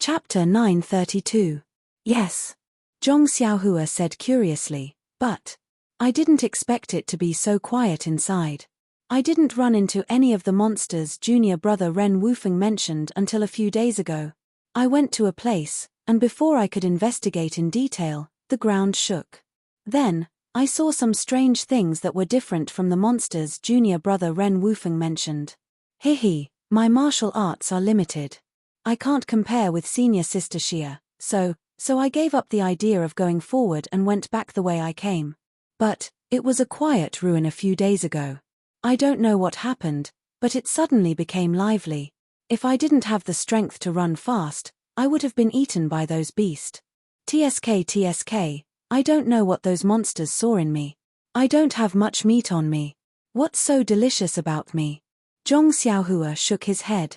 Chapter 932. Yes. Zhong Xiaohua said curiously, but I didn't expect it to be so quiet inside. I didn't run into any of the monsters junior brother Ren Wufeng mentioned until a few days ago. I went to a place, and before I could investigate in detail, the ground shook. Then, I saw some strange things that were different from the monsters junior brother Ren Wufeng mentioned. Hihi, my martial arts are limited. I can't compare with senior sister Xia, so I gave up the idea of going forward and went back the way I came. But it was a quiet ruin a few days ago. I don't know what happened, but it suddenly became lively. If I didn't have the strength to run fast, I would have been eaten by those beasts. TSK, I don't know what those monsters saw in me. I don't have much meat on me. What's so delicious about me? Zhong Xiaohua shook his head.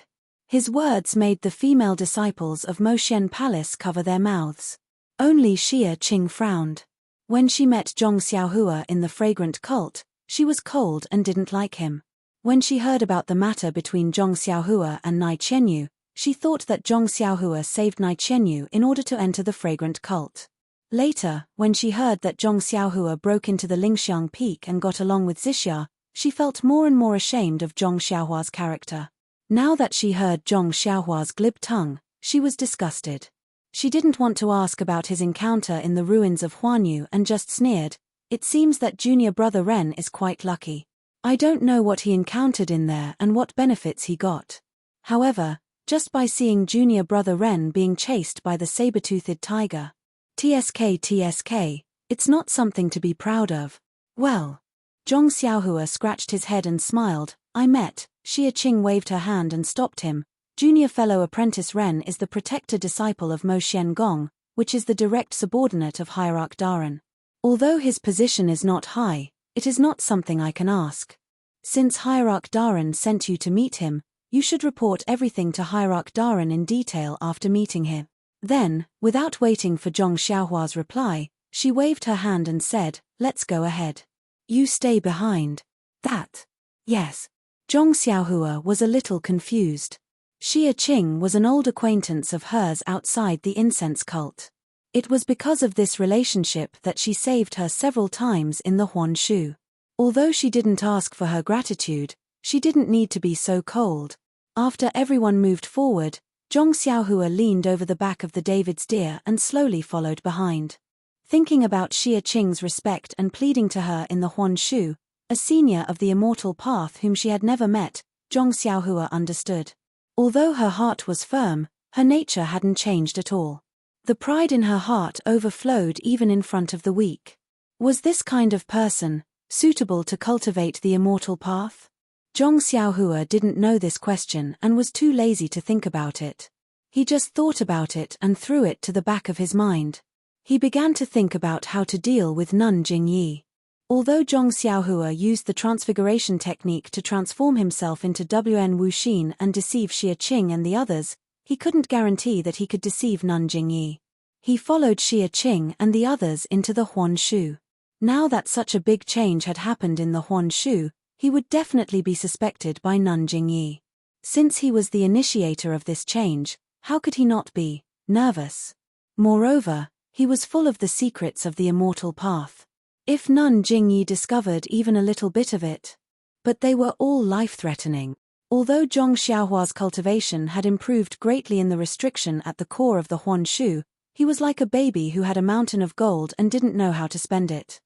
His words made the female disciples of Moxian Palace cover their mouths. Only Xia Qing frowned. When she met Zhong Xiaohua in the fragrant cult, she was cold and didn't like him. When she heard about the matter between Zhong Xiaohua and Nai Qianyu, she thought that Zhong Xiaohua saved Nai Qianyu in order to enter the fragrant cult. Later, when she heard that Zhong Xiaohua broke into the Lingxiang Peak and got along with Zixia, she felt more and more ashamed of Zhong Xiaohua's character. Now that she heard Zhong Xiaohua's glib tongue, she was disgusted. She didn't want to ask about his encounter in the ruins of Huanyu and just sneered. It seems that junior brother Ren is quite lucky. I don't know what he encountered in there and what benefits he got. However, just by seeing junior brother Ren being chased by the saber-toothed tiger. TSK, it's not something to be proud of. Well. Zhong Xiaohua scratched his head and smiled. I met. Xia Qing waved her hand and stopped him. Junior fellow apprentice Ren is the protector disciple of Mo Xian Gong, which is the direct subordinate of Hierarch Daran. Although his position is not high, it is not something I can ask. Since Hierarch Daran sent you to meet him, you should report everything to Hierarch Daran in detail after meeting him. Then, without waiting for Zhong Xiaohua's reply, she waved her hand and said, let's go ahead. You stay behind. That. Yes. Zhong Xiaohua was a little confused. Xia Qing was an old acquaintance of hers outside the incense cult. It was because of this relationship that she saved her several times in the Huan Shu. Although she didn't ask for her gratitude, she didn't need to be so cold. After everyone moved forward, Zhong Xiaohua leaned over the back of the David's deer and slowly followed behind. Thinking about Xia Qing's respect and pleading to her in the Huan Shu, a senior of the immortal path whom she had never met, Zhong Xiaohua understood. Although her heart was firm, her nature hadn't changed at all. The pride in her heart overflowed even in front of the weak. Was this kind of person suitable to cultivate the immortal path? Zhong Xiaohua didn't know this question and was too lazy to think about it. He just thought about it and threw it to the back of his mind. He began to think about how to deal with Nun Jingyi. Although Zhong Xiaohua used the transfiguration technique to transform himself into Wn Wuxin and deceive Xia Qing and the others, he couldn't guarantee that he could deceive Nun Jingyi. He followed Xia Qing and the others into the Huan Shu. Now that such a big change had happened in the Huan Shu, he would definitely be suspected by Nun Jingyi. Since he was the initiator of this change, how could he not be nervous? Moreover, he was full of the secrets of the immortal path. If Nun Jingyi discovered even a little bit of it. But they were all life-threatening. Although Zhong Xiaohua's cultivation had improved greatly in the restriction at the core of the Huan Shu, he was like a baby who had a mountain of gold and didn't know how to spend it.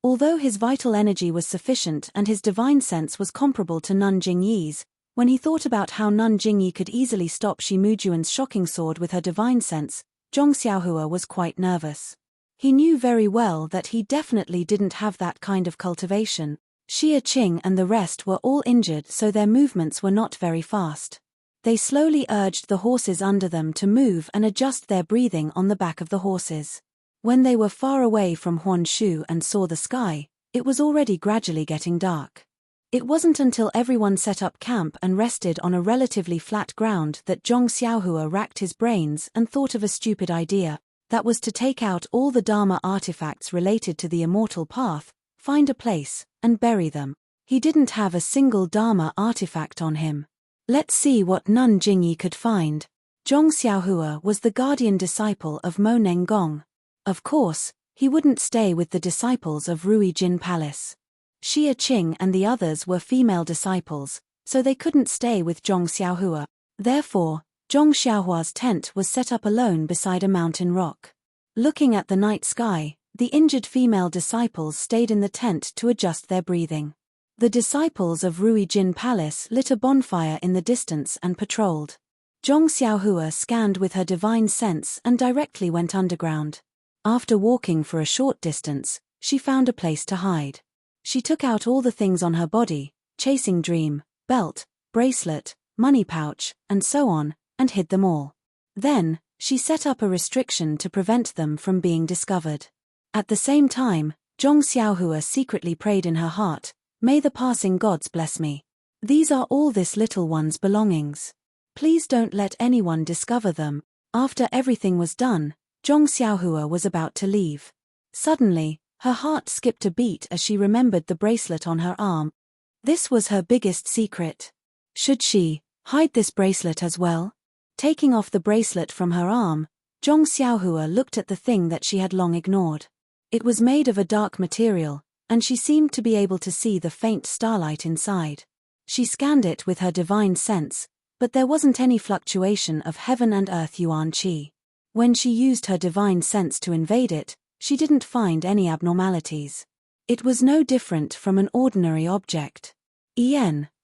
Although his vital energy was sufficient and his divine sense was comparable to Nun Jingyi's, when he thought about how Nun Jingyi could easily stop Shi Mujuan's shocking sword with her divine sense, Zhong Xiaohua was quite nervous. He knew very well that he definitely didn't have that kind of cultivation. Xia Qing and the rest were all injured, so their movements were not very fast. They slowly urged the horses under them to move and adjust their breathing on the back of the horses. When they were far away from Huan Shu and saw the sky, it was already gradually getting dark. It wasn't until everyone set up camp and rested on a relatively flat ground that Zhong Xiaohua racked his brains and thought of a stupid idea. That was to take out all the Dharma artifacts related to the immortal path, find a place, and bury them. He didn't have a single Dharma artifact on him. Let's see what Nun Jingyi could find. Zhong Xiaohua was the guardian disciple of Mo Neng Gong. Of course, he wouldn't stay with the disciples of Rui Jin Palace. Xia Qing and the others were female disciples, so they couldn't stay with Zhong Xiaohua. Therefore, Zhong Xiaohua's tent was set up alone beside a mountain rock. Looking at the night sky, the injured female disciples stayed in the tent to adjust their breathing. The disciples of Rui Jin Palace lit a bonfire in the distance and patrolled. Zhong Xiaohua scanned with her divine sense and directly went underground. After walking for a short distance, she found a place to hide. She took out all the things on her body, chasing dream, belt, bracelet, money pouch, and so on, and hid them all. Then, she set up a restriction to prevent them from being discovered. At the same time, Zhong Xiaohua secretly prayed in her heart, "May the passing gods bless me. These are all this little one's belongings. Please don't let anyone discover them." After everything was done, Zhong Xiaohua was about to leave. Suddenly, her heart skipped a beat as she remembered the bracelet on her arm. This was her biggest secret. Should she hide this bracelet as well? Taking off the bracelet from her arm, Zhong Xiaohua looked at the thing that she had long ignored. It was made of a dark material, and she seemed to be able to see the faint starlight inside. She scanned it with her divine sense, but there wasn't any fluctuation of heaven and earth yuan qi. When she used her divine sense to invade it, she didn't find any abnormalities. It was no different from an ordinary object.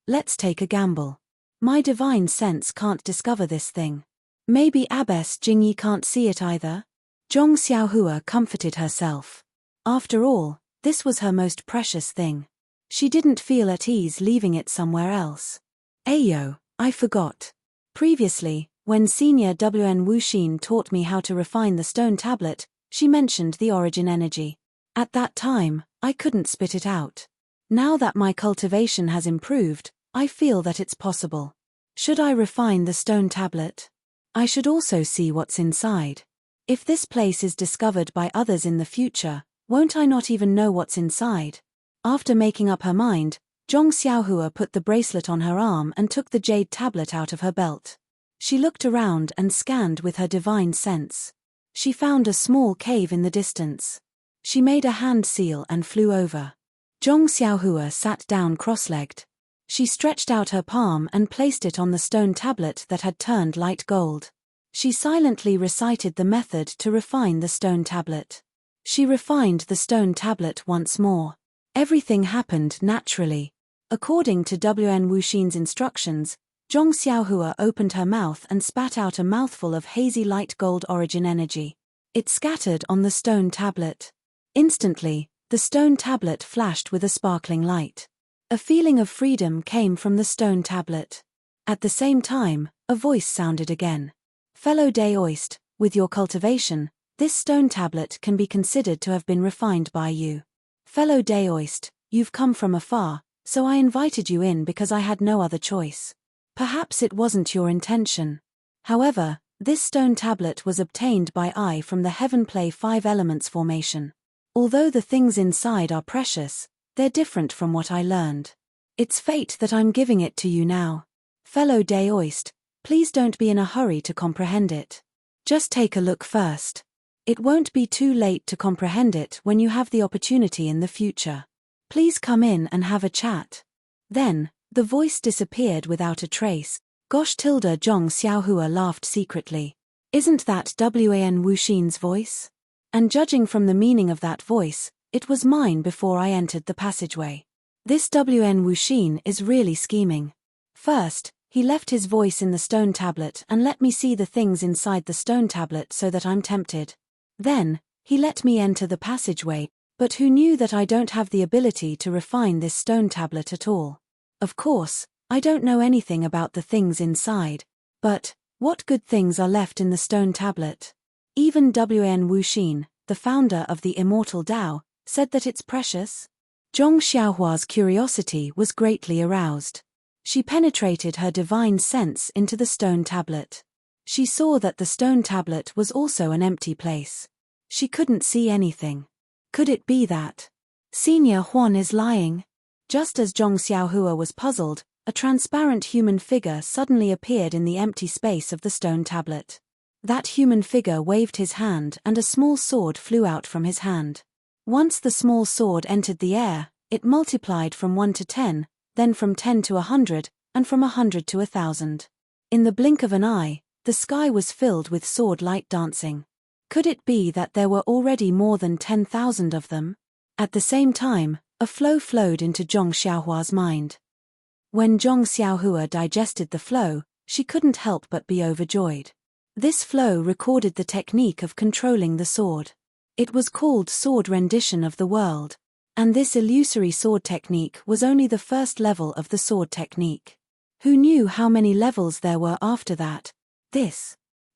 Let's take a gamble. My divine sense can't discover this thing. Maybe Abbess Jingyi can't see it either? Zhong Xiaohua comforted herself. After all, this was her most precious thing. She didn't feel at ease leaving it somewhere else. Ayo, I forgot. Previously, when Senior WN Wuxin taught me how to refine the stone tablet, she mentioned the origin energy. At that time, I couldn't spit it out. Now that my cultivation has improved, I feel that it's possible. Should I refine the stone tablet? I should also see what's inside. If this place is discovered by others in the future, won't I not even know what's inside? After making up her mind, Zhong Xiaohua put the bracelet on her arm and took the jade tablet out of her belt. She looked around and scanned with her divine sense. She found a small cave in the distance. She made a hand seal and flew over. Zhong Xiaohua sat down cross-legged. She stretched out her palm and placed it on the stone tablet that had turned light gold. She silently recited the method to refine the stone tablet. She refined the stone tablet once more. Everything happened naturally. According to WN Wuxin's instructions, Zhong Xiaohua opened her mouth and spat out a mouthful of hazy light gold origin energy. It scattered on the stone tablet. Instantly, the stone tablet flashed with a sparkling light. A feeling of freedom came from the stone tablet. At the same time, a voice sounded again. "Fellow Daoist, with your cultivation, this stone tablet can be considered to have been refined by you. Fellow Daoist, you've come from afar, so I invited you in because I had no other choice. Perhaps it wasn't your intention. However, this stone tablet was obtained by I from the Heaven Play 5 Elements formation. Although the things inside are precious, they're different from what I learned. It's fate that I'm giving it to you now. Fellow Daoist, please don't be in a hurry to comprehend it. Just take a look first. It won't be too late to comprehend it when you have the opportunity in the future. Please come in and have a chat." Then, the voice disappeared without a trace. Gosh tilde Zhong Xiaohua laughed secretly. Isn't that WAN Wuxin's voice? And judging from the meaning of that voice, it was mine before I entered the passageway. This WN Wuxin is really scheming. First, he left his voice in the stone tablet and let me see the things inside the stone tablet so that I'm tempted. Then, he let me enter the passageway, but who knew that I don't have the ability to refine this stone tablet at all? Of course, I don't know anything about the things inside, but what good things are left in the stone tablet? Even WN Wuxin, the founder of the Immortal Tao, said that it's precious. Zhong Xiaohua's curiosity was greatly aroused. She penetrated her divine sense into the stone tablet. She saw that the stone tablet was also an empty place. She couldn't see anything. Could it be that Senior Huan is lying? Just as Zhong Xiaohua was puzzled, a transparent human figure suddenly appeared in the empty space of the stone tablet. That human figure waved his hand and a small sword flew out from his hand. Once the small sword entered the air, it multiplied from 1 to 10, then from 10 to 100, and from 100 to 1,000. In the blink of an eye, the sky was filled with sword light dancing. Could it be that there were already more than 10,000 of them? At the same time, a flow flowed into Zhong Xiaohua's mind. When Zhong Xiaohua digested the flow, she couldn't help but be overjoyed. This flow recorded the technique of controlling the sword. It was called sword rendition of the world. And this illusory sword technique was only the first level of the sword technique. Who knew how many levels there were after that?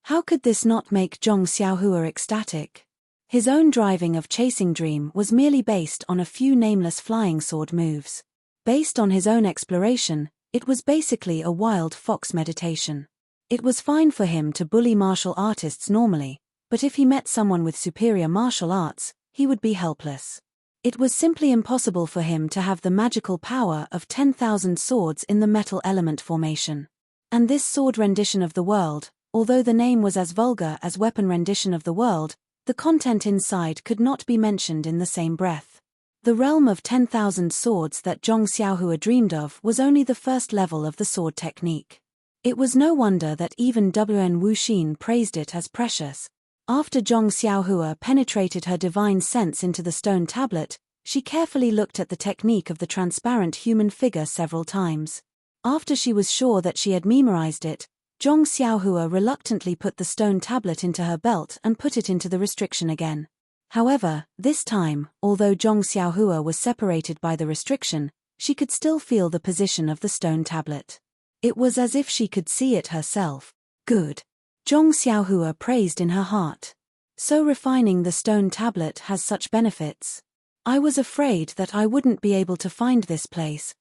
How could this not make Zhong Xiaohua ecstatic? His own driving of Chasing Dream was merely based on a few nameless flying sword moves. Based on his own exploration, it was basically a wild fox meditation. It was fine for him to bully martial artists normally, but if he met someone with superior martial arts, he would be helpless. It was simply impossible for him to have the magical power of 10,000 swords in the metal element formation. And this sword rendition of the world, although the name was as vulgar as weapon rendition of the world, the content inside could not be mentioned in the same breath. The realm of 10,000 swords that Zhong Xiaohua dreamed of was only the first level of the sword technique. It was no wonder that even Wen Wuxin praised it as precious. After Zhong Xiaohua penetrated her divine sense into the stone tablet, she carefully looked at the technique of the transparent human figure several times. After she was sure that she had memorized it, Zhong Xiaohua reluctantly put the stone tablet into her belt and put it into the restriction again. However, this time, although Zhong Xiaohua was separated by the restriction, she could still feel the position of the stone tablet. It was as if she could see it herself. Good. Zhong Xiaohua praised in her heart. So refining the stone tablet has such benefits. I was afraid that I wouldn't be able to find this place.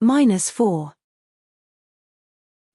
-4.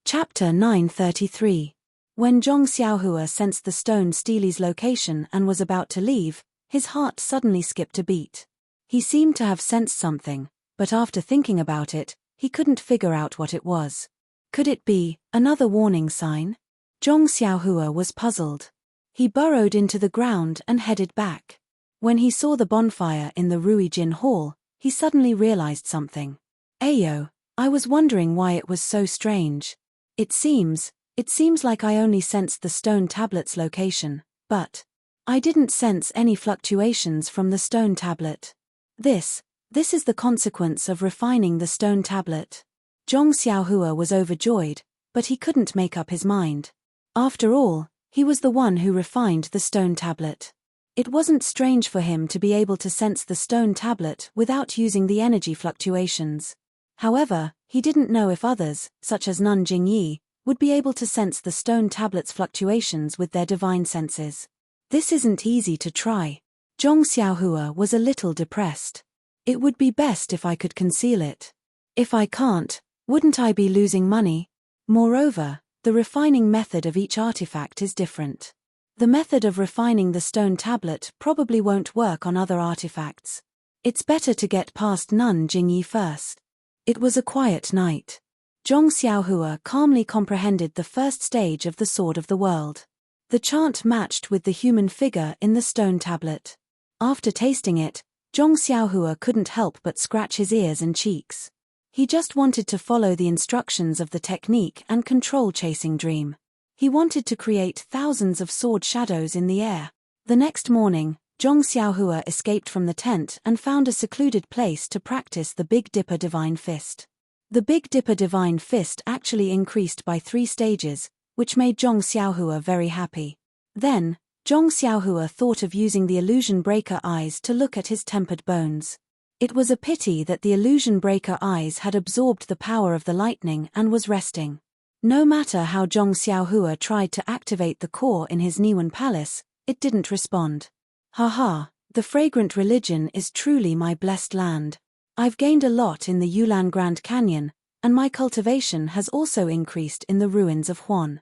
Chapter 933. When Zhong Xiaohua sensed the stone stele's location and was about to leave, his heart suddenly skipped a beat. He seemed to have sensed something, but after thinking about it, he couldn't figure out what it was. Could it be another warning sign? Zhong Xiaohua was puzzled. He burrowed into the ground and headed back. When he saw the bonfire in the Ruijin Hall, he suddenly realized something. Ayo, I was wondering why it was so strange. It seems like I only sensed the stone tablet's location, but I didn't sense any fluctuations from the stone tablet. This is the consequence of refining the stone tablet. Zhong Xiaohua was overjoyed, but he couldn't make up his mind. After all, he was the one who refined the stone tablet. It wasn't strange for him to be able to sense the stone tablet without using the energy fluctuations. However, he didn't know if others, such as Nun Jingyi, would be able to sense the stone tablet's fluctuations with their divine senses. This isn't easy to try. Zhong Xiaohua was a little depressed. It would be best if I could conceal it. If I can't, wouldn't I be losing money? Moreover, the refining method of each artifact is different. The method of refining the stone tablet probably won't work on other artifacts. It's better to get past Nun Jingyi first. It was a quiet night. Zhong Xiaohua calmly comprehended the first stage of the Sword of the World. The chant matched with the human figure in the stone tablet. After tasting it, Zhong Xiaohua couldn't help but scratch his ears and cheeks. He just wanted to follow the instructions of the technique and control Chasing Dream. He wanted to create thousands of sword shadows in the air. The next morning, Zhong Xiaohua escaped from the tent and found a secluded place to practice the Big Dipper Divine Fist. The Big Dipper Divine Fist actually increased by 3 stages, which made Zhong Xiaohua very happy. Then, Zhong Xiaohua thought of using the Illusion Breaker eyes to look at his tempered bones. It was a pity that the Illusion Breaker eyes had absorbed the power of the lightning and was resting. No matter how Zhong Xiaohua tried to activate the core in his Niwen Palace, it didn't respond. Haha, the fragrant religion is truly my blessed land. I've gained a lot in the Yulan Grand Canyon, and my cultivation has also increased in the ruins of Huan.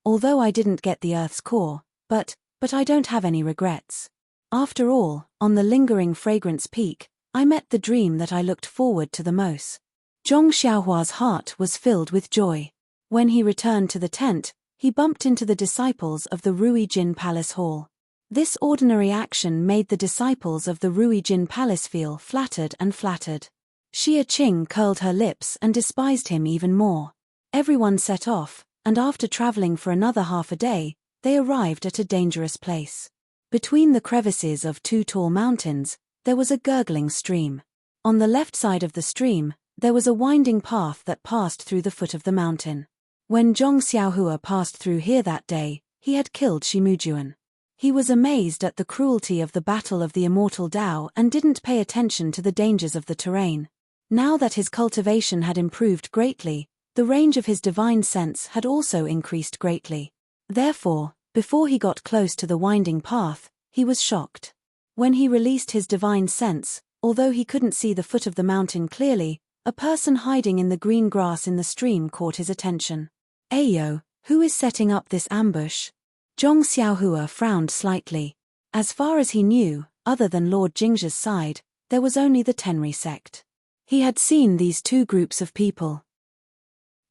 Although I didn't get the Earth's core, but I don't have any regrets. After all, on the lingering fragrance peak, I met the dream that I looked forward to the most. Zhong Xiaohua's heart was filled with joy. When he returned to the tent, he bumped into the disciples of the Rui Jin Palace Hall. This ordinary action made the disciples of the Rui Jin Palace feel flattered and flattered. Xia Qing curled her lips and despised him even more. Everyone set off, and after traveling for another half a day, they arrived at a dangerous place. Between the crevices of two tall mountains, there was a gurgling stream. On the left side of the stream, there was a winding path that passed through the foot of the mountain. When Zhong Xiaohua passed through here that day, he had killed Shimujuan. He was amazed at the cruelty of the battle of the immortal Tao and didn't pay attention to the dangers of the terrain. Now that his cultivation had improved greatly, the range of his divine sense had also increased greatly. Therefore, before he got close to the winding path, he was shocked. When he released his divine sense, although he couldn't see the foot of the mountain clearly, a person hiding in the green grass in the stream caught his attention. "Ayo, who is setting up this ambush?" Zhong Xiaohua frowned slightly. As far as he knew, other than Lord Jingzhe's side, there was only the Tenri sect. He had seen these two groups of people.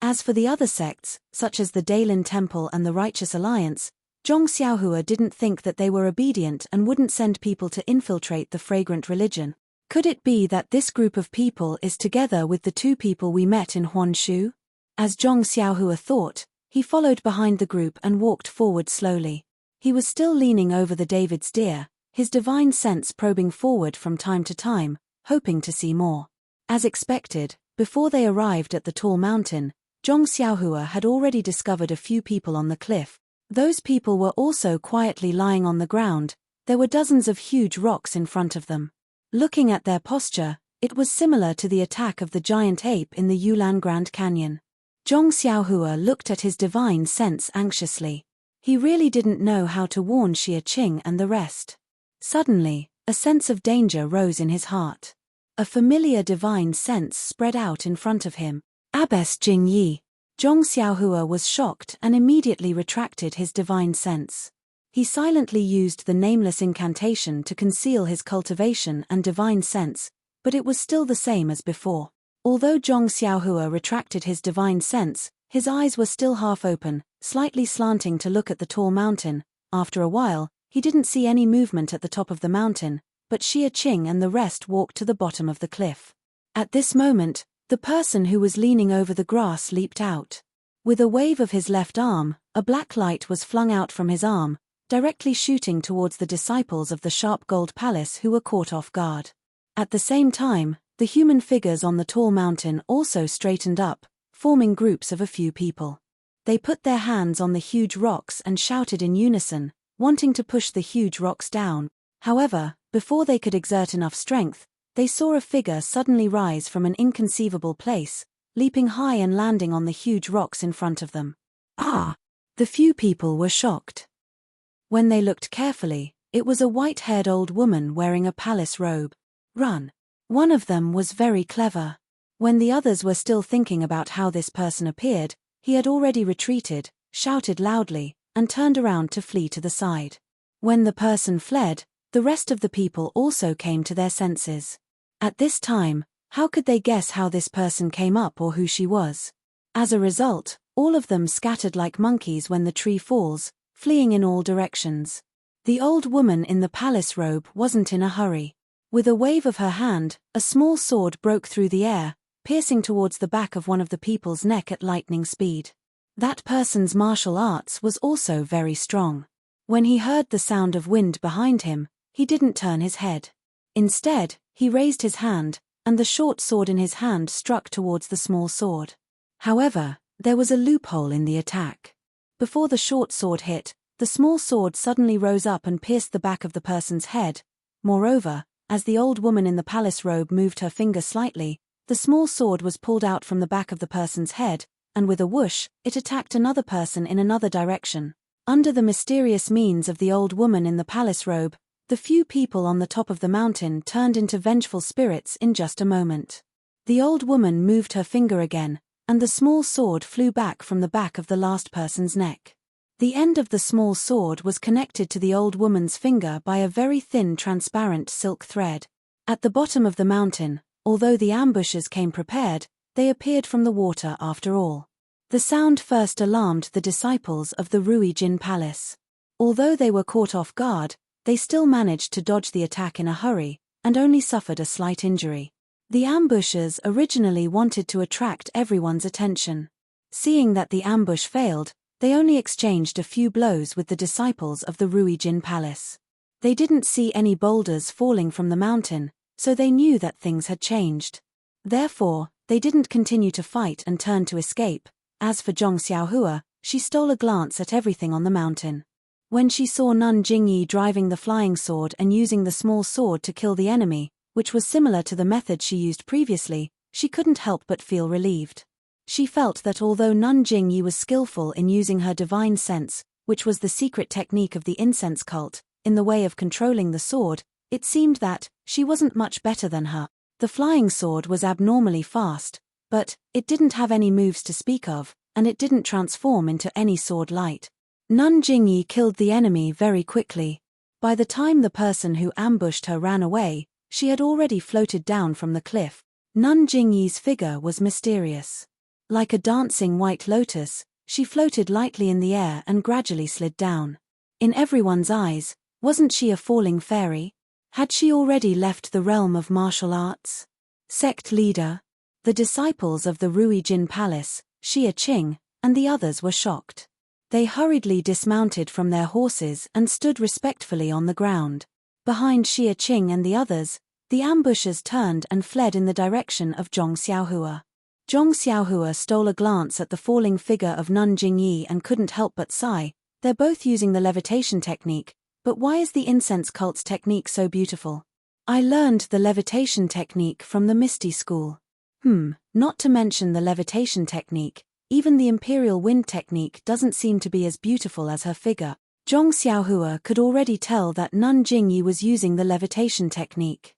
As for the other sects, such as the Dailin Temple and the Righteous Alliance, Zhong Xiaohua didn't think that they were obedient and wouldn't send people to infiltrate the fragrant religion. Could it be that this group of people is together with the two people we met in Huanshu? As Zhong Xiaohua thought, he followed behind the group and walked forward slowly. He was still leaning over the David's deer, his divine sense probing forward from time to time, hoping to see more. As expected, before they arrived at the tall mountain, Zhong Xiaohua had already discovered a few people on the cliff. Those people were also quietly lying on the ground. There were dozens of huge rocks in front of them. Looking at their posture, it was similar to the attack of the giant ape in the Yulan Grand Canyon. Zhong Xiaohua looked at his divine sense anxiously. He really didn't know how to warn Xia Qing and the rest. Suddenly, a sense of danger rose in his heart. A familiar divine sense spread out in front of him. Abbess Jing Yi. Zhong Xiaohua was shocked and immediately retracted his divine sense. He silently used the nameless incantation to conceal his cultivation and divine sense, but it was still the same as before. Although Zhong Xiaohua retracted his divine sense, his eyes were still half open, slightly slanting to look at the tall mountain. After a while, he didn't see any movement at the top of the mountain, but Xia Qing and the rest walked to the bottom of the cliff. At this moment, the person who was leaning over the grass leaped out. With a wave of his left arm, a black light was flung out from his arm, directly shooting towards the disciples of the Sharp Gold Palace who were caught off guard. At the same time, the human figures on the tall mountain also straightened up, forming groups of a few people. They put their hands on the huge rocks and shouted in unison, wanting to push the huge rocks down. However, before they could exert enough strength, they saw a figure suddenly rise from an inconceivable place, leaping high and landing on the huge rocks in front of them. Ah! The few people were shocked. When they looked carefully, it was a white-haired old woman wearing a palace robe. Run! One of them was very clever. When the others were still thinking about how this person appeared, he had already retreated, shouted loudly, and turned around to flee to the side. When the person fled, the rest of the people also came to their senses. At this time, how could they guess how this person came up or who she was? As a result, all of them scattered like monkeys when the tree falls, fleeing in all directions. The old woman in the palace robe wasn't in a hurry. With a wave of her hand, a small sword broke through the air, piercing towards the back of one of the people's neck at lightning speed. That person's martial arts was also very strong. When he heard the sound of wind behind him, he didn't turn his head. Instead, he raised his hand, and the short sword in his hand struck towards the small sword. However, there was a loophole in the attack. Before the short sword hit, the small sword suddenly rose up and pierced the back of the person's head. Moreover, as the old woman in the palace robe moved her finger slightly, the small sword was pulled out from the back of the person's head, and with a whoosh, it attacked another person in another direction. Under the mysterious means of the old woman in the palace robe, the few people on the top of the mountain turned into vengeful spirits in just a moment. The old woman moved her finger again, and the small sword flew back from the back of the last person's neck. The end of the small sword was connected to the old woman's finger by a very thin transparent silk thread. At the bottom of the mountain, although the ambushers came prepared, they appeared from the water after all. The sound first alarmed the disciples of the Rui Jin Palace. Although they were caught off guard, they still managed to dodge the attack in a hurry, and only suffered a slight injury. The ambushers originally wanted to attract everyone's attention. Seeing that the ambush failed, they only exchanged a few blows with the disciples of the Rui Jin Palace. They didn't see any boulders falling from the mountain, so they knew that things had changed. Therefore, they didn't continue to fight and turn to escape. As for Zhong Xiaohua, she stole a glance at everything on the mountain. When she saw Nun Jingyi driving the flying sword and using the small sword to kill the enemy, which was similar to the method she used previously, she couldn't help but feel relieved. She felt that although Nun Jingyi was skillful in using her divine sense, which was the secret technique of the incense cult, in the way of controlling the sword, it seemed that she wasn't much better than her. The flying sword was abnormally fast, but it didn't have any moves to speak of, and it didn't transform into any sword light. Nun Jingyi killed the enemy very quickly. By the time the person who ambushed her ran away, she had already floated down from the cliff. Nun Jingyi's figure was mysterious. Like a dancing white lotus, she floated lightly in the air and gradually slid down. In everyone's eyes, wasn't she a falling fairy? Had she already left the realm of martial arts? Sect leader. The disciples of the Rui Jin Palace, Xia Qing, and the others were shocked. They hurriedly dismounted from their horses and stood respectfully on the ground. Behind Xia Qing and the others, the ambushers turned and fled in the direction of Zhong Xiaohua. Zhong Xiaohua stole a glance at the falling figure of Nun Jingyi and couldn't help but sigh. They're both using the levitation technique, but why is the incense cult's technique so beautiful? I learned the levitation technique from the Misty school. Not to mention the levitation technique, even the imperial wind technique doesn't seem to be as beautiful as her figure. Zhong Xiaohua could already tell that Nun Jingyi was using the levitation technique.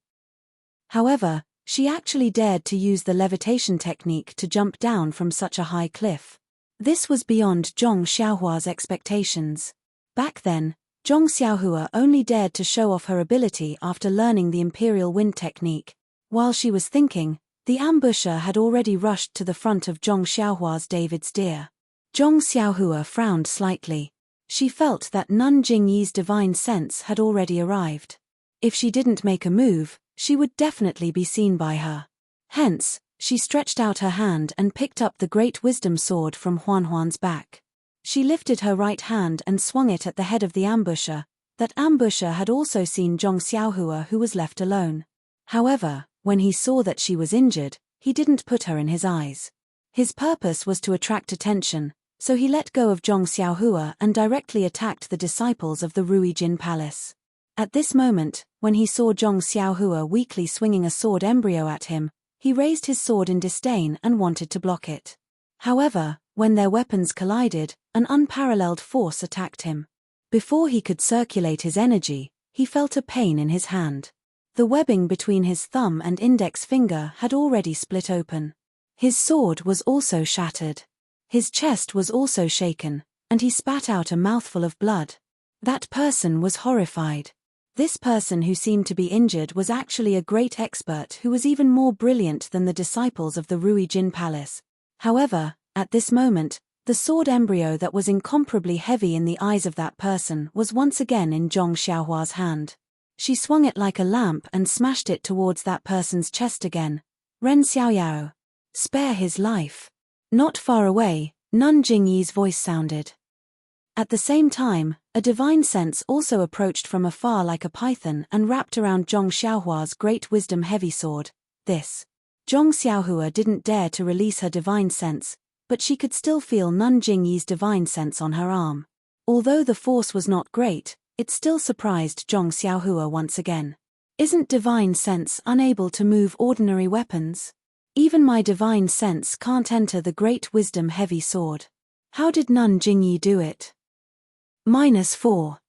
However, she actually dared to use the levitation technique to jump down from such a high cliff. This was beyond Zhong Xiaohua's expectations. Back then, Zhong Xiaohua only dared to show off her ability after learning the imperial wind technique. While she was thinking, the ambusher had already rushed to the front of Zhong Xiaohua's David's deer. Zhong Xiaohua frowned slightly. She felt that Nun Jingyi's divine sense had already arrived. If she didn't make a move, she would definitely be seen by her. Hence, she stretched out her hand and picked up the great wisdom sword from Huan's back. She lifted her right hand and swung it at the head of the ambusher. That ambusher had also seen Zhong Xiaohua, who was left alone. However, when he saw that she was injured, he didn't put her in his eyes. His purpose was to attract attention, so he let go of Zhong Xiaohua and directly attacked the disciples of the Rui Jin Palace. At this moment, when he saw Zhong Xiaohua weakly swinging a sword embryo at him, he raised his sword in disdain and wanted to block it. However, when their weapons collided, an unparalleled force attacked him. Before he could circulate his energy, he felt a pain in his hand. The webbing between his thumb and index finger had already split open. His sword was also shattered. His chest was also shaken, and he spat out a mouthful of blood. That person was horrified. This person who seemed to be injured was actually a great expert who was even more brilliant than the disciples of the Rui Jin Palace. However, at this moment, the sword embryo that was incomparably heavy in the eyes of that person was once again in Zhong Xiaohua's hand. She swung it like a lamp and smashed it towards that person's chest again. Ren Xiaoyao. Spare his life. Not far away, Nun Jingyi's voice sounded. At the same time, a divine sense also approached from afar like a python and wrapped around Zhong Xiaohua's great wisdom heavy sword. This. Zhong Xiaohua didn't dare to release her divine sense, but she could still feel Nun Jingyi's divine sense on her arm. Although the force was not great, it still surprised Zhong Xiaohua once again. Isn't divine sense unable to move ordinary weapons? Even my divine sense can't enter the great wisdom heavy sword. How did Nun Jingyi do it? -4.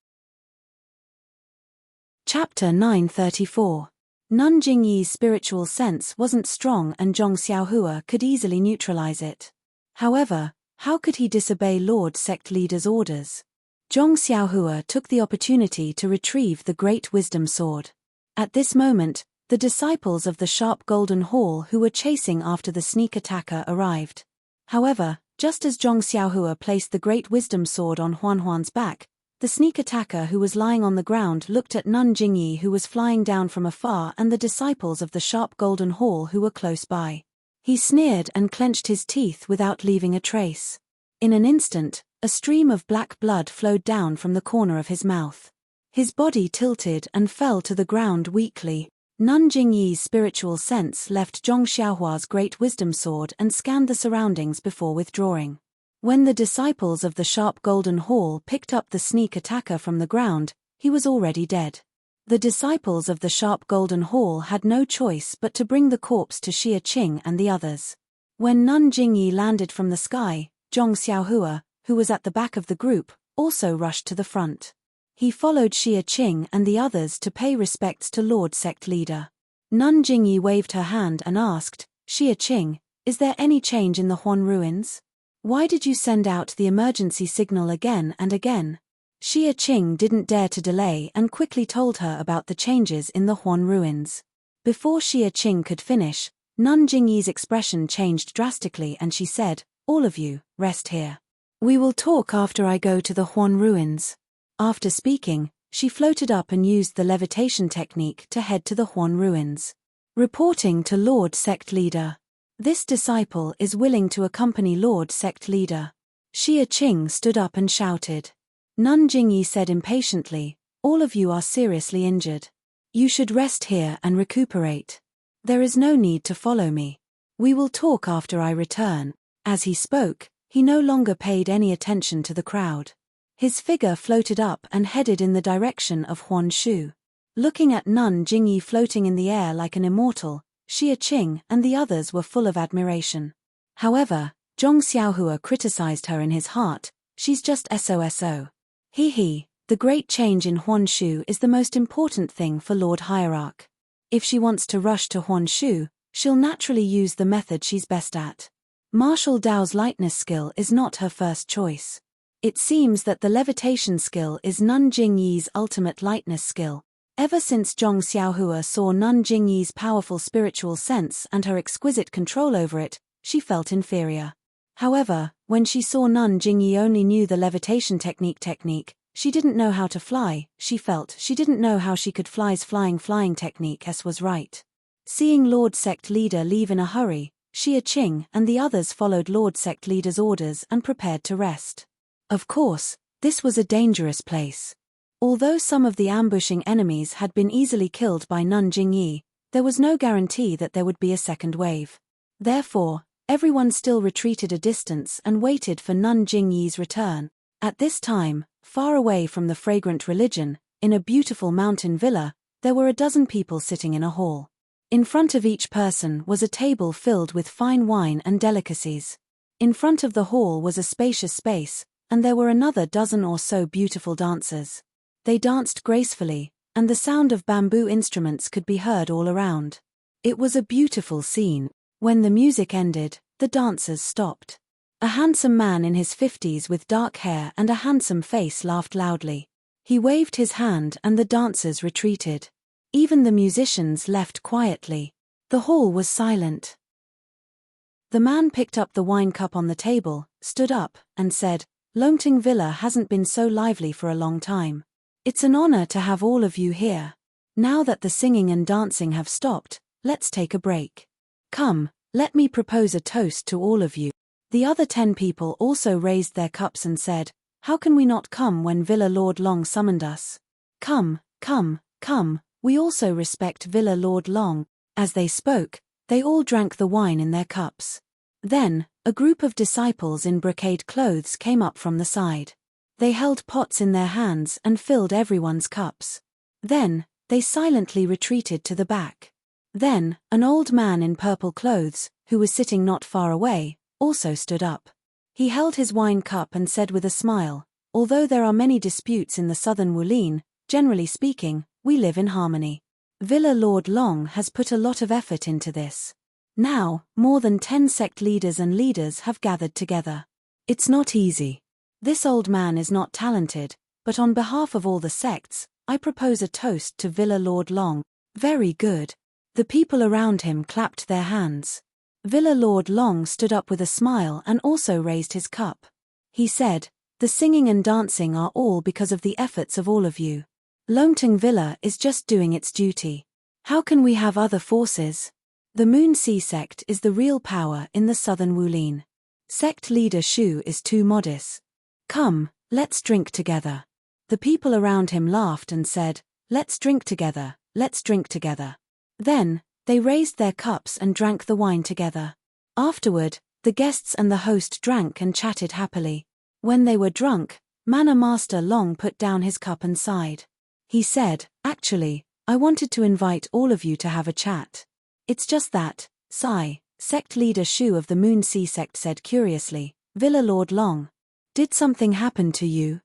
Chapter 934. Nun Jingyi's spiritual sense wasn't strong and Zhong Xiaohua could easily neutralize it. However, how could he disobey Lord Sect Leader's orders? Zhong Xiaohua took the opportunity to retrieve the great wisdom sword. At this moment, The disciples of the sharp golden hall who were chasing after the sneak attacker arrived. However, just as Zhong Xiaohua placed the great wisdom sword on Huan's back, the sneak attacker who was lying on the ground looked at Nun Jingyi who was flying down from afar and the disciples of the sharp golden hall who were close by. He sneered and clenched his teeth without leaving a trace. In an instant, a stream of black blood flowed down from the corner of his mouth. His body tilted and fell to the ground weakly. Nun Jingyi's spiritual sense left Zhong Xiaohua's great wisdom sword and scanned the surroundings before withdrawing. When the disciples of the sharp golden hall picked up the sneak attacker from the ground, he was already dead. The disciples of the sharp golden hall had no choice but to bring the corpse to Xie Qing and the others. When Nun Jingyi landed from the sky, Zhong Xiaohua, who was at the back of the group, also rushed to the front. He followed Xie Qing and the others to pay respects to Lord Sect Leader. Nun Jingyi waved her hand and asked, "Xie Qing, is there any change in the Huan ruins? Why did you send out the emergency signal again and again?" Xie Qing didn't dare to delay and quickly told her about the changes in the Huan ruins. Before Xie Qing could finish, Nun Jingyi's expression changed drastically and she said, "All of you, rest here. We will talk after I go to the Huan ruins." After speaking, she floated up and used the levitation technique to head to the Huan ruins. Reporting to Lord Sect Leader. This disciple is willing to accompany Lord Sect Leader. Xie Qing stood up and shouted. Nun Jingyi said impatiently, "All of you are seriously injured. You should rest here and recuperate. There is no need to follow me. We will talk after I return." As he spoke, he no longer paid any attention to the crowd. His figure floated up and headed in the direction of Huan Shu. Looking at Nun Jingyi floating in the air like an immortal, Xie Qing and the others were full of admiration. However, Zhong Xiaohua criticized her in his heart, "She's just SOSO. The great change in Huan Shu is the most important thing for Lord Hierarch. If she wants to rush to Huan Shu, she'll naturally use the method she's best at. Martial Dao's lightness skill is not her first choice. It seems that the levitation skill is Nun Jingyi's ultimate lightness skill. Ever since Zhong Xiaohua saw Nun Jingyi's powerful spiritual sense and her exquisite control over it, she felt inferior. However, when she saw Nun Jingyi only knew the levitation technique, she didn't know how to fly, she felt she didn't know how she could flying technique was right. Seeing Lord Sect Leader leave in a hurry, Xie Qing and the others followed Lord Sect Leader's orders and prepared to rest. Of course, this was a dangerous place. Although some of the ambushing enemies had been easily killed by Nun Jingyi, there was no guarantee that there would be a second wave. Therefore, everyone still retreated a distance and waited for Nun Jingyi's return. At this time, far away from the fragrant religion, in a beautiful mountain villa, there were a dozen people sitting in a hall. In front of each person was a table filled with fine wine and delicacies. In front of the hall was a spacious space, and there were another dozen or so beautiful dancers. They danced gracefully, and the sound of bamboo instruments could be heard all around. It was a beautiful scene. When the music ended, the dancers stopped. A handsome man in his 50s with dark hair and a handsome face laughed loudly. He waved his hand and the dancers retreated. Even the musicians left quietly. The hall was silent. The man picked up the wine cup on the table, stood up, and said, "Longting Villa hasn't been so lively for a long time. It's an honor to have all of you here. Now that the singing and dancing have stopped, let's take a break. Come, let me propose a toast to all of you." The other 10 people also raised their cups and said, "How can we not come when Villa Lord Long summoned us? Come, we also respect Villa Lord Long." As they spoke, they all drank the wine in their cups. Then, a group of disciples in brocade clothes came up from the side. They held pots in their hands and filled everyone's cups. Then, they silently retreated to the back. Then, an old man in purple clothes, who was sitting not far away, also stood up. He held his wine cup and said with a smile, "Although there are many disputes in the southern Wulin, generally speaking, we live in harmony. Villa Lord Long has put a lot of effort into this. Now, more than 10 sect leaders and leaders have gathered together. It's not easy. This old man is not talented, but on behalf of all the sects, I propose a toast to Villa Lord Long." "Very good. The people around him clapped their hands. Villa Lord Long stood up with a smile and also raised his cup. He said, "The singing and dancing are all because of the efforts of all of you. Longting Villa is just doing its duty. How can we have other forces? The Moon Sea sect is the real power in the southern Wulin. Sect leader Shu is too modest. Come, let's drink together." The people around him laughed and said, "Let's drink together, let's drink together." Then, they raised their cups and drank the wine together. Afterward, the guests and the host drank and chatted happily. When they were drunk, Manor Master Long put down his cup and sighed. He said, "Actually, I wanted to invite all of you to have a chat. It's just that, sigh." Sect leader Shu of the Moon Sea sect said curiously, "Villa Lord Long, did something happen to you?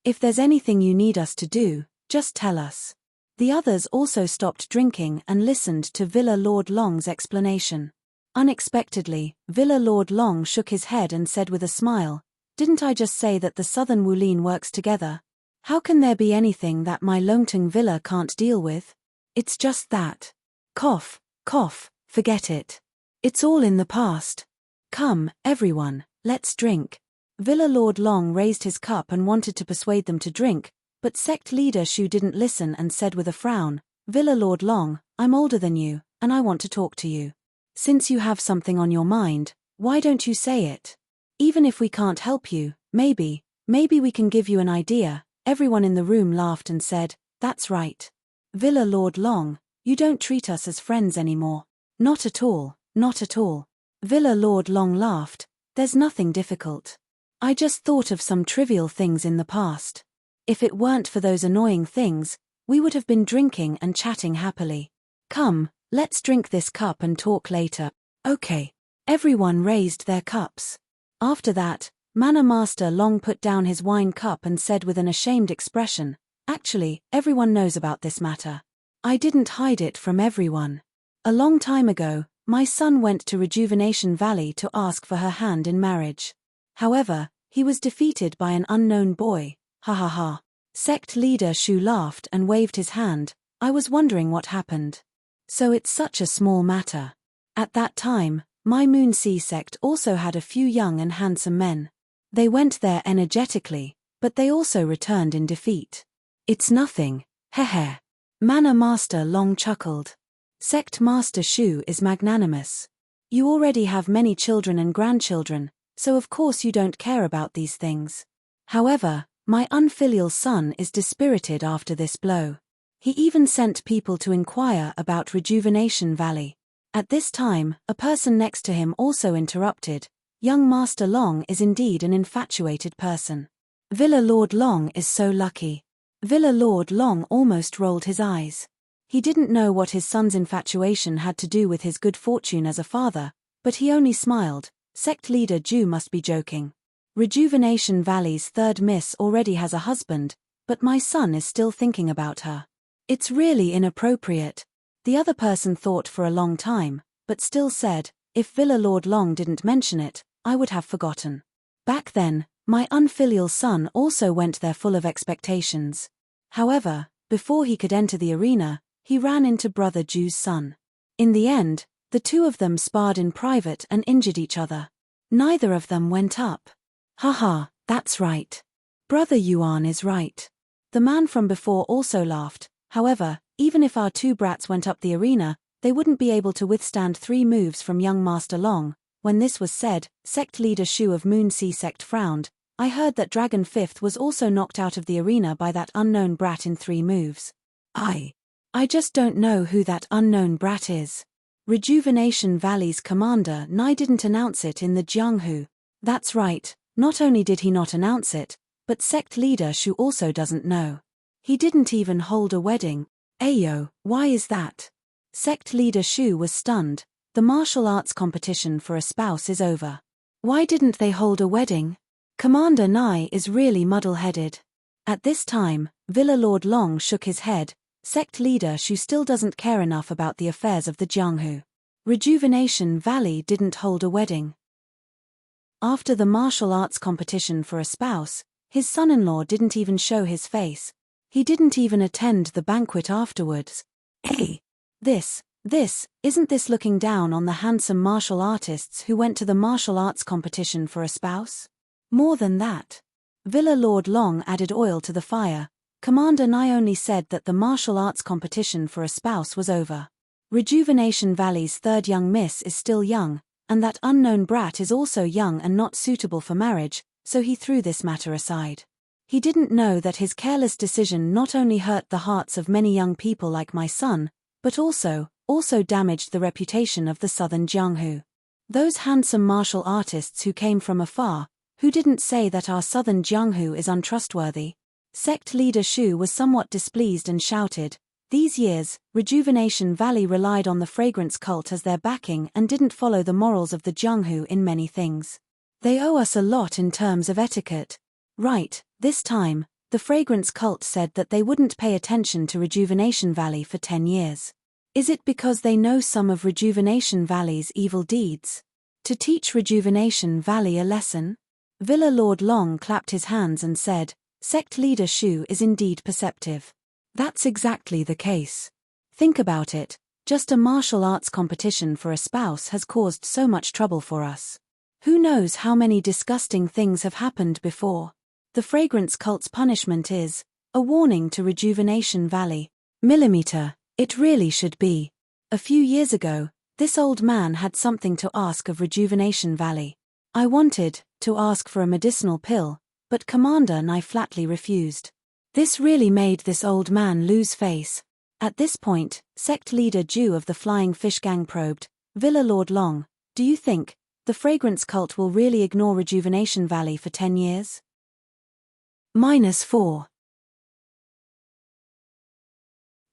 If there's anything you need us to do, just tell us." The others also stopped drinking and listened to Villa Lord Long's explanation. Unexpectedly, Villa Lord Long shook his head and said with a smile, "Didn't I just say that the southern Wulin works together? How can there be anything that my Longting Villa can't deal with? It's just that. Cough, cough, forget it. It's all in the past. Come, everyone, let's drink." Villa Lord Long raised his cup and wanted to persuade them to drink, but sect leader Shu didn't listen and said with a frown, "Villa Lord Long, I'm older than you, and I want to talk to you. Since you have something on your mind, why don't you say it? Even if we can't help you, maybe we can give you an idea." Everyone in the room laughed and said, "That's right. Villa Lord Long, you don't treat us as friends anymore." "Not at all, not at all." Villa Lord Long laughed, "There's nothing difficult. I just thought of some trivial things in the past. If it weren't for those annoying things, we would have been drinking and chatting happily. Come, let's drink this cup and talk later." "Okay." Everyone raised their cups. After that, Manor Master Long put down his wine cup and said with an ashamed expression, "Actually, everyone knows about this matter. I didn't hide it from everyone. A long time ago, my son went to Rejuvenation Valley to ask for her hand in marriage. However, he was defeated by an unknown boy. Ha ha ha." Sect leader Shu laughed and waved his hand. "I was wondering what happened. So it's such a small matter. At that time, my Moon Sea sect also had a few young and handsome men. They went there energetically, but they also returned in defeat. It's nothing, heh." Manor Master Long chuckled. "Sect Master Shu is magnanimous. You already have many children and grandchildren, so of course you don't care about these things. However, my unfilial son is dispirited after this blow. He even sent people to inquire about Rejuvenation Valley." At this time, a person next to him also interrupted, "Young Master Long is indeed an infatuated person. Villa Lord Long is so lucky." Villa Lord Long almost rolled his eyes. He didn't know what his son's infatuation had to do with his good fortune as a father, but he only smiled. Sect leader Ju must be joking. Rejuvenation Valley's third miss already has a husband, but my son is still thinking about her. It's really inappropriate. The other person thought for a long time, but still said, "If Villa Lord Long didn't mention it, I would have forgotten. Back then, my unfilial son also went there full of expectations. However, before he could enter the arena, he ran into Brother Ju's son. In the end, the two of them sparred in private and injured each other. Neither of them went up. Haha, that's right. Brother Yuan is right." The man from before also laughed. "However, even if our two brats went up the arena, they wouldn't be able to withstand 3 moves from young Master Long." When this was said, sect leader Shu of Moon Sea sect frowned. "I heard that Dragon Fifth was also knocked out of the arena by that unknown brat in 3 moves. I just don't know who that unknown brat is. Rejuvenation Valley's commander Nai didn't announce it in the Jianghu." "That's right, not only did he not announce it, but sect leader Shu also doesn't know. He didn't even hold a wedding." "Ayo, why is that?" Sect leader Shu was stunned. "The martial arts competition for a spouse is over. Why didn't they hold a wedding?" Commander Nai is really muddle-headed. At this time, Villa Lord Long shook his head. Sect leader Shu still doesn't care enough about the affairs of the Jianghu. Rejuvenation Valley didn't hold a wedding. After the martial arts competition for a spouse, his son-in-law didn't even show his face. He didn't even attend the banquet afterwards. Hey! Isn't this looking down on the handsome martial artists who went to the martial arts competition for a spouse? More than that. Villa Lord Long added oil to the fire. Commander Nye only said that the martial arts competition for a spouse was over. Rejuvenation Valley's third young miss is still young, and that unknown brat is also young and not suitable for marriage, so he threw this matter aside. He didn't know that his careless decision not only hurt the hearts of many young people like my son, but also damaged the reputation of the southern Jianghu. Those handsome martial artists who came from afar, who didn't say that our southern Jianghu is untrustworthy? Sect leader Shu was somewhat displeased and shouted, "These years, Rejuvenation Valley relied on the fragrance cult as their backing and didn't follow the morals of the Jianghu in many things. They owe us a lot in terms of etiquette." Right, this time, the fragrance cult said that they wouldn't pay attention to Rejuvenation Valley for 10 years. Is it because they know some of Rejuvenation Valley's evil deeds? To teach Rejuvenation Valley a lesson? Villa Lord Long clapped his hands and said, "Sect leader Shu is indeed perceptive. That's exactly the case. Think about it, just a martial arts competition for a spouse has caused so much trouble for us. Who knows how many disgusting things have happened before? The fragrance cult's punishment is a warning to Rejuvenation Valley. Millimeter, it really should be. A few years ago, this old man had something to ask of Rejuvenation Valley. I wanted to ask for a medicinal pill, but Commander Nye flatly refused. This really made this old man lose face. At this point, sect leader Ju of the Flying Fish Gang probed, "Villa Lord Long, do you think the fragrance cult will really ignore Rejuvenation Valley for 10 years? -4.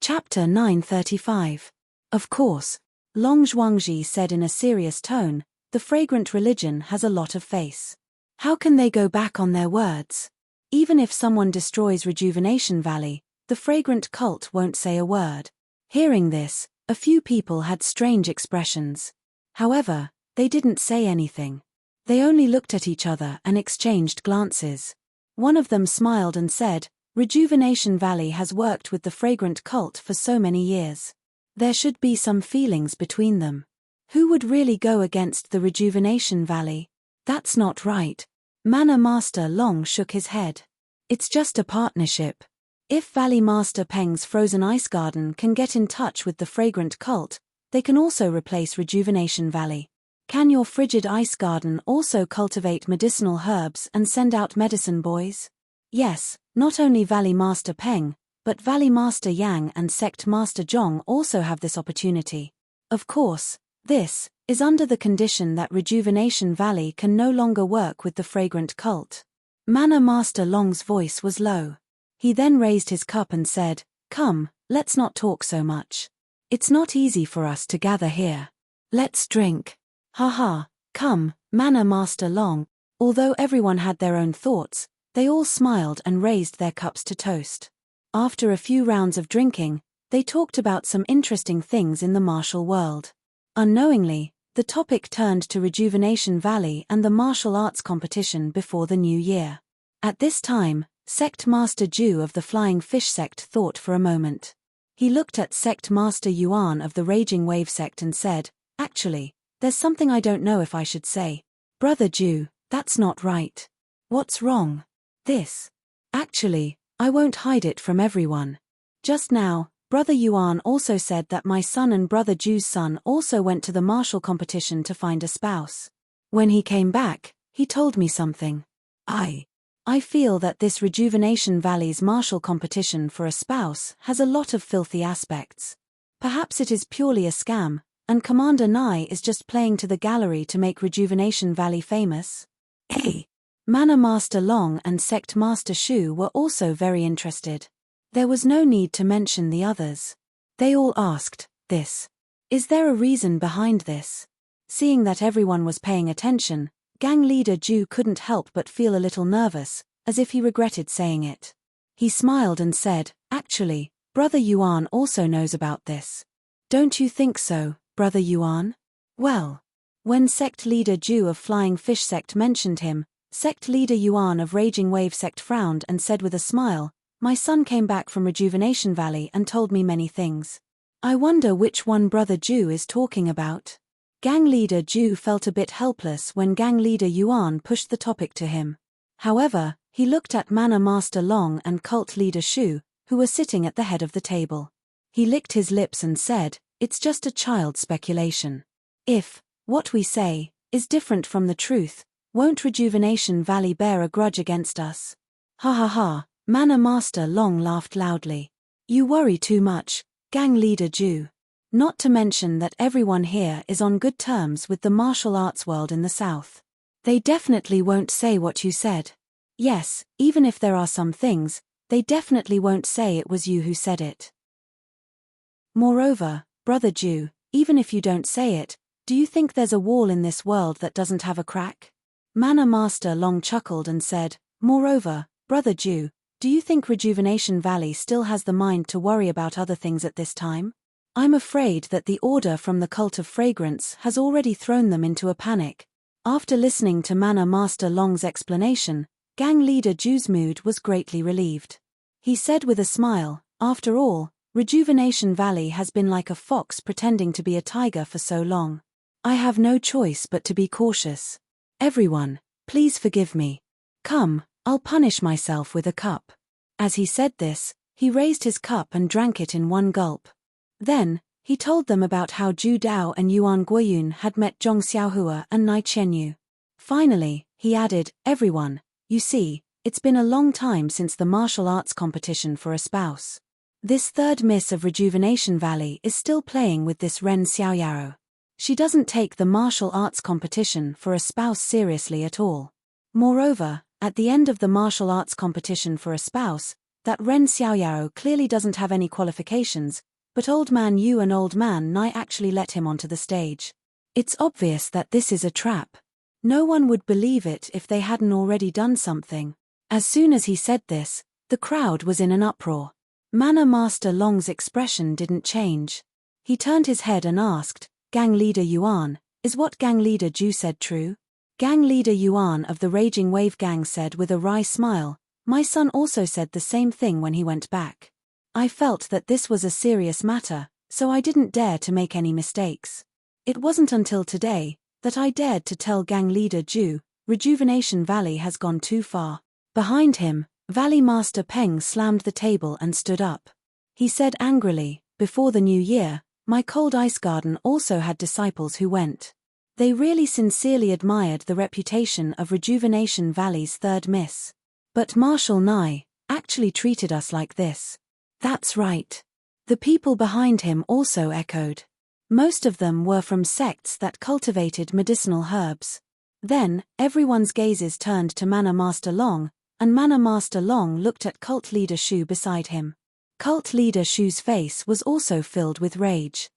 Chapter 935. Of course, Long Zhuangji said in a serious tone, the fragrant religion has a lot of face. How can they go back on their words? Even if someone destroys Rejuvenation Valley, the fragrant cult won't say a word." Hearing this, a few people had strange expressions. However, they didn't say anything. They only looked at each other and exchanged glances. One of them smiled and said, "Rejuvenation Valley has worked with the fragrant cult for so many years. There should be some feelings between them. Who would really go against the Rejuvenation Valley? That's not right." Mana Master Long shook his head. "It's just a partnership. If Valley Master Peng's frozen ice garden can get in touch with the fragrant cult, they can also replace Rejuvenation Valley. Can your frigid ice garden also cultivate medicinal herbs and send out medicine boys?" Yes, not only Valley Master Peng, but Valley Master Yang and Sect Master Zhong also have this opportunity. Of course, this is under the condition that Rejuvenation Valley can no longer work with the fragrant cult. Mana Master Long's voice was low. He then raised his cup and said, "Come, let's not talk so much. It's not easy for us to gather here. Let's drink." Haha, come, Mana Master Long. Although everyone had their own thoughts, they all smiled and raised their cups to toast. After a few rounds of drinking, they talked about some interesting things in the martial world. Unknowingly, the topic turned to Rejuvenation Valley and the martial arts competition before the new year. At this time, Sect Master Ju of the Flying Fish Sect thought for a moment. He looked at Sect Master Yuan of the Raging Wave Sect and said, "Actually, there's something I don't know if I should say. Brother Ju, that's not right." "What's wrong?" "This. Actually, I won't hide it from everyone. Just now, Brother Yuan also said that my son and Brother Ju's son also went to the martial competition to find a spouse. When he came back, he told me something. I feel that this Rejuvenation Valley's martial competition for a spouse has a lot of filthy aspects. Perhaps it is purely a scam, and Commander Nye is just playing to the gallery to make Rejuvenation Valley famous." Hey! Mana Master Long and Sect Master Shu were also very interested. There was no need to mention the others. They all asked, "This. Is there a reason behind this?" Seeing that everyone was paying attention, gang leader Ju couldn't help but feel a little nervous, as if he regretted saying it. He smiled and said, "Actually, Brother Yuan also knows about this. Don't you think so, Brother Yuan?" Well, when Sect leader Ju of Flying Fish Sect mentioned him, Sect leader Yuan of Raging Wave Sect frowned and said with a smile, "My son came back from Rejuvenation Valley and told me many things. I wonder which one Brother Ju is talking about. Gang leader Ju felt a bit helpless when gang leader Yuan pushed the topic to him. However, he looked at Manor Master Long and cult leader Shu, who were sitting at the head of the table. He licked his lips and said, "It's just a child's speculation. If what we say is different from the truth, won't Rejuvenation Valley bear a grudge against us?" Ha ha ha, Manor Master Long laughed loudly. "You worry too much, gang leader Ju. Not to mention that everyone here is on good terms with the martial arts world in the south. They definitely won't say what you said. Yes, even if there are some things, they definitely won't say it was you who said it. Moreover, Brother Ju, even if you don't say it, do you think there's a wall in this world that doesn't have a crack?" Manor Master Long chuckled and said, "Moreover, Brother Ju, do you think Rejuvenation Valley still has the mind to worry about other things at this time? I'm afraid that the order from the Cult of Fragrance has already thrown them into a panic." After listening to Manor Master Long's explanation, gang leader Ju's mood was greatly relieved. He said with a smile, "After all, Rejuvenation Valley has been like a fox pretending to be a tiger for so long. I have no choice but to be cautious. Everyone, please forgive me. Come, I'll punish myself with a cup." As he said this, he raised his cup and drank it in one gulp. Then, he told them about how Zhu Dao and Yuan Guoyun had met Zhong Xiaohua and Nai Qianyu. Finally, he added, "Everyone, you see, it's been a long time since the martial arts competition for a spouse. This third miss of Rejuvenation Valley is still playing with this Ren Xiaoyao. She doesn't take the martial arts competition for a spouse seriously at all. Moreover, at the end of the martial arts competition for a spouse, that Ren Xiaoyao clearly doesn't have any qualifications, but Old Man Yu and Old Man Nai actually let him onto the stage. It's obvious that this is a trap. No one would believe it if they hadn't already done something." As soon as he said this, the crowd was in an uproar. Manor Master Long's expression didn't change. He turned his head and asked, "Gang leader Yuan, is what gang leader Ju said true?" Gang leader Yuan of the Raging Wave Gang said with a wry smile, "My son also said the same thing when he went back. I felt that this was a serious matter, so I didn't dare to make any mistakes. It wasn't until today that I dared to tell gang leader Ju, Rejuvenation Valley has gone too far." Behind him, Valley Master Peng slammed the table and stood up. He said angrily, "Before the new year, my Cold Ice Garden also had disciples who went. They really sincerely admired the reputation of Rejuvenation Valley's third miss. But Marshal Nai actually treated us like this." "That's right." The people behind him also echoed. Most of them were from sects that cultivated medicinal herbs. Then, everyone's gazes turned to Manor Master Long, and Manor Master Long looked at cult leader Shu beside him. Cult leader Shu's face was also filled with rage.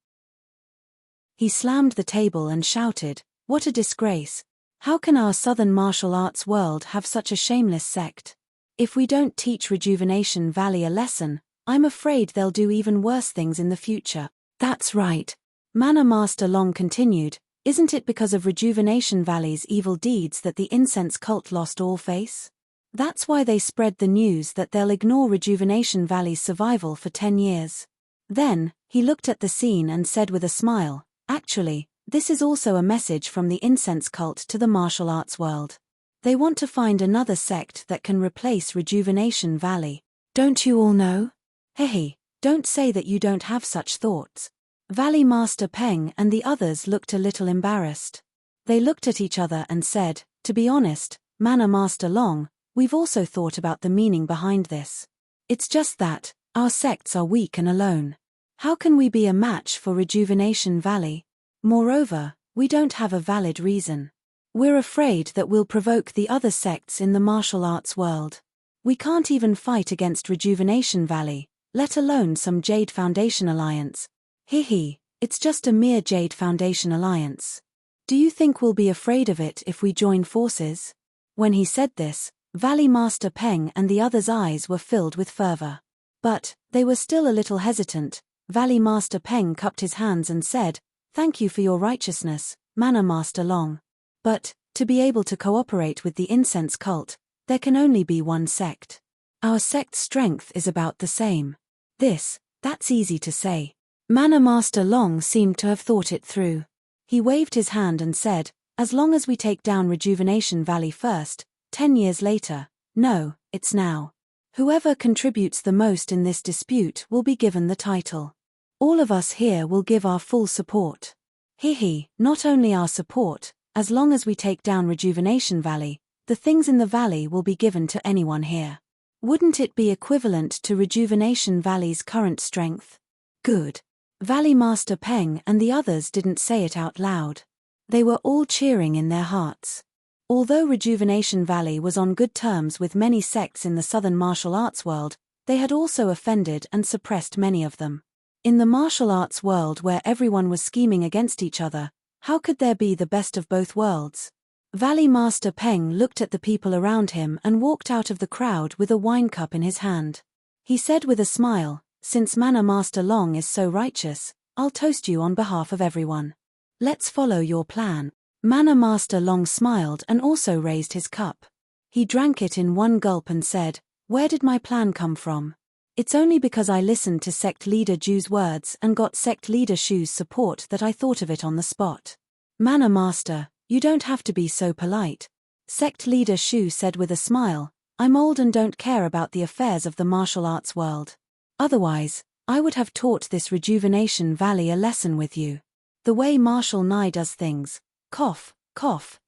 He slammed the table and shouted, "What a disgrace! How can our southern martial arts world have such a shameless sect? If we don't teach Rejuvenation Valley a lesson, I'm afraid they'll do even worse things in the future." "That's right," Manor Master Long continued, "isn't it because of Rejuvenation Valley's evil deeds that the incense cult lost all face? That's why they spread the news that they'll ignore Rejuvenation Valley's survival for 10 years. Then, he looked at the scene and said with a smile, "Actually, this is also a message from the incense cult to the martial arts world. They want to find another sect that can replace Rejuvenation Valley. Don't you all know?" "Hey, don't say that you don't have such thoughts." Valley Master Peng and the others looked a little embarrassed. They looked at each other and said, "To be honest, Manor Master Long, we've also thought about the meaning behind this. It's just that, our sects are weak and alone. How can we be a match for Rejuvenation Valley? Moreover, we don't have a valid reason. We're afraid that we'll provoke the other sects in the martial arts world. We can't even fight against Rejuvenation Valley, let alone some Jade Foundation alliance. Hee, it's just a mere Jade Foundation alliance. Do you think we'll be afraid of it if we join forces?" When he said this, Valley Master Peng and the others' eyes were filled with fervor. But, they were still a little hesitant. Valley Master Peng cupped his hands and said, "Thank you for your righteousness, Manor Master Long. But, to be able to cooperate with the incense cult, there can only be one sect. Our sect's strength is about the same. That's easy to say. Manor Master Long seemed to have thought it through. He waved his hand and said, as long as we take down Rejuvenation Valley first, 10 years later, no, it's now. Whoever contributes the most in this dispute will be given the title. All of us here will give our full support. Not only our support, as long as we take down Rejuvenation Valley, the things in the valley will be given to anyone here. Wouldn't it be equivalent to Rejuvenation Valley's current strength? Good. Valley Master Peng and the others didn't say it out loud. They were all cheering in their hearts. Although Rejuvenation Valley was on good terms with many sects in the southern martial arts world, they had also offended and suppressed many of them. In the martial arts world where everyone was scheming against each other, how could there be the best of both worlds? Valley Master Peng looked at the people around him and walked out of the crowd with a wine cup in his hand. He said with a smile, since Manor Master Long is so righteous, I'll toast you on behalf of everyone. Let's follow your plan. Manor Master Long smiled and also raised his cup. He drank it in one gulp and said, where did my plan come from? It's only because I listened to Sect Leader Ju's words and got Sect Leader Shu's support that I thought of it on the spot. Manor Master, you don't have to be so polite. Sect Leader Shu said with a smile, I'm old and don't care about the affairs of the martial arts world. Otherwise, I would have taught this Rejuvenation Valley a lesson with you. The way Marshal Nye does things, cough,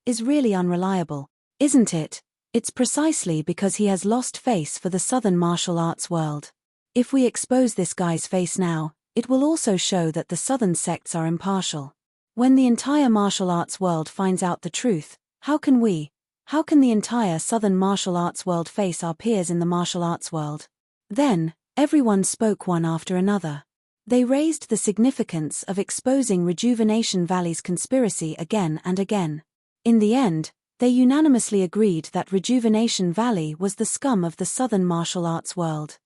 is really unreliable, isn't it? It's precisely because he has lost face for the southern martial arts world. If we expose this guy's face now, it will also show that the southern sects are impartial. When the entire martial arts world finds out the truth, how can the entire southern martial arts world face our peers in the martial arts world? Then, everyone spoke one after another. They raised the significance of exposing Rejuvenation Valley's conspiracy again and again. In the end, they unanimously agreed that Rejuvenation Valley was the scum of the southern martial arts world.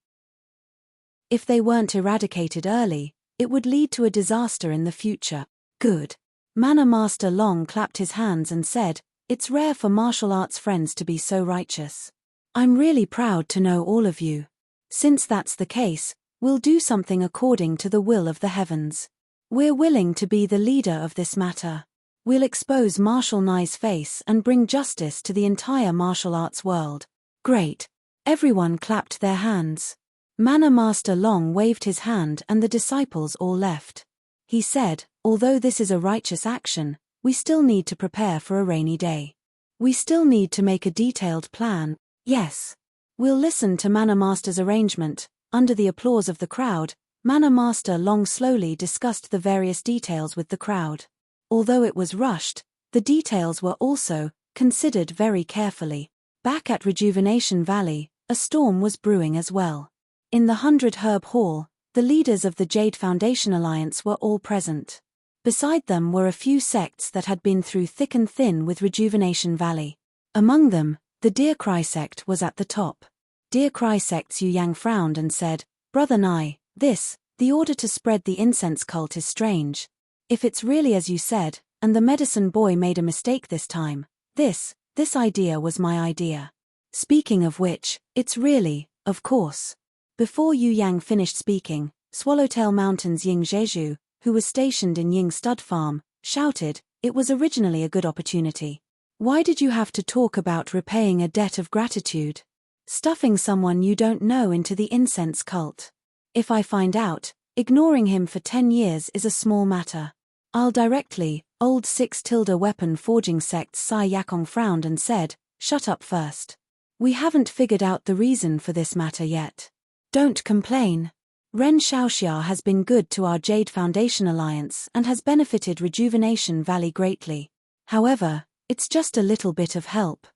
If they weren't eradicated early, it would lead to a disaster in the future. Good. Manor Master Long clapped his hands and said, it's rare for martial arts friends to be so righteous. I'm really proud to know all of you. Since that's the case, we'll do something according to the will of the heavens. We're willing to be the leader of this matter. We'll expose Marshal Nye's face and bring justice to the entire martial arts world. Great. Everyone clapped their hands. Manor Master Long waved his hand and the disciples all left. He said, although this is a righteous action, we still need to prepare for a rainy day. We still need to make a detailed plan. Yes. We'll listen to Manor Master's arrangement. Under the applause of the crowd, Manor Master Long slowly discussed the various details with the crowd. Although it was rushed, the details were also considered very carefully. Back at Rejuvenation Valley, a storm was brewing as well. In the 100 Herb Hall, the leaders of the Jade Foundation Alliance were all present. Beside them were a few sects that had been through thick and thin with Rejuvenation Valley. Among them, the Deer Cry sect was at the top. Deer Cry sect's Yu Yang frowned and said, Brother Nye, the order to spread the incense cult is strange. If it's really as you said, and the medicine boy made a mistake this time, this idea was my idea. Speaking of which, it's really, of course. Before Yu Yang finished speaking, Swallowtail Mountain's Ying Zheju, who was stationed in Ying Stud Farm, shouted, it was originally a good opportunity. Why did you have to talk about repaying a debt of gratitude? Stuffing someone you don't know into the incense cult. If I find out, ignoring him for 10 years is a small matter. I'll directly. Old 6-weapon forging sect's Sai Yakong frowned and said, shut up first. We haven't figured out the reason for this matter yet. Don't complain. Ren Xiaoxia has been good to our Jade Foundation Alliance and has benefited Rejuvenation Valley greatly. However, it's just a little bit of help.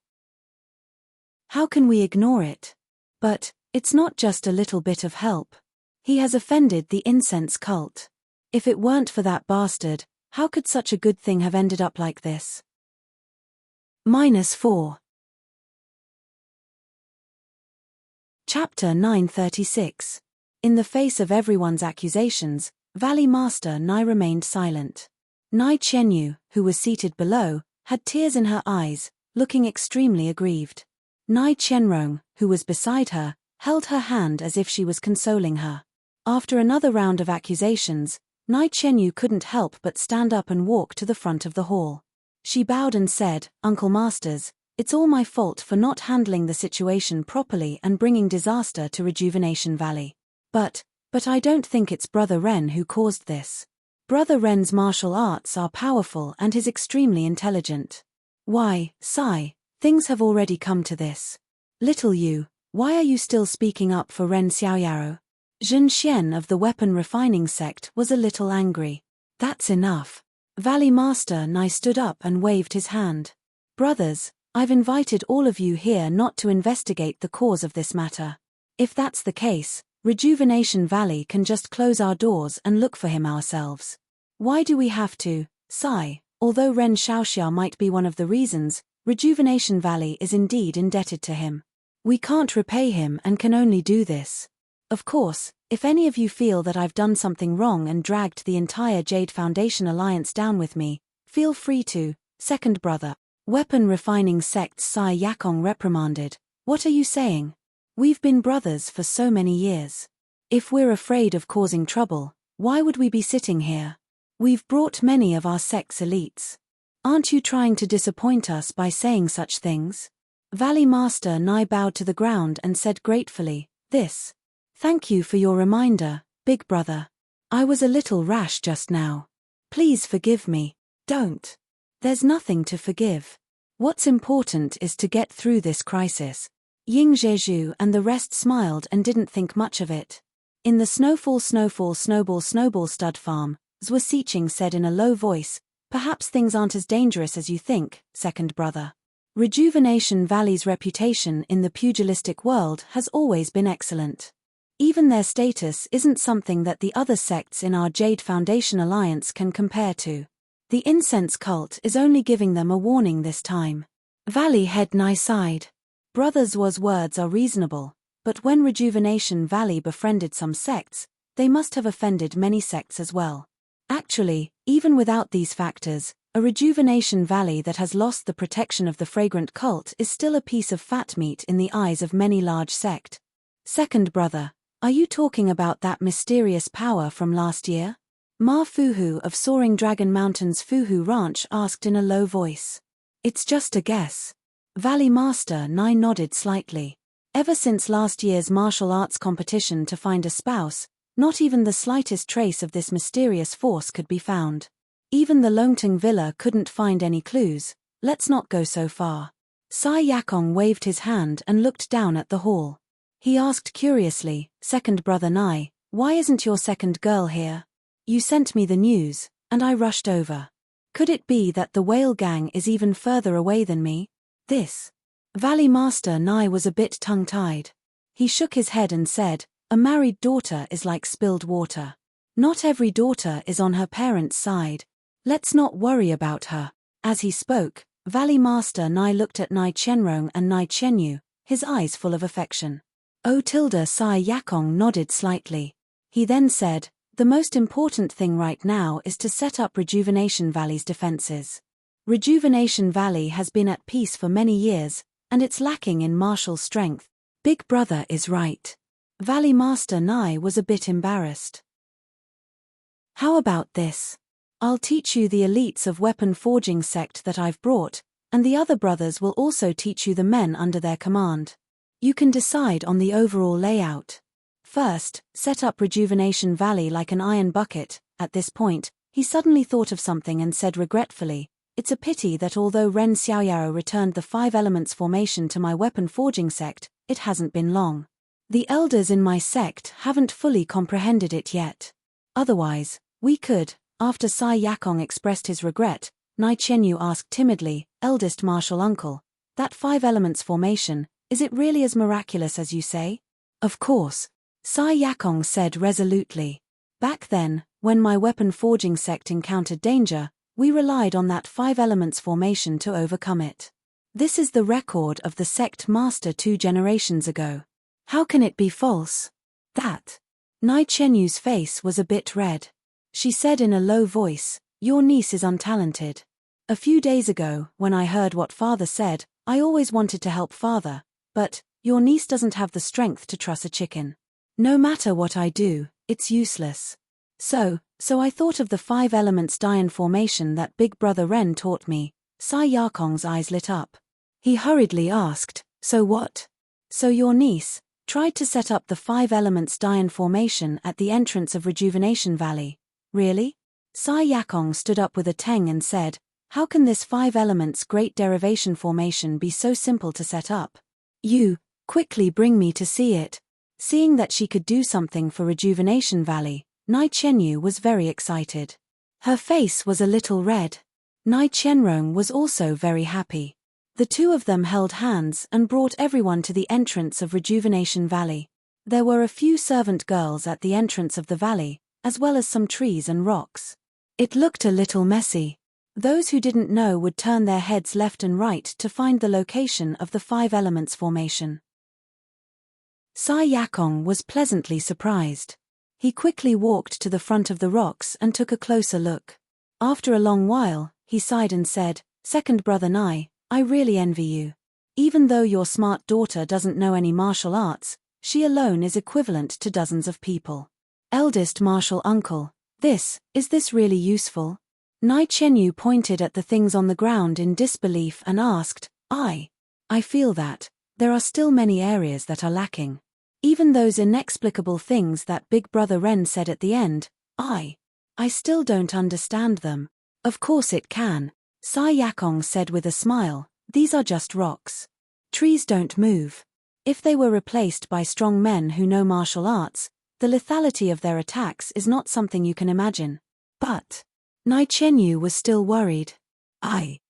How can we ignore it? But, it's not just a little bit of help. He has offended the incense cult. If it weren't for that bastard, how could such a good thing have ended up like this? -4. Chapter 936. In the face of everyone's accusations, Valley Master Nye remained silent. Nye Qianyu, who was seated below, had tears in her eyes, looking extremely aggrieved. Nye Qianrong, who was beside her, held her hand as if she was consoling her. After another round of accusations, Nai Chenyu couldn't help but stand up and walk to the front of the hall. She bowed and said, Uncle Masters, it's all my fault for not handling the situation properly and bringing disaster to Rejuvenation Valley. But I don't think it's Brother Ren who caused this. Brother Ren's martial arts are powerful and he's extremely intelligent. Why, Sai, things have already come to this. Little you, why are you still speaking up for Ren Xiaoyaro? Zhen Xian of the weapon refining sect was a little angry. That's enough. Valley Master Nai stood up and waved his hand. Brothers, I've invited all of you here not to investigate the cause of this matter. If that's the case, Rejuvenation Valley can just close our doors and look for him ourselves. Why do we have to, Sai? Although Ren Xiaoxia might be one of the reasons, Rejuvenation Valley is indeed indebted to him. We can't repay him and can only do this. Of course, if any of you feel that I've done something wrong and dragged the entire Jade Foundation Alliance down with me, feel free to, second brother. Weapon refining sect's Sai Yakong reprimanded. What are you saying? We've been brothers for so many years. If we're afraid of causing trouble, why would we be sitting here? We've brought many of our sect's elites. Aren't you trying to disappoint us by saying such things? Valley Master Nai bowed to the ground and said gratefully, Thank you for your reminder, big brother. I was a little rash just now. Please forgive me. Don't. There's nothing to forgive. What's important is to get through this crisis. Ying Zheju and the rest smiled and didn't think much of it. In the snowball stud farm, Zhou Siqing said in a low voice, perhaps things aren't as dangerous as you think, second brother. Rejuvenation Valley's reputation in the pugilistic world has always been excellent. Even their status isn't something that the other sects in our Jade Foundation Alliance can compare to. The incense cult is only giving them a warning this time. Valley Head Nai sighed. Brother Zhuo's words are reasonable, but when Rejuvenation Valley befriended some sects, they must have offended many sects as well. Actually, even without these factors, a Rejuvenation Valley that has lost the protection of the fragrant cult is still a piece of fat meat in the eyes of many large sect. Second brother, are you talking about that mysterious power from last year? Ma Fuhu of Soaring Dragon Mountain's Fuhu Ranch asked in a low voice. It's just a guess. Valley Master Nai nodded slightly. Ever since last year's martial arts competition to find a spouse, not even the slightest trace of this mysterious force could be found. Even the Longting Villa couldn't find any clues. Let's not go so far. Sai Yakong waved his hand and looked down at the hall. He asked curiously, second brother Nai, why isn't your second girl here? You sent me the news, and I rushed over. Could it be that the whale gang is even further away than me? Valley Master Nai was a bit tongue-tied. He shook his head and said, a married daughter is like spilled water. Not every daughter is on her parents' side. Let's not worry about her. As he spoke, Valley Master Nai looked at Nai Chenrong and Nai Chenyu, his eyes full of affection. Sai Yakong nodded slightly. He then said, the most important thing right now is to set up Rejuvenation Valley's defenses. Rejuvenation Valley has been at peace for many years, and it's lacking in martial strength. Big brother is right. Valley Master Nai was a bit embarrassed. How about this? I'll teach you the elites of weapon forging sect that I've brought, and the other brothers will also teach you the men under their command. You can decide on the overall layout. First, set up Rejuvenation Valley like an iron bucket. At this point, he suddenly thought of something and said regretfully, it's a pity that although Ren Xiaoyaro returned the 5 elements formation to my weapon forging sect, it hasn't been long. The elders in my sect haven't fully comprehended it yet. Otherwise, we could. After Sai Yakong expressed his regret, Nai Chenyu asked timidly, eldest martial uncle, that 5 elements formation, is it really as miraculous as you say? Of course. Sai Yakong said resolutely. Back then, when my weapon forging sect encountered danger, we relied on that 5 elements formation to overcome it. This is the record of the sect master 2 generations ago. How can it be false? That. Nai Chenyu's face was a bit red. She said in a low voice, your niece is untalented. A few days ago, when I heard what father said, I always wanted to help father, but your niece doesn't have the strength to truss a chicken. No matter what I do, it's useless. So I thought of the 5 elements Dian formation that Big Brother Ren taught me. Sai Yakong's eyes lit up. He hurriedly asked, so what? So your niece tried to set up the 5 elements Dian formation at the entrance of Rejuvenation Valley. Really? Sai Yakong stood up with a tang and said, how can this 5 elements great derivation formation be so simple to set up? You, quickly bring me to see it. Seeing that she could do something for Rejuvenation Valley, Nai Chenyu was very excited. Her face was a little red. Nai Chenrong was also very happy. The two of them held hands and brought everyone to the entrance of Rejuvenation Valley. There were a few servant girls at the entrance of the valley, as well as some trees and rocks. It looked a little messy. Those who didn't know would turn their heads left and right to find the location of the 5 elements formation. Sai Yakong was pleasantly surprised. He quickly walked to the front of the rocks and took a closer look. After a long while, he sighed and said, Second brother Nai, I really envy you. Even though your smart daughter doesn't know any martial arts, she alone is equivalent to dozens of people. Eldest martial uncle, is this really useful? Nai Chenyu pointed at the things on the ground in disbelief and asked, I feel that there are still many areas that are lacking. Even those inexplicable things that Big Brother Ren said at the end, I still don't understand them. Of course it can, Sai Yakong said with a smile, these are just rocks. Trees don't move. If they were replaced by strong men who know martial arts, the lethality of their attacks is not something you can imagine. But Nai Chenyu was still worried. I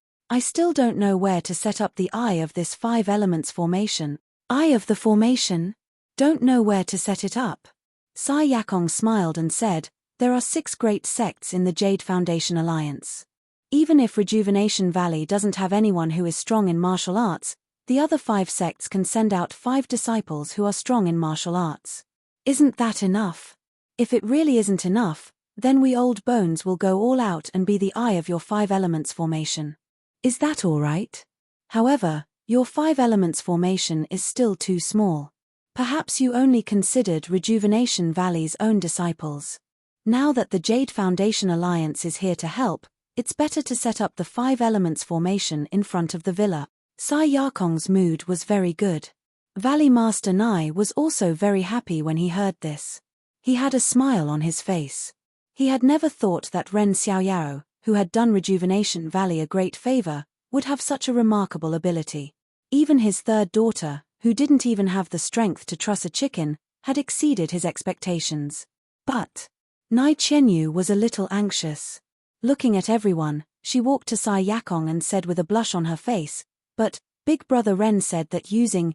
still don't know where to set up the eye of this 5 elements formation. Eye of the formation? Don't know where to set it up. Sai Yakong smiled and said, there are 6 great sects in the Jade Foundation Alliance. Even if Rejuvenation Valley doesn't have anyone who is strong in martial arts, the other 5 sects can send out 5 disciples who are strong in martial arts. Isn't that enough? If it really isn't enough, then we old bones will go all out and be the eye of your 5 elements formation. Is that all right? However, your 5 elements formation is still too small. Perhaps you only considered Rejuvenation Valley's own disciples. Now that the Jade Foundation Alliance is here to help, it's better to set up the 5 elements formation in front of the villa. Sai Yakong's mood was very good. Valley Master Nai was also very happy when he heard this. He had a smile on his face. He had never thought that Ren Xiaoyao, who had done Rejuvenation Valley a great favor, would have such a remarkable ability. Even his third daughter, who didn't even have the strength to truss a chicken, had exceeded his expectations. But Nai Chenyu was a little anxious. Looking at everyone, she walked to Sai Yakong and said with a blush on her face, but Big Brother Ren said that using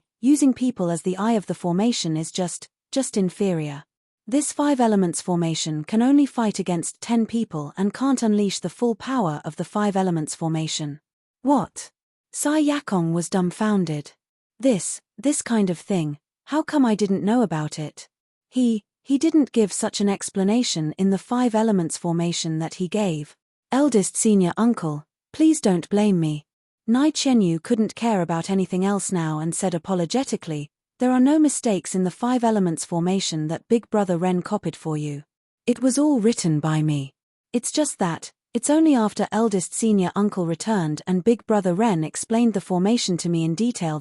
people as the eye of the formation is just inferior. This 5 elements formation can only fight against 10 people and can't unleash the full power of the 5 elements formation. What? Sai Yakong was dumbfounded. This kind of thing, how come I didn't know about it? He didn't give such an explanation in the 5 elements formation that he gave. Eldest senior uncle, please don't blame me. Nai Chenyu couldn't care about anything else now and said apologetically, there are no mistakes in the 5 elements formation that Big Brother Ren copied for you. It was all written by me. It's just that, it's only after eldest senior uncle returned and Big Brother Ren explained the formation to me in detail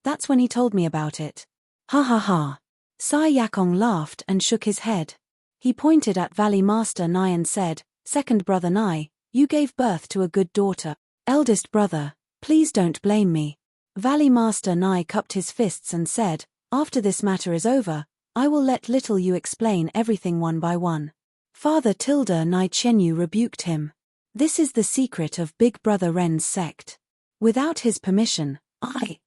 that's when he told me about it. Ha ha ha. Sai Yakong laughed and shook his head. He pointed at Valley Master Nai and said, Second brother Nai, you gave birth to a good daughter. Eldest brother, please don't blame me. Valley Master Nai cupped his fists and said, after this matter is over, I will let little you explain everything one by one. Father Nai Chenyu rebuked him. This is the secret of Big Brother Ren's sect. Without his permission,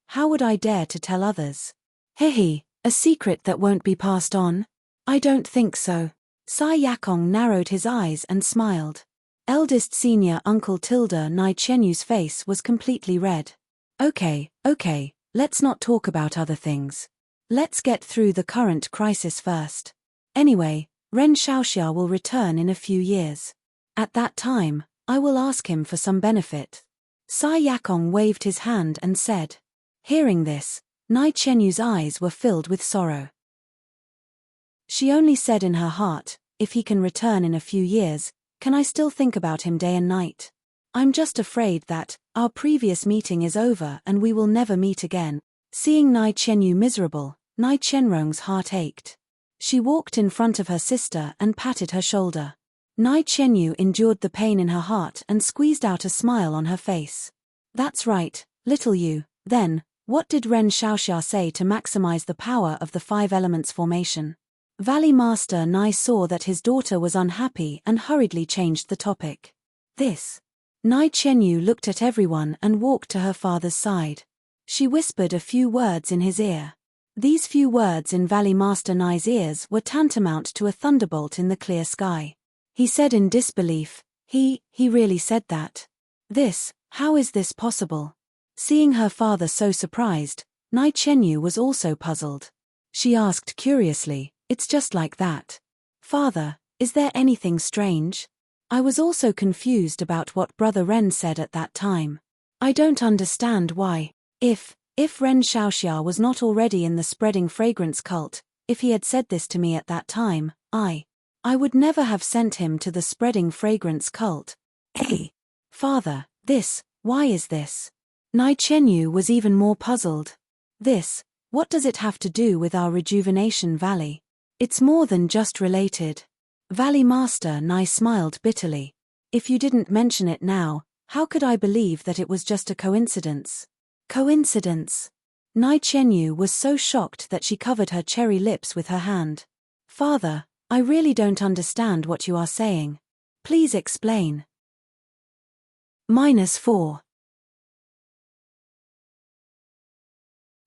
how would I dare to tell others? Hehe, a secret that won't be passed on? I don't think so. Sai Yakong narrowed his eyes and smiled. Eldest senior uncle Nai Chenyu's face was completely red. Okay, let's not talk about other things. Let's get through the current crisis first. Anyway, Ren Xiaoxia will return in a few years. At that time, I will ask him for some benefit. Sai Yakong waved his hand and said. Hearing this, Nai Chenyu's eyes were filled with sorrow. She only said in her heart, if he can return in a few years, can I still think about him day and night? I'm just afraid that our previous meeting is over and we will never meet again. Seeing Nai Qianyu miserable, Nai Qianrong's heart ached. She walked in front of her sister and patted her shoulder. Nai Qianyu endured the pain in her heart and squeezed out a smile on her face. That's right, little you. Then, what did Ren Xiaoxia say to maximize the power of the 5 elements formation? Valley Master Nai saw that his daughter was unhappy and hurriedly changed the topic. This. Nai Qianyu looked at everyone and walked to her father's side. She whispered a few words in his ear. These few words in Valley Master Nai's ears were tantamount to a thunderbolt in the clear sky. He said in disbelief, he really said that? How is this possible? Seeing her father so surprised, Nai Qianyu was also puzzled. She asked curiously, it's just like that. Father, is there anything strange? I was also confused about what Brother Ren said at that time. I don't understand why. If Ren Xiaoxia was not already in the spreading fragrance cult, if he had said this to me at that time, I would never have sent him to the spreading fragrance cult. Hey! Father, why is this? Nai Qianyu was even more puzzled. What does it have to do with our rejuvenation valley? It's more than just related. Valley Master Nai smiled bitterly. If you didn't mention it now, how could I believe that it was just a coincidence? Coincidence? Nai Qianyu was so shocked that she covered her cherry lips with her hand. Father, I really don't understand what you are saying. Please explain. -4.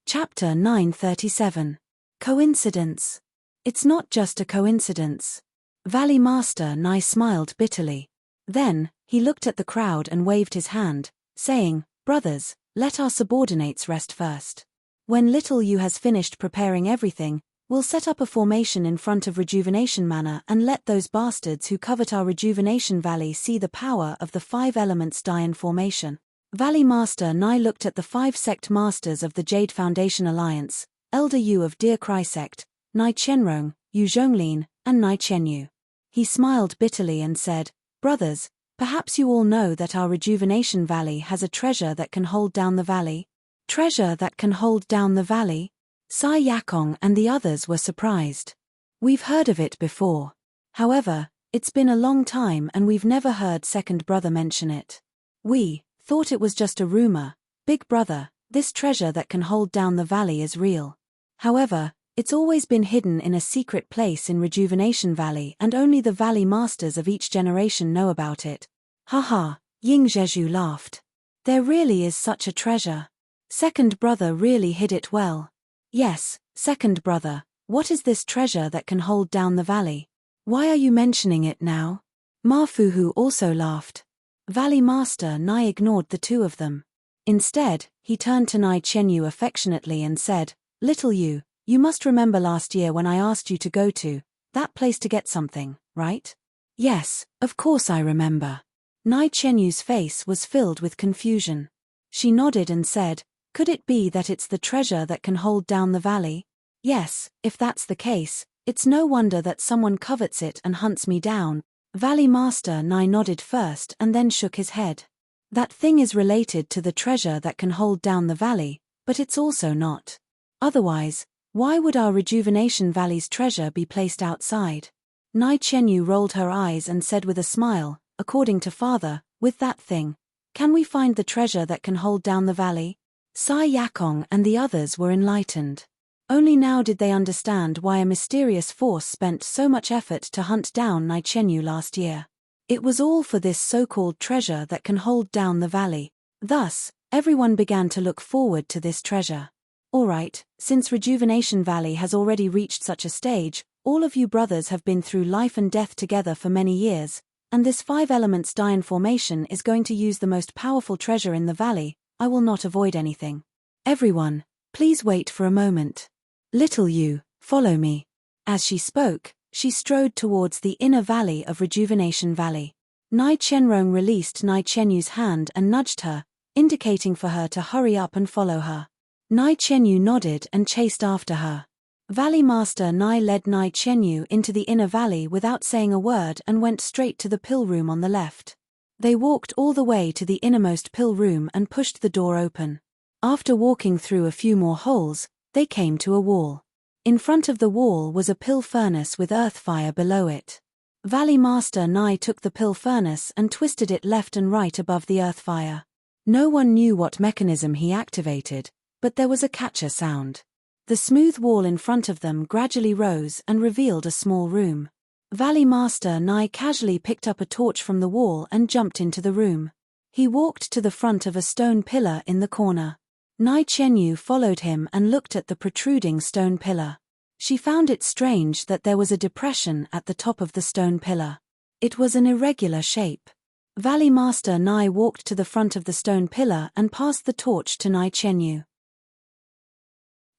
Chapter 937. Coincidence. It's not just a coincidence. Valley Master Nai smiled bitterly. Then, he looked at the crowd and waved his hand, saying, Brothers, let our subordinates rest first. When little you has finished preparing everything, we'll set up a formation in front of Rejuvenation Manor and let those bastards who covet our Rejuvenation Valley see the power of the 5 elements Dian formation. Valley Master Nai looked at the 5 sect masters of the Jade Foundation Alliance, Elder Yu of Deer Cry Sect, Nai Qianrong, Yu Zhonglin, and Nai Qianyu. He smiled bitterly and said, Brothers, perhaps you all know that our Rejuvenation Valley has a treasure that can hold down the valley? Treasure that can hold down the valley? Sai Yakong and the others were surprised. We've heard of it before. However, it's been a long time and we've never heard second brother mention it. We thought it was just a rumor. Big brother, this treasure that can hold down the valley is real. However, it's always been hidden in a secret place in Rejuvenation Valley and only the valley masters of each generation know about it. Haha, Ying Zhezhu laughed. There really is such a treasure. Second brother really hid it well. Yes, second brother, what is this treasure that can hold down the valley? Why are you mentioning it now? Ma Fuhu also laughed. Valley Master Nai ignored the two of them. Instead, he turned to Nai Qianyu affectionately and said, Little you must remember last year when I asked you to go to that place to get something, right? Yes, of course I remember. Nai Qianyu's face was filled with confusion. She nodded and said, Could it be that it's the treasure that can hold down the valley? Yes, if that's the case, it's no wonder that someone covets it and hunts me down. Valley Master Nai nodded first and then shook his head. That thing is related to the treasure that can hold down the valley, but it's also not. Otherwise, why would our Rejuvenation Valley's treasure be placed outside? Nai Qianyu rolled her eyes and said with a smile, According to father, with that thing, can we find the treasure that can hold down the valley? Sai Yakong and the others were enlightened. Only now did they understand why a mysterious force spent so much effort to hunt down Nai Qianyu last year. It was all for this so-called treasure that can hold down the valley. Thus, everyone began to look forward to this treasure. Alright, since Rejuvenation Valley has already reached such a stage, all of you brothers have been through life and death together for many years, and this 5 elements Dian formation is going to use the most powerful treasure in the valley. I will not avoid anything. Everyone, please wait for a moment. Little you, follow me. As she spoke, she strode towards the inner valley of Rejuvenation Valley. Nai Qianrong released Nai Qianyu's hand and nudged her, indicating for her to hurry up and follow her. Nai Qianyu nodded and chased after her. Valley Master Nai led Nai Chenyu into the inner valley without saying a word and went straight to the pill room on the left. They walked all the way to the innermost pill room and pushed the door open. After walking through a few more holes, they came to a wall. In front of the wall was a pill furnace with earth fire below it. Valley Master Nai took the pill furnace and twisted it left and right above the earth fire. No one knew what mechanism he activated, but there was a catcher sound. The smooth wall in front of them gradually rose and revealed a small room. Valley Master Nai casually picked up a torch from the wall and jumped into the room. He walked to the front of a stone pillar in the corner. Nai Chenyu followed him and looked at the protruding stone pillar. She found it strange that there was a depression at the top of the stone pillar. It was an irregular shape. Valley Master Nai walked to the front of the stone pillar and passed the torch to Nai Chenyu.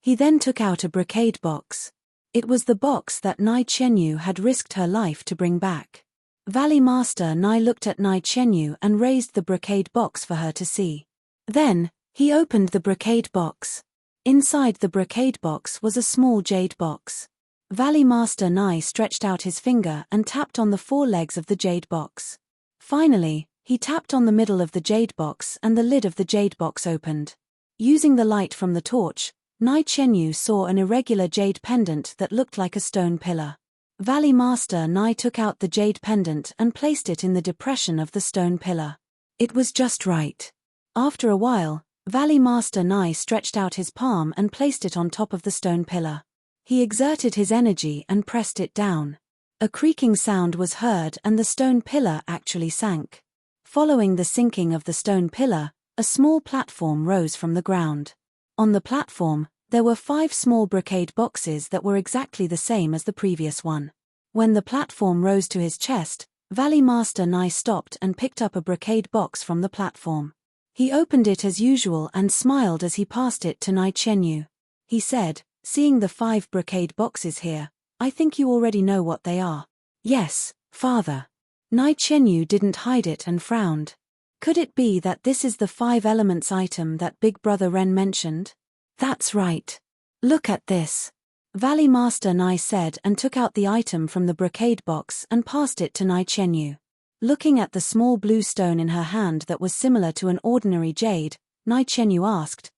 He then took out a brocade box. It was the box that Nai Chenyu had risked her life to bring back. Valley Master Nai looked at Nai Chenyu and raised the brocade box for her to see. Then, he opened the brocade box. Inside the brocade box was a small jade box. Valley Master Nai stretched out his finger and tapped on the four legs of the jade box. Finally, he tapped on the middle of the jade box and the lid of the jade box opened. Using the light from the torch, Nai Chenyu saw an irregular jade pendant that looked like a stone pillar. Valley Master Nai took out the jade pendant and placed it in the depression of the stone pillar. It was just right. After a while, Valley Master Nai stretched out his palm and placed it on top of the stone pillar. He exerted his energy and pressed it down. A creaking sound was heard and the stone pillar actually sank. Following the sinking of the stone pillar, a small platform rose from the ground. On the platform, there were 5 small brocade boxes that were exactly the same as the previous one. When the platform rose to his chest, Valley Master Nai stopped and picked up a brocade box from the platform. He opened it as usual and smiled as he passed it to Nai Chenyu. He said, "Seeing the 5 brocade boxes here, I think you already know what they are." "Yes, father." Nai Chenyu didn't hide it and frowned. Could it be that this is the 5 elements item that Big Brother Ren mentioned? "That's right. Look at this." Valley Master Nai said and took out the item from the brocade box and passed it to Nai Chenyu. Looking at the small blue stone in her hand that was similar to an ordinary jade, Nai Chenyu asked,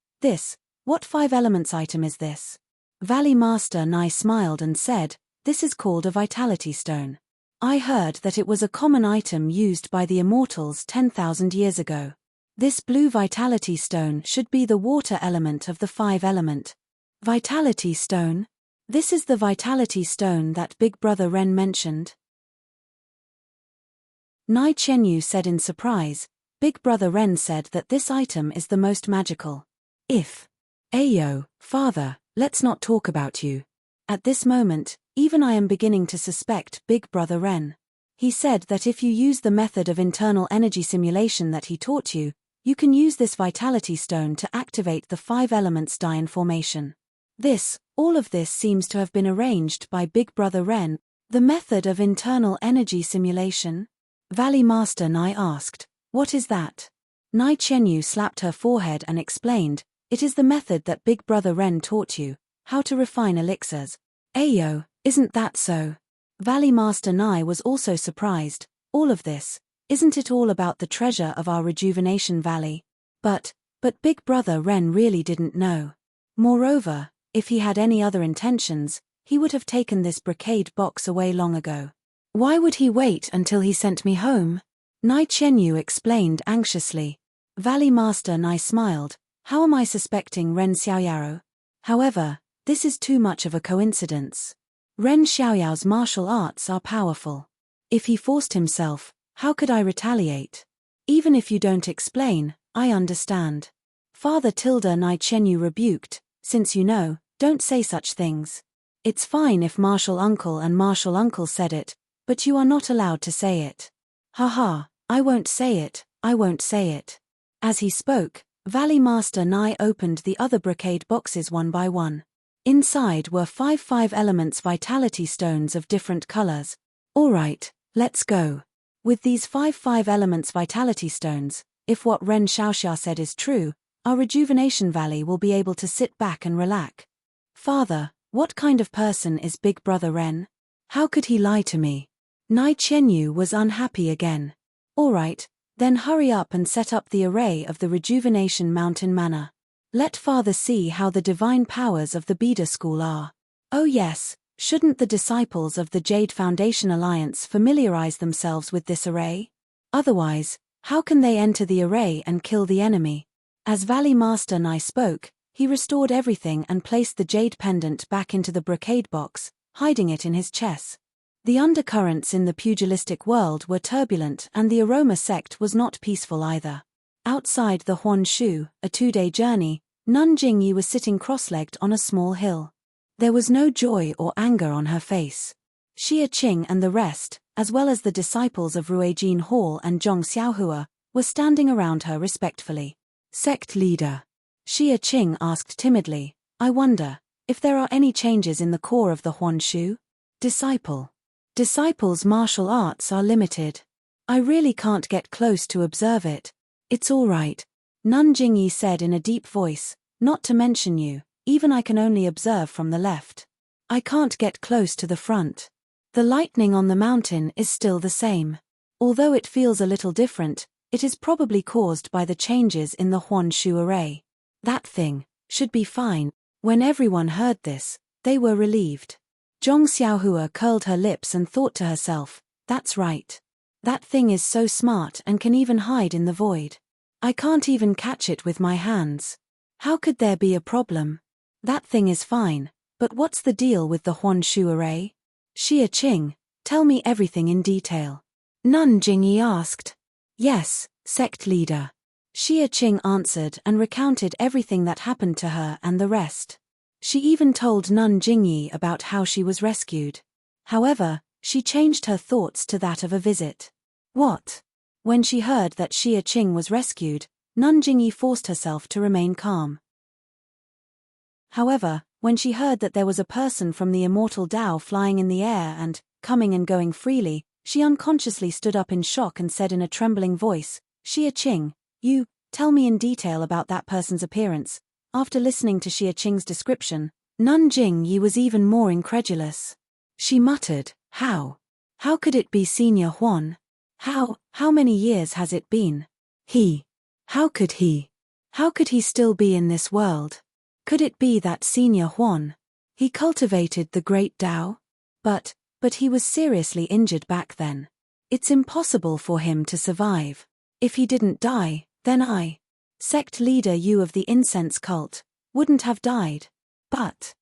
What 5 elements item is this?" Valley Master Nai smiled and said, "This is called a vitality stone. I heard that it was a common item used by the immortals 10,000 years ago. This blue vitality stone should be the water element of the 5 element. Vitality stone? This is the vitality stone that Big Brother Ren mentioned?" Nai Chenyu said in surprise. Big Brother Ren said that this item is the most magical. Ayo, father, let's not talk about you. At this moment, even I am beginning to suspect Big Brother Ren. He said that if you use the method of internal energy simulation that he taught you, you can use this vitality stone to activate the 5 elements Dian formation. All of this seems to have been arranged by Big Brother Ren. The method of internal energy simulation? Valley Master Nai asked, "What is that?" Nai Chenyu slapped her forehead and explained, "It is the method that Big Brother Ren taught you, how to refine elixirs." "Ayo, isn't that so?" Valley Master Nai was also surprised. "All of this, isn't it all about the treasure of our rejuvenation valley?" But Big Brother Ren really didn't know. Moreover, if he had any other intentions, he would have taken this brocade box away long ago. "Why would he wait until he sent me home?" Nai Chenyu explained anxiously. Valley Master Nai smiled. "How am I suspecting Ren Xiaoyao? However, this is too much of a coincidence. Ren Xiaoyao's martial arts are powerful. If he forced himself, how could I retaliate? Even if you don't explain, I understand." Father Tilda Nai Chenyu rebuked, "Since you know, don't say such things. It's fine if Martial Uncle and Martial Uncle said it, but you are not allowed to say it." "Haha, I won't say it, I won't say it." As he spoke, Valley Master Nai opened the other brocade boxes one by one. Inside were 5 elements vitality stones of different colors. "Alright, let's go. With these 5 elements vitality stones, if what Ren Xiaoxia said is true, our rejuvenation valley will be able to sit back and relax." "Father, What kind of person is Big Brother Ren? How could he lie to me? Nai Qianyu was unhappy again. All right, then hurry up and set up the array of the Rejuvenation Mountain Manor. Let Father see how the divine powers of the Bida School are. Oh yes, shouldn't the disciples of the Jade Foundation Alliance familiarize themselves with this array? Otherwise, how can they enter the array and kill the enemy? As Valley Master Nai spoke, he restored everything and placed the jade pendant back into the brocade box, hiding it in his chest. The undercurrents in the pugilistic world were turbulent and the aroma sect was not peaceful either. Outside the Huanshu, a 2-day journey, Nun Jingyi was sitting cross-legged on a small hill. There was no joy or anger on her face. Xia Qing and the rest, as well as the disciples of Ruijin Hall and Zhong Xiaohua, were standing around her respectfully. Sect leader. Xia Qing asked timidly, I wonder if there are any changes in the core of the Huanshu? Disciple. Disciples' martial arts are limited. I really can't get close to observe it. It's all right. Nun Jingyi said in a deep voice, not to mention you, even I can only observe from the left. I can't get close to the front. The lightning on the mountain is still the same. Although it feels a little different, it is probably caused by the changes in the Huanshu array. That thing should be fine. When everyone heard this, they were relieved. Zhong Xiaohua curled her lips and thought to herself, that's right. That thing is so smart and can even hide in the void. I can't even catch it with my hands. How could there be a problem? That thing is fine, but what's the deal with the Huanshu array? Xia Qing, tell me everything in detail. Nun Jingyi asked. Yes, sect leader. Xia Qing answered and recounted everything that happened to her and the rest. She even told Nun Jingyi about how she was rescued. However, she changed her thoughts to that of a visit. What? When she heard that Xia Qing was rescued, Nun Jingyi forced herself to remain calm. However, when she heard that there was a person from the immortal Tao flying in the air and coming and going freely, she unconsciously stood up in shock and said in a trembling voice, Xia Qing, you, tell me in detail about that person's appearance. After listening to Xia Qing's description, Nun Jingyi was even more incredulous. She muttered, How? How could it be Senior Huan? How many years has it been? How could he still be in this world? Could it be that Senior Huan? He cultivated the great Tao? But he was seriously injured back then. It's impossible for him to survive. If he didn't die, then I, sect leader you of the incense cult, wouldn't have died. But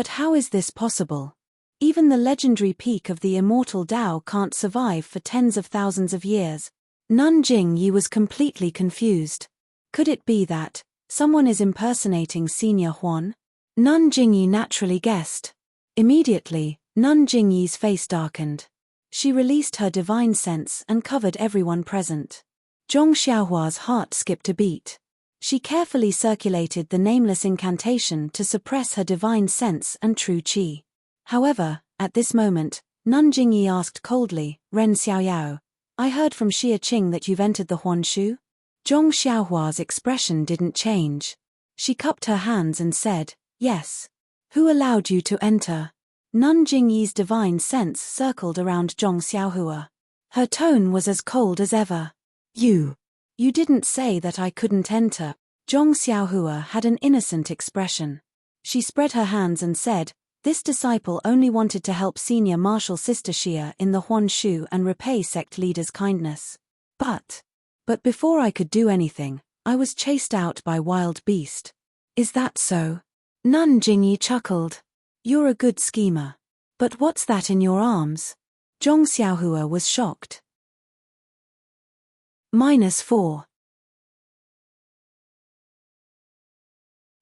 how is this possible? Even the legendary peak of the immortal Tao can't survive for tens of thousands of years. Nun Jingyi was completely confused. Could it be that someone is impersonating Senior Huan? Nun Jingyi naturally guessed. Immediately, Nun Jingyi's face darkened. She released her divine sense and covered everyone present. Zhong Xiaohua's heart skipped a beat. She carefully circulated the nameless incantation to suppress her divine sense and true qi. However, at this moment, Nun Jingyi asked coldly, Ren Xiaoyao, I heard from Xia Qing that you've entered the Huanshu? Zhong Xiaohua's expression didn't change. She cupped her hands and said, Yes. Who allowed you to enter? Nun Jingyi's divine sense circled around Zhong Xiaohua. Her tone was as cold as ever. You didn't say that I couldn't enter. Zhong Xiaohua had an innocent expression. She spread her hands and said, This disciple only wanted to help senior martial sister Xia in the Huanshu and repay sect leader's kindness. But before I could do anything, I was chased out by wild beast. Is that so? Nun Jingyi chuckled. You're a good schemer. But what's that in your arms? Zhong Xiaohua was shocked. -4.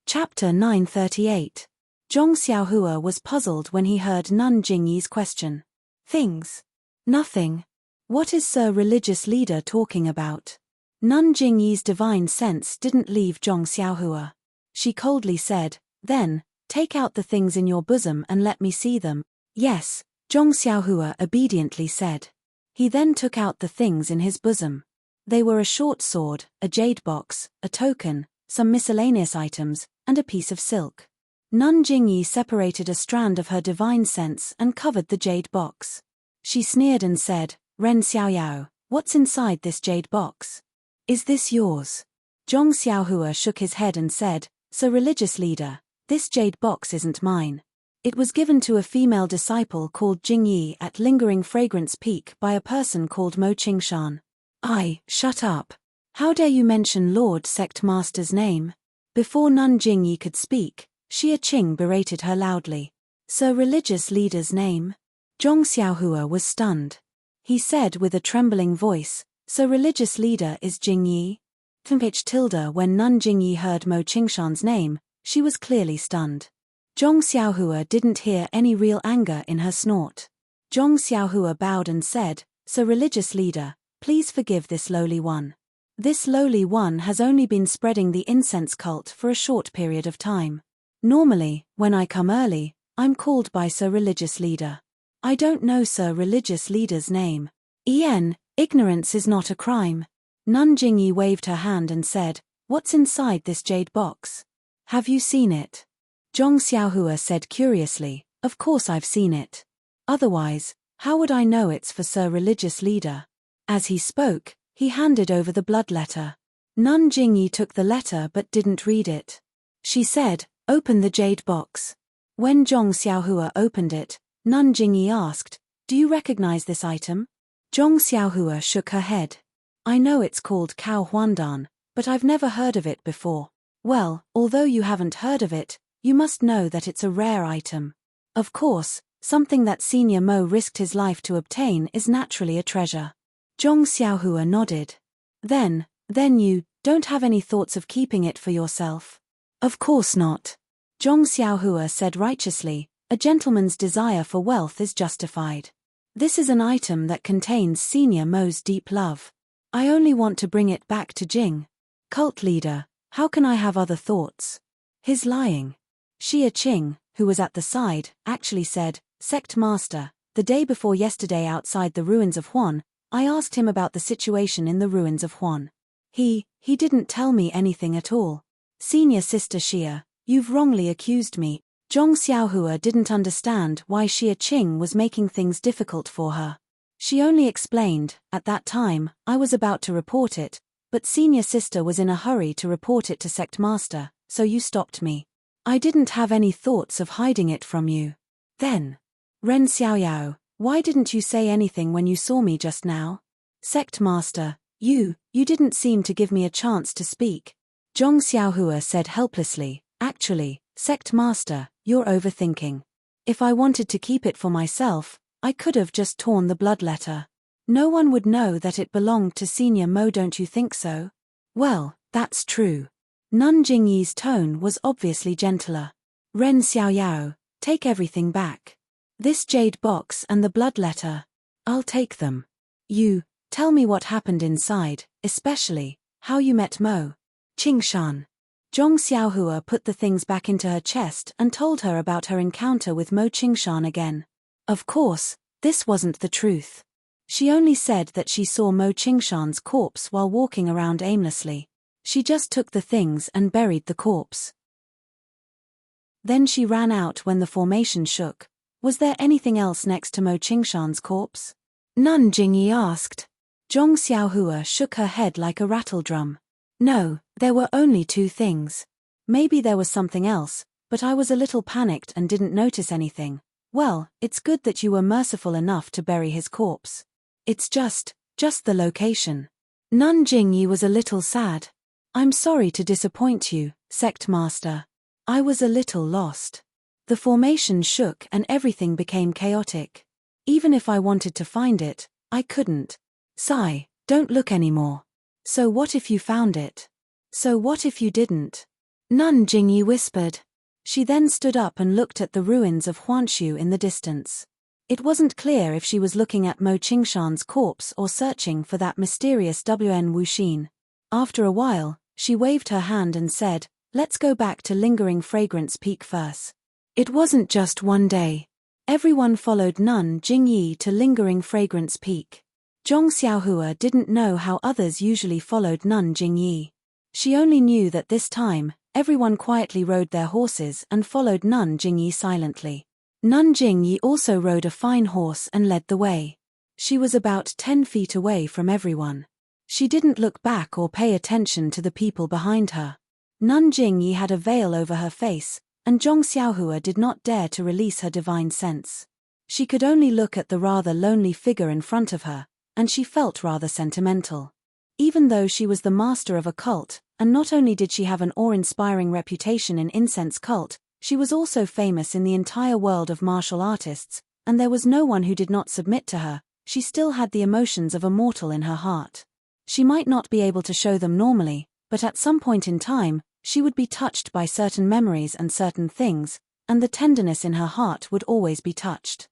Chapter 938. Zhong Xiaohua was puzzled when he heard Nun Jingyi's question. Things. Nothing. What is Sir Religious Leader talking about? Nun Jingyi's divine sense didn't leave Zhong Xiaohua. She coldly said, Then, take out the things in your bosom and let me see them. Yes, Zhong Xiaohua obediently said. He then took out the things in his bosom. They were a short sword, a jade box, a token, some miscellaneous items, and a piece of silk. Nun Jingyi separated a strand of her divine sense and covered the jade box. She sneered and said, Ren Xiaoyao, what's inside this jade box? Is this yours? Zhong Xiaohua shook his head and said, So religious leader, this jade box isn't mine. It was given to a female disciple called Jingyi at Lingering Fragrance Peak by a person called Mo Qingshan. Shut up. How dare you mention Lord Sect Master's name? Before Nun Jingyi could speak, Xia Qing berated her loudly. Sir religious leader's name? Zhong Xiaohua was stunned. He said with a trembling voice, Sir religious leader is Jingyi? When Nun Jingyi heard Mo Qingshan's name, she was clearly stunned. Zhong Xiaohua didn't hear any real anger in her snort. Zhong Xiaohua bowed and said, Sir religious leader, please forgive this lowly one. This lowly one has only been spreading the incense cult for a short period of time. Normally, when I come early, I'm called by Sir religious leader. I don't know Sir religious leader's name. Ignorance is not a crime. Nun Jingyi waved her hand and said, What's inside this jade box? Have you seen it? Zhong Xiaohua said curiously, Of course I've seen it. Otherwise, how would I know it's for Sir religious leader? As he spoke, he handed over the blood letter. Nun Jingyi took the letter but didn't read it. She said, Open the jade box. When Zhong Xiaohua opened it, Nun Jingyi asked, Do you recognize this item? Zhong Xiaohua shook her head. I know it's called Cao Huandan, but I've never heard of it before. Well, although you haven't heard of it, you must know that it's a rare item. Of course, something that Senior Mo risked his life to obtain is naturally a treasure. Zhong Xiaohua nodded. Then you don't have any thoughts of keeping it for yourself? Of course not. Zhong Xiaohua said righteously, a gentleman's desire for wealth is justified. This is an item that contains Senior Mo's deep love. I only want to bring it back to Jing. Cult leader, how can I have other thoughts? His lying. Xia Qing, who was at the side, actually said, Sect Master, the day before yesterday outside the ruins of Huan, I asked him about the situation in the ruins of Huan. He didn't tell me anything at all. Senior Sister Xia, you've wrongly accused me. Zhong Xiaohua didn't understand why Xia Qing was making things difficult for her. She only explained, at that time, I was about to report it, but Senior Sister was in a hurry to report it to Sect Master, so you stopped me. I didn't have any thoughts of hiding it from you. Then, Ren Xiaoyao, why didn't you say anything when you saw me just now? Sect Master, you didn't seem to give me a chance to speak. Zhong Xiaohua said helplessly, Actually, Sect Master, you're overthinking. If I wanted to keep it for myself, I could have just torn the blood letter. No one would know that it belonged to Senior Mo, don't you think so? Well, that's true. Nun Jingyi's tone was obviously gentler. Ren Xiaoyao, take everything back. This jade box and the blood letter. I'll take them. You, tell me what happened inside, especially, how you met Mo Qingshan. Zhong Xiaohua put the things back into her chest and told her about her encounter with Mo Qingshan again. Of course, this wasn't the truth. She only said that she saw Mo Qingshan's corpse while walking around aimlessly. She just took the things and buried the corpse. Then she ran out when the formation shook. Was there anything else next to Mo Qingshan's corpse? Nun Jingyi asked. Zhong Xiaohua shook her head like a rattledrum. No, there were only two things. Maybe there was something else, but I was a little panicked and didn't notice anything. Well, it's good that you were merciful enough to bury his corpse. It's just the location. Nun Jingyi was a little sad. I'm sorry to disappoint you, Sect Master. I was a little lost. The formation shook and everything became chaotic. Even if I wanted to find it, I couldn't. Sigh, don't look anymore. So what if you found it? So what if you didn't? Nun Jingyi whispered. She then stood up and looked at the ruins of Huanshu in the distance. It wasn't clear if she was looking at Mo Qingshan's corpse or searching for that mysterious Wn Wuxin. After a while, she waved her hand and said, Let's go back to Lingering Fragrance Peak first. It wasn't just one day. Everyone followed Nun Jingyi to Lingering Fragrance Peak. Zhong Xiaohua didn't know how others usually followed Nun Jingyi. She only knew that this time, everyone quietly rode their horses and followed Nun Jingyi silently. Nun Jingyi also rode a fine horse and led the way. She was about 10 feet away from everyone. She didn't look back or pay attention to the people behind her. Nun Jingyi had a veil over her face, and Zhong Xiaohua did not dare to release her divine sense. She could only look at the rather lonely figure in front of her, and she felt rather sentimental. Even though she was the master of a cult, and not only did she have an awe-inspiring reputation in incense cult, she was also famous in the entire world of martial artists, and there was no one who did not submit to her. She still had the emotions of a mortal in her heart. She might not be able to show them normally, but at some point in time, she would be touched by certain memories and certain things, and the tenderness in her heart would always be touched.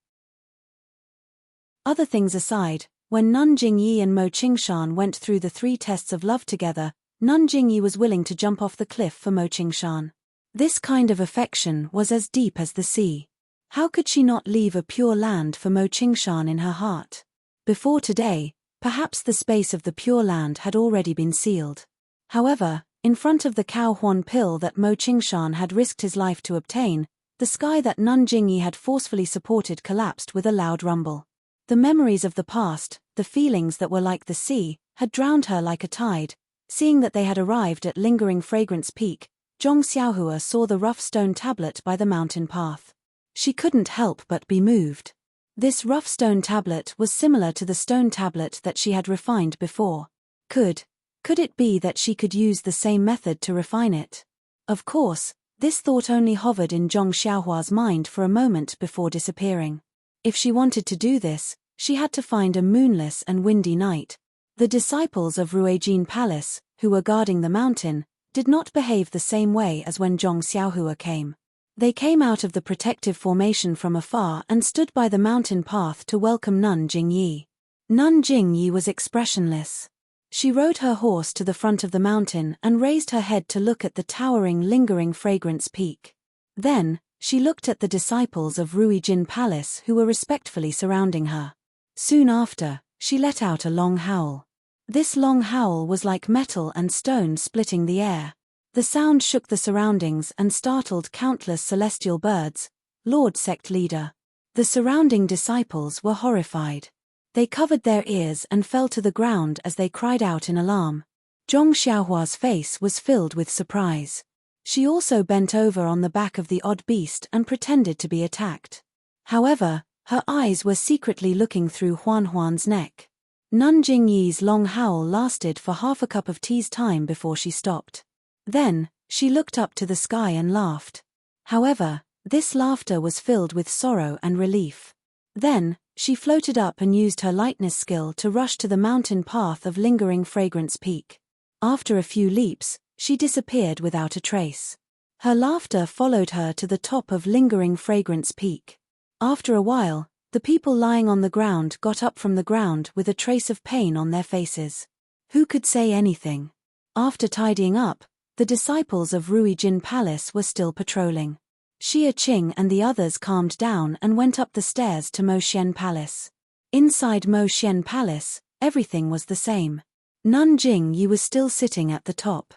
Other things aside, when Nun Jingyi and Mo Qingshan went through the 3 tests of love together, Nun Jingyi was willing to jump off the cliff for Mo Qingshan. This kind of affection was as deep as the sea. How could she not leave a pure land for Mo Qingshan in her heart? Before today, perhaps the space of the Pure Land had already been sealed. However, in front of the Cao Huan pill that Mo Qingshan had risked his life to obtain, the sky that Nun Jingyi had forcefully supported collapsed with a loud rumble. The memories of the past, the feelings that were like the sea, had drowned her like a tide. Seeing that they had arrived at Lingering Fragrance Peak, Zhong Xiaohua saw the rough stone tablet by the mountain path. She couldn't help but be moved. This rough stone tablet was similar to the stone tablet that she had refined before. Could it be that she could use the same method to refine it? Of course, this thought only hovered in Zhong Xiaohua's mind for a moment before disappearing. If she wanted to do this, she had to find a moonless and windy night. The disciples of Ruijin Palace, who were guarding the mountain, did not behave the same way as when Zhong Xiaohua came. They came out of the protective formation from afar and stood by the mountain path to welcome Nun Jingyi. Nun Jingyi was expressionless. She rode her horse to the front of the mountain and raised her head to look at the towering Lingering Fragrance Peak. Then, she looked at the disciples of Ruijin Palace who were respectfully surrounding her. Soon after, she let out a long howl. This long howl was like metal and stone splitting the air. The sound shook the surroundings and startled countless celestial birds. Lord Sect Leader. The surrounding disciples were horrified. They covered their ears and fell to the ground as they cried out in alarm. Zhong Xiaohua's face was filled with surprise. She also bent over on the back of the odd beast and pretended to be attacked. However, her eyes were secretly looking through Huan's neck. Nun Jingyi's long howl lasted for half a cup of tea's time before she stopped. Then, she looked up to the sky and laughed. However, this laughter was filled with sorrow and relief. Then, she floated up and used her lightness skill to rush to the mountain path of Lingering Fragrance Peak. After a few leaps, she disappeared without a trace. Her laughter followed her to the top of Lingering Fragrance Peak. After a while, the people lying on the ground got up from the ground with a trace of pain on their faces. Who could say anything? After tidying up, the disciples of Ruijin Palace were still patrolling. Xia Qing and the others calmed down and went up the stairs to Mo Xian Palace. Inside Mo Xian Palace, everything was the same. Nun Jingyi was still sitting at the top.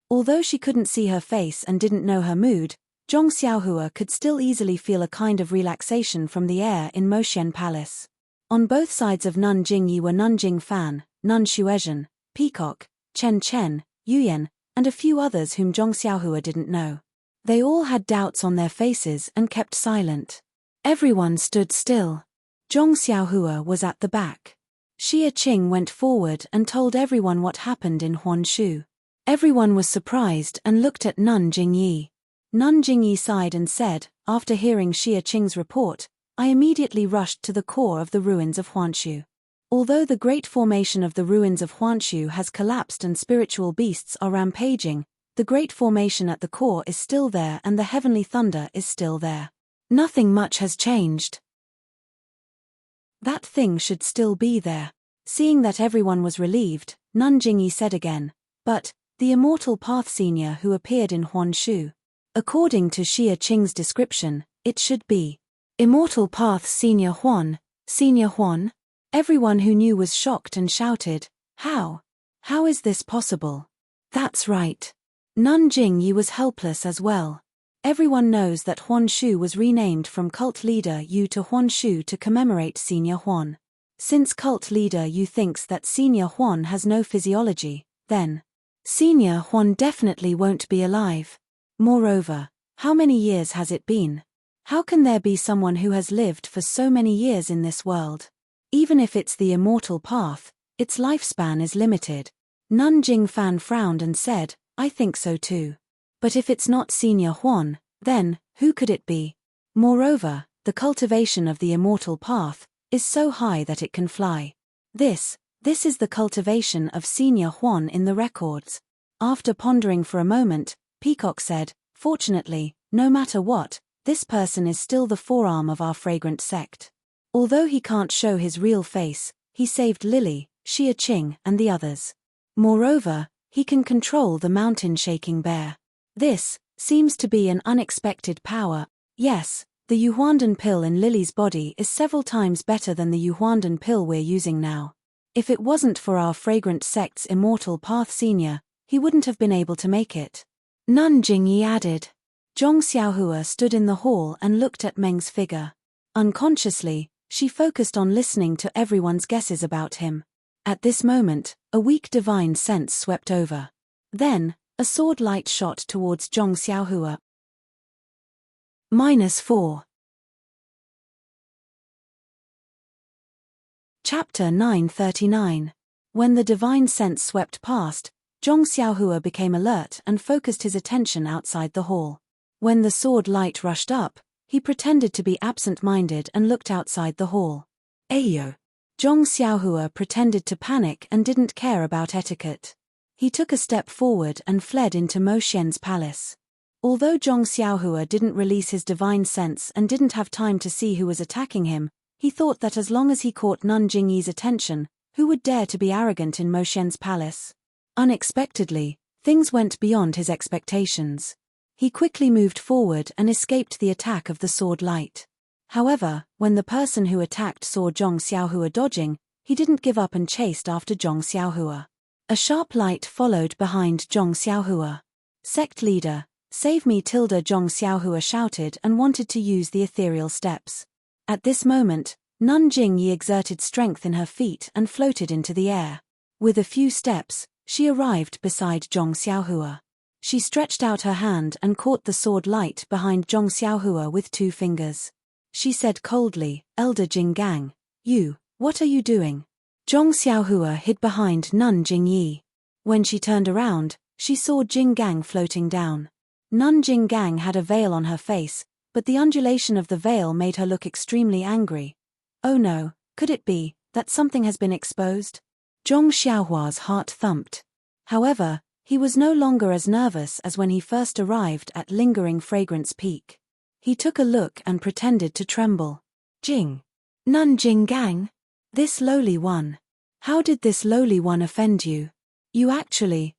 Although she couldn't see her face and didn't know her mood, Zhong Xiaohua could still easily feel a kind of relaxation from the air in Mo Xian Palace. On both sides of Nun Jingyi were Nun Jingfan, Nun Xuezhen, Peacock, Chen Chen, Yuyan, and a few others whom Zhong Xiaohua didn't know. They all had doubts on their faces and kept silent. Everyone stood still. Zhong Xiaohua was at the back. Xia Qing went forward and told everyone what happened in Huanshu. Everyone was surprised and looked at Nun Jingyi. Nun Jingyi sighed and said, after hearing Xia Qing's report, I immediately rushed to the core of the ruins of Huanshu. Although the great formation of the ruins of Huanshu has collapsed and spiritual beasts are rampaging, the great formation at the core is still there and the heavenly thunder is still there. Nothing much has changed. That thing should still be there. Seeing that everyone was relieved, Nun Jingyi said again, but, the immortal path senior who appeared in Huanshu. According to Xia Qing's description, it should be Immortal Path Senior Huan, Senior Huan? Everyone who knew was shocked and shouted, How? How is this possible? That's right. Nun Jingyi was helpless as well. Everyone knows that Huan Shu was renamed from cult leader Yu to Huan Shu to commemorate Senior Huan. Since cult leader Yu thinks that Senior Huan has no physiology, then Senior Huan definitely won't be alive. Moreover, how many years has it been? How can there be someone who has lived for so many years in this world? Even if it's the immortal path, its lifespan is limited. Nun Jingfan frowned and said, I think so too. But if it's not Senior Huan, then, who could it be? Moreover, the cultivation of the immortal path is so high that it can fly. This is the cultivation of Senior Huan in the records. After pondering for a moment, Peacock said, fortunately, no matter what, this person is still the forearm of our fragrant sect. Although he can't show his real face, he saved Lily, Xia Qing and the others. Moreover, he can control the mountain-shaking bear. This seems to be an unexpected power. Yes, the Yuhuandan pill in Lily's body is several times better than the Yuhuandan pill we're using now. If it wasn't for our fragrant sect's immortal path senior, he wouldn't have been able to make it. Nun Jingyi added. Zhong Xiaohua stood in the hall and looked at Meng's figure. Unconsciously, she focused on listening to everyone's guesses about him. At this moment, a weak divine sense swept over. Then, a sword light shot towards Zhong Xiaohua. -4. Chapter 939. When the divine sense swept past, Zhong Xiaohua became alert and focused his attention outside the hall. When the sword light rushed up, he pretended to be absent-minded and looked outside the hall. Ayo! Zhong Xiaohua pretended to panic and didn't care about etiquette. He took a step forward and fled into Mo Xian's palace. Although Zhong Xiaohua didn't release his divine sense and didn't have time to see who was attacking him, he thought that as long as he caught Nun Jingyi's attention, who would dare to be arrogant in Mo Xian's palace? Unexpectedly, things went beyond his expectations. He quickly moved forward and escaped the attack of the sword light. However, when the person who attacked saw Zhong Xiaohua dodging, he didn't give up and chased after Zhong Xiaohua. A sharp light followed behind Zhong Xiaohua. Sect leader, save me! Zhong Xiaohua shouted and wanted to use the ethereal steps. At this moment, Nun Jingyi exerted strength in her feet and floated into the air. With a few steps, she arrived beside Zhong Xiaohua. She stretched out her hand and caught the sword light behind Zhong Xiaohua with 2 fingers. She said coldly, Elder Jinggang, what are you doing? Zhong Xiaohua hid behind Nun Jingyi. When she turned around, she saw Jinggang floating down. Nun Jinggang had a veil on her face, but the undulation of the veil made her look extremely angry. Oh no, could it be that something has been exposed? Zhong Xiaohua's heart thumped. However, he was no longer as nervous as when he first arrived at Lingering Fragrance Peak. He took a look and pretended to tremble. Nun Jinggang? This lowly one. How did this lowly one offend you? You actually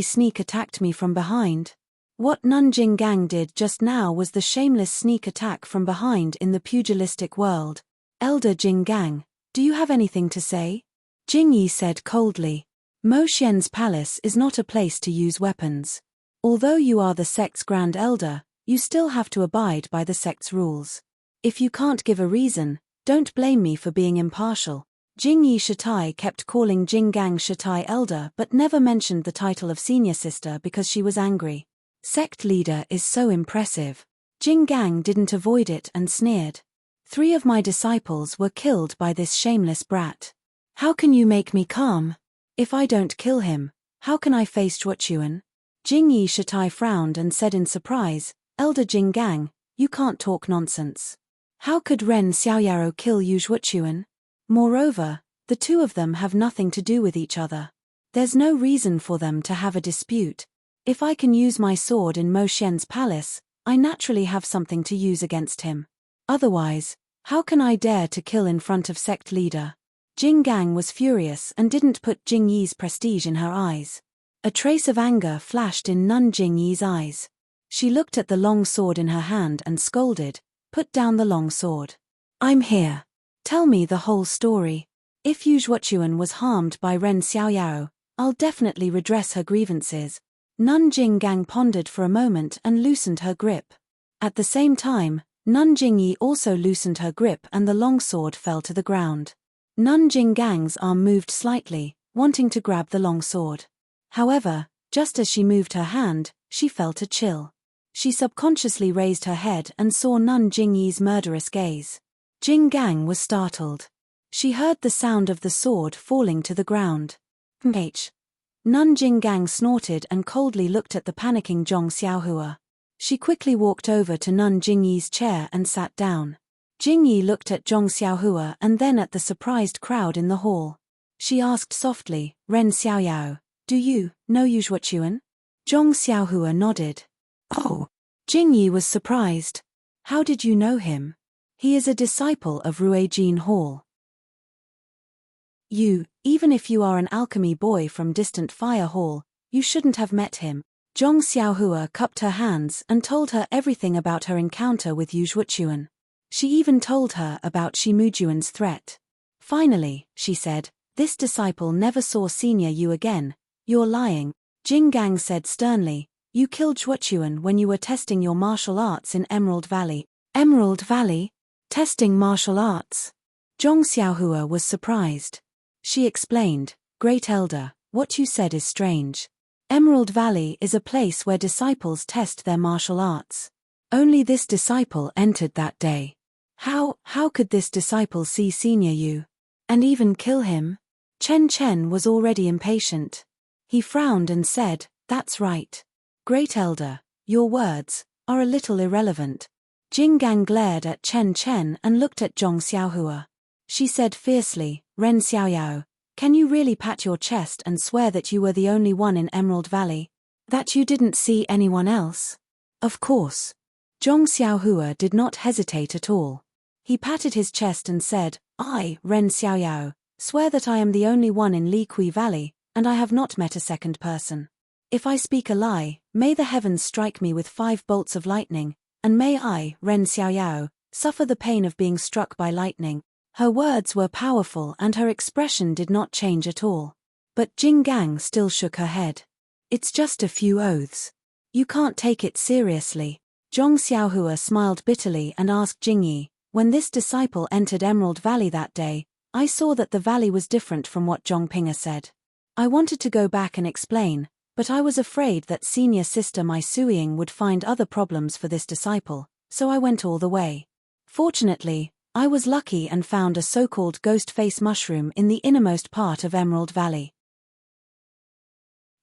sneak attacked me from behind. What Nun Jinggang did just now was the shameless sneak attack from behind in the pugilistic world. Elder Jinggang, do you have anything to say? Jingyi said coldly. Mo Xian's palace is not a place to use weapons. Although you are the sect's grand elder, you still have to abide by the sect's rules. If you can't give a reason, don't blame me for being impartial. Jingyi Shatai kept calling Jinggang Shatai elder but never mentioned the title of senior sister because she was angry. Sect leader is so impressive. Jinggang didn't avoid it and sneered. 3 of my disciples were killed by this shameless brat. How can you make me calm? If I don't kill him, how can I face Zhuochuan? Jingyi Shatai frowned and said in surprise, Elder Jinggang, you can't talk nonsense. How could Ren Xiaoyaro kill Yu Zhuochuan? Moreover, the 2 of them have nothing to do with each other. There's no reason for them to have a dispute. If I can use my sword in Mo Xian's palace, I naturally have something to use against him. Otherwise, how can I dare to kill in front of sect leader? Jinggang was furious and didn't put Jingyi's prestige in her eyes. A trace of anger flashed in Nun Jingyi's eyes. She looked at the long sword in her hand and scolded, put down the long sword. I'm here. Tell me the whole story. If Yu Zhuochuan was harmed by Ren Xiaoyao, I'll definitely redress her grievances. Nun Jinggang pondered for a moment and loosened her grip. At the same time, Nun Jingyi also loosened her grip and the longsword fell to the ground. Nun Jinggang's arm moved slightly, wanting to grab the longsword. However, just as she moved her hand, she felt a chill. She subconsciously raised her head and saw Nun Jingyi's murderous gaze. Jinggang was startled. She heard the sound of the sword falling to the ground. Nun Jinggang snorted and coldly looked at the panicking Zhong Xiaohua. She quickly walked over to Nun Jingyi's chair and sat down. Jingyi looked at Zhong Xiaohua and then at the surprised crowd in the hall. She asked softly, "Ren Xiaoyao, do you know Yu Zhuochuan?" Zhong Xiaohua nodded. "Oh." Jingyi was surprised. "How did you know him?" "He is a disciple of Ruijin Hall." Even if you are an alchemy boy from distant Fire Hall, you shouldn't have met him." Zhong Xiaohua cupped her hands and told her everything about her encounter with Yu Zhuochuan. She even told her about Shimujuan's threat. "Finally," she said, "this disciple never saw Senior Yu again." "You're lying," Jinggang said sternly. "You killed Zhuochuan when you were testing your martial arts in Emerald Valley." "Emerald Valley? Testing martial arts?" Zhong Xiaohua was surprised. She explained, "Great Elder, what you said is strange. Emerald Valley is a place where disciples test their martial arts. Only this disciple entered that day. How could this disciple see Senior Yu? And even kill him?" Chen Chen was already impatient. He frowned and said, "That's right. Great Elder, your words are a little irrelevant." Jinggang glared at Chen Chen and looked at Zhong Xiaohua. She said fiercely, "Ren Xiaoyao, can you really pat your chest and swear that you were the only one in Emerald Valley? That you didn't see anyone else?" "Of course." Zhong Xiaohua did not hesitate at all. He patted his chest and said, "I, Ren Xiaoyao, swear that I am the only one in Liqui Valley, and I have not met a second person. If I speak a lie, may the heavens strike me with 5 bolts of lightning, and may I, Ren Xiaoyao, suffer the pain of being struck by lightning." Her words were powerful and her expression did not change at all. But Jinggang still shook her head. "It's just a few oaths. You can't take it seriously." Zhong Xiaohua smiled bitterly and asked Jingyi, "When this disciple entered Emerald Valley that day, I saw that the valley was different from what Zhongpinga said. I wanted to go back and explain, but I was afraid that senior sister Mai Suiying would find other problems for this disciple, so I went all the way. Fortunately, I was lucky and found a so-called ghost face mushroom in the innermost part of Emerald Valley.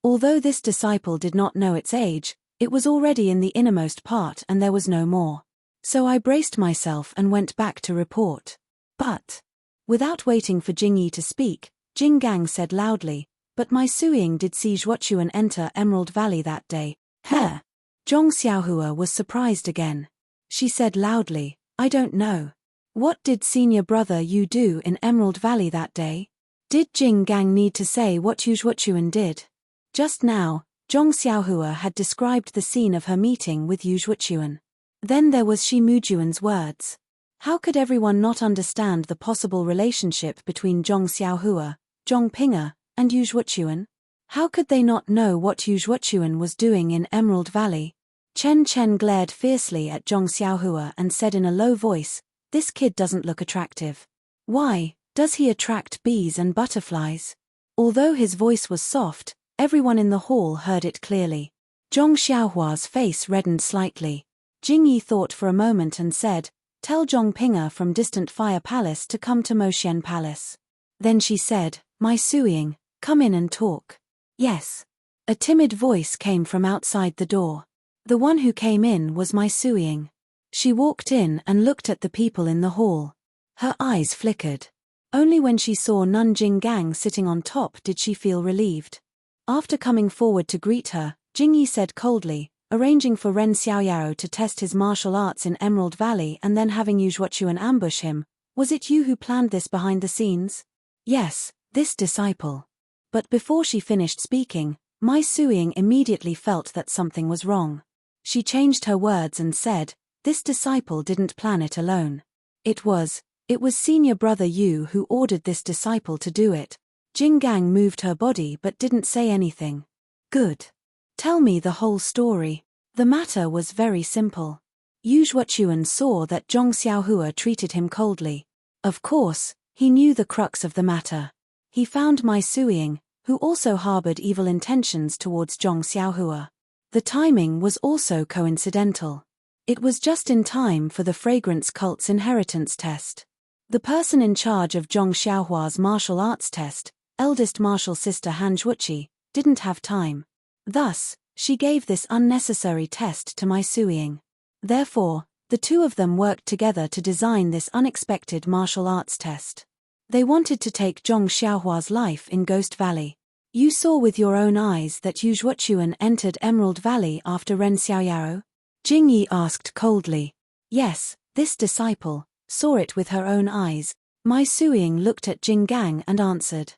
Although this disciple did not know its age, it was already in the innermost part and there was no more. So I braced myself and went back to report. But..." Without waiting for Jingyi to speak, Jinggang said loudly, "But Mai Suiying did see Zhuochuan enter Emerald Valley that day." "Huh?" Zhong Xiaohua was surprised again. She said loudly, "I don't know. What did senior brother Yu do in Emerald Valley that day?" Did Jinggang need to say what Yu Zhuochuan did? Just now, Zhong Xiaohua had described the scene of her meeting with Yu Zhuochuan. Then there was Shimujuan's words. How could everyone not understand the possible relationship between Zhong Xiaohua, Zhongpinga, and Yu Zhuochuan? How could they not know what Yu Zhuochuan was doing in Emerald Valley? Chen Chen glared fiercely at Zhong Xiaohua and said in a low voice, "This kid doesn't look attractive. Why, does he attract bees and butterflies?" Although his voice was soft, everyone in the hall heard it clearly. Zhong Xiaohua's face reddened slightly. Jingyi thought for a moment and said, "Tell Zhongpinga from Distant Fire Palace to come to Moxian Palace." Then she said, "Mai Suiying, come in and talk." "Yes." A timid voice came from outside the door. The one who came in was Mai Suiying. She walked in and looked at the people in the hall. Her eyes flickered. Only when she saw Nun Jinggang sitting on top did she feel relieved. After coming forward to greet her, Jingyi said coldly, "Arranging for Ren Xiaoyao to test his martial arts in Emerald Valley and then having Yu Zhuochuan ambush him, was it you who planned this behind the scenes?" "Yes, this disciple." But before she finished speaking, Mai Suiying immediately felt that something was wrong. She changed her words and said, "This disciple didn't plan it alone. It was senior brother Yu who ordered this disciple to do it." Jinggang moved her body but didn't say anything. "Good." Tell me the whole story. The matter was very simple. Yu Zhuochuan saw that Zhong Xiaohua treated him coldly. Of course, he knew the crux of the matter. He found Mai Suiying, who also harbored evil intentions towards Zhong Xiaohua. The timing was also coincidental. It was just in time for the fragrance cult's inheritance test. The person in charge of Zhong Xiaohua's martial arts test, eldest martial sister Han Zhuoqi, didn't have time. Thus, she gave this unnecessary test to Mai Suiying. Therefore, the two of them worked together to design this unexpected martial arts test. They wanted to take Zhong Xiaohua's life in Ghost Valley. You saw with your own eyes that Yu Zhuochuan entered Emerald Valley after Ren Xiaoyao? Jing Yi asked coldly. Yes, this disciple saw it with her own eyes. Mai Suiying looked at Jing Gang and answered.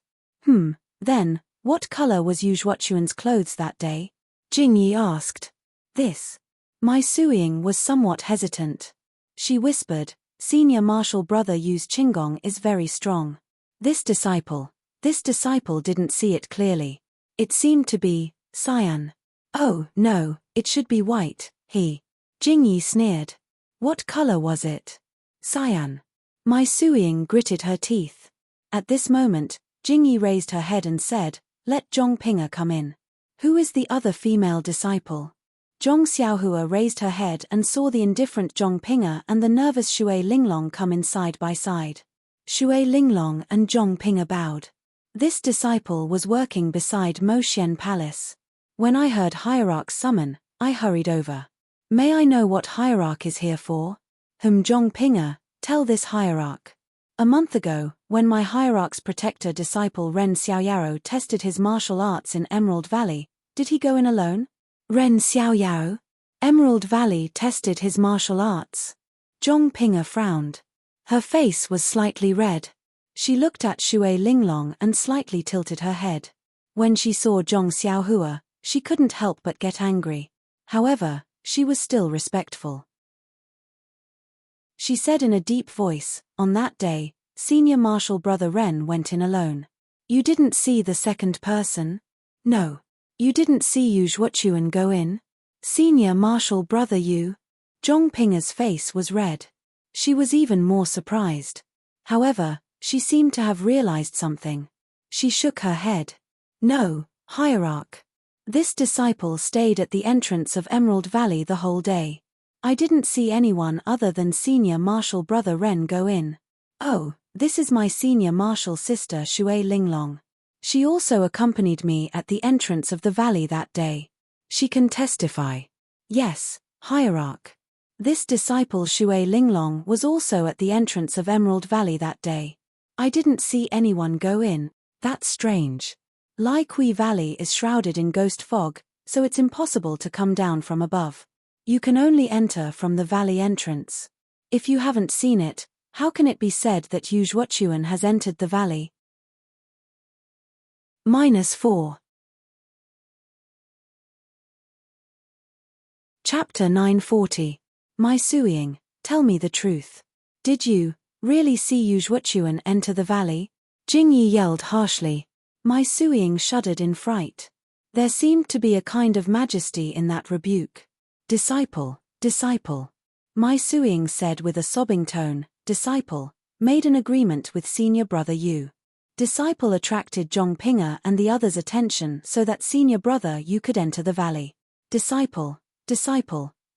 Then, what color was Yu Zhuochuan's clothes that day? Jing Yi asked. This. Mai Suiying was somewhat hesitant. She whispered, Senior Martial Brother Yu's Qinggong is very strong. This disciple didn't see it clearly. It seemed to be cyan. Oh, no, it should be white, Jing Yi sneered. What color was it? Cyan. Mai Suiying gritted her teeth. At this moment, Jing Yi raised her head and said, Let Zhong Pinga come in. Who is the other female disciple? Zhong Xiaohua raised her head and saw the indifferent Zhong Pinga and the nervous Shui Linglong come in side by side. Shui Linglong and Zhong Pinga bowed. This disciple was working beside Mo Xian Palace. When I heard Hierarch summon, I hurried over. May I know what Hierarch is here for? Zhong Pinga, tell this Hierarch. A month ago, when my Hierarch's protector disciple Ren Xiaoyao tested his martial arts in Emerald Valley, did he go in alone? Ren Xiaoyao? Emerald Valley tested his martial arts. Zhong Pinga frowned. Her face was slightly red. She looked at Shui Linglong and slightly tilted her head. When she saw Zhong Xiaohua, she couldn't help but get angry. However, she was still respectful. She said in a deep voice, On that day, Senior Martial Brother Ren went in alone. You didn't see the second person? No. You didn't see Yu Zhuochuan go in? Senior Martial Brother Yu? Zhong Pinga's face was red. She was even more surprised. However, she seemed to have realized something. She shook her head. No, Hierarch. This disciple stayed at the entrance of Emerald Valley the whole day. I didn't see anyone other than Senior Martial Brother Ren go in. Oh, this is my Senior Martial sister Shui Linglong. She also accompanied me at the entrance of the valley that day. She can testify. Yes, Hierarch. This disciple Shui Linglong was also at the entrance of Emerald Valley that day. I didn't see anyone go in. That's strange. Lai Kui Valley is shrouded in ghost fog, so it's impossible to come down from above. You can only enter from the valley entrance. If you haven't seen it, how can it be said that Yu Zhuochuan has entered the valley? -4. Chapter 940. Mai Suiying, tell me the truth. Did you really see Yu Zhuochuan enter the valley? Jing Yi yelled harshly. Mai Suiying shuddered in fright. There seemed to be a kind of majesty in that rebuke. Disciple, Mai Suiying said with a sobbing tone, Disciple, made an agreement with Senior Brother Yu. Disciple attracted Zhong Pinga and the others' attention so that Senior Brother Yu could enter the valley. Disciple,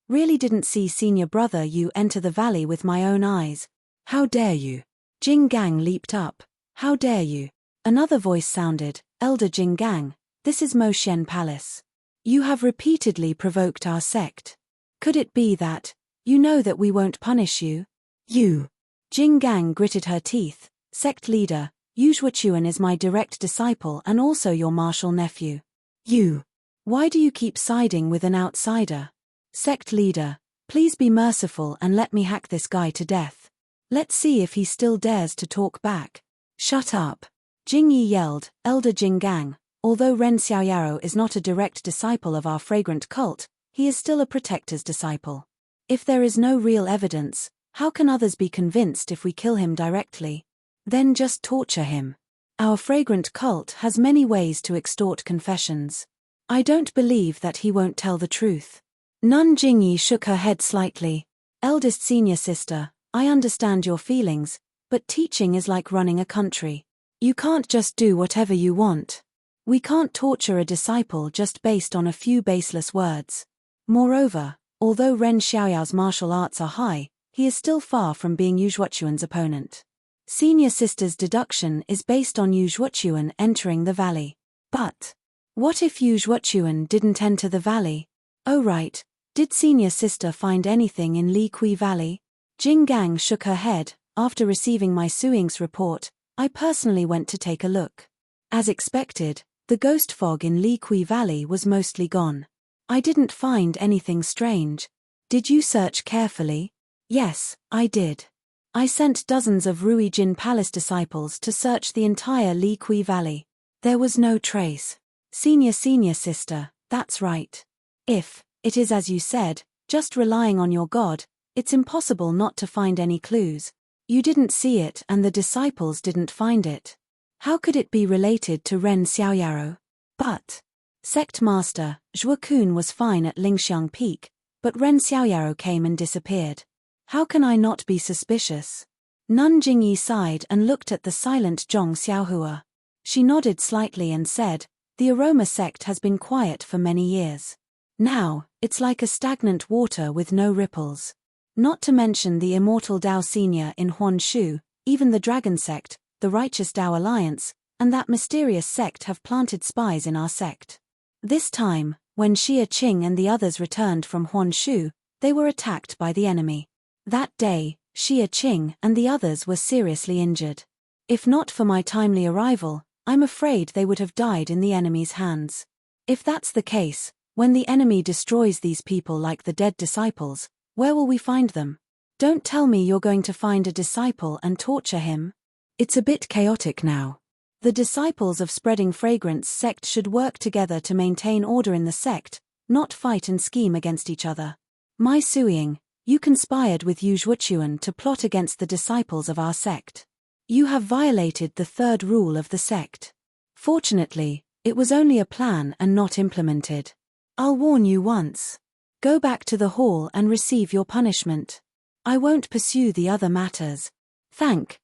really didn't see Senior Brother Yu enter the valley with my own eyes. How dare you? Jing Gang leaped up. How dare you? Another voice sounded, Elder Jing Gang, this is Mo Xian Palace. You have repeatedly provoked our sect. Could it be that, you know that we won't punish you? You. Jing Gang gritted her teeth. Sect leader, Yu Zhuochuan is my direct disciple and also your martial nephew. You. Why do you keep siding with an outsider? Sect leader, please be merciful and let me hack this guy to death. Let's see if he still dares to talk back. Shut up. Jing Yi yelled, Elder Jing Gang, although Ren Xiaoyao is not a direct disciple of our fragrant cult, he is still a protector's disciple. If there is no real evidence, how can others be convinced if we kill him directly? Then just torture him. Our fragrant cult has many ways to extort confessions. I don't believe that he won't tell the truth. Nun Jingyi shook her head slightly. Eldest senior sister, I understand your feelings, but teaching is like running a country. You can't just do whatever you want. We can't torture a disciple just based on a few baseless words. Moreover, although Ren Xiaoyao's martial arts are high, he is still far from being Yu Zhuochuan's opponent. Senior sister's deduction is based on Yu Zhuochuan entering the valley. But what if Yu Zhuochuan didn't enter the valley? Oh right, did senior sister find anything in Li Kui Valley? Jing Gang shook her head. After receiving my Suing's report, I personally went to take a look. As expected, the ghost fog in Li Kui Valley was mostly gone. I didn't find anything strange. Did you search carefully? Yes, I did. I sent dozens of Rui Jin Palace disciples to search the entire Li Kui Valley. There was no trace. Senior sister, that's right. If it is as you said, just relying on your God, it's impossible not to find any clues. You didn't see it and the disciples didn't find it. How could it be related to Ren Xiaoyaro? But Sect Master, Zhuo Kun was fine at Lingxiang Peak, but Ren Xiaoyaro came and disappeared. How can I not be suspicious? Nun Jingyi sighed and looked at the silent Zhong Xiaohua. She nodded slightly and said, the aroma sect has been quiet for many years. Now, it's like a stagnant water with no ripples. Not to mention the immortal Dao Senior in Huanshu, even the Dragon Sect, the Righteous Dao Alliance, and that mysterious sect have planted spies in our sect. This time, when Xia Qing and the others returned from Huanshu, they were attacked by the enemy. That day, Xia Qing and the others were seriously injured. If not for my timely arrival, I'm afraid they would have died in the enemy's hands. If that's the case, when the enemy destroys these people like the dead disciples, where will we find them? Don't tell me you're going to find a disciple and torture him. It's a bit chaotic now. The disciples of Spreading Fragrance sect should work together to maintain order in the sect, not fight and scheme against each other. My Suing, you conspired with Yu Zhuochuan to plot against the disciples of our sect. You have violated the third rule of the sect. Fortunately, it was only a plan and not implemented. I'll warn you once. Go back to the hall and receive your punishment. I won't pursue the other matters. Thank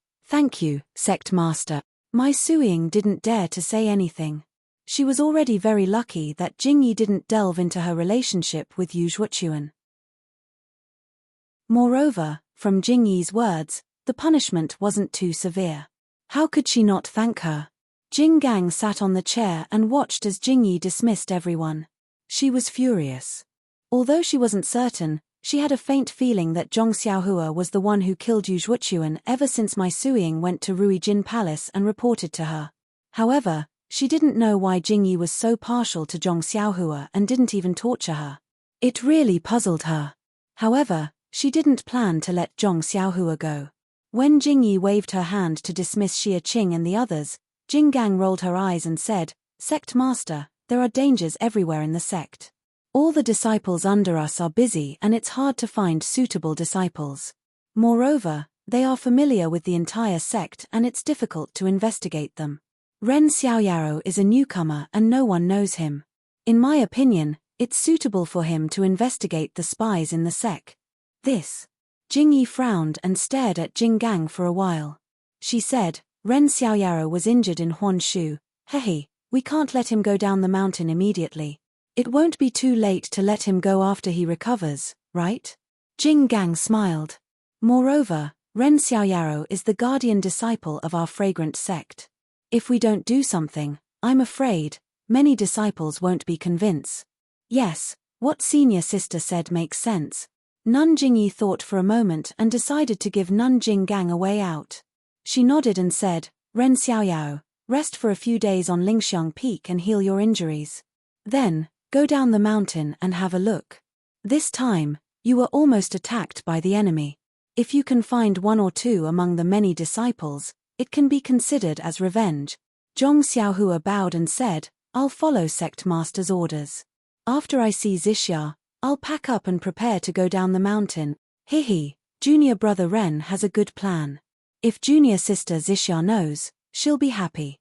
you, Sect Master. My Suing didn't dare to say anything. She was already very lucky that Jingyi didn't delve into her relationship with Yu Zhuochuan. Moreover, from Jingyi's words, the punishment wasn't too severe. How could she not thank her? Jing Gang sat on the chair and watched as Jingyi dismissed everyone. She was furious. Although she wasn't certain, she had a faint feeling that Zhong Xiaohua was the one who killed Yu Zhuochuan ever since my Suing went to Rui Jin Palace and reported to her. However, she didn't know why Jingyi was so partial to Zhong Xiaohua and didn't even torture her. It really puzzled her. However, she didn't plan to let Zhong Xiaohua go. When Jingyi waved her hand to dismiss Xia Qing and the others, Jing Gang rolled her eyes and said, Sect Master, there are dangers everywhere in the sect. All the disciples under us are busy and it's hard to find suitable disciples. Moreover, they are familiar with the entire sect and it's difficult to investigate them. Ren Xiaoyaro is a newcomer and no one knows him. In my opinion, it's suitable for him to investigate the spies in the sect. This. Jingyi frowned and stared at Jing Gang for a while. She said, Ren Xiaoyaro was injured in Huanshu. Hey, we can't let him go down the mountain immediately. It won't be too late to let him go after he recovers, right? Jing Gang smiled. Moreover, Ren Xiaoyaro is the guardian disciple of our fragrant sect. If we don't do something, I'm afraid, many disciples won't be convinced. Yes, what senior sister said makes sense. Nun Jingyi thought for a moment and decided to give Nun Jing Gang a way out. She nodded and said, Ren Xiaoyao, rest for a few days on Lingxiang Peak and heal your injuries. Then, go down the mountain and have a look. This time, you were almost attacked by the enemy. If you can find one or two among the many disciples, it can be considered as revenge. Zhong Xiaohua bowed and said, I'll follow Sect Master's orders. After I see Zixia, I'll pack up and prepare to go down the mountain. Hihi, junior brother Ren has a good plan. If junior sister Zixia knows, she'll be happy.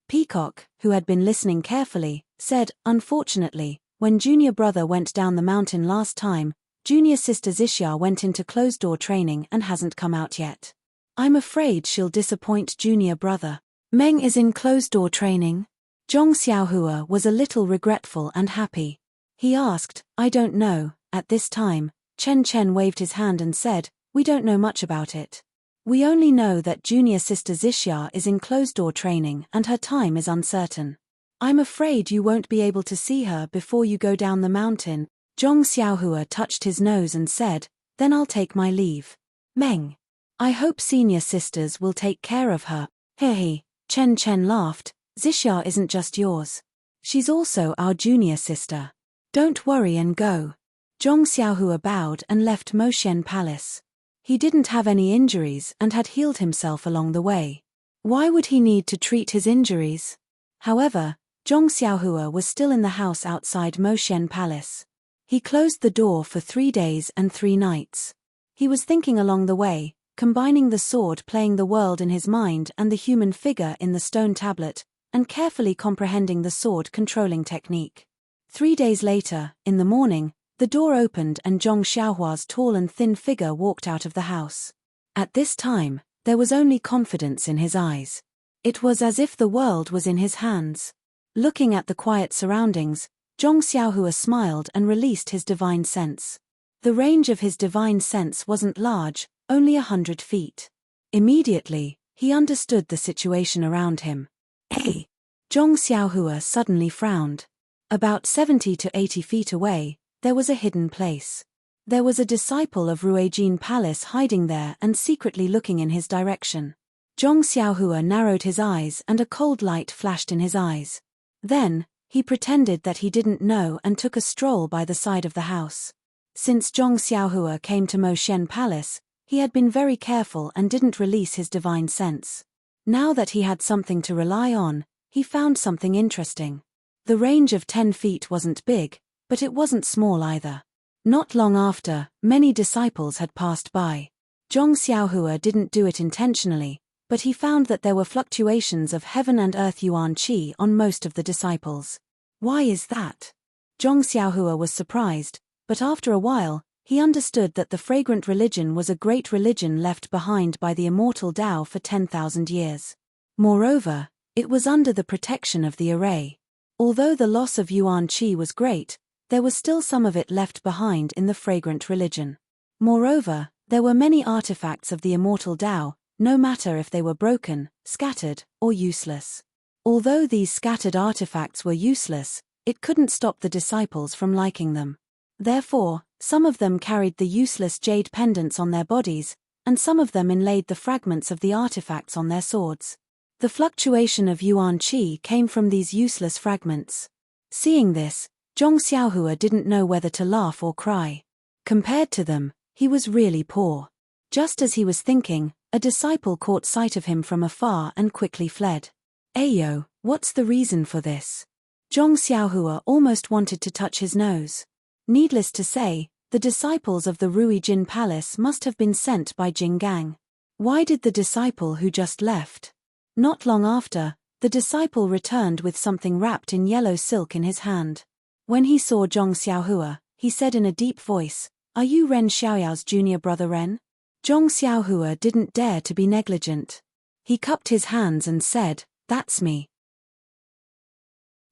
Peacock, who had been listening carefully, said, "Unfortunately, when junior brother went down the mountain last time, junior sister Xixia went into closed-door training and hasn't come out yet. I'm afraid she'll disappoint junior brother." "Meng is in closed-door training?" Zhong Xiaohua was a little regretful and happy. He asked, "I don't know." At this time, Chen Chen waved his hand and said, "We don't know much about it. We only know that junior sister Xixia is in closed-door training and her time is uncertain. I'm afraid you won't be able to see her before you go down the mountain." Zhong Xiaohua touched his nose and said, "Then I'll take my leave. Meng, I hope senior sisters will take care of her." "Hehe," Chen Chen laughed, "Xixia isn't just yours. She's also our junior sister. Don't worry and go." Zhong Xiaohua bowed and left Moxian Palace. He didn't have any injuries and had healed himself along the way. Why would he need to treat his injuries? However, Zhong Xiaohua was still in the house outside Moxian Palace. He closed the door for 3 days and 3 nights. He was thinking along the way, combining the sword playing the world in his mind and the human figure in the stone tablet, and carefully comprehending the sword controlling technique. 3 days later, in the morning, the door opened and Zhong Xiaohua's tall and thin figure walked out of the house. At this time, there was only confidence in his eyes. It was as if the world was in his hands. Looking at the quiet surroundings, Zhong Xiaohua smiled and released his divine sense. The range of his divine sense wasn't large, only 100 feet. Immediately, he understood the situation around him. "Hey!" Zhong Xiaohua suddenly frowned. About 70 to 80 feet away, there was a hidden place. There was a disciple of Ruijin Palace hiding there and secretly looking in his direction. Zhong Xiaohua narrowed his eyes and a cold light flashed in his eyes. Then, he pretended that he didn't know and took a stroll by the side of the house. Since Zhong Xiaohua came to Moxian Palace, he had been very careful and didn't release his divine sense. Now that he had something to rely on, he found something interesting. The range of 10 feet wasn't big, but it wasn't small either. Not long after, many disciples had passed by. Zhong Xiaohua didn't do it intentionally, but he found that there were fluctuations of heaven and earth yuan qi on most of the disciples. Why is that? Zhong Xiaohua was surprised, but after a while, he understood that the fragrant religion was a great religion left behind by the immortal Tao for 10,000 years. Moreover, it was under the protection of the array. Although the loss of yuan qi was great, there was still some of it left behind in the fragrant religion. Moreover, there were many artifacts of the immortal Tao, no matter if they were broken, scattered, or useless. Although these scattered artifacts were useless, it couldn't stop the disciples from liking them. Therefore, some of them carried the useless jade pendants on their bodies, and some of them inlaid the fragments of the artifacts on their swords. The fluctuation of yuan qi came from these useless fragments. Seeing this, Zhong Xiaohua didn't know whether to laugh or cry. Compared to them, he was really poor. Just as he was thinking, a disciple caught sight of him from afar and quickly fled. "Ayo, what's the reason for this?" Zhong Xiaohua almost wanted to touch his nose. Needless to say, the disciples of the Ruijin Palace must have been sent by Jing Gang. Why did the disciple who just left? Not long after, the disciple returned with something wrapped in yellow silk in his hand. When he saw Zhong Xiaohua, he said in a deep voice, "Are you Ren Xiaoyao's junior brother Ren?" Zhong Xiaohua didn't dare to be negligent. He cupped his hands and said, "That's me.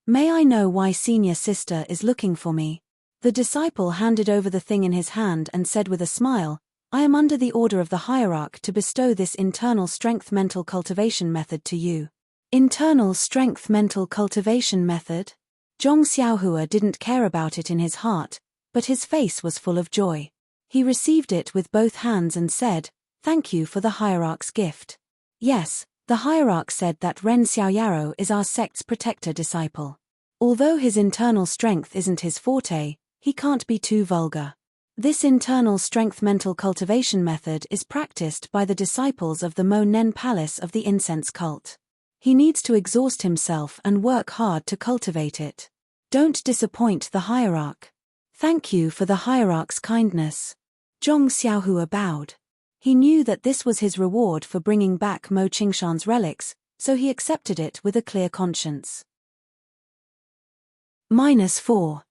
May I know why senior sister is looking for me?" The disciple handed over the thing in his hand and said with a smile, "I am under the order of the hierarch to bestow this internal strength mental cultivation method to you." Internal strength mental cultivation method? Zhong Xiaohua didn't care about it in his heart, but his face was full of joy. He received it with both hands and said, "Thank you for the hierarch's gift." Yes, the hierarch said that Ren Xiaoyaro is our sect's protector disciple. Although his internal strength isn't his forte, he can't be too vulgar. This internal strength mental cultivation method is practiced by the disciples of the Mo Nen Palace of the incense cult. He needs to exhaust himself and work hard to cultivate it. Don't disappoint the hierarch. Thank you for the hierarch's kindness. Zhong Xiaohua bowed. He knew that this was his reward for bringing back Mo Qingshan's relics, so he accepted it with a clear conscience. -4.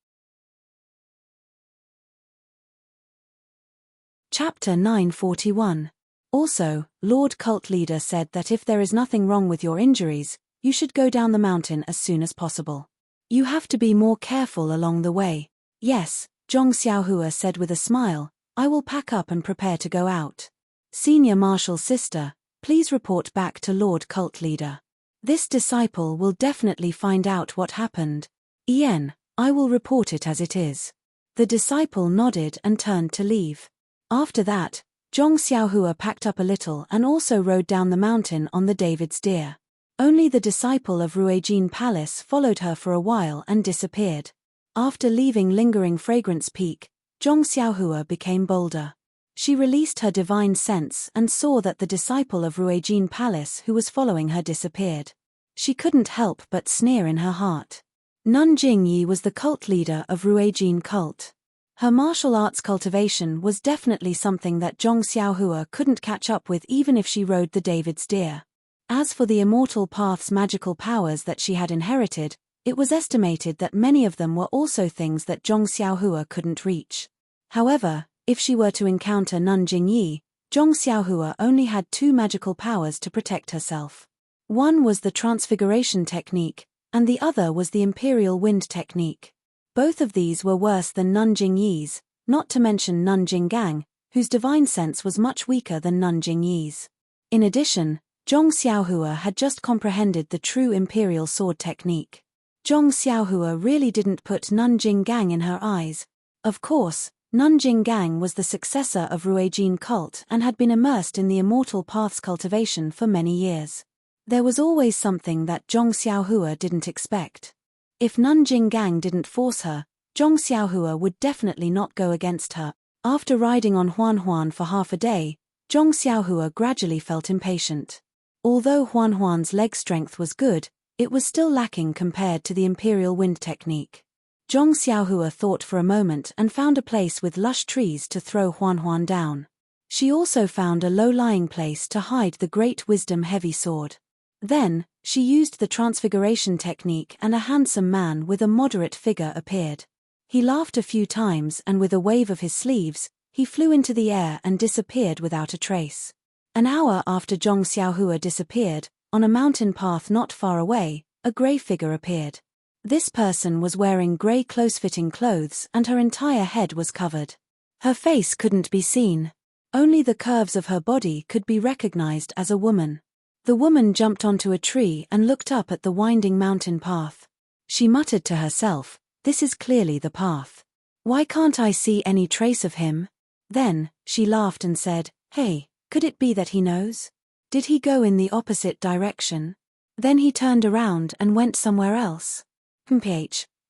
Chapter 941. Also, Lord Cult Leader said that if there is nothing wrong with your injuries, you should go down the mountain as soon as possible. You have to be more careful along the way. Yes, Zhong Xiaohua said with a smile, I will pack up and prepare to go out. Senior Marshal Sister, please report back to Lord Cult Leader. This disciple will definitely find out what happened. Ian, I will report it as it is. The disciple nodded and turned to leave. After that, Zhong Xiaohua packed up a little and also rode down the mountain on the David's deer. Only the disciple of Ruijin Palace followed her for a while and disappeared. After leaving lingering Fragrance Peak, Zhong Xiaohua became bolder. She released her divine sense and saw that the disciple of Ruijin Palace who was following her disappeared. She couldn't help but sneer in her heart. Nun Jingyi was the cult leader of Ruijin cult. Her martial arts cultivation was definitely something that Zhong Xiaohua couldn't catch up with even if she rode the David's deer. As for the Immortal Path's magical powers that she had inherited, it was estimated that many of them were also things that Zhong Xiaohua couldn't reach. However, if she were to encounter Nun Jingyi, Zhong Xiaohua only had 2 magical powers to protect herself. One was the Transfiguration technique, and the other was the Imperial Wind technique. Both of these were worse than Nun Jingyi's, not to mention Nun Jinggang, whose divine sense was much weaker than Nun Jingyi's. In addition, Zhong Xiaohua had just comprehended the true Imperial Sword technique. Zhong Xiaohua really didn't put Nun Jinggang in her eyes. Of course, Nun Jinggang was the successor of Ruijin cult and had been immersed in the Immortal Path's cultivation for many years. There was always something that Zhong Xiaohua didn't expect. If Nun Jinggang didn't force her, Zhong Xiaohua would definitely not go against her. After riding on Huan for half a day, Zhong Xiaohua gradually felt impatient. Although Huan's leg strength was good, it was still lacking compared to the Imperial Wind technique. Zhong Xiaohua thought for a moment and found a place with lush trees to throw Huan down. She also found a low-lying place to hide the Great Wisdom heavy sword. Then, she used the Transfiguration technique and a handsome man with a moderate figure appeared. He laughed a few times and with a wave of his sleeves, he flew into the air and disappeared without a trace. An hour after Zhong Xiaohua disappeared, on a mountain path not far away, a grey figure appeared. This person was wearing grey close-fitting clothes and her entire head was covered. Her face couldn't be seen. Only the curves of her body could be recognized as a woman. The woman jumped onto a tree and looked up at the winding mountain path. She muttered to herself, "This is clearly the path. Why can't I see any trace of him?" Then, she laughed and said, "Hey, could it be that he knows? Did he go in the opposite direction? Then he turned around and went somewhere else.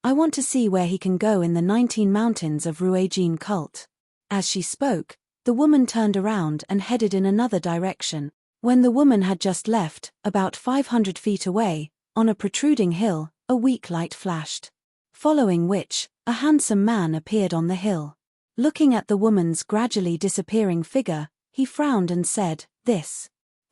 I want to see where he can go in the 19 mountains of Ruijin cult." As she spoke, the woman turned around and headed in another direction. When the woman had just left, about 500 feet away, on a protruding hill, a weak light flashed. Following which, a handsome man appeared on the hill. Looking at the woman's gradually disappearing figure, he frowned and said,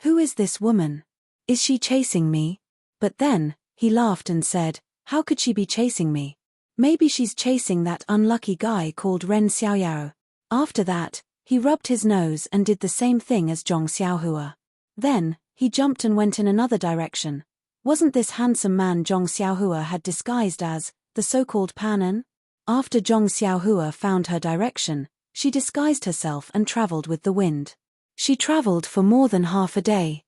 Who is this woman? Is she chasing me?" But then, he laughed and said, "How could she be chasing me? Maybe she's chasing that unlucky guy called Ren Xiaoyao." After that, he rubbed his nose and did the same thing as Zhong Xiaohua. Then, he jumped and went in another direction. Wasn't this handsome man Zhong Xiaohua had disguised as the so-called Panan? After Zhong Xiaohua found her direction, she disguised herself and traveled with the wind. She traveled for more than half a day.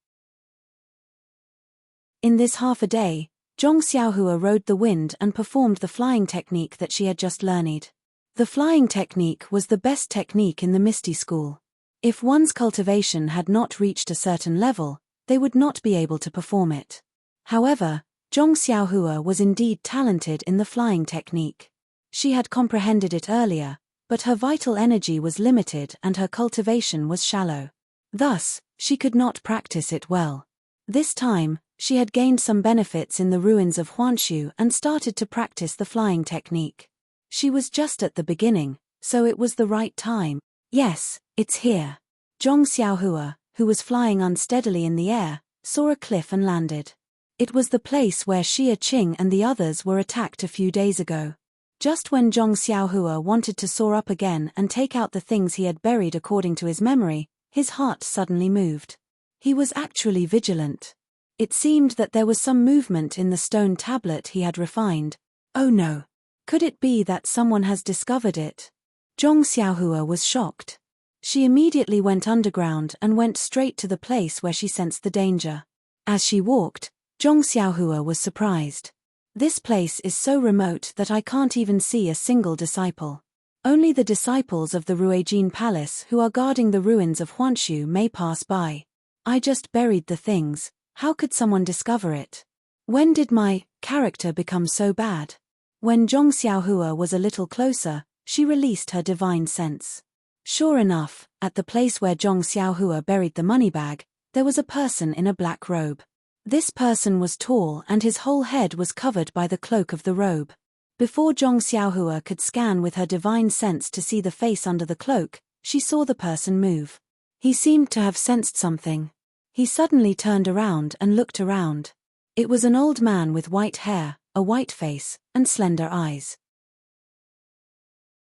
In this half a day, Zhong Xiaohua rode the wind and performed the flying technique that she had just learned. The flying technique was the best technique in the Misty school. If one's cultivation had not reached a certain level, they would not be able to perform it. However, Zhong Xiaohua was indeed talented in the flying technique. She had comprehended it earlier, but her vital energy was limited and her cultivation was shallow. Thus, she could not practice it well. This time, she had gained some benefits in the ruins of Huanshu and started to practice the flying technique. She was just at the beginning, so it was the right time. "Yes, it's here." Zhong Xiaohua, who was flying unsteadily in the air, saw a cliff and landed. It was the place where Xia Qing and the others were attacked a few days ago. Just when Zhong Xiaohua wanted to soar up again and take out the things he had buried according to his memory, his heart suddenly moved. He was actually vigilant. It seemed that there was some movement in the stone tablet he had refined. Oh no! Could it be that someone has discovered it? Zhong Xiaohua was shocked. She immediately went underground and went straight to the place where she sensed the danger. As she walked, Zhong Xiaohua was surprised. This place is so remote that I can't even see a single disciple. Only the disciples of the Ruijin Palace who are guarding the ruins of Huanshu may pass by. I just buried the things. How could someone discover it? When did my character become so bad? When Zhong Xiaohua was a little closer, she released her divine sense. Sure enough, at the place where Zhong Xiaohua buried the money bag, there was a person in a black robe. This person was tall and his whole head was covered by the cloak of the robe. Before Zhong Xiaohua could scan with her divine sense to see the face under the cloak, she saw the person move. He seemed to have sensed something. He suddenly turned around and looked around. It was an old man with white hair, a white face, and slender eyes.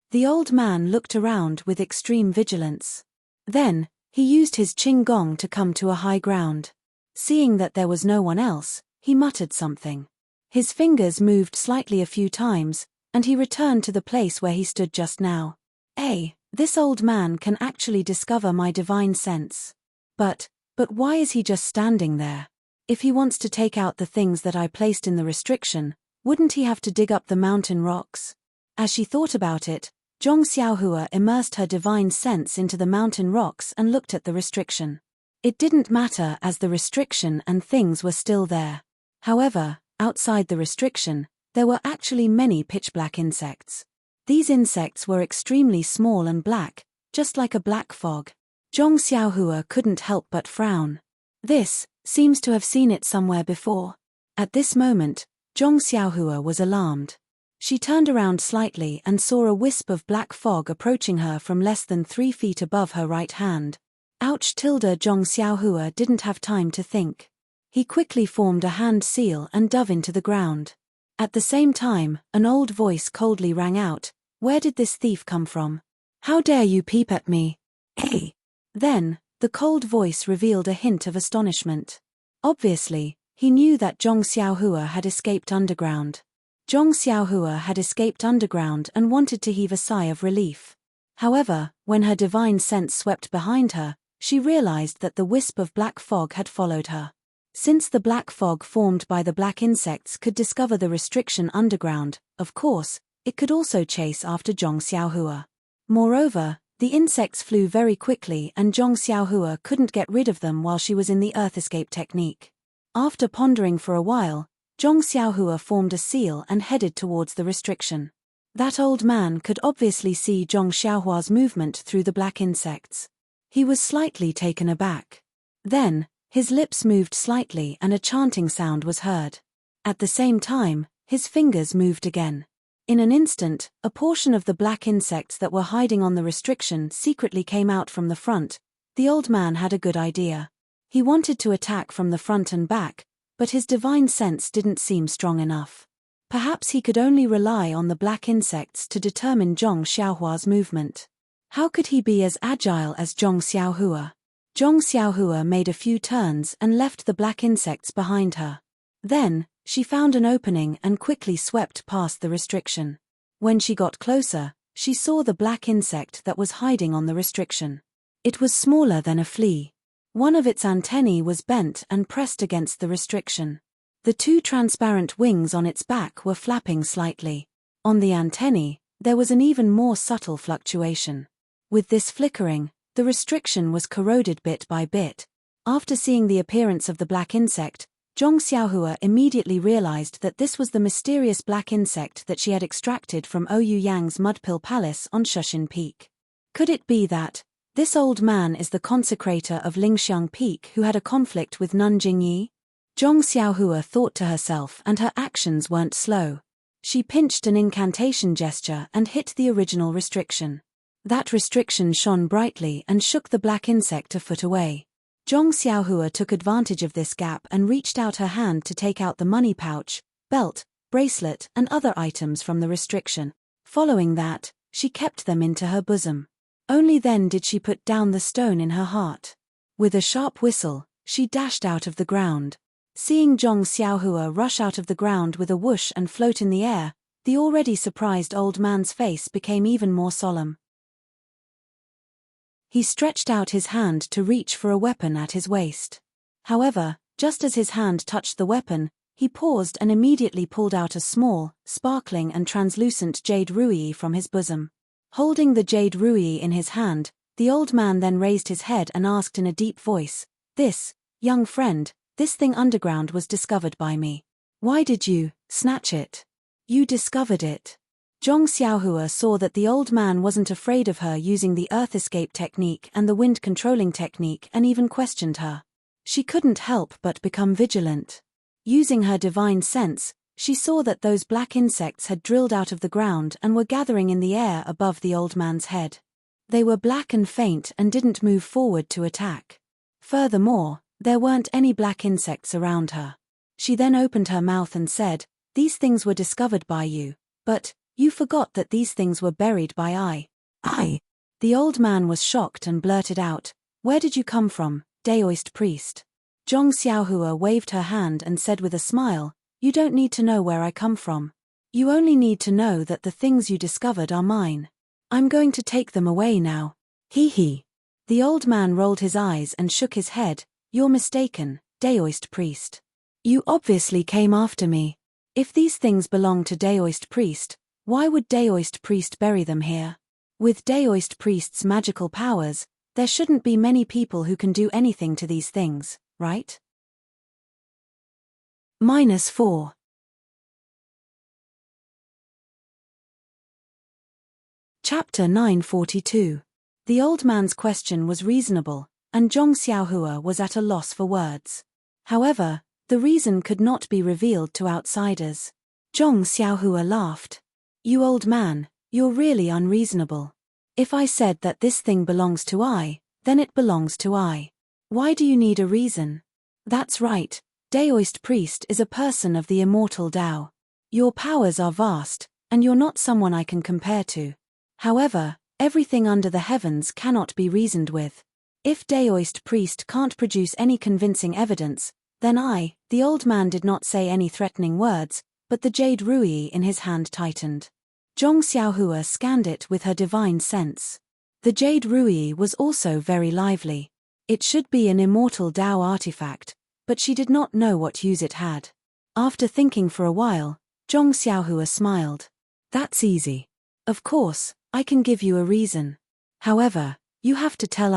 The old man looked around with extreme vigilance. Then, he used his Qing Gong to come to a high ground. Seeing that there was no one else, he muttered something. His fingers moved slightly a few times, and he returned to the place where he stood just now. This old man can actually discover my divine sense. But why is he just standing there? If he wants to take out the things that I placed in the restriction, wouldn't he have to dig up the mountain rocks? As she thought about it, Zhong Xiaohua immersed her divine sense into the mountain rocks and looked at the restriction. It didn't matter as the restriction and things were still there. However, outside the restriction, there were actually many pitch-black insects. These insects were extremely small and black, just like a black fog. Zhong Xiaohua couldn't help but frown. This seems to have seen it somewhere before. At this moment, Zhong Xiaohua was alarmed. She turned around slightly and saw a wisp of black fog approaching her from less than 3 feet above her right hand. Ouch! Zhong Xiaohua didn't have time to think. He quickly formed a hand seal and dove into the ground. At the same time, an old voice coldly rang out, "Where did this thief come from? How dare you peep at me? Hey!" Then, the cold voice revealed a hint of astonishment. Obviously, he knew that Zhong Xiaohua had escaped underground. Zhong Xiaohua had escaped underground and wanted to heave a sigh of relief. However, when her divine sense swept behind her, she realized that the wisp of black fog had followed her. Since the black fog formed by the black insects could discover the restriction underground, of course, it could also chase after Zhong Xiaohua. Moreover, the insects flew very quickly and Zhong Xiaohua couldn't get rid of them while she was in the earth escape technique. After pondering for a while, Zhong Xiaohua formed a seal and headed towards the restriction. That old man could obviously see Zhong Xiaohua's movement through the black insects. He was slightly taken aback. Then, his lips moved slightly and a chanting sound was heard. At the same time, his fingers moved again. In an instant, a portion of the black insects that were hiding on the restriction secretly came out from the front. The old man had a good idea. He wanted to attack from the front and back, but his divine sense didn't seem strong enough. Perhaps he could only rely on the black insects to determine Zhong Xiaohua's movement. How could he be as agile as Zhong Xiaohua? Zhong Xiaohua made a few turns and left the black insects behind her. Then, she found an opening and quickly swept past the restriction. When she got closer, she saw the black insect that was hiding on the restriction. It was smaller than a flea. One of its antennae was bent and pressed against the restriction. The 2 transparent wings on its back were flapping slightly. On the antennae, there was an even more subtle fluctuation. With this flickering, the restriction was corroded bit by bit. After seeing the appearance of the black insect, Zhong Xiaohua immediately realized that this was the mysterious black insect that she had extracted from Ouyang Yang's Mudpill Palace on Shushin Peak. Could it be that this old man is the consecrator of Lingxiang Peak who had a conflict with Nun Jingyi? Zhong Xiaohua thought to herself, and her actions weren't slow. She pinched an incantation gesture and hit the original restriction. That restriction shone brightly and shook the black insect a foot away. Zhong Xiaohua took advantage of this gap and reached out her hand to take out the money pouch, belt, bracelet and other items from the restriction. Following that, she kept them into her bosom. Only then did she put down the stone in her heart. With a sharp whistle, she dashed out of the ground. Seeing Zhong Xiaohua rush out of the ground with a whoosh and float in the air, the already surprised old man's face became even more solemn. He stretched out his hand to reach for a weapon at his waist. However, just as his hand touched the weapon, he paused and immediately pulled out a small, sparkling and translucent jade ruyi from his bosom. Holding the jade ruyi in his hand, the old man then raised his head and asked in a deep voice, "This, young friend, this thing underground was discovered by me. Why did you snatch it? You discovered it." Zhong Xiaohua saw that the old man wasn't afraid of her using the earth escape technique and the wind controlling technique and even questioned her. She couldn't help but become vigilant. Using her divine sense, she saw that those black insects had drilled out of the ground and were gathering in the air above the old man's head. They were black and faint and didn't move forward to attack. Furthermore, there weren't any black insects around her. She then opened her mouth and said, "These things were discovered by you, but you forgot that these things were buried by I." The old man was shocked and blurted out, "Where did you come from, Daoist priest?" Zhong Xiaohua waved her hand and said with a smile, "You don't need to know where I come from. You only need to know that the things you discovered are mine. I'm going to take them away now." He. The old man rolled his eyes and shook his head, "You're mistaken, Daoist priest. You obviously came after me. If these things belong to Daoist priest, why would Daoist priest bury them here? With Daoist priest's magical powers, there shouldn't be many people who can do anything to these things, right?" -4. Chapter 942. The old man's question was reasonable, and Zhong Xiaohua was at a loss for words. However, the reason could not be revealed to outsiders. Zhong Xiaohua laughed. "You old man, you're really unreasonable. If I said that this thing belongs to I, then it belongs to I. Why do you need a reason? That's right, Daoist priest is a person of the immortal Tao. Your powers are vast, and you're not someone I can compare to. However, everything under the heavens cannot be reasoned with. If Daoist priest can't produce any convincing evidence, then the old man did not say any threatening words, but the jade ruyi in his hand tightened. Zhong Xiaohua scanned it with her divine sense. The jade ruyi was also very lively. It should be an immortal Tao artifact, but she did not know what use it had. After thinking for a while, Zhong Xiaohua smiled. "That's easy. Of course, I can give you a reason. However, you have to tell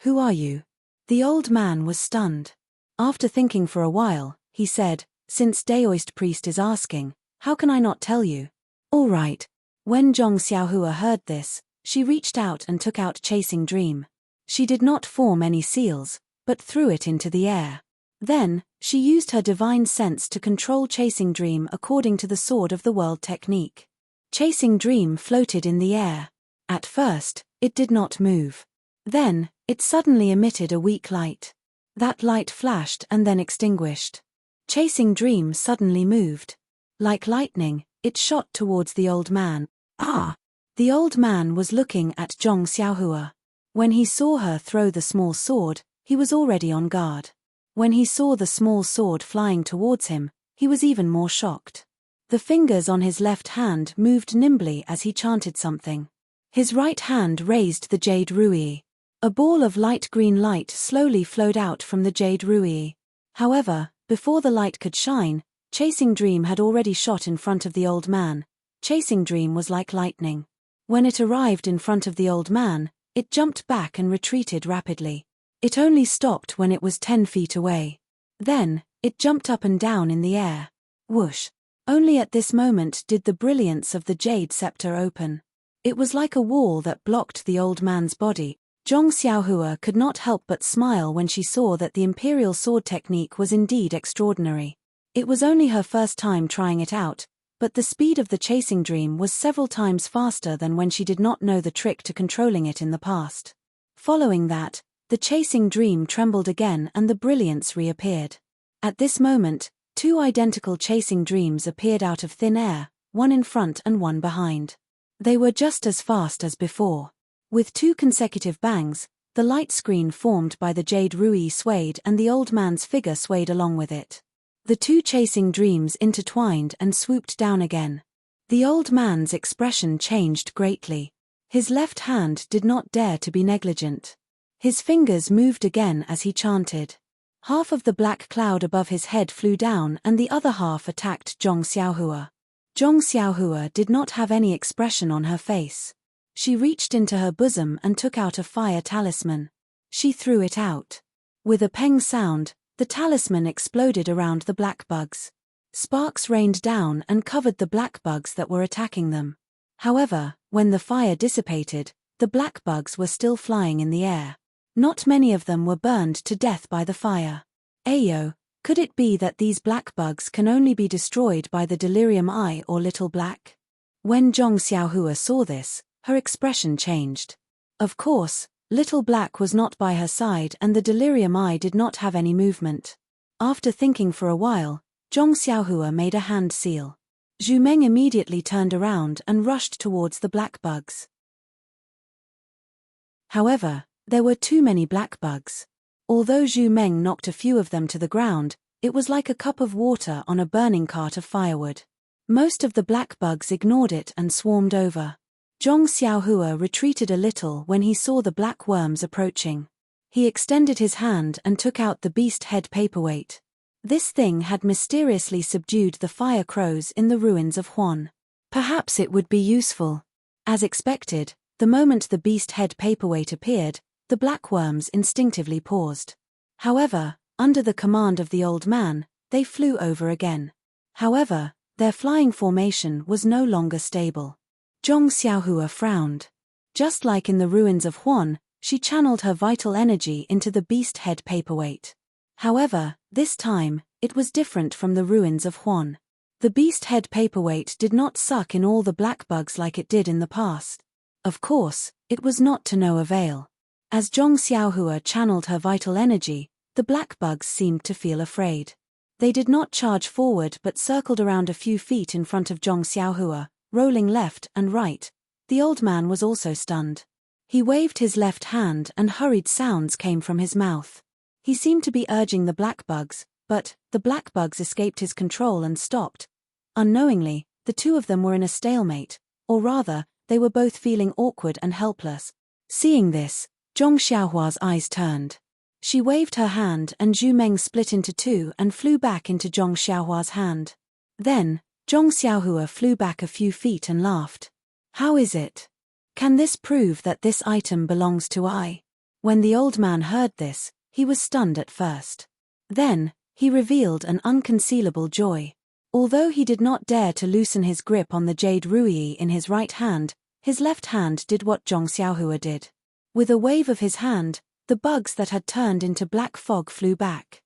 who are you?" The old man was stunned. After thinking for a while, he said, "Since Daoist priest is asking, how can I not tell you?" "All right." When Zhong Xiaohua heard this, she reached out and took out Chasing Dream. She did not form any seals, but threw it into the air. Then, she used her divine sense to control Chasing Dream according to the Sword of the World technique. Chasing Dream floated in the air. At first, it did not move. Then, it suddenly emitted a weak light. That light flashed and then extinguished. Chasing Dream suddenly moved. Like lightning, it shot towards the old man. The old man was looking at Zhong Xiaohua. When he saw her throw the small sword, he was already on guard. When he saw the small sword flying towards him, he was even more shocked. The fingers on his left hand moved nimbly as he chanted something. His right hand raised the jade ruyi. A ball of light green light slowly flowed out from the jade ruyi. However, before the light could shine, Chasing Dream had already shot in front of the old man. Chasing Dream was like lightning. When it arrived in front of the old man, it jumped back and retreated rapidly. It only stopped when it was 10 feet away. Then, it jumped up and down in the air. Whoosh! Only at this moment did the brilliance of the jade scepter open. It was like a wall that blocked the old man's body. Zhong Xiaohua could not help but smile when she saw that the imperial sword technique was indeed extraordinary. It was only her first time trying it out, but the speed of the Chasing Dream was several times faster than when she did not know the trick to controlling it in the past. Following that, The chasing dream trembled again and the brilliance reappeared. At this moment, two identical chasing dreams appeared out of thin air, one in front and one behind. They were just as fast as before. With two consecutive bangs, the light screen formed by the jade ruby swayed and the old man's figure swayed along with it. The two chasing dreams intertwined and swooped down again. The old man's expression changed greatly. His left hand did not dare to be negligent. His fingers moved again as he chanted. Half of the black cloud above his head flew down and the other half attacked Zhong Xiaohua. Zhong Xiaohua did not have any expression on her face. She reached into her bosom and took out a fire talisman. She threw it out. With a peng sound, the talisman exploded around the black bugs. Sparks rained down and covered the black bugs that were attacking them. However, when the fire dissipated, the black bugs were still flying in the air. Not many of them were burned to death by the fire. Ayo, could it be that these black bugs can only be destroyed by the delirium eye or little black? When Zhong Xiaohua saw this, her expression changed. Of course, little black was not by her side and the delirium eye did not have any movement. After thinking for a while, Zhong Xiaohua made a hand seal. Zhu Meng immediately turned around and rushed towards the black bugs. However, there were too many black bugs. Although Zhu Meng knocked a few of them to the ground, it was like a cup of water on a burning cart of firewood. Most of the black bugs ignored it and swarmed over. Zhong Xiaohua retreated a little when he saw the black worms approaching. He extended his hand and took out the beast head paperweight. This thing had mysteriously subdued the fire crows in the ruins of Huan. Perhaps it would be useful. As expected, the moment the beast head paperweight appeared, the black worms instinctively paused. However, under the command of the old man, they flew over again. However, their flying formation was no longer stable. Zhong Xiaohua frowned. Just like in the ruins of Huan, she channeled her vital energy into the beast head paperweight. However, this time, it was different from the ruins of Huan. The beast head paperweight did not suck in all the black bugs like it did in the past. Of course, it was not to no avail. As Zhong Xiaohua channeled her vital energy, the black bugs seemed to feel afraid. They did not charge forward but circled around a few feet in front of Zhong Xiaohua, rolling left and right. The old man was also stunned. He waved his left hand and hurried sounds came from his mouth. He seemed to be urging the black bugs, but the black bugs escaped his control and stopped. Unknowingly, the two of them were in a stalemate, or rather, they were both feeling awkward and helpless. Seeing this, Zhong Xiaohua's eyes turned. She waved her hand and Zhu Meng split into two and flew back into Zhong Xiaohua's hand. Then, Zhong Xiaohua flew back a few feet and laughed. How is it? Can this prove that this item belongs to I? When the old man heard this, he was stunned at first. Then, he revealed an unconcealable joy. Although he did not dare to loosen his grip on the jade ruyi in his right hand, his left hand did what Zhong Xiaohua did. With a wave of his hand, the bugs that had turned into black fog flew back.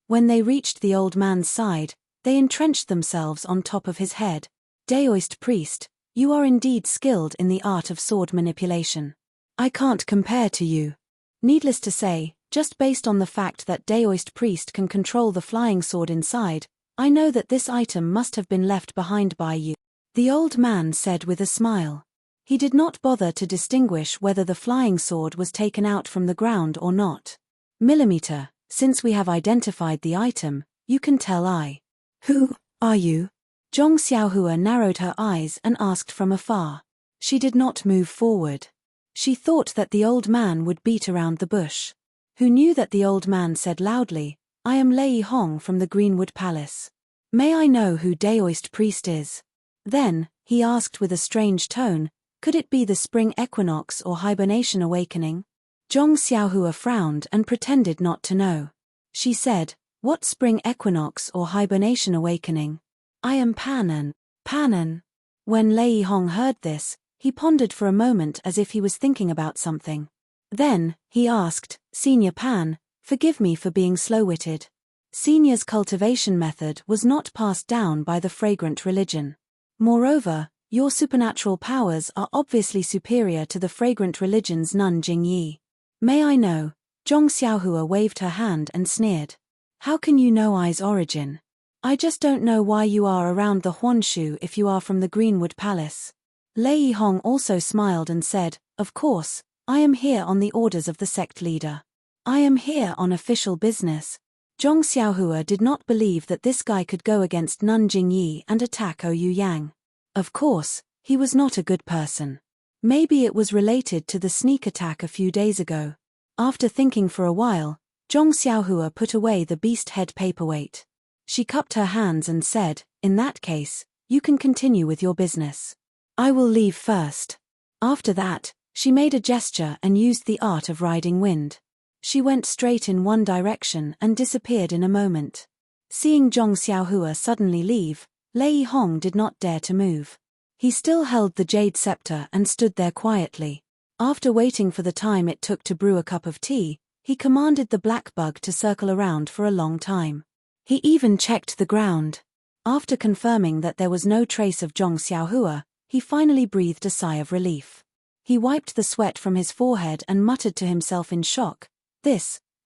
When they reached the old man's side, they entrenched themselves on top of his head. Daoist priest, you are indeed skilled in the art of sword manipulation. I can't compare to you. Needless to say, just based on the fact that Daoist priest can control the flying sword inside, I know that this item must have been left behind by you. The old man said with a smile. He did not bother to distinguish whether the flying sword was taken out from the ground or not. Millimeter, since we have identified the item, you can tell I. Who are you? Zhong Xiaohua narrowed her eyes and asked from afar. She did not move forward. She thought that the old man would beat around the bush. Who knew that the old man said loudly, I am Lei Hong from the Greenwood Palace. May I know who Daoist priest is? Then, he asked with a strange tone, could it be the spring equinox or hibernation awakening? Zhong Xiaohua frowned and pretended not to know. She said, what spring equinox or hibernation awakening? I am Panan. Panan. When Lei Hong heard this, he pondered for a moment as if he was thinking about something. Then, he asked, Senior Pan, forgive me for being slow-witted. Senior's cultivation method was not passed down by the fragrant religion. Moreover, Your supernatural powers are obviously superior to the fragrant religion's Nun Jingyi. May I know? Zhong Xiaohua waved her hand and sneered. How can you know I's origin? I just don't know why you are around the Huanshu if you are from the Greenwood Palace. Lei Hong also smiled and said, Of course, I am here on the orders of the sect leader. I am here on official business. Zhong Xiaohua did not believe that this guy could go against Nun Jingyi and attack Ouyang Yang. Of course, he was not a good person. Maybe it was related to the sneak attack a few days ago. After thinking for a while, Zhong Xiaohua put away the beast head paperweight. She cupped her hands and said, In that case, you can continue with your business. I will leave first. After that, she made a gesture and used the art of riding wind. She went straight in one direction and disappeared in a moment. Seeing Zhong Xiaohua suddenly leave, Lei Hong did not dare to move. He still held the jade scepter and stood there quietly. After waiting for the time it took to brew a cup of tea, he commanded the black bug to circle around for a long time. He even checked the ground. After confirming that there was no trace of Zhong Xiaohua, he finally breathed a sigh of relief. He wiped the sweat from his forehead and muttered to himself in shock,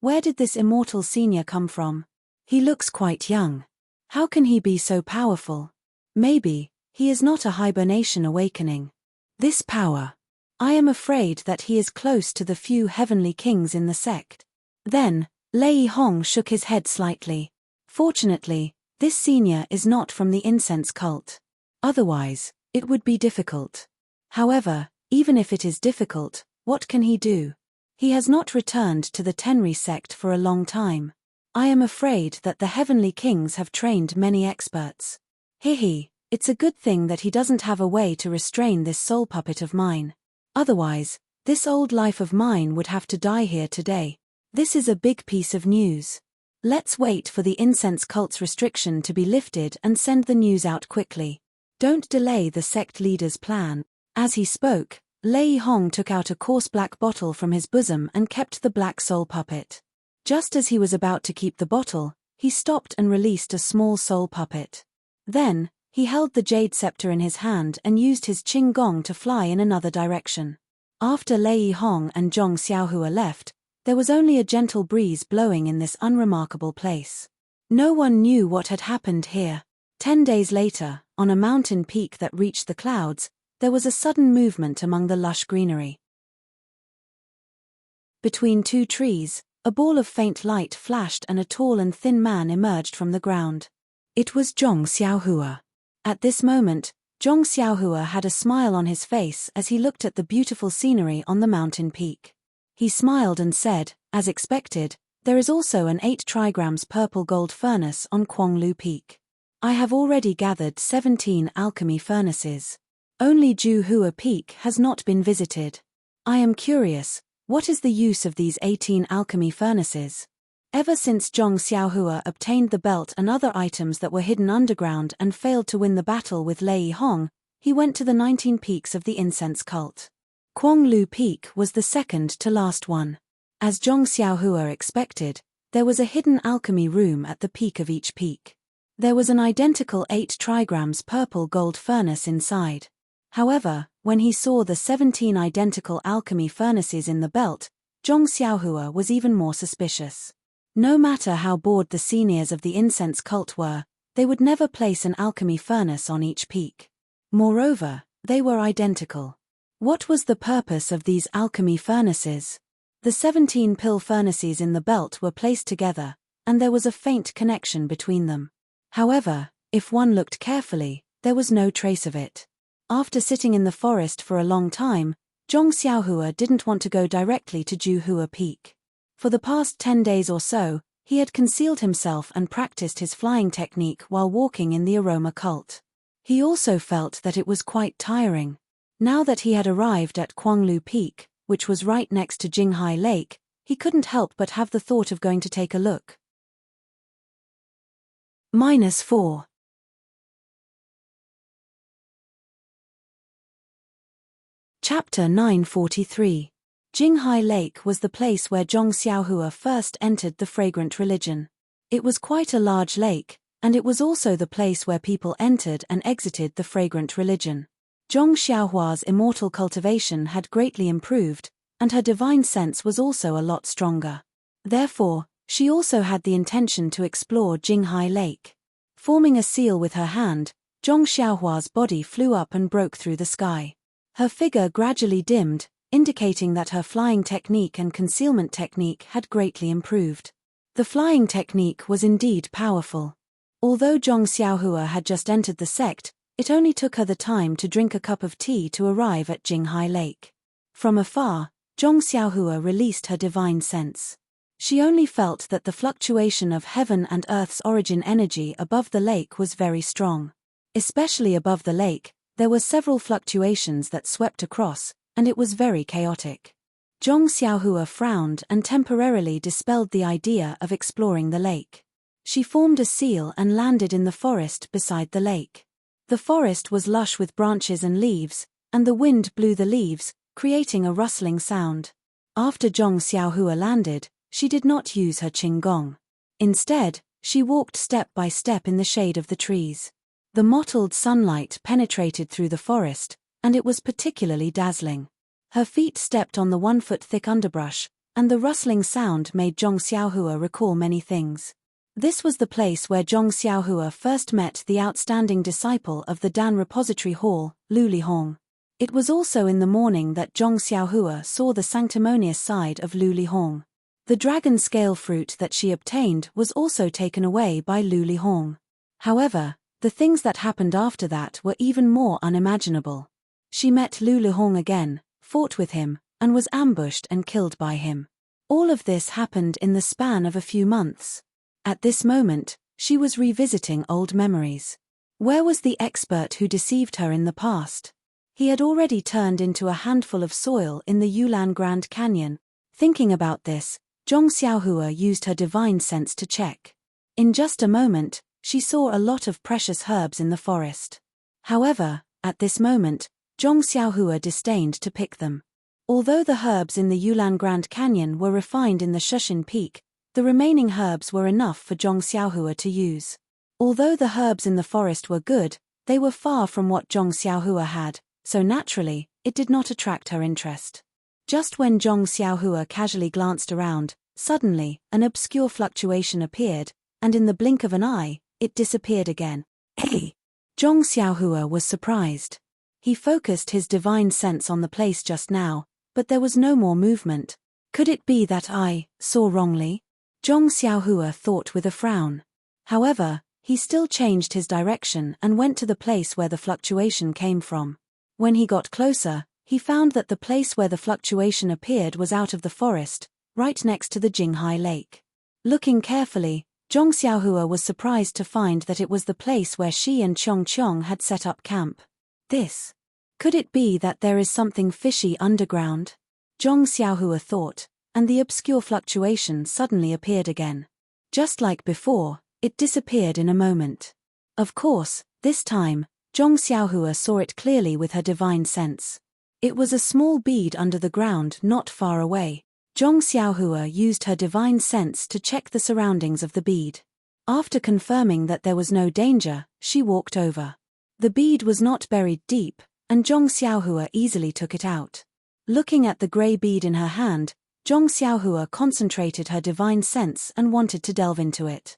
Where did this immortal senior come from? He looks quite young. How can he be so powerful? Maybe, he is not a hibernation awakening. This power. I am afraid that he is close to the few heavenly kings in the sect. Then, Lei Hong shook his head slightly. Fortunately, this senior is not from the incense cult. Otherwise, it would be difficult. However, even if it is difficult, what can he do? He has not returned to the Tenri sect for a long time. I am afraid that the heavenly kings have trained many experts. It's a good thing that he doesn't have a way to restrain this soul puppet of mine. Otherwise, this old life of mine would have to die here today. This is a big piece of news. Let's wait for the incense cult's restriction to be lifted and send the news out quickly. Don't delay the sect leader's plan. As he spoke, Lei Hong took out a coarse black bottle from his bosom and kept the black soul puppet. Just as he was about to keep the bottle, he stopped and released a small soul puppet. Then, he held the jade scepter in his hand and used his Qing Gong to fly in another direction. After Lei Hong and Zhong Xiaohua left, there was only a gentle breeze blowing in this unremarkable place. No one knew what had happened here. 10 days later, on a mountain peak that reached the clouds, there was a sudden movement among the lush greenery. Between two trees, a ball of faint light flashed and a tall and thin man emerged from the ground. It was Zhong Xiaohua. At this moment, Zhong Xiaohua had a smile on his face as he looked at the beautiful scenery on the mountain peak. He smiled and said, as expected, there is also an 8 trigrams purple gold furnace on Quanglu Peak. I have already gathered 17 alchemy furnaces. Only Juhua Peak has not been visited. I am curious, what is the use of these 18 alchemy furnaces? Ever since Zhong Xiaohua obtained the belt and other items that were hidden underground and failed to win the battle with Lei Hong, he went to the 19 peaks of the incense cult. Quanglu Peak was the second to last one. As Zhong Xiaohua expected, there was a hidden alchemy room at the peak of each peak. There was an identical 8 trigrams purple gold furnace inside. However, when he saw the 17 identical alchemy furnaces in the belt, Zhong Xiaohua was even more suspicious. No matter how bored the seniors of the incense cult were, they would never place an alchemy furnace on each peak. Moreover, they were identical. What was the purpose of these alchemy furnaces? The 17 pill furnaces in the belt were placed together, and there was a faint connection between them. However, if one looked carefully, there was no trace of it. After sitting in the forest for a long time, Zhong Xiaohua didn't want to go directly to Juhua Peak. For the past 10 days or so, he had concealed himself and practiced his flying technique while walking in the aroma cult. He also felt that it was quite tiring. Now that he had arrived at Quanglu Peak, which was right next to Jinghai Lake, he couldn't help but have the thought of going to take a look. -4. Chapter 943. Jinghai Lake was the place where Zhong Xiaohua first entered the fragrant religion. It was quite a large lake, and it was also the place where people entered and exited the fragrant religion. Zhong Xiaohua's immortal cultivation had greatly improved, and her divine sense was also a lot stronger. Therefore, she also had the intention to explore Jinghai Lake. Forming a seal with her hand, Zhong Xiaohua's body flew up and broke through the sky. Her figure gradually dimmed, indicating that her flying technique and concealment technique had greatly improved. The flying technique was indeed powerful. Although Zhong Xiaohua had just entered the sect, it only took her the time to drink a cup of tea to arrive at Jinghai Lake. From afar, Zhong Xiaohua released her divine sense. She only felt that the fluctuation of heaven and earth's origin energy above the lake was very strong. Especially above the lake, there were several fluctuations that swept across, and it was very chaotic. Zhong Xiaohua frowned and temporarily dispelled the idea of exploring the lake. She formed a seal and landed in the forest beside the lake. The forest was lush with branches and leaves, and the wind blew the leaves, creating a rustling sound. After Zhong Xiaohua landed, she did not use her qinggong. Instead, she walked step by step in the shade of the trees. The mottled sunlight penetrated through the forest, and it was particularly dazzling. Her feet stepped on the 1-foot thick underbrush, and the rustling sound made Zhong Xiaohua recall many things. This was the place where Zhong Xiaohua first met the outstanding disciple of the Dan Repository Hall, Lu Lihong. It was also in the morning that Zhong Xiaohua saw the sanctimonious side of Lu Lihong. The dragon scale fruit that she obtained was also taken away by Lu Lihong. However, the things that happened after that were even more unimaginable. She met Lu Lihong again, fought with him, and was ambushed and killed by him. All of this happened in the span of a few months. At this moment, she was revisiting old memories. Where was the expert who deceived her in the past? He had already turned into a handful of soil in the Yulan Grand Canyon. Thinking about this, Zhong Xiaohua used her divine sense to check. In just a moment, she saw a lot of precious herbs in the forest. However, at this moment, Zhong Xiaohua disdained to pick them. Although the herbs in the Yulan Grand Canyon were refined in the Shushin Peak, the remaining herbs were enough for Zhong Xiaohua to use. Although the herbs in the forest were good, they were far from what Zhong Xiaohua had, so naturally, it did not attract her interest. Just when Zhong Xiaohua casually glanced around, suddenly, an obscure fluctuation appeared, and in the blink of an eye, it disappeared again. Hey! Zhong Xiaohua was surprised. He focused his divine sense on the place just now, but there was no more movement. Could it be that I saw wrongly? Zhong Xiaohua thought with a frown. However, he still changed his direction and went to the place where the fluctuation came from. When he got closer, he found that the place where the fluctuation appeared was out of the forest, right next to the Jinghai Lake. Looking carefully, Zhong Xiaohua was surprised to find that it was the place where she and Qiong Qiong had set up camp. Could it be that there is something fishy underground? Zhong Xiaohua thought, and the obscure fluctuation suddenly appeared again. Just like before, it disappeared in a moment. Of course, this time, Zhong Xiaohua saw it clearly with her divine sense. It was a small bead under the ground not far away. Zhong Xiaohua used her divine sense to check the surroundings of the bead. After confirming that there was no danger, she walked over. The bead was not buried deep, and Zhong Xiaohua easily took it out. Looking at the grey bead in her hand, Zhong Xiaohua concentrated her divine sense and wanted to delve into it.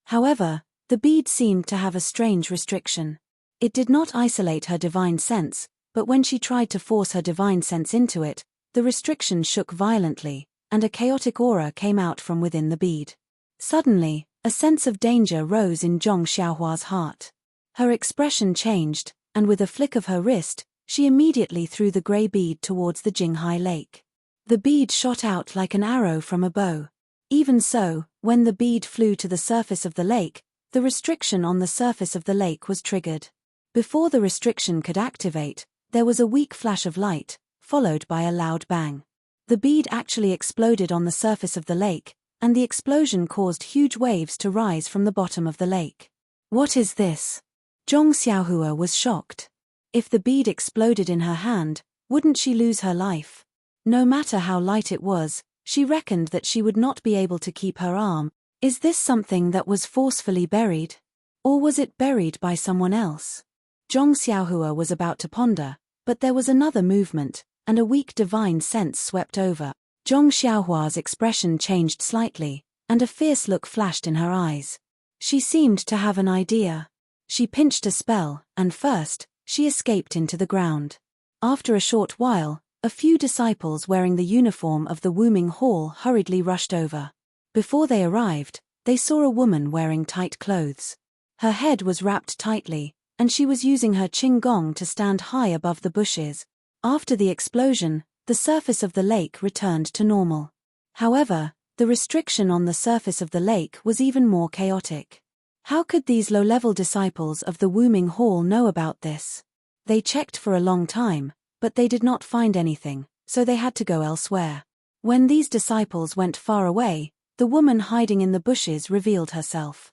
However, the bead seemed to have a strange restriction. It did not isolate her divine sense, but when she tried to force her divine sense into it, the restriction shook violently, and a chaotic aura came out from within the bead. Suddenly, a sense of danger rose in Zhong Xiaohua's heart. Her expression changed, and with a flick of her wrist, she immediately threw the grey bead towards the Jinghai Lake. The bead shot out like an arrow from a bow. Even so, when the bead flew to the surface of the lake, the restriction on the surface of the lake was triggered. Before the restriction could activate, there was a weak flash of light, followed by a loud bang. The bead actually exploded on the surface of the lake, and the explosion caused huge waves to rise from the bottom of the lake. What is this? Zhong Xiaohua was shocked. If the bead exploded in her hand, wouldn't she lose her life? No matter how light it was, she reckoned that she would not be able to keep her arm. Is this something that was forcefully buried? Or was it buried by someone else? Zhong Xiaohua was about to ponder, but there was another movement, and a weak divine sense swept over. Zhong Xiaohua's expression changed slightly, and a fierce look flashed in her eyes. She seemed to have an idea. She pinched a spell, and first, she escaped into the ground. After a short while, a few disciples wearing the uniform of the Wuming Hall hurriedly rushed over. Before they arrived, they saw a woman wearing tight clothes. Her head was wrapped tightly, and she was using her qinggong to stand high above the bushes. After the explosion, the surface of the lake returned to normal. However, the restriction on the surface of the lake was even more chaotic. How could these low-level disciples of the Wuming Hall know about this? They checked for a long time, but they did not find anything, so they had to go elsewhere. When these disciples went far away, the woman hiding in the bushes revealed herself.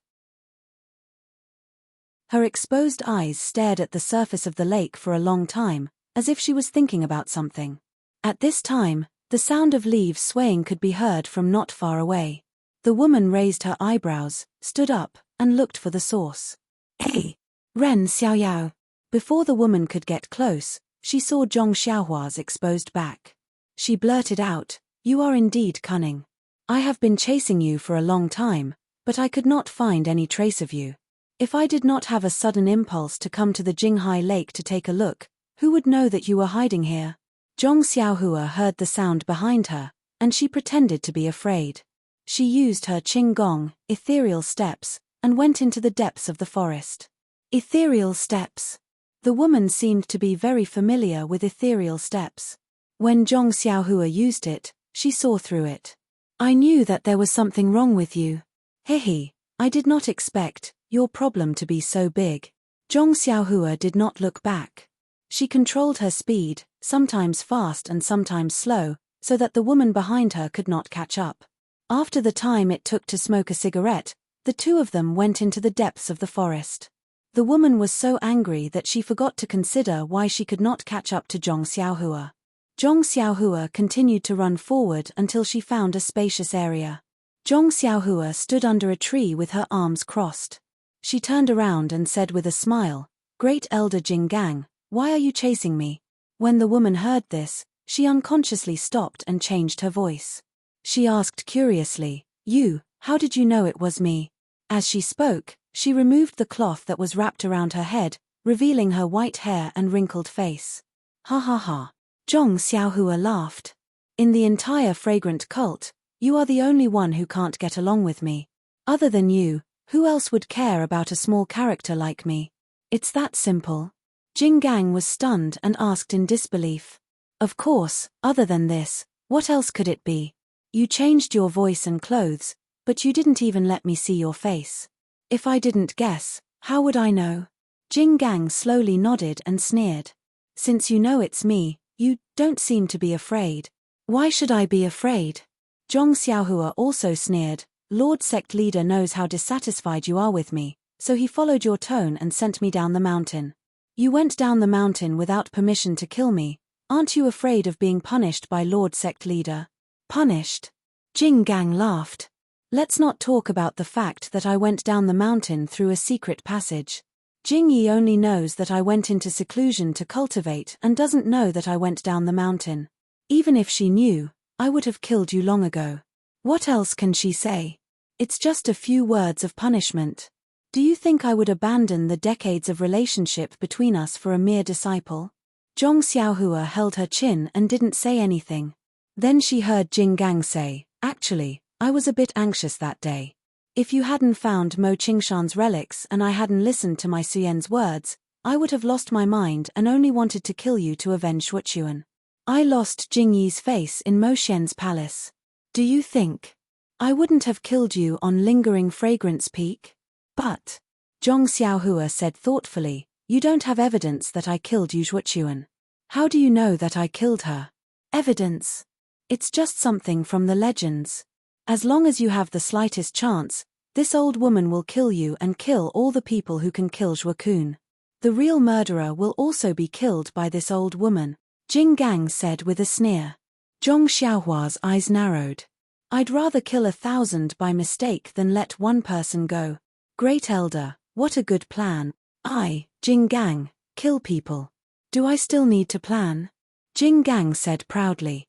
Her exposed eyes stared at the surface of the lake for a long time, as if she was thinking about something. At this time, the sound of leaves swaying could be heard from not far away. The woman raised her eyebrows, stood up, and looked for the source. Hey! Ren Xiaoyao. Before the woman could get close, she saw Zhong Xiaohua's exposed back. She blurted out, "You are indeed cunning. I have been chasing you for a long time, but I could not find any trace of you. If I did not have a sudden impulse to come to the Jinghai Lake to take a look, who would know that you were hiding here?" Zhong Xiaohua heard the sound behind her, and she pretended to be afraid. She used her qinggong, ethereal steps, and went into the depths of the forest. Ethereal steps. The woman seemed to be very familiar with ethereal steps. When Zhong Xiaohua used it, she saw through it. "I knew that there was something wrong with you. Hehe, I did not expect your problem to be so big." Zhong Xiaohua did not look back. She controlled her speed, sometimes fast and sometimes slow, so that the woman behind her could not catch up. After the time it took to smoke a cigarette, the two of them went into the depths of the forest. The woman was so angry that she forgot to consider why she could not catch up to Zhong Xiaohua. Zhong Xiaohua continued to run forward until she found a spacious area. Zhong Xiaohua stood under a tree with her arms crossed. She turned around and said with a smile, "Great Elder Jinggang, why are you chasing me?" When the woman heard this, she unconsciously stopped and changed her voice. She asked curiously, How did you know it was me?" As she spoke, she removed the cloth that was wrapped around her head, revealing her white hair and wrinkled face. "Ha ha ha." Zhong Xiaohua laughed. "In the entire fragrant cult, you are the only one who can't get along with me. Other than you, who else would care about a small character like me? It's that simple." Jinggang was stunned and asked in disbelief. "Of course, other than this, what else could it be? You changed your voice and clothes, but you didn't even let me see your face. If I didn't guess, how would I know?" Jinggang slowly nodded and sneered. "Since you know it's me, you don't seem to be afraid." "Why should I be afraid?" Zhong Xiaohua also sneered. "Lord Sect Leader knows how dissatisfied you are with me, so he followed your tone and sent me down the mountain. You went down the mountain without permission to kill me. Aren't you afraid of being punished by Lord Sect Leader?" "Punished?" Jinggang laughed. "Let's not talk about the fact that I went down the mountain through a secret passage. Jingyi only knows that I went into seclusion to cultivate and doesn't know that I went down the mountain. Even if she knew, I would have killed you long ago. What else can she say? It's just a few words of punishment. Do you think I would abandon the decades of relationship between us for a mere disciple?" Zhong Xiaohua held her chin and didn't say anything. Then she heard Jinggang say, "Actually, I was a bit anxious that day. If you hadn't found Mo Qingshan's relics and I hadn't listened to my Suyen's words, I would have lost my mind and only wanted to kill you to avenge Shuchuan. I lost Jingyi's face in Mo Xian's palace. Do you think I wouldn't have killed you on Lingering Fragrance Peak?" "But," Zhong Xiaohua said thoughtfully, "you don't have evidence that I killed Yu Shuchuan. How do you know that I killed her?" "Evidence? It's just something from the legends. As long as you have the slightest chance, this old woman will kill you and kill all the people who can kill Zhuokun. The real murderer will also be killed by this old woman," Jinggang said with a sneer. Zhong Xiaohua's eyes narrowed. "I'd rather kill 1,000 by mistake than let one person go. Great Elder, what a good plan." "I, Jinggang, Kill people. Do I still need to plan? Jing Gang said proudly.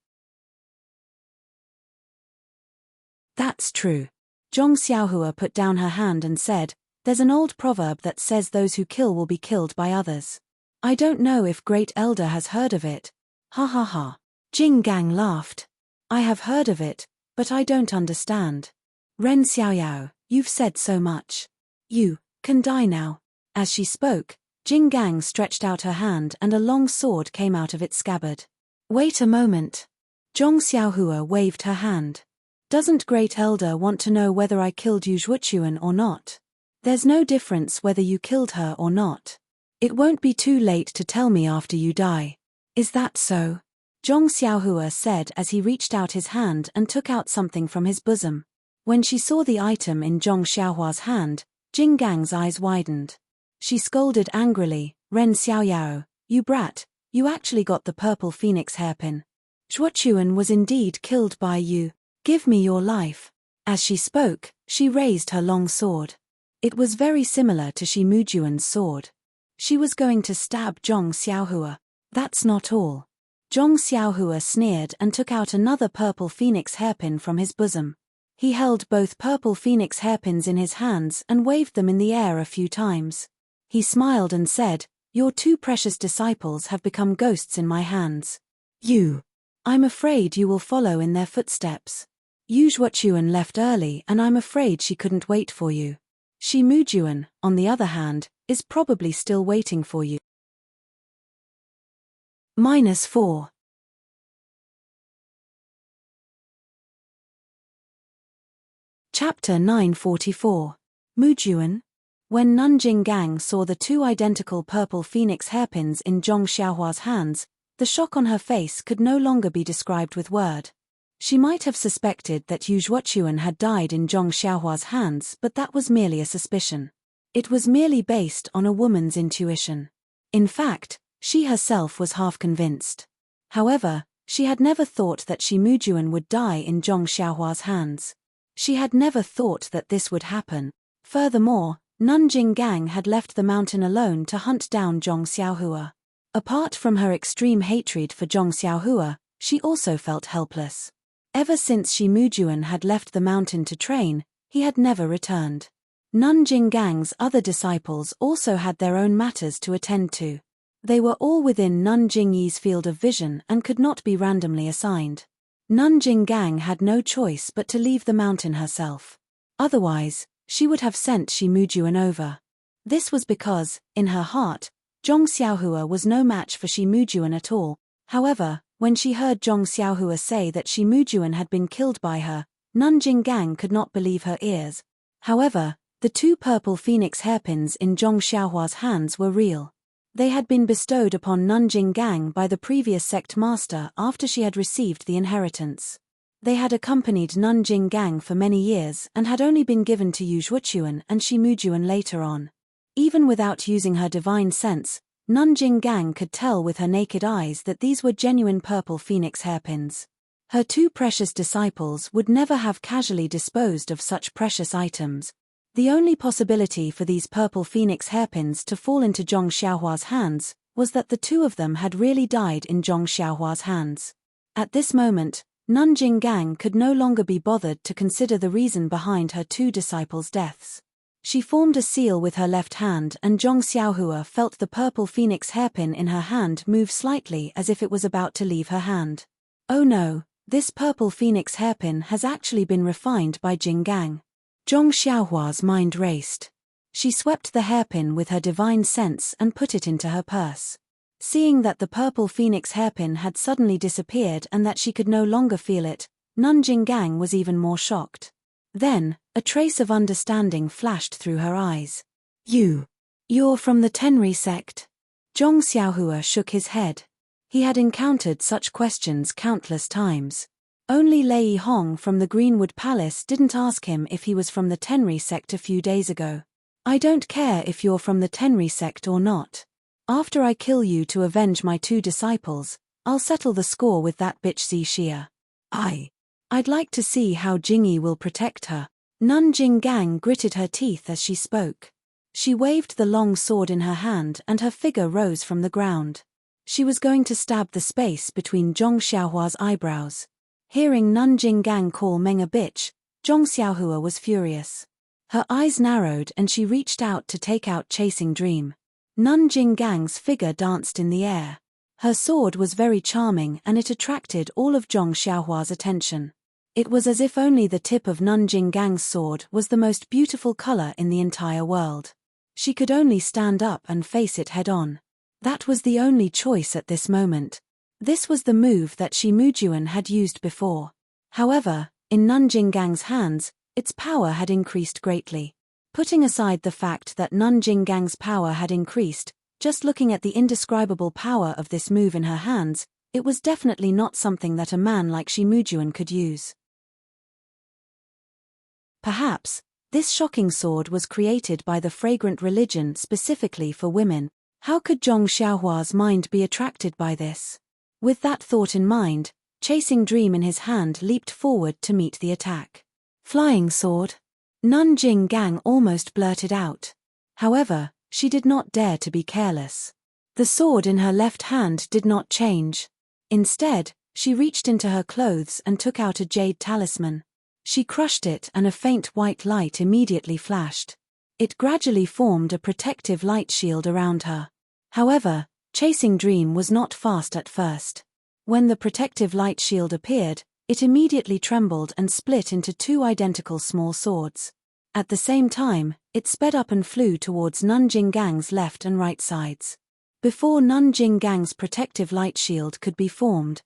That's true. Zhong Xiaohua put down her hand and said, there's an old proverb that says those who kill will be killed by others. I don't know if Great Elder has heard of it. Ha ha ha. Jing Gang laughed. I have heard of it, but I don't understand. Ren Xiaoyao, you've said so much. You can die now. As she spoke, Jing Gang stretched out her hand and a long sword came out of its scabbard. Wait a moment. Zhong Xiaohua waved her hand. Doesn't Great Elder want to know whether I killed Yu Zhuochuan or not? There's no difference whether you killed her or not. It won't be too late to tell me after you die. Is that so? Zhong Xiaohua said as he reached out his hand and took out something from his bosom. When she saw the item in Zhong Xiaohua's hand, Jing Gang's eyes widened. She scolded angrily, Ren Xiaoyao, you brat, you actually got the purple phoenix hairpin. Zhuochuan was indeed killed by you. Give me your life. As she spoke, she raised her long sword. It was very similar to Shi Mujuan's sword. She was going to stab Zhong Xiaohua. That's not all. Zhong Xiaohua sneered and took out another purple phoenix hairpin from his bosom. He held both purple phoenix hairpins in his hands and waved them in the air a few times. He smiled and said, your two precious disciples have become ghosts in my hands. I'm afraid you will follow in their footsteps. Yu Zhuochuan left early and I'm afraid she couldn't wait for you. Shi Mujuan, on the other hand, is probably still waiting for you. -4. Chapter 944. Mujuan. When Nanjing Gang saw the two identical purple phoenix hairpins in Zhong Xiaohua's hands, the shock on her face could no longer be described with word. She might have suspected that Yu Zhuochuan had died in Zhong Xiaohua's hands, but that was merely a suspicion. It was merely based on a woman's intuition. In fact, she herself was half convinced. However, she had never thought that Shi Mujuan would die in Zhong Xiaohua's hands. She had never thought that this would happen. Furthermore, Nanjing Gang had left the mountain alone to hunt down Zhong Xiaohua. Apart from her extreme hatred for Zhong Xiaohua, she also felt helpless. Ever since Shi Mujuan had left the mountain to train, he had never returned. Nanjing Gang's other disciples also had their own matters to attend to. They were all within Nanjing Yi's field of vision and could not be randomly assigned. Nanjing Gang had no choice but to leave the mountain herself. Otherwise, she would have sent Shi Mujuan over. This was because, in her heart, Zhong Xiaohua was no match for Shi Mujuan at all. However, when she heard Zhong Xiaohua say that Shi Mujuan had been killed by her, Nanjing Gang could not believe her ears. However, the two purple phoenix hairpins in Zhong Xiaohua's hands were real. They had been bestowed upon Nanjing Gang by the previous sect master after she had received the inheritance. They had accompanied Nanjing Gang for many years and had only been given to Yu Zhuochuan and Shi Mujuan later on. Even without using her divine sense, Nanjing Gang could tell with her naked eyes that these were genuine purple phoenix hairpins. Her two precious disciples would never have casually disposed of such precious items. The only possibility for these purple phoenix hairpins to fall into Zhong Xiaohua's hands was that the two of them had really died in Zhong Xiaohua's hands. At this moment, Nanjing Gang could no longer be bothered to consider the reason behind her two disciples' deaths. She formed a seal with her left hand and Zhong Xiaohua felt the purple phoenix hairpin in her hand move slightly as if it was about to leave her hand. Oh no, this purple phoenix hairpin has actually been refined by Jing Gang. Zhong Xiaohua's mind raced. She swept the hairpin with her divine sense and put it into her purse. Seeing that the purple phoenix hairpin had suddenly disappeared and that she could no longer feel it, Nanjing Gang was even more shocked. Then, a trace of understanding flashed through her eyes. You're from the Tenri sect? Zhong Xiaohua shook his head. He had encountered such questions countless times. Only Lei Hong from the Greenwood Palace didn't ask him if he was from the Tenri sect a few days ago. I don't care if you're from the Tenri sect or not. After I kill you to avenge my two disciples, I'll settle the score with that bitch Xia. I'd like to see how Jingyi will protect her. Nanjing Gang gritted her teeth as she spoke. She waved the long sword in her hand and her figure rose from the ground. She was going to stab the space between Zhong Xiaohua's eyebrows. Hearing Nanjing Gang call Meng a bitch, Zhong Xiaohua was furious. Her eyes narrowed and she reached out to take out Chasing Dream. Nanjing Gang's figure danced in the air. Her sword was very charming and it attracted all of Zhong Xiaohua's attention. It was as if only the tip of Nanjing Gang's sword was the most beautiful color in the entire world. She could only stand up and face it head-on. That was the only choice at this moment. This was the move that Shi Mujuan had used before. However, in Nanjing Gang's hands, its power had increased greatly. Putting aside the fact that Nanjing Gang's power had increased, just looking at the indescribable power of this move in her hands, it was definitely not something that a man like Shi Mujuan could use. Perhaps, this shocking sword was created by the fragrant religion specifically for women. How could Zhong Xiaohua's mind be attracted by this? With that thought in mind, Chasing Dream in his hand leaped forward to meet the attack. Flying sword? Nanjing Gang almost blurted out. However, she did not dare to be careless. The sword in her left hand did not change. Instead, she reached into her clothes and took out a jade talisman. She crushed it and a faint white light immediately flashed. It gradually formed a protective light shield around her. However, Chasing Dream was not fast at first. When the protective light shield appeared, it immediately trembled and split into two identical small swords. At the same time, it sped up and flew towards Nanjing Gang's left and right sides. Before Nanjing Gang's protective light shield could be formed,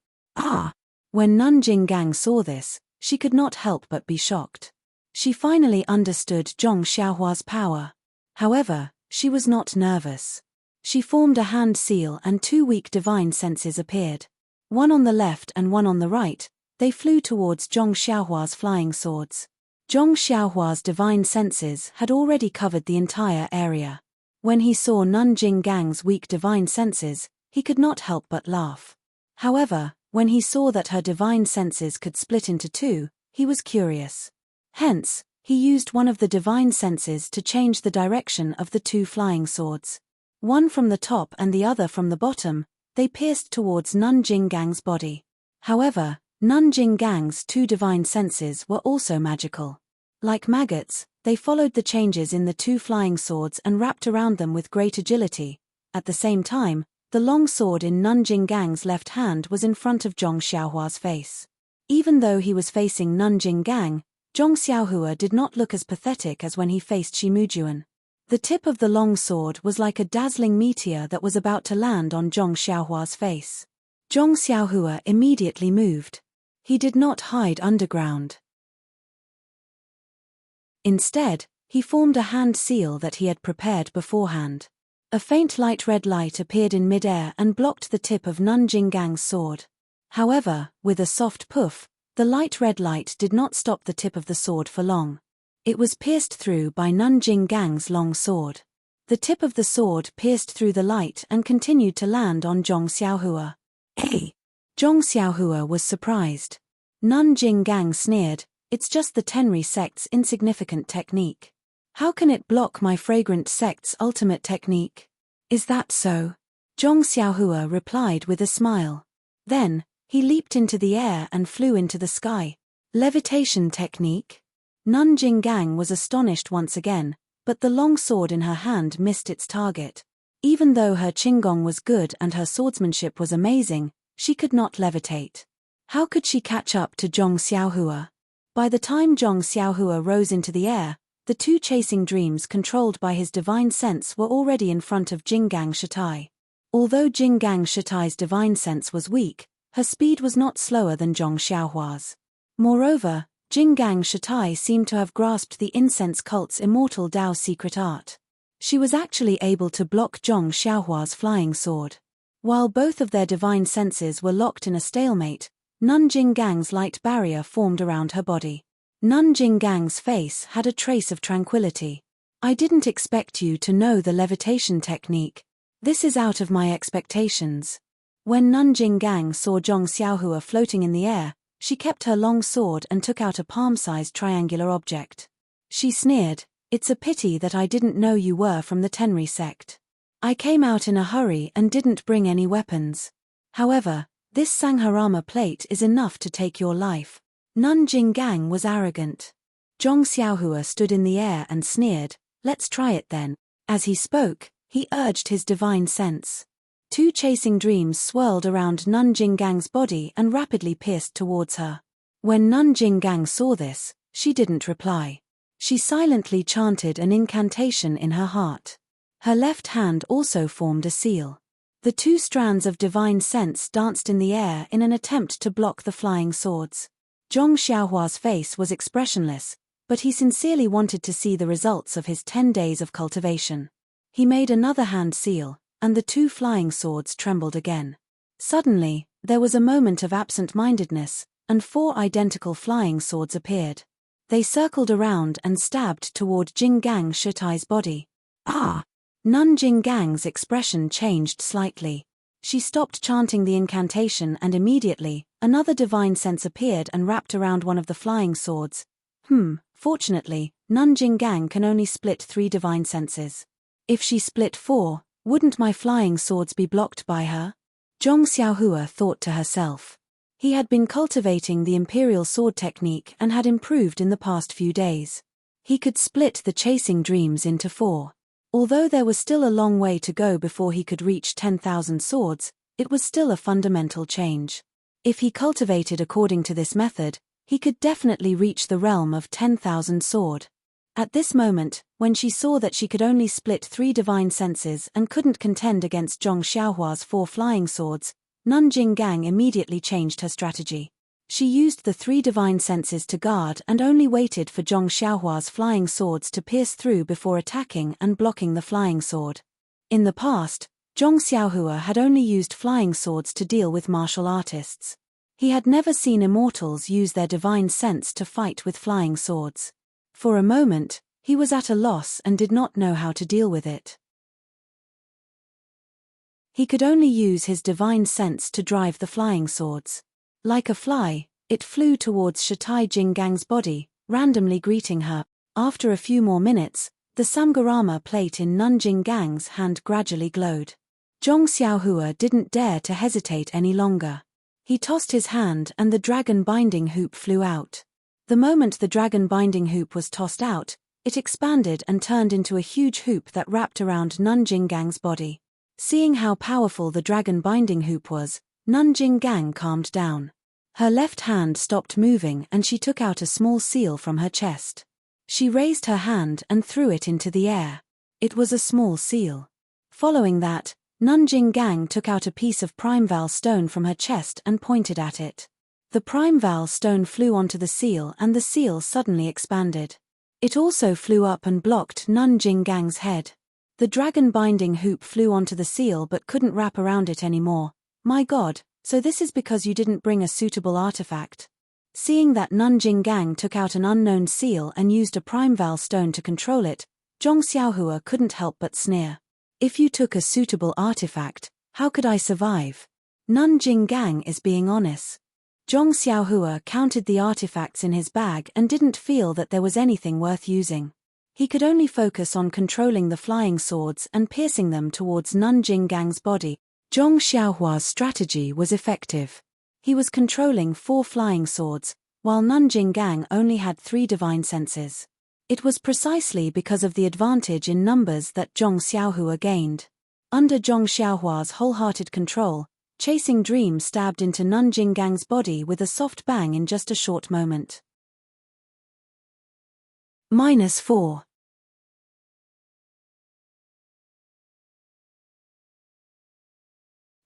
when Nanjing Gang saw this, she could not help but be shocked. She finally understood Zhong Xiaohua's power. However, she was not nervous. She formed a hand seal and two weak divine senses appeared. One on the left and one on the right, they flew towards Zhong Xiaohua's flying swords. Zhong Xiaohua's divine senses had already covered the entire area. When he saw Nanjing Gang's weak divine senses, he could not help but laugh. However, when he saw that her divine senses could split into two, he was curious. Hence, he used one of the divine senses to change the direction of the two flying swords. One from the top and the other from the bottom, they pierced towards Nanjing Gang's body. However, Nanjing Gang's two divine senses were also magical. Like maggots, they followed the changes in the two flying swords and wrapped around them with great agility. At the same time, the long sword in Nanjing Gang's left hand was in front of Zhong Xiaohua's face. Even though he was facing Nanjing Gang, Zhong Xiaohua did not look as pathetic as when he faced Shi Mujuan. The tip of the long sword was like a dazzling meteor that was about to land on Zhong Xiaohua's face. Zhong Xiaohua immediately moved. He did not hide underground. Instead, he formed a hand seal that he had prepared beforehand. A faint light red light appeared in midair and blocked the tip of Nanjing Gang's sword. However, with a soft puff, the light red light did not stop the tip of the sword for long. It was pierced through by Nanjing Gang's long sword. The tip of the sword pierced through the light and continued to land on Zhong Xiaohua. Hey! Zhong Xiaohua was surprised. Nanjing Gang sneered, "It's just the Tenri sect's insignificant technique. How can it block my fragrant sect's ultimate technique?" "Is that so?" Zhong Xiaohua replied with a smile. Then, he leaped into the air and flew into the sky. Levitation technique? Nanjing Gang was astonished once again, but the long sword in her hand missed its target. Even though her qinggong was good and her swordsmanship was amazing, she could not levitate. How could she catch up to Zhong Xiaohua? By the time Zhong Xiaohua rose into the air, the two Chasing Dreams controlled by his divine sense were already in front of Jinggang Shatai. Although Jinggang Shatai's divine sense was weak, her speed was not slower than Zhong Xiaohua's. Moreover, Jinggang Shatai seemed to have grasped the incense cult's immortal Dao secret art. She was actually able to block Zhong Xiaohua's flying sword. While both of their divine senses were locked in a stalemate, Nanjing Gang's light barrier formed around her body. Nanjing Gang's face had a trace of tranquility. "I didn't expect you to know the levitation technique. This is out of my expectations." When Nanjing Gang saw Zhong Xiaohua floating in the air, she kept her long sword and took out a palm-sized triangular object. She sneered, It's a pity that I didn't know you were from the Tenri sect. I came out in a hurry and didn't bring any weapons. However, this Sangharama plate is enough to take your life. Nun Jinggang was arrogant. Zhong Xiaohua stood in the air and sneered, let's try it then. As he spoke, he urged his divine sense. 2 chasing dreams swirled around Nun Jinggang's body and rapidly pierced towards her. When Nun Jinggang saw this, she didn't reply. She silently chanted an incantation in her heart. Her left hand also formed a seal. The 2 strands of divine sense danced in the air in an attempt to block the flying swords. Zhong Xiaohua's face was expressionless, but he sincerely wanted to see the results of his 10 days of cultivation. He made another hand seal, and the 2 flying swords trembled again. Suddenly, there was a moment of absent-mindedness, and 4 identical flying swords appeared. They circled around and stabbed toward Jinggang Shitai's body. Ah! Nun Jinggang's expression changed slightly. She stopped chanting the incantation and immediately, another divine sense appeared and wrapped around one of the flying swords. Fortunately, Nun Jinggang can only split 3 divine senses. If she split 4, wouldn't my flying swords be blocked by her? Zhong Xiaohua thought to herself. He had been cultivating the imperial sword technique and had improved in the past few days. He could split the chasing dreams into 4. Although there was still a long way to go before he could reach 10,000 swords, it was still a fundamental change. If he cultivated according to this method, he could definitely reach the realm of 10,000 sword. At this moment, when she saw that she could only split 3 divine senses and couldn't contend against Zhong Xiaohua's 4 flying swords, Nun Jinggang immediately changed her strategy. She used the 3 divine senses to guard and only waited for Zhong Xiaohua's flying swords to pierce through before attacking and blocking the flying sword. In the past, Zhong Xiaohua had only used flying swords to deal with martial artists. He had never seen immortals use their divine sense to fight with flying swords. For a moment, he was at a loss and did not know how to deal with it. He could only use his divine sense to drive the flying swords. Like a fly, it flew towards Shitai Jinggang's body, randomly greeting her. After a few more minutes, the Samgarama plate in Nun Jinggang's hand gradually glowed. Zhong Xiaohua didn't dare to hesitate any longer. He tossed his hand and the dragon binding hoop flew out. The moment the dragon binding hoop was tossed out, it expanded and turned into a huge hoop that wrapped around Nun Jinggang's body. Seeing how powerful the dragon binding hoop was, Nun Jinggang calmed down. Her left hand stopped moving and she took out a small seal from her chest. She raised her hand and threw it into the air. It was a small seal. Following that, Nun Jinggang took out a piece of primeval stone from her chest and pointed at it. The primeval stone flew onto the seal and the seal suddenly expanded. It also flew up and blocked Nun Jinggang's head. The dragon binding hoop flew onto the seal but couldn't wrap around it anymore. My God, so this is because you didn't bring a suitable artifact. Seeing that Nun Jinggang took out an unknown seal and used a primeval stone to control it, Zhong Xiaohua couldn't help but sneer. If you took a suitable artifact, how could I survive? Nun Jinggang is being honest. Zhong Xiaohua counted the artifacts in his bag and didn't feel that there was anything worth using. He could only focus on controlling the flying swords and piercing them towards Nun Jinggang's body. Zhong Xiaohua's strategy was effective. He was controlling 4 flying swords, while Nun Jinggang only had 3 divine senses. It was precisely because of the advantage in numbers that Zhong Xiaohua gained. Under Zhong Xiaohua's wholehearted control, Chasing Dream stabbed into Nun Jinggang's body with a soft bang in just a short moment. -4.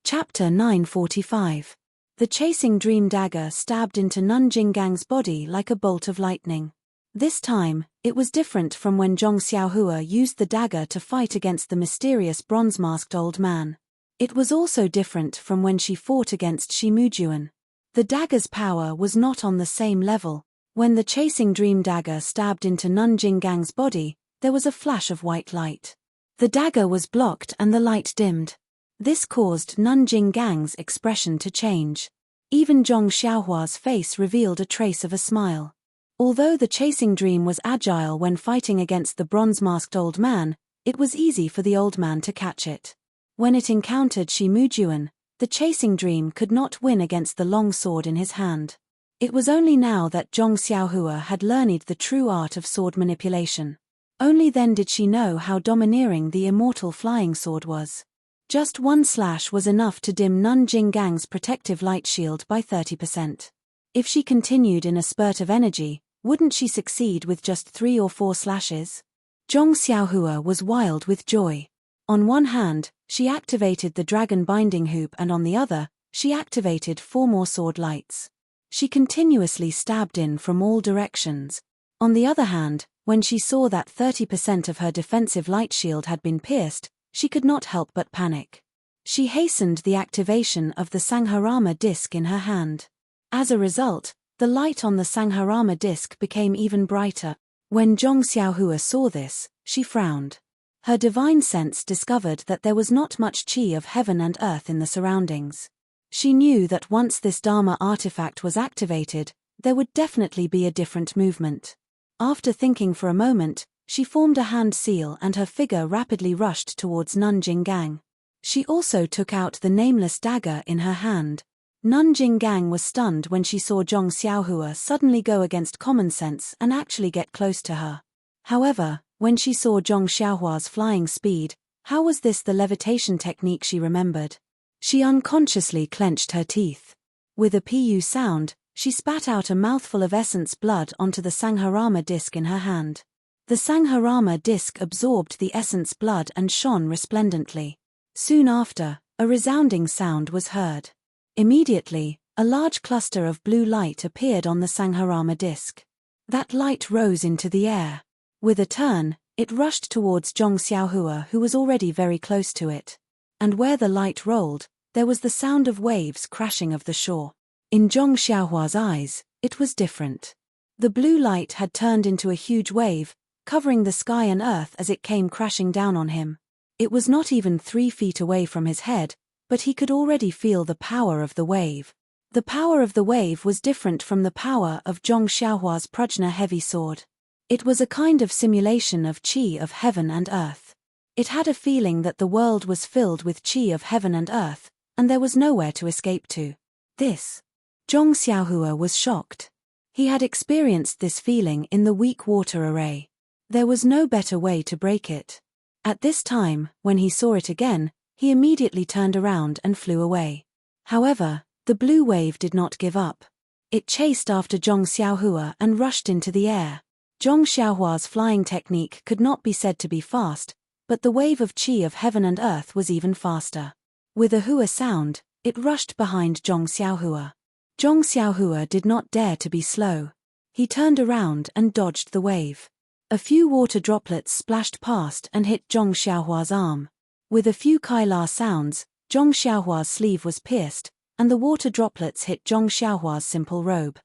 Chapter 945. The Chasing Dream dagger stabbed into Nun Jinggang's body like a bolt of lightning. This time, it was different from when Zhong Xiaohua used the dagger to fight against the mysterious bronze-masked old man. It was also different from when she fought against Shimujuan. The dagger's power was not on the same level. When the Chasing Dream dagger stabbed into Nun Jinggang's body, there was a flash of white light. The dagger was blocked and the light dimmed. This caused Nun Jinggang's expression to change. Even Zhong Xiaohua's face revealed a trace of a smile. Although the chasing dream was agile when fighting against the bronze-masked old man, it was easy for the old man to catch it. When it encountered Shi Mujuan, the chasing dream could not win against the long sword in his hand. It was only now that Zhong Xiaohua had learned the true art of sword manipulation. Only then did she know how domineering the immortal flying sword was. Just one slash was enough to dim Nun Jinggang's protective light shield by 30%. If she continued in a spurt of energy, wouldn't she succeed with just 3 or 4 slashes? Zhong Xiaohua was wild with joy. On one hand, she activated the dragon binding hoop, and on the other, she activated 4 more sword lights. She continuously stabbed in from all directions. On the other hand, when she saw that 30% of her defensive light shield had been pierced, she could not help but panic. She hastened the activation of the Sangharama disc in her hand. As a result, the light on the Sangharama disc became even brighter. When Zhong Xiaohua saw this, she frowned. Her divine sense discovered that there was not much qi of heaven and earth in the surroundings. She knew that once this Dharma artifact was activated, there would definitely be a different movement. After thinking for a moment, she formed a hand seal and her figure rapidly rushed towards Nun Jinggang. She also took out the nameless dagger in her hand. Nun Jinggang was stunned when she saw Zhong Xiaohua suddenly go against common sense and actually get close to her. However, when she saw Zhong Xiaohua's flying speed, how was this the levitation technique she remembered? She unconsciously clenched her teeth. With a pu sound, she spat out a mouthful of essence blood onto the Sangharama disc in her hand. The Sangharama disc absorbed the essence blood and shone resplendently. Soon after, a resounding sound was heard. Immediately, a large cluster of blue light appeared on the Sangharama disc. That light rose into the air. With a turn, it rushed towards Zhong Xiaohua, who was already very close to it. And where the light rolled, there was the sound of waves crashing of the shore. In Zhong Xiaohua's eyes, it was different. The blue light had turned into a huge wave, covering the sky and earth as it came crashing down on him. It was not even 3 feet away from his head, but he could already feel the power of the wave. The power of the wave was different from the power of Zhong Xiaohua's Prajna heavy sword. It was a kind of simulation of qi of heaven and earth. It had a feeling that the world was filled with qi of heaven and earth, and there was nowhere to escape to. This. Zhong Xiaohua was shocked. He had experienced this feeling in the weak water array. There was no better way to break it. At this time, when he saw it again, he immediately turned around and flew away. However, the blue wave did not give up. It chased after Zhong Xiaohua and rushed into the air. Zhong Xiaohua's flying technique could not be said to be fast, but the wave of qi of heaven and earth was even faster. With a hua sound, it rushed behind Zhong Xiaohua. Zhong Xiaohua did not dare to be slow. He turned around and dodged the wave. A few water droplets splashed past and hit Zhong Xiaohua's arm. With a few Kaila sounds, Zhong Xiaohua's sleeve was pierced, and the water droplets hit Zhong Xiaohua's simple robe.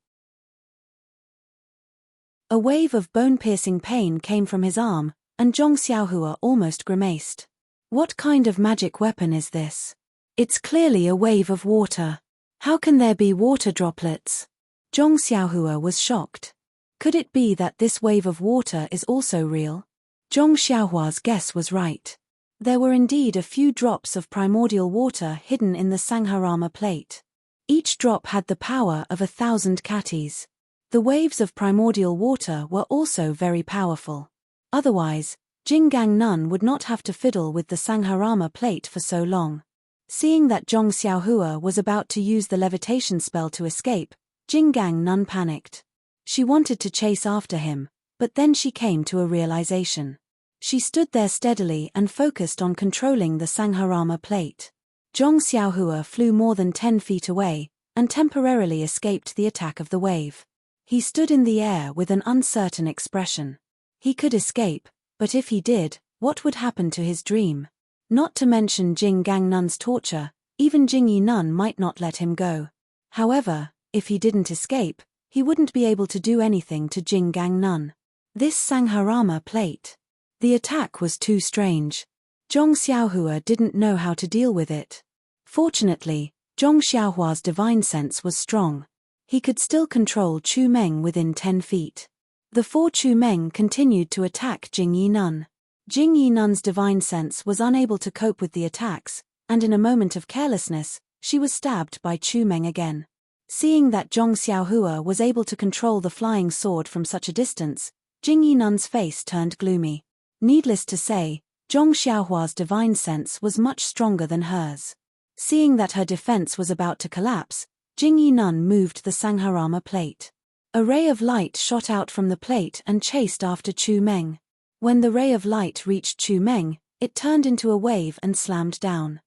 A wave of bone-piercing pain came from his arm, and Zhong Xiaohua almost grimaced. What kind of magic weapon is this? It's clearly a wave of water. How can there be water droplets? Zhong Xiaohua was shocked. Could it be that this wave of water is also real? Zhong Xiaohua's guess was right. There were indeed a few drops of primordial water hidden in the Sangharama plate. Each drop had the power of 1,000 katis. The waves of primordial water were also very powerful. Otherwise, Jinggang Nun would not have to fiddle with the Sangharama plate for so long. Seeing that Zhong Xiaohua was about to use the levitation spell to escape, Jinggang Nun panicked. She wanted to chase after him, but then she came to a realization. She stood there steadily and focused on controlling the Sangharama plate. Zhong Xiaohua flew more than 10 feet away, and temporarily escaped the attack of the wave. He stood in the air with an uncertain expression. He could escape, but if he did, what would happen to his dream? Not to mention Jinggang Nun's torture, even Jingyi Nun might not let him go. However, if he didn't escape, he wouldn't be able to do anything to Jinggang Nun. This Sangharama plate. The attack was too strange. Zhong Xiaohua didn't know how to deal with it. Fortunately, Zhong Xiaohua's divine sense was strong. he could still control Chu Meng within 10 feet. The 4 Chu Meng continued to attack Jing Yinun. Jing Yinun's divine sense was unable to cope with the attacks, and in a moment of carelessness, she was stabbed by Chu Meng again. Seeing that Zhong Xiaohua was able to control the flying sword from such a distance, Jing Yinun's face turned gloomy. Needless to say, Zhong Xiaohua's divine sense was much stronger than hers. Seeing that her defense was about to collapse, Jing Yinun moved the Sangharama plate. A ray of light shot out from the plate and chased after Chu Meng. When the ray of light reached Chu Meng, it turned into a wave and slammed down.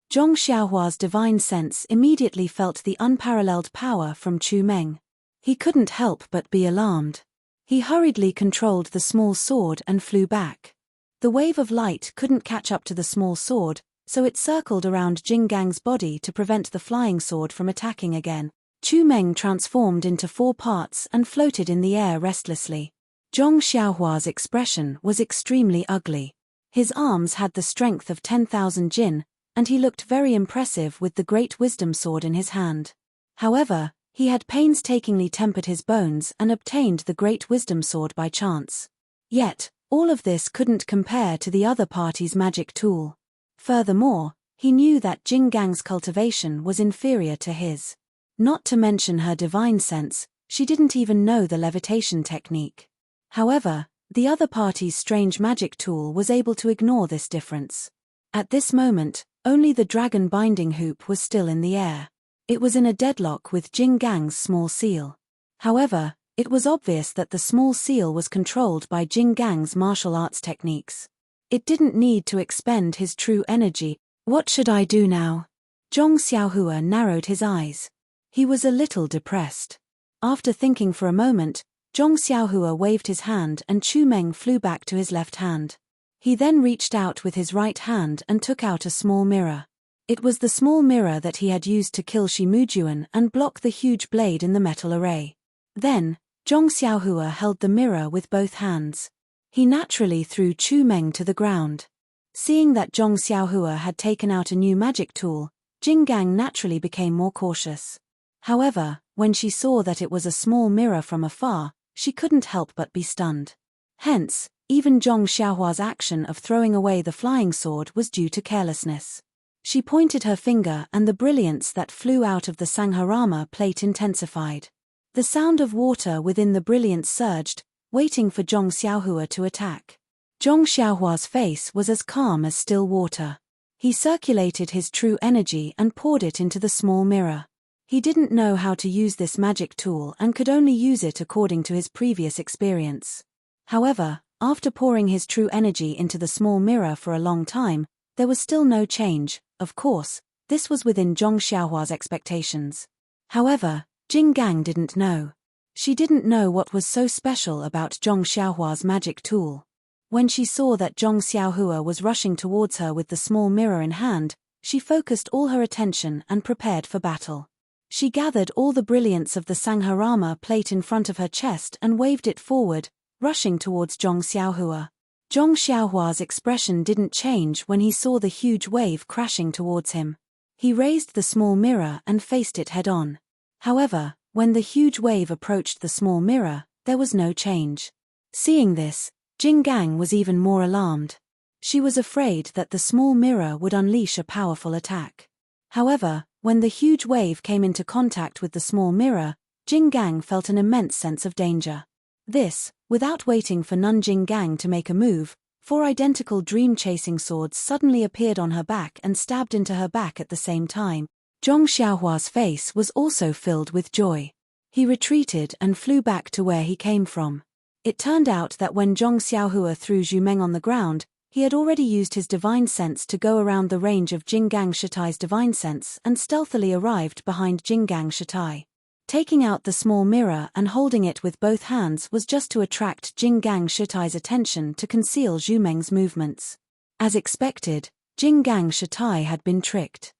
Zhong Xiaohua's divine sense immediately felt the unparalleled power from Chu Meng. He couldn't help but be alarmed. He hurriedly controlled the small sword and flew back. The wave of light couldn't catch up to the small sword, so it circled around Jing Gang's body to prevent the flying sword from attacking again. Chu Meng transformed into 4 parts and floated in the air restlessly. Zhong Xiaohua's expression was extremely ugly. His arms had the strength of 10,000 jin, and he looked very impressive with the great wisdom sword in his hand. However, he had painstakingly tempered his bones and obtained the great wisdom sword by chance. Yet, all of this couldn't compare to the other party's magic tool. Furthermore, he knew that Jing Gang's cultivation was inferior to his. Not to mention her divine sense, she didn't even know the levitation technique. However, the other party's strange magic tool was able to ignore this difference. At this moment, only the dragon binding hoop was still in the air. It was in a deadlock with Jing Gang's small seal. However, it was obvious that the small seal was controlled by Jing Gang's martial arts techniques. It didn't need to expend his true energy. What should I do now? Zhong Xiaohua narrowed his eyes. He was a little depressed. After thinking for a moment, Zhong Xiaohua waved his hand and Chu Meng flew back to his left hand. He then reached out with his right hand and took out a small mirror. It was the small mirror that he had used to kill Shimujuan and block the huge blade in the metal array. Then, Zhong Xiaohua held the mirror with both hands. He naturally threw Chu Meng to the ground. Seeing that Zhong Xiaohua had taken out a new magic tool, Jing Gang naturally became more cautious. However, when she saw that it was a small mirror from afar, she couldn't help but be stunned. Hence, even Zhong Xiaohua's action of throwing away the flying sword was due to carelessness. She pointed her finger and the brilliance that flew out of the Sangharama plate intensified. The sound of water within the brilliance surged, waiting for Zhong Xiaohua to attack. Zhong Xiaohua's face was as calm as still water. He circulated his true energy and poured it into the small mirror. He didn't know how to use this magic tool and could only use it according to his previous experience. However, after pouring his true energy into the small mirror for a long time, there was still no change. Of course, this was within Zhong Xiaohua's expectations. However, Jing Gang didn't know. She didn't know what was so special about Zhong Xiaohua's magic tool. When she saw that Zhong Xiaohua was rushing towards her with the small mirror in hand, she focused all her attention and prepared for battle. She gathered all the brilliance of the Sangharama plate in front of her chest and waved it forward, rushing towards Zhong Xiaohua. Zhong Xiaohua's expression didn't change when he saw the huge wave crashing towards him. He raised the small mirror and faced it head-on. However, when the huge wave approached the small mirror, there was no change. Seeing this, Jing Gang was even more alarmed. She was afraid that the small mirror would unleash a powerful attack. However, when the huge wave came into contact with the small mirror, Jing Gang felt an immense sense of danger. This, without waiting for Jing Gang to make a move, 4 identical dream-chasing swords suddenly appeared on her back and stabbed into her back at the same time. Zhong Xiaohua's face was also filled with joy. He retreated and flew back to where he came from. It turned out that when Zhong Xiaohua threw Zhu Meng on the ground, he had already used his divine sense to go around the range of Jing Gang Shitai's divine sense and stealthily arrived behind Jing Gang Shitai. Taking out the small mirror and holding it with both hands was just to attract Jing Gang Shitai's attention to conceal Zhu Meng's movements. As expected, Jing Gang Shitai had been tricked.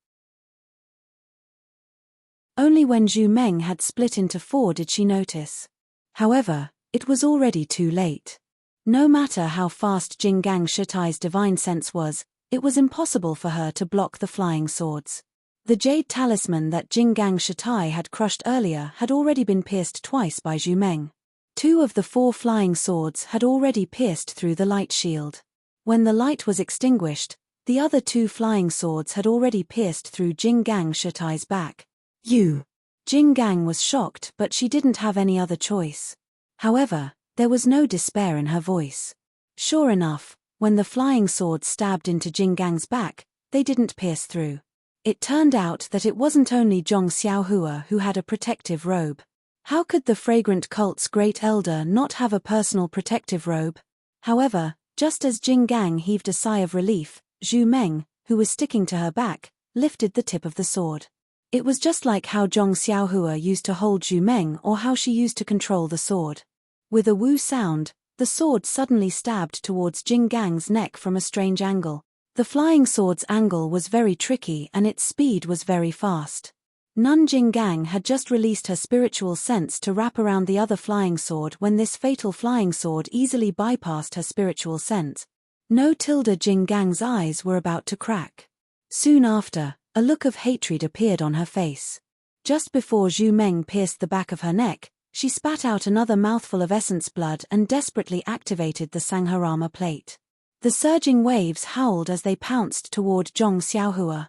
Only when Zhu Meng had split into 4 did she notice. However, it was already too late. No matter how fast Jing Gang Shitai's divine sense was, it was impossible for her to block the flying swords. The jade talisman that Jinggang Shitai had crushed earlier had already been pierced twice by Zhu Meng. 2 of the 4 flying swords had already pierced through the light shield. When the light was extinguished, the other 2 flying swords had already pierced through Jinggang Shitai's back. You! Jinggang was shocked, but she didn't have any other choice. However, there was no despair in her voice. Sure enough, when the flying swords stabbed into Jinggang's back, they didn't pierce through. It turned out that it wasn't only Zhong Xiaohua who had a protective robe. How could the fragrant cult's great elder not have a personal protective robe? However, just as Jinggang heaved a sigh of relief, Zhu Meng, who was sticking to her back, lifted the tip of the sword. It was just like how Zhong Xiaohua used to hold Zhu Meng or how she used to control the sword. With a woo sound, the sword suddenly stabbed towards Jinggang's neck from a strange angle. The flying sword's angle was very tricky and its speed was very fast. Nun Jinggang had just released her spiritual sense to wrap around the other flying sword when this fatal flying sword easily bypassed her spiritual sense. No tilde Jinggang's eyes were about to crack. Soon after, a look of hatred appeared on her face. Just before Zhu Meng pierced the back of her neck, she spat out another mouthful of essence blood and desperately activated the Sangharama plate. The surging waves howled as they pounced toward Zhong Xiaohua.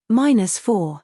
-4.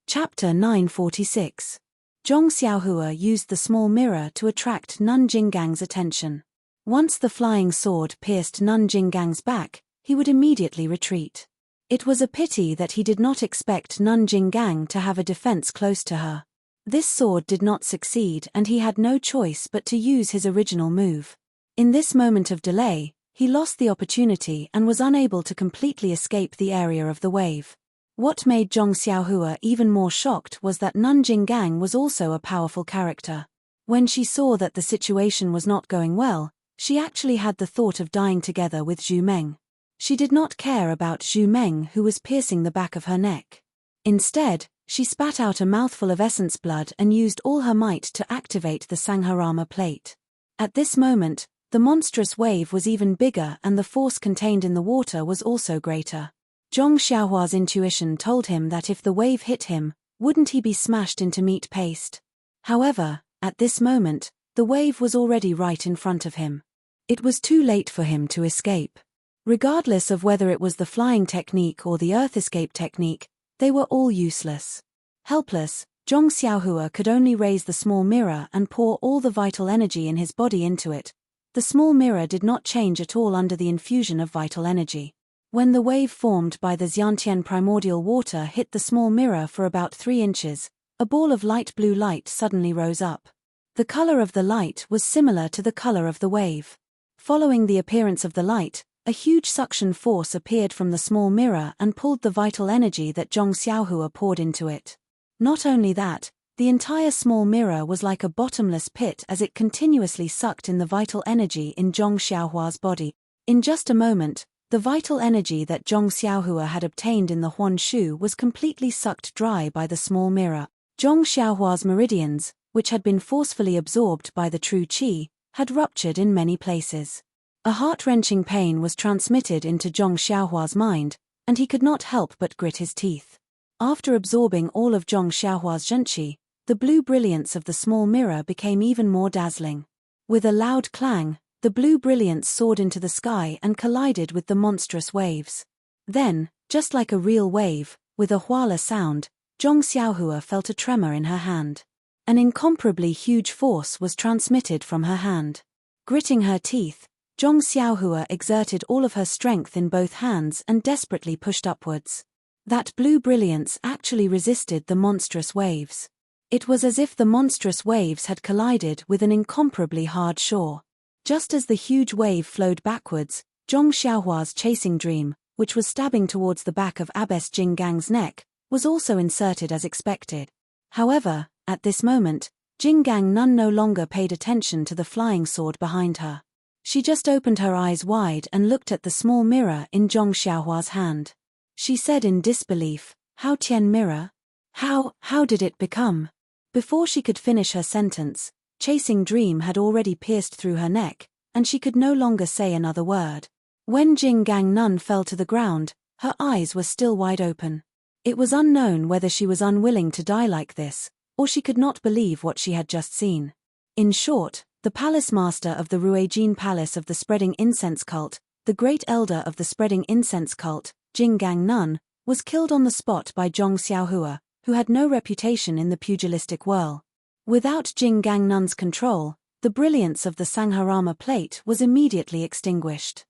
Chapter 946. Zhong Xiaohua used the small mirror to attract Nun Jinggang's attention. Once the flying sword pierced Nun Jinggang's back, he would immediately retreat. It was a pity that he did not expect Nun Jinggang to have a defense close to her. This sword did not succeed and he had no choice but to use his original move. In this moment of delay, he lost the opportunity and was unable to completely escape the area of the wave. What made Zhong Xiaohua even more shocked was that Nun Jinggang was also a powerful character. When she saw that the situation was not going well, she actually had the thought of dying together with Zhu Meng. She did not care about Zhu Meng, who was piercing the back of her neck. Instead, she spat out a mouthful of essence blood and used all her might to activate the Sangharama plate. At this moment, the monstrous wave was even bigger and the force contained in the water was also greater. Zhong Xiaohua's intuition told him that if the wave hit him, wouldn't he be smashed into meat paste? However, at this moment, the wave was already right in front of him. It was too late for him to escape. Regardless of whether it was the flying technique or the earth escape technique, they were all useless. Helpless, Zhong Xiaohua could only raise the small mirror and pour all the vital energy in his body into it. The small mirror did not change at all under the infusion of vital energy. When the wave formed by the Xiantian primordial water hit the small mirror for about 3 inches, a ball of light blue light suddenly rose up. The color of the light was similar to the color of the wave. Following the appearance of the light, a huge suction force appeared from the small mirror and pulled the vital energy that Zhong Xiaohua poured into it. Not only that, the entire small mirror was like a bottomless pit as it continuously sucked in the vital energy in Zhong Xiaohua's body. In just a moment, the vital energy that Zhong Xiaohua had obtained in the Huan Shu was completely sucked dry by the small mirror. Zhong Xiaohua's meridians, which had been forcefully absorbed by the true qi, had ruptured in many places. A heart-wrenching pain was transmitted into Zhong Xiaohua's mind, and he could not help but grit his teeth. After absorbing all of Zhong Xiaohua's zhenqi, the blue brilliance of the small mirror became even more dazzling. With a loud clang, the blue brilliance soared into the sky and collided with the monstrous waves. Then, just like a real wave, with a huala sound, Zhong Xiaohua felt a tremor in her hand. An incomparably huge force was transmitted from her hand. Gritting her teeth, Zhong Xiaohua exerted all of her strength in both hands and desperately pushed upwards. That blue brilliance actually resisted the monstrous waves. It was as if the monstrous waves had collided with an incomparably hard shore. Just as the huge wave flowed backwards, Zhong Xiaohua's chasing dream, which was stabbing towards the back of Abbess Jinggang's neck, was also inserted as expected. However, at this moment, Jinggang Nun no longer paid attention to the flying sword behind her. She just opened her eyes wide and looked at the small mirror in Zhong Xiaohua's hand. She said in disbelief, "How Tian mirror? How did it become?" Before she could finish her sentence, Chasing Dream had already pierced through her neck, and she could no longer say another word. When Jing Gang Nun fell to the ground, her eyes were still wide open. It was unknown whether she was unwilling to die like this, or she could not believe what she had just seen. In short, the palace master of the Ruijin Palace of the Spreading Incense Cult, the great elder of the Spreading Incense Cult, Jing Gang Nun, was killed on the spot by Zhong Xiaohua, who had no reputation in the pugilistic whirl. Without Jing Gang Nun's control, the brilliance of the Sangharama plate was immediately extinguished.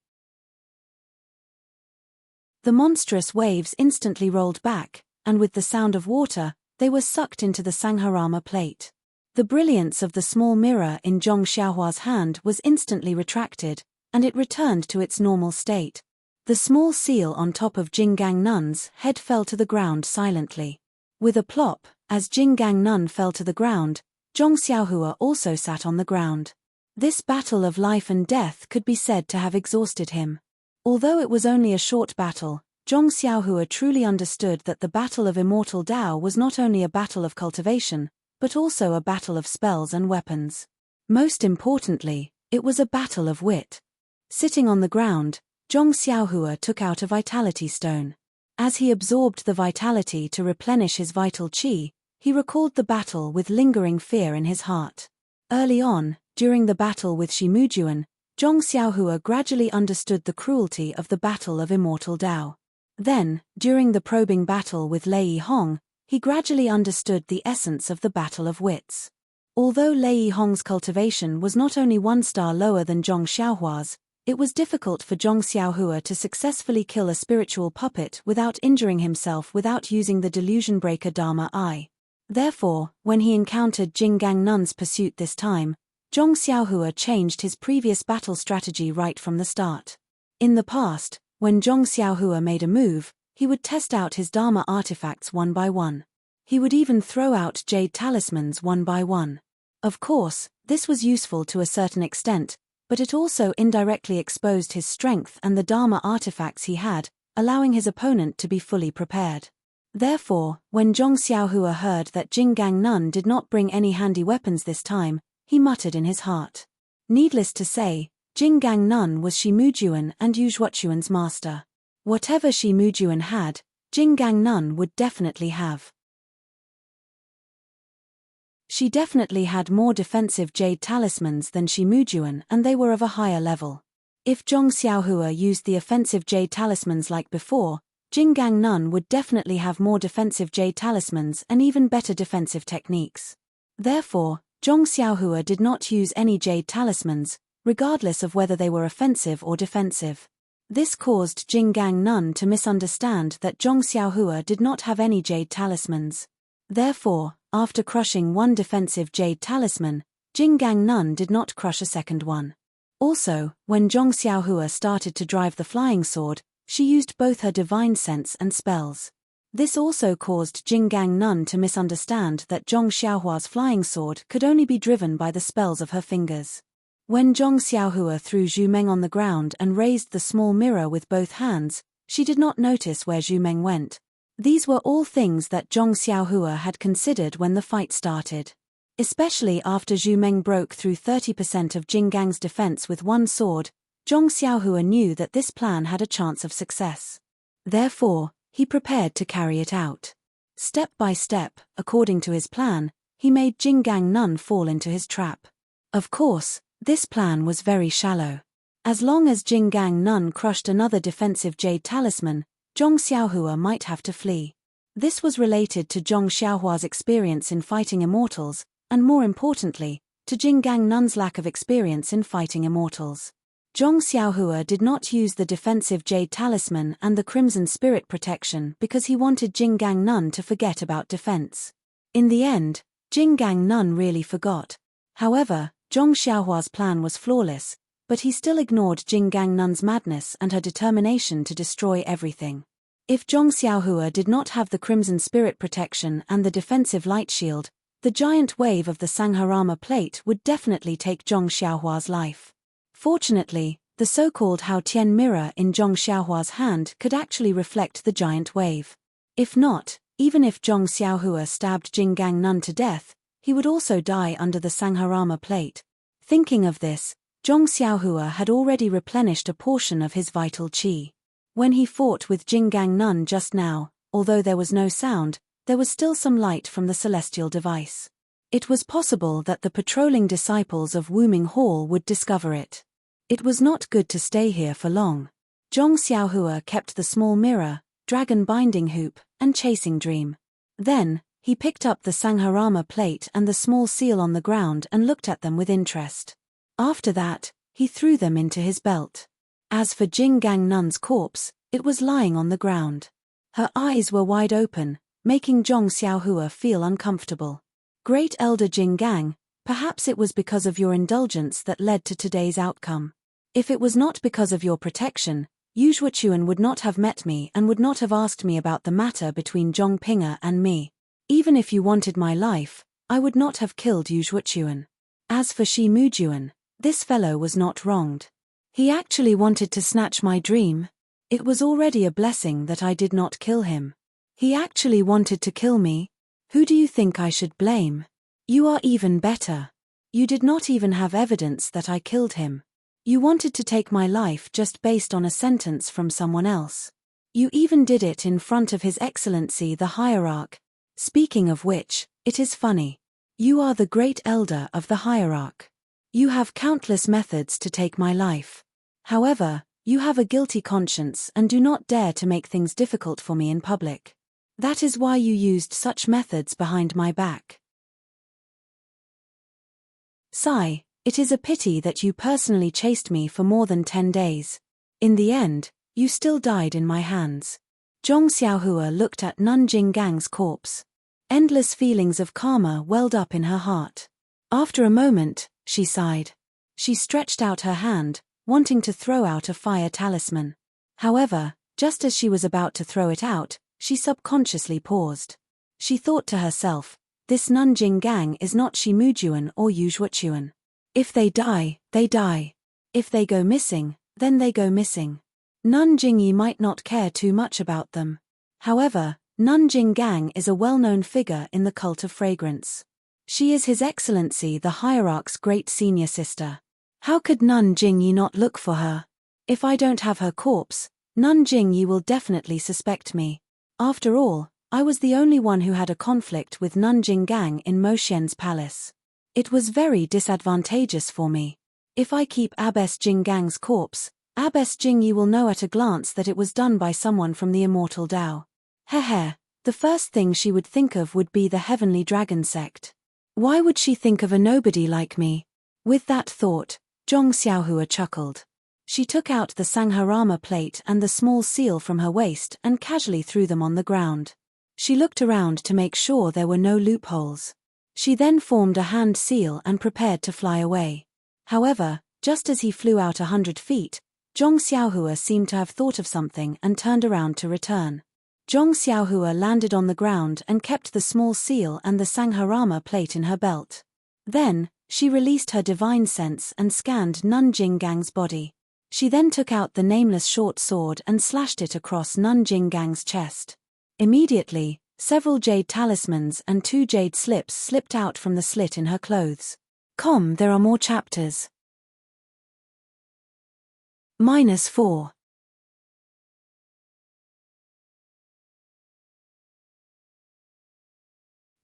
The monstrous waves instantly rolled back, and with the sound of water, they were sucked into the Sangharama plate. The brilliance of the small mirror in Zhong Xiaohua's hand was instantly retracted, and it returned to its normal state. The small seal on top of Jing Gang Nun's head fell to the ground silently. With a plop, as Jing Gang Nun fell to the ground, Zhong Xiaohua also sat on the ground. This battle of life and death could be said to have exhausted him. Although it was only a short battle, Zhong Xiaohua truly understood that the battle of immortal Tao was not only a battle of cultivation, but also a battle of spells and weapons. Most importantly, it was a battle of wit. Sitting on the ground, Zhong Xiaohua took out a vitality stone. As he absorbed the vitality to replenish his vital qi, he recalled the battle with lingering fear in his heart. Early on, during the battle with Shimujuan, Zhong Xiaohua gradually understood the cruelty of the battle of immortal Tao. Then, during the probing battle with Lei Hong, he gradually understood the essence of the battle of wits. Although Lei Hong's cultivation was not only 1 star lower than Zhong Xiaohua's, it was difficult for Zhong Xiaohua to successfully kill a spiritual puppet without injuring himself without using the delusion breaker Dharma Eye. Therefore, when he encountered Jing Gang Nun's pursuit this time, Zhong Xiaohua changed his previous battle strategy right from the start. In the past, when Zhong Xiaohua made a move, he would test out his Dharma artifacts one by one. He would even throw out jade talismans one by one. Of course, this was useful to a certain extent, but it also indirectly exposed his strength and the Dharma artifacts he had, allowing his opponent to be fully prepared. Therefore, when Zhong Xiaohua heard that Jing Gang Nun did not bring any handy weapons this time, he muttered in his heart. Needless to say, Jing Gang Nun was Shimujuan and Yuzhuochuan's master. Whatever Shimujuan had, Jing Gang Nun would definitely have. She definitely had more defensive jade talismans than Shimujuan, and they were of a higher level. If Zhong Xiaohua used the offensive jade talismans like before, Jing Gang Nun would definitely have more defensive jade talismans and even better defensive techniques. Therefore, Zhong Xiaohua did not use any jade talismans, regardless of whether they were offensive or defensive. This caused Jing Gang Nun to misunderstand that Zhong Xiaohua did not have any jade talismans. Therefore, after crushing one defensive jade talisman, Jing Gang Nun did not crush a second one. Also, when Zhong Xiaohua started to drive the flying sword, she used both her divine sense and spells. This also caused Jing Gang Nun to misunderstand that Zhong Xiaohua's flying sword could only be driven by the spells of her fingers. When Zhong Xiaohua threw Zhu Meng on the ground and raised the small mirror with both hands, she did not notice where Zhu Meng went. These were all things that Zhong Xiaohua had considered when the fight started. Especially after Zhu Meng broke through 30% of Jing Gang's defense with one sword, Zhong Xiaohua knew that this plan had a chance of success. Therefore, he prepared to carry it out. Step by step, according to his plan, he made Jing Gang Nun fall into his trap. Of course, this plan was very shallow. As long as Jing Gang Nun crushed another defensive jade talisman, Zhong Xiaohua might have to flee. This was related to Zhong Xiaohua's experience in fighting immortals, and more importantly, to Jing Gang Nun's lack of experience in fighting immortals. Zhong Xiaohua did not use the defensive jade talisman and the crimson spirit protection because he wanted Jing Gang Nun to forget about defense. In the end, Jing Gang Nun really forgot. However, Zhong Xiaohua's plan was flawless, but he still ignored Jing Gang Nun's madness and her determination to destroy everything. If Zhong Xiaohua did not have the crimson spirit protection and the defensive light shield, the giant wave of the Sangharama plate would definitely take Zhong Xiaohua's life. Fortunately, the so-called Hao Tian mirror in Zhong Xiaohua's hand could actually reflect the giant wave. If not, even if Zhong Xiaohua stabbed Jing Gang Nun to death, he would also die under the Sangharama plate. Thinking of this, Zhong Xiaohua had already replenished a portion of his vital qi. When he fought with Jinggang Nun just now, although there was no sound, there was still some light from the celestial device. It was possible that the patrolling disciples of Wuming Hall would discover it. It was not good to stay here for long. Zhong Xiaohua kept the small mirror, dragon binding hoop, and chasing dream. Then, he picked up the Sangharama plate and the small seal on the ground and looked at them with interest. After that, he threw them into his belt. As for Jinggang Nun's corpse, it was lying on the ground. Her eyes were wide open, making Zhong Xiaohua feel uncomfortable. Great Elder Jinggang, perhaps it was because of your indulgence that led to today's outcome. If it was not because of your protection, Yu Zhuochuan would not have met me and would not have asked me about the matter between Zhong Pinga and me. Even if you wanted my life, I would not have killed Yu Zhuochuan. As for Shi Mujuan, this fellow was not wronged. He actually wanted to snatch my dream. It was already a blessing that I did not kill him. He actually wanted to kill me. Who do you think I should blame? You are even better. You did not even have evidence that I killed him. You wanted to take my life just based on a sentence from someone else. You even did it in front of His Excellency the Hierarch. Speaking of which, it is funny. You are the great elder of the Hierarch. You have countless methods to take my life. However, you have a guilty conscience and do not dare to make things difficult for me in public. That is why you used such methods behind my back. Sigh, it is a pity that you personally chased me for more than 10 days. In the end, you still died in my hands. Zhong Xiaohua looked at Nun Jinggang's corpse. Endless feelings of karma welled up in her heart. After a moment, she sighed. She stretched out her hand, wanting to throw out a fire talisman. However, just as she was about to throw it out, she subconsciously paused. She thought to herself, this Nun Jinggang is not Shi Mujuan or Yu Zhuochuan. If they die, they die. If they go missing, then they go missing. Nun Jingyi might not care too much about them. However, Nun Jinggang is a well-known figure in the cult of fragrance. She is His Excellency the Hierarch's great senior sister. How could Nun Jingyi not look for her? If I don't have her corpse, Nun Jingyi will definitely suspect me. After all, I was the only one who had a conflict with Nun Jinggang in Mo Xian's palace. It was very disadvantageous for me. If I keep Abbess Jinggang's corpse, Abbess Jingyi will know at a glance that it was done by someone from the immortal Tao. The first thing she would think of would be the Heavenly Dragon sect. Why would she think of a nobody like me? With that thought, Zhong Xiaohua chuckled. She took out the Sangharama plate and the small seal from her waist and casually threw them on the ground. She looked around to make sure there were no loopholes. She then formed a hand seal and prepared to fly away. However, just as he flew out 100 feet, Zhong Xiaohua seemed to have thought of something and turned around to return. Zhong Xiaohua landed on the ground and kept the small seal and the Sangharama plate in her belt. Then, she released her divine sense and scanned Nun Jinggang's body. She then took out the nameless short sword and slashed it across Nun Jinggang's chest. Immediately, several jade talismans and 2 jade slips slipped out from the slit in her clothes. There are more chapters. -4.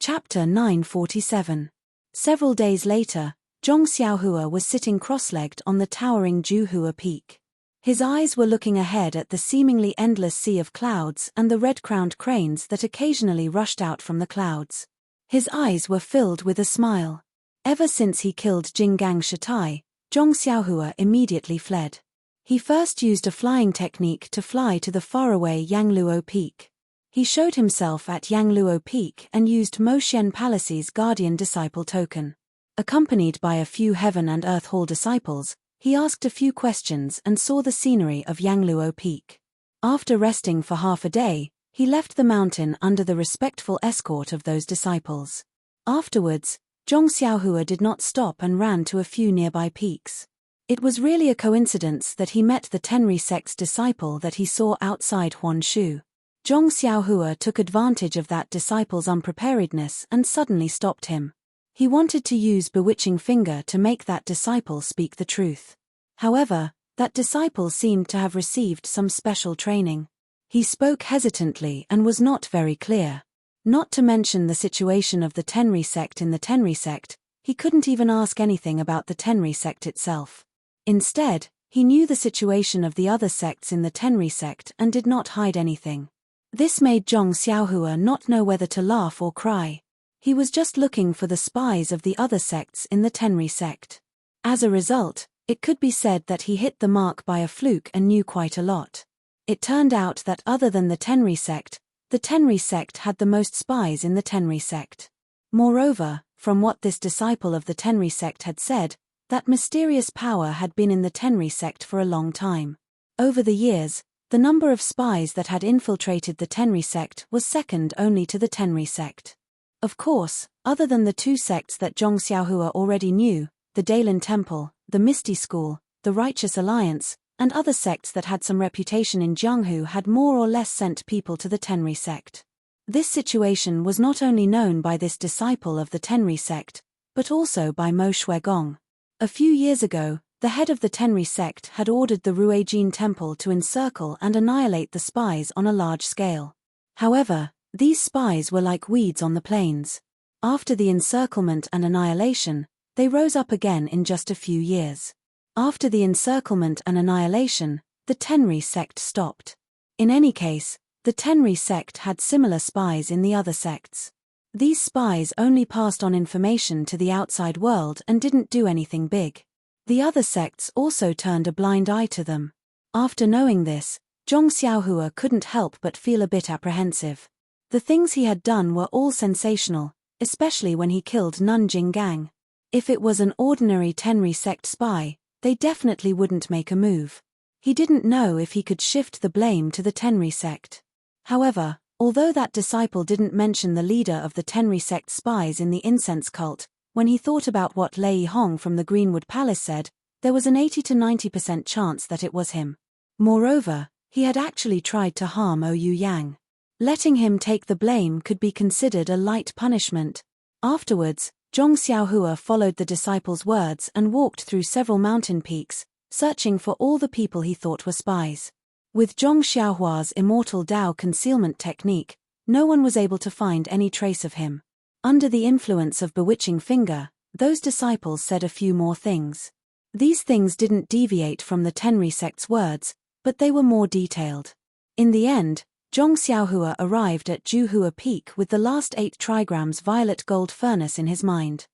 Chapter 947. Several days later, Zhong Xiaohua was sitting cross-legged on the towering Juhua peak. His eyes were looking ahead at the seemingly endless sea of clouds and the red-crowned cranes that occasionally rushed out from the clouds. His eyes were filled with a smile. Ever since he killed Jinggang Shatai, Zhong Xiaohua immediately fled. He first used a flying technique to fly to the faraway Yangluo Peak. He showed himself at Yangluo Peak and used Mo Xian Palace's guardian disciple token. Accompanied by a few Heaven and Earth Hall disciples, he asked a few questions and saw the scenery of Yangluo Peak. After resting for half a day, he left the mountain under the respectful escort of those disciples. Afterwards, Zhong Xiaohua did not stop and ran to a few nearby peaks. It was really a coincidence that he met the Tenri sect's disciple that he saw outside Huanshu. Zhong Xiaohua took advantage of that disciple's unpreparedness and suddenly stopped him. He wanted to use bewitching finger to make that disciple speak the truth. However, that disciple seemed to have received some special training. He spoke hesitantly and was not very clear. Not to mention the situation of the Tenri sect in the Tenri sect, he couldn't even ask anything about the Tenri sect itself. Instead, he knew the situation of the other sects in the Tenri sect and did not hide anything. This made Zhong Xiaohua not know whether to laugh or cry. He was just looking for the spies of the other sects in the Tenri sect. As a result, it could be said that he hit the mark by a fluke and knew quite a lot. It turned out that other than the Tenri sect had the most spies in the Tenri sect. Moreover, from what this disciple of the Tenri sect had said, that mysterious power had been in the Tenri sect for a long time. Over the years, the number of spies that had infiltrated the Tenri sect was second only to the Tenri sect. Of course, other than the two sects that Zhong Xiaohua already knew, the Daylin Temple, the Misty School, the Righteous Alliance, and other sects that had some reputation in Jianghu had more or less sent people to the Tenri sect. This situation was not only known by this disciple of the Tenri sect, but also by Mo Shuigong. A few years ago, the head of the Tenri sect had ordered the Ruijin Temple to encircle and annihilate the spies on a large scale. However, these spies were like weeds on the plains. After the encirclement and annihilation, they rose up again in just a few years. After the encirclement and annihilation, the Tenri sect stopped. In any case, the Tenri sect had similar spies in the other sects. These spies only passed on information to the outside world and didn't do anything big. The other sects also turned a blind eye to them. After knowing this, Zhong Xiaohua couldn't help but feel a bit apprehensive. The things he had done were all sensational, especially when he killed Nanjing Gang. If it was an ordinary Tenri sect spy, they definitely wouldn't make a move. He didn't know if he could shift the blame to the Tenri sect. However, although that disciple didn't mention the leader of the Tenri sect spies in the incense cult, when he thought about what Lei Hong from the Greenwood Palace said, there was an 80 to 90% chance that it was him. Moreover, he had actually tried to harm Ouyang Yang. Letting him take the blame could be considered a light punishment. Afterwards, Zhong Xiaohua followed the disciple's words and walked through several mountain peaks, searching for all the people he thought were spies. With Zhong Xiaohua's immortal Dao concealment technique, no one was able to find any trace of him. Under the influence of bewitching finger, those disciples said a few more things. These things didn't deviate from the Tenri sect's words, but they were more detailed. In the end, Zhong Xiaohua arrived at Juhua Peak with the last 8 trigrams violet gold furnace in his mind.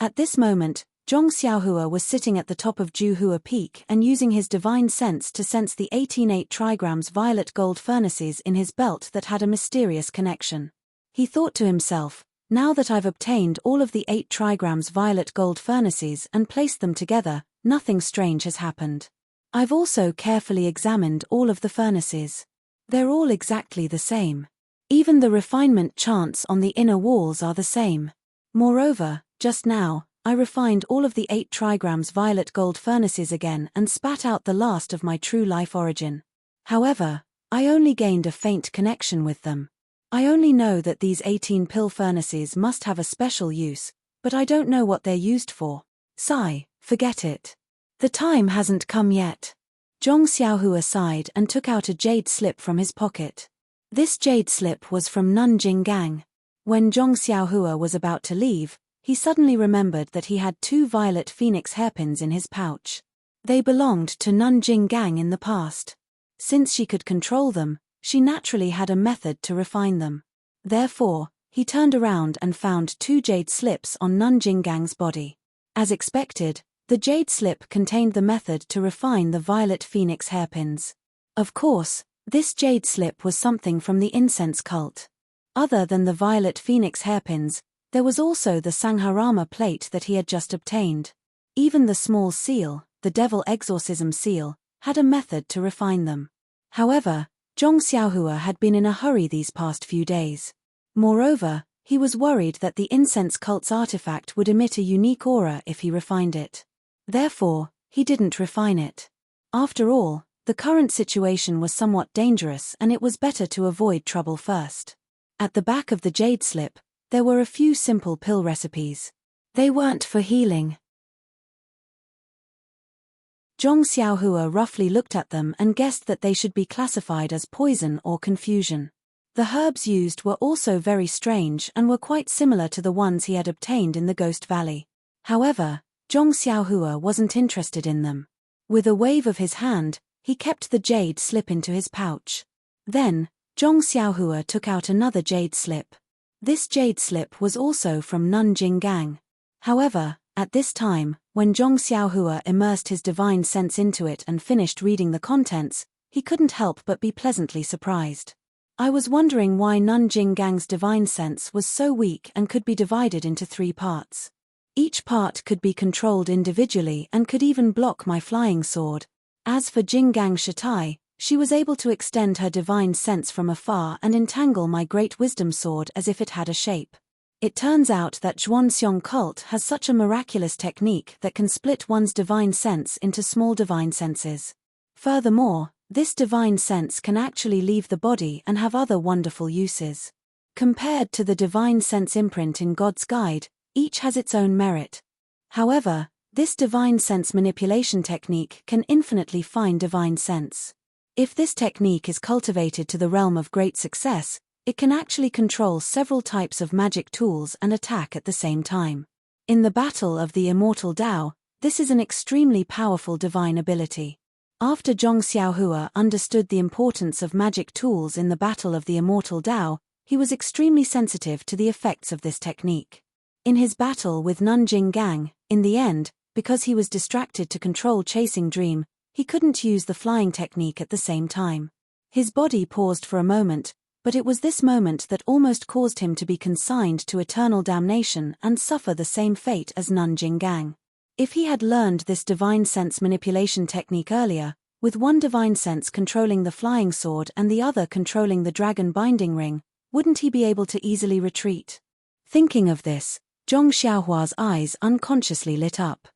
At this moment, Zhong Xiaohua was sitting at the top of Juhua Peak and using his divine sense to sense the 18 trigrams violet gold furnaces in his belt that had a mysterious connection. He thought to himself, now that I've obtained all of the 8 trigrams violet gold furnaces and placed them together, nothing strange has happened. I've also carefully examined all of the furnaces. They're all exactly the same. Even the refinement chants on the inner walls are the same. Moreover, just now, I refined all of the 8 trigrams violet gold furnaces again and spat out the last of my true life origin. However, I only gained a faint connection with them. I only know that these 18 pill furnaces must have a special use, but I don't know what they're used for. Sigh, forget it. The time hasn't come yet. Zhong Xiaohua sighed and took out a jade slip from his pocket. This jade slip was from Nanjing Gang. When Zhong Xiaohua was about to leave, he suddenly remembered that he had 2 violet phoenix hairpins in his pouch. They belonged to Nanjing Gang in the past. Since she could control them, she naturally had a method to refine them. Therefore, he turned around and found 2 jade slips on Nanjing Gang's body. As expected, the jade slip contained the method to refine the violet phoenix hairpins. Of course, this jade slip was something from the incense cult. Other than the violet phoenix hairpins, there was also the Sangharama plate that he had just obtained. Even the small seal, the devil exorcism seal, had a method to refine them. However, Zhong Xiaohua had been in a hurry these past few days. Moreover, he was worried that the incense cult's artifact would emit a unique aura if he refined it. Therefore, he didn't refine it. After all, the current situation was somewhat dangerous and it was better to avoid trouble first. At the back of the jade slip, There were a few simple pill recipes. They weren't for healing. Zhong Xiaohua roughly looked at them and guessed that they should be classified as poison or confusion. The herbs used were also very strange and were quite similar to the ones he had obtained in the Ghost Valley. However, Zhong Xiaohua wasn't interested in them. With a wave of his hand, he kept the jade slip into his pouch. Then, Zhong Xiaohua took out another jade slip. This jade slip was also from Nanjing Gang. However, at this time, when Zhong Xiaohua immersed his divine sense into it and finished reading the contents, he couldn't help but be pleasantly surprised. I was wondering why Nanjing Gang's divine sense was so weak and could be divided into 3 parts. Each part could be controlled individually and could even block my flying sword. As for Jinggang Shatai, she was able to extend her divine sense from afar and entangle my great wisdom sword as if it had a shape. It turns out that Zhuanxiong cult has such a miraculous technique that can split one's divine sense into small divine senses. Furthermore, this divine sense can actually leave the body and have other wonderful uses. Compared to the divine sense imprint in God's Guide, each has its own merit. However, this divine sense manipulation technique can infinitely fine divine sense. If this technique is cultivated to the realm of great success, it can actually control several types of magic tools and attack at the same time. In the Battle of the Immortal Tao, this is an extremely powerful divine ability. After Zhong Xiaohua understood the importance of magic tools in the Battle of the Immortal Tao, he was extremely sensitive to the effects of this technique. In his battle with Nanjing Gang, in the end, because he was distracted to control Chasing Dream, he couldn't use the flying technique at the same time. His body paused for a moment, but it was this moment that almost caused him to be consigned to eternal damnation and suffer the same fate as Nanjing Gang. If he had learned this divine sense manipulation technique earlier, with one divine sense controlling the flying sword and the other controlling the dragon binding ring, wouldn't he be able to easily retreat? Thinking of this, Zhong Xiaohua's eyes unconsciously lit up.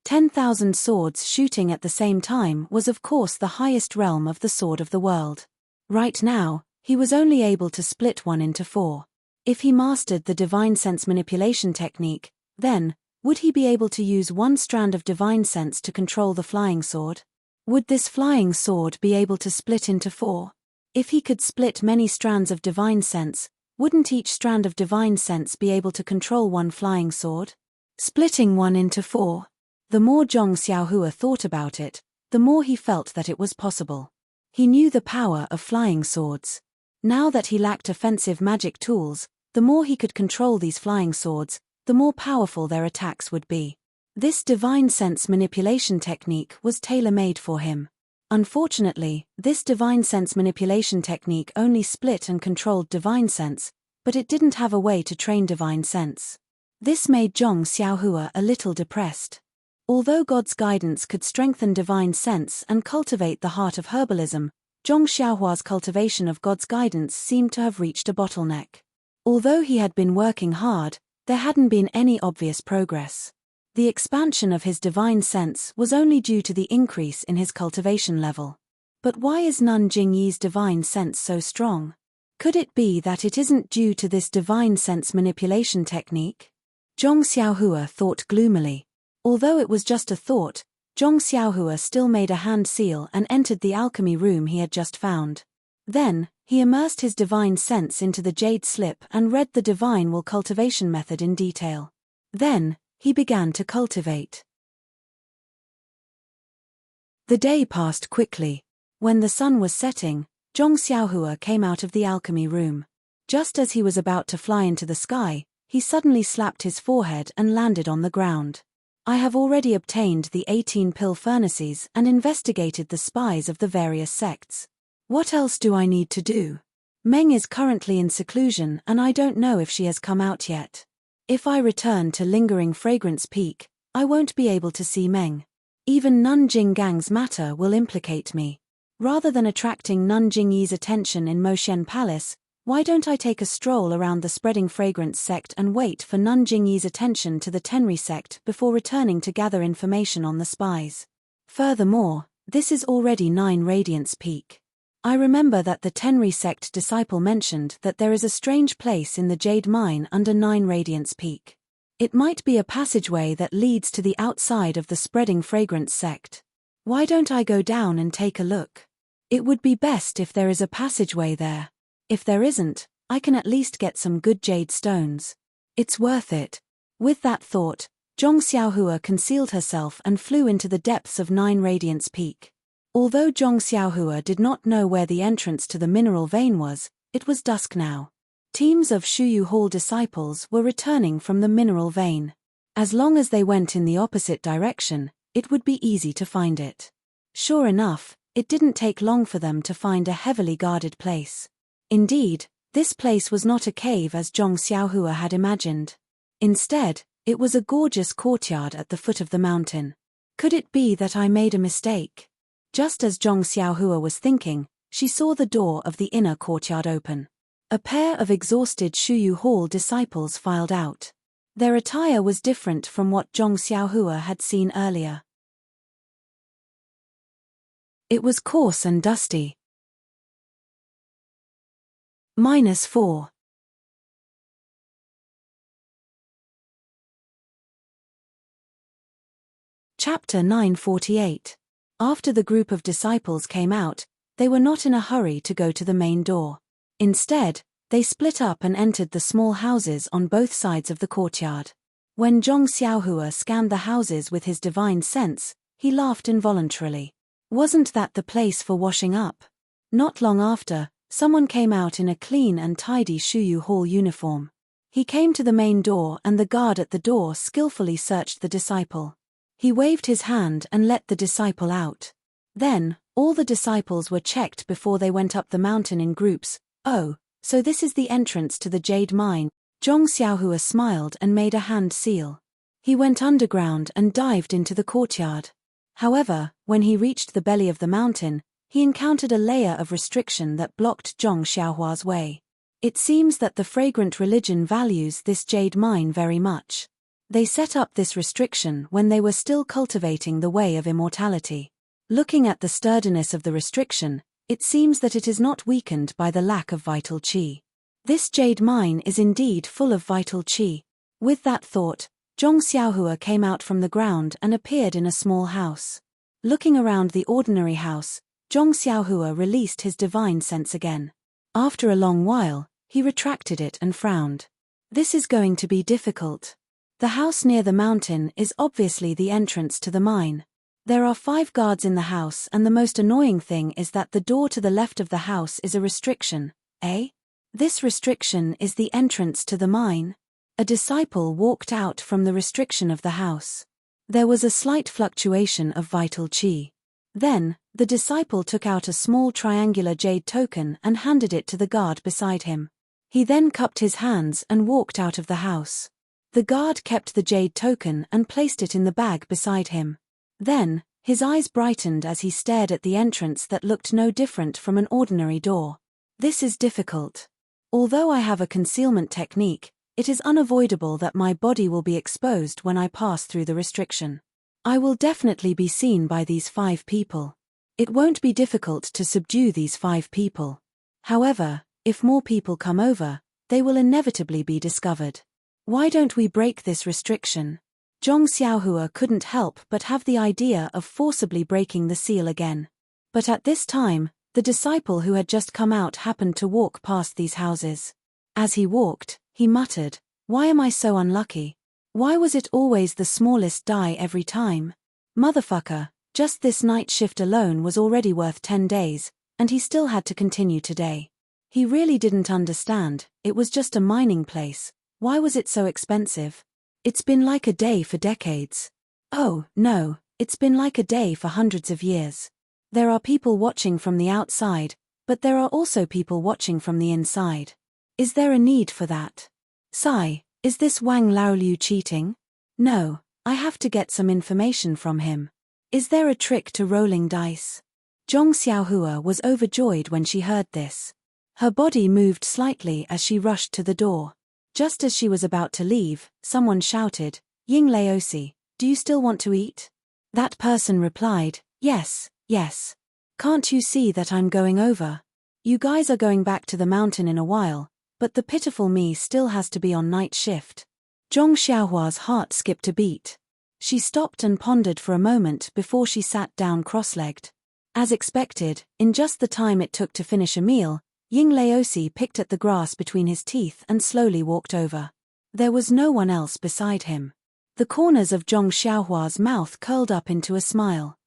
10,000 swords shooting at the same time was of course the highest realm of the sword of the world. Right now, he was only able to split one into 4. If he mastered the divine sense manipulation technique, then, would he be able to use one strand of divine sense to control the flying sword? Would this flying sword be able to split into 4? If he could split many strands of divine sense, wouldn't each strand of divine sense be able to control one flying sword? Splitting one into 4. The more Zhong Xiaohua thought about it, the more he felt that it was possible. He knew the power of flying swords. Now that he lacked offensive magic tools, the more he could control these flying swords, the more powerful their attacks would be. This divine sense manipulation technique was tailor-made for him. Unfortunately, this divine sense manipulation technique only split and controlled divine sense, but it didn't have a way to train divine sense. This made Zhong Xiaohua a little depressed. Although God's guidance could strengthen divine sense and cultivate the heart of herbalism, Zhong Xiaohua's cultivation of God's guidance seemed to have reached a bottleneck. Although he had been working hard, there hadn't been any obvious progress. The expansion of his divine sense was only due to the increase in his cultivation level. But why is Nanjing Yi's divine sense so strong? Could it be that it isn't due to this divine sense manipulation technique? Zhong Xiaohua thought gloomily. Although it was just a thought, Zhong Xiaohua still made a hand seal and entered the alchemy room he had just found. Then, he immersed his divine sense into the jade slip and read the divine will cultivation method in detail. Then, he began to cultivate. The day passed quickly. When the sun was setting, Zhong Xiaohua came out of the alchemy room. Just as he was about to fly into the sky, he suddenly slapped his forehead and landed on the ground. I have already obtained the 18 pill furnaces and investigated the spies of the various sects. What else do I need to do? Meng is currently in seclusion and I don't know if she has come out yet. If I return to Lingering Fragrance Peak, I won't be able to see Meng. Even Nanjing Gang's matter will implicate me. Rather than attracting Nanjing Yi's attention in Moshen Palace, why don't I take a stroll around the Spreading Fragrance sect and wait for Nanjing Yi's attention to the Tenri sect before returning to gather information on the spies? Furthermore, this is already 9 Radiance Peak. I remember that the Tenri sect disciple mentioned that there is a strange place in the jade mine under 9 Radiance Peak. It might be a passageway that leads to the outside of the spreading fragrance sect. Why don't I go down and take a look? It would be best if there is a passageway there. If there isn't, I can at least get some good jade stones. It's worth it. With that thought, Zhong Xiaohua concealed herself and flew into the depths of 9 Radiance Peak. Although Zhong Xiaohua did not know where the entrance to the mineral vein was, it was dusk now. Teams of Shuyu Hall disciples were returning from the mineral vein. As long as they went in the opposite direction, it would be easy to find it. Sure enough, it didn't take long for them to find a heavily guarded place. Indeed, this place was not a cave as Zhong Xiaohua had imagined. Instead, it was a gorgeous courtyard at the foot of the mountain. Could it be that I made a mistake? Just as Zhong Xiaohua was thinking, she saw the door of the inner courtyard open. A pair of exhausted Shuyu Hall disciples filed out. Their attire was different from what Zhong Xiaohua had seen earlier. It was coarse and dusty. -4. Chapter 948. After the group of disciples came out, they were not in a hurry to go to the main door. Instead, they split up and entered the small houses on both sides of the courtyard. When Zhong Xiaohua scanned the houses with his divine sense, he laughed involuntarily. Wasn't that the place for washing up? Not long after, someone came out in a clean and tidy Shuyu Hall uniform. He came to the main door and the guard at the door skillfully searched the disciple. He waved his hand and let the disciple out. Then, all the disciples were checked before they went up the mountain in groups. Oh, so this is the entrance to the jade mine. Zhong Xiaohua smiled and made a hand seal. He went underground and dived into the courtyard. However, when he reached the belly of the mountain, he encountered a layer of restriction that blocked Zhong Xiaohua's way. It seems that the fragrant religion values this jade mine very much. They set up this restriction when they were still cultivating the way of immortality. Looking at the sturdiness of the restriction, it seems that it is not weakened by the lack of vital qi. This jade mine is indeed full of vital qi. With that thought, Zhong Xiaohua came out from the ground and appeared in a small house. Looking around the ordinary house, Zhong Xiaohua released his divine sense again. After a long while, he retracted it and frowned. This is going to be difficult. The house near the mountain is obviously the entrance to the mine. There are 5 guards in the house and the most annoying thing is that the door to the left of the house is a restriction, eh? This restriction is the entrance to the mine? A disciple walked out from the restriction of the house. There was a slight fluctuation of vital qi. Then, the disciple took out a small triangular jade token and handed it to the guard beside him. He then cupped his hands and walked out of the house. The guard kept the jade token and placed it in the bag beside him. Then, his eyes brightened as he stared at the entrance that looked no different from an ordinary door. This is difficult. Although I have a concealment technique, it is unavoidable that my body will be exposed when I pass through the restriction. I will definitely be seen by these 5 people. It won't be difficult to subdue these 5 people. However, if more people come over, they will inevitably be discovered. Why don't we break this restriction? Zhong Xiaohua couldn't help but have the idea of forcibly breaking the seal again. But at this time, the disciple who had just come out happened to walk past these houses. As he walked, he muttered, "Why am I so unlucky? Why was it always the smallest die every time? Motherfucker, just this night shift alone was already worth 10 days, and he still had to continue today." He really didn't understand, it was just a mining place. Why was it so expensive? It's been like a day for decades. Oh, no, it's been like a day for hundreds of years. There are people watching from the outside, but there are also people watching from the inside. Is there a need for that? Sigh, is this Wang Laoliu cheating? No, I have to get some information from him. Is there a trick to rolling dice? Zhong Xiaohua was overjoyed when she heard this. Her body moved slightly as she rushed to the door. Just as she was about to leave, someone shouted, "Ying Laosi, do you still want to eat?" That person replied, "Yes, yes." Can't you see that I'm going over? You guys are going back to the mountain in a while, but the pitiful me still has to be on night shift. Zhong Xiaohua's heart skipped a beat. She stopped and pondered for a moment before she sat down cross-legged. As expected, in just the time it took to finish a meal, Ying Laosi picked at the grass between his teeth and slowly walked over. There was no one else beside him. The corners of Zhong Xiaohua's mouth curled up into a smile.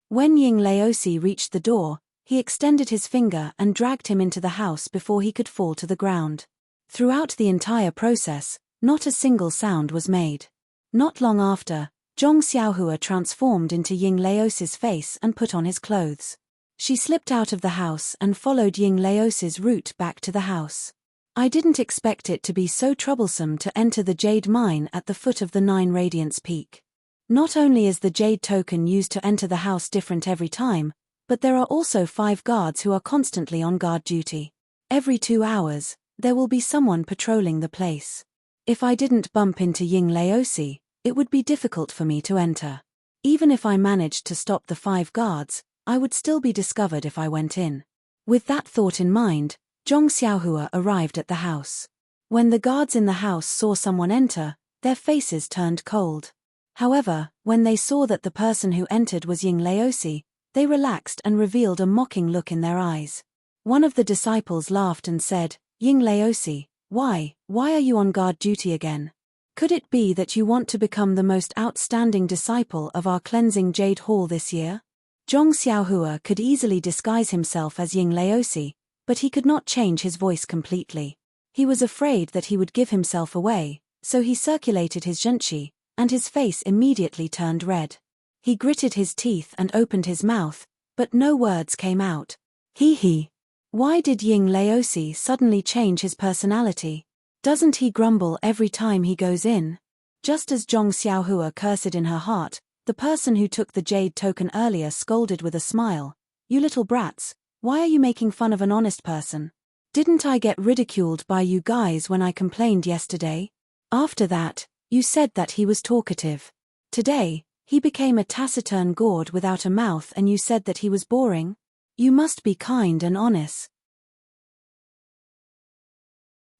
When Ying Laosi reached the door, he extended his finger and dragged him into the house before he could fall to the ground. Throughout the entire process, not a single sound was made. Not long after, Zhong Xiaohua transformed into Ying Laosi's face and put on his clothes. She slipped out of the house and followed Ying Laosi's route back to the house. I didn't expect it to be so troublesome to enter the jade mine at the foot of the 9 Radiance Peak. Not only is the jade token used to enter the house different every time, but there are also 5 guards who are constantly on guard duty. Every 2 hours, there will be someone patrolling the place. If I didn't bump into Ying Laosi, it would be difficult for me to enter. Even if I managed to stop the 5 guards, I would still be discovered if I went in. With that thought in mind, Zhong Xiaohua arrived at the house. When the guards in the house saw someone enter, their faces turned cold. However, when they saw that the person who entered was Ying Laosi, they relaxed and revealed a mocking look in their eyes. One of the disciples laughed and said, "Ying Laosi, why are you on guard duty again? Could it be that you want to become the most outstanding disciple of our cleansing jade hall this year?" Zhong Xiaohua could easily disguise himself as Ying Laosi, but he could not change his voice completely. He was afraid that he would give himself away, so he circulated his zhenqi, and his face immediately turned red. He gritted his teeth and opened his mouth, but no words came out. He. Why did Ying Laosi suddenly change his personality? Doesn't he grumble every time he goes in? Just as Zhong Xiaohua cursed in her heart, the person who took the jade token earlier scolded with a smile. "You little brats, why are you making fun of an honest person? Didn't I get ridiculed by you guys when I complained yesterday? After that, you said that he was talkative. Today, he became a taciturn gourd without a mouth and you said that he was boring? You must be kind and honest."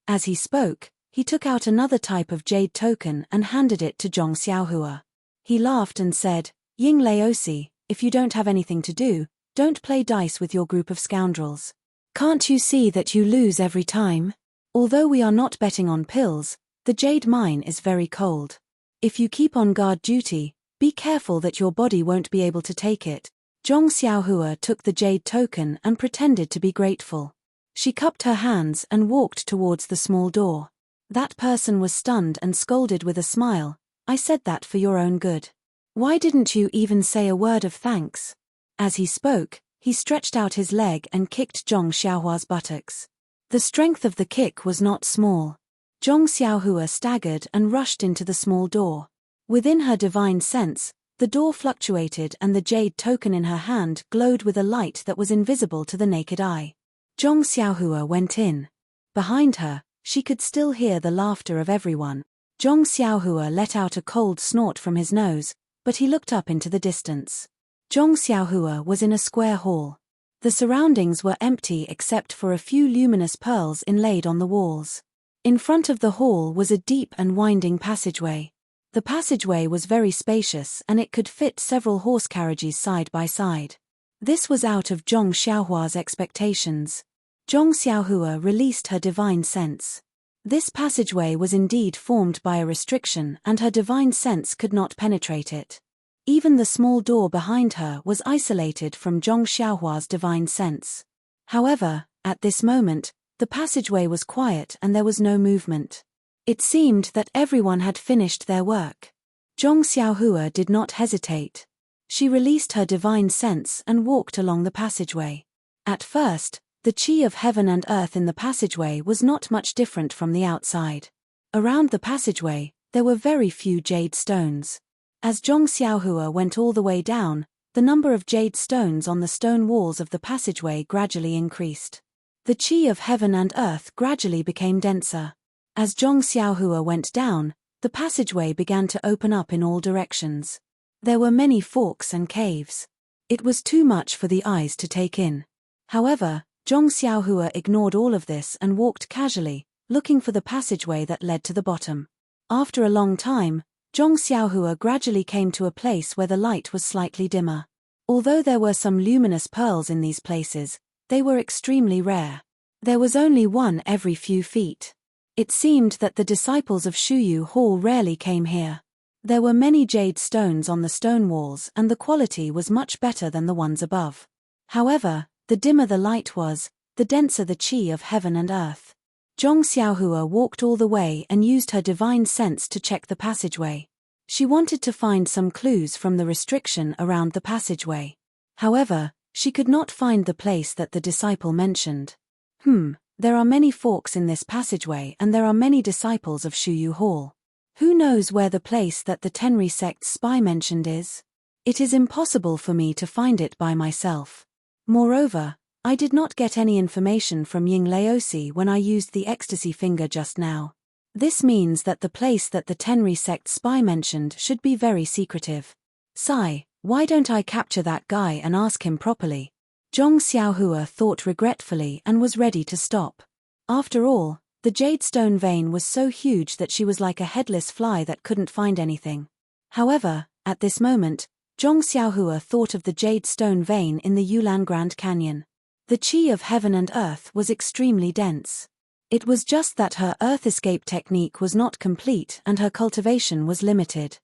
As he spoke, he took out another type of jade token and handed it to Zhong Xiaohua. He laughed and said, "Ying Laosi, if you don't have anything to do, don't play dice with your group of scoundrels. Can't you see that you lose every time? Although we are not betting on pills, the jade mine is very cold. If you keep on guard duty, be careful that your body won't be able to take it." Zhong Xiaohua took the jade token and pretended to be grateful. She cupped her hands and walked towards the small door. That person was stunned and scolded with a smile. "I said that for your own good. Why didn't you even say a word of thanks?" As he spoke, he stretched out his leg and kicked Zhong Xiaohua's buttocks. The strength of the kick was not small. Zhong Xiaohua staggered and rushed into the small door. Within her divine sense, the door fluctuated and the jade token in her hand glowed with a light that was invisible to the naked eye. Zhong Xiaohua went in. Behind her, she could still hear the laughter of everyone. Zhong Xiaohua let out a cold snort from his nose, but he looked up into the distance. Zhong Xiaohua was in a square hall. The surroundings were empty except for a few luminous pearls inlaid on the walls. In front of the hall was a deep and winding passageway. The passageway was very spacious and it could fit several horse carriages side by side. This was out of Zhong Xiaohua's expectations. Zhong Xiaohua released her divine sense. This passageway was indeed formed by a restriction and her divine sense could not penetrate it. Even the small door behind her was isolated from Zhong Xiaohua's divine sense. However, at this moment, the passageway was quiet and there was no movement. It seemed that everyone had finished their work. Zhong Xiaohua did not hesitate. She released her divine sense and walked along the passageway. At first, the qi of heaven and earth in the passageway was not much different from the outside. Around the passageway, there were very few jade stones. As Zhong Xiaohua went all the way down, the number of jade stones on the stone walls of the passageway gradually increased. The qi of heaven and earth gradually became denser. As Zhong Xiaohua went down, the passageway began to open up in all directions. There were many forks and caves. It was too much for the eyes to take in. However, Zhong Xiaohua ignored all of this and walked casually, looking for the passageway that led to the bottom. After a long time, Zhong Xiaohua gradually came to a place where the light was slightly dimmer. Although there were some luminous pearls in these places, they were extremely rare. There was only one every few feet. It seemed that the disciples of Shuyu Hall rarely came here. There were many jade stones on the stone walls and the quality was much better than the ones above. However, the dimmer the light was, the denser the qi of heaven and earth. Zhong Xiaohua walked all the way and used her divine sense to check the passageway. She wanted to find some clues from the restriction around the passageway. However, she could not find the place that the disciple mentioned. There are many forks in this passageway and there are many disciples of Shuyu Hall. Who knows where the place that the Tenri sect's spy mentioned is? It is impossible for me to find it by myself. Moreover, I did not get any information from Ying Laosi when I used the ecstasy finger just now. This means that the place that the Tenri sect spy mentioned should be very secretive. Sigh, why don't I capture that guy and ask him properly? Zhong Xiaohua thought regretfully and was ready to stop. After all, the jade stone vein was so huge that she was like a headless fly that couldn't find anything. However, at this moment, Zhong Xiaohua thought of the jade stone vein in the Yulan Grand Canyon. The qi of heaven and earth was extremely dense. It was just that her earth escape technique was not complete and her cultivation was limited.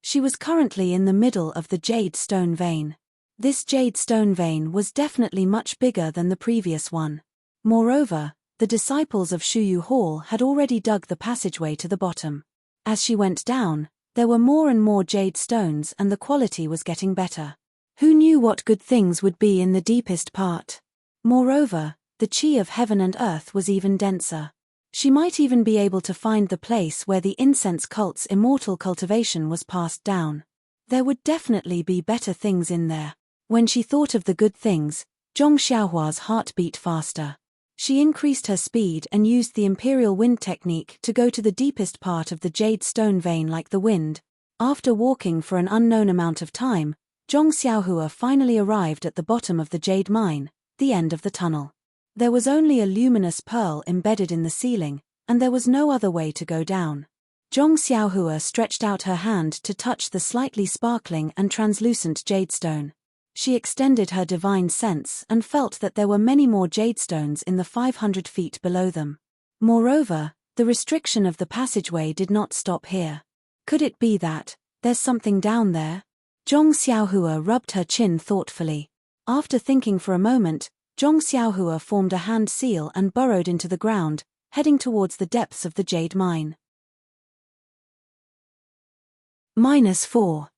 She was currently in the middle of the jade stone vein. This jade stone vein was definitely much bigger than the previous one. Moreover, the disciples of Shuyu Hall had already dug the passageway to the bottom. As she went down, there were more and more jade stones and the quality was getting better. Who knew what good things would be in the deepest part? Moreover, the qi of heaven and earth was even denser. She might even be able to find the place where the incense cult's immortal cultivation was passed down. There would definitely be better things in there. When she thought of the good things, Zhong Xiaohua's heart beat faster. She increased her speed and used the imperial wind technique to go to the deepest part of the jade stone vein like the wind. After walking for an unknown amount of time, Zhong Xiaohua finally arrived at the bottom of the jade mine, the end of the tunnel. There was only a luminous pearl embedded in the ceiling, and there was no other way to go down. Zhong Xiaohua stretched out her hand to touch the slightly sparkling and translucent jadestone. She extended her divine sense and felt that there were many more jadestones in the 500 feet below them. Moreover, the restriction of the passageway did not stop here. Could it be that there's something down there? Zhong Xiaohua rubbed her chin thoughtfully. After thinking for a moment, Zhong Xiaohua formed a hand seal and burrowed into the ground, heading towards the depths of the jade mine. -4.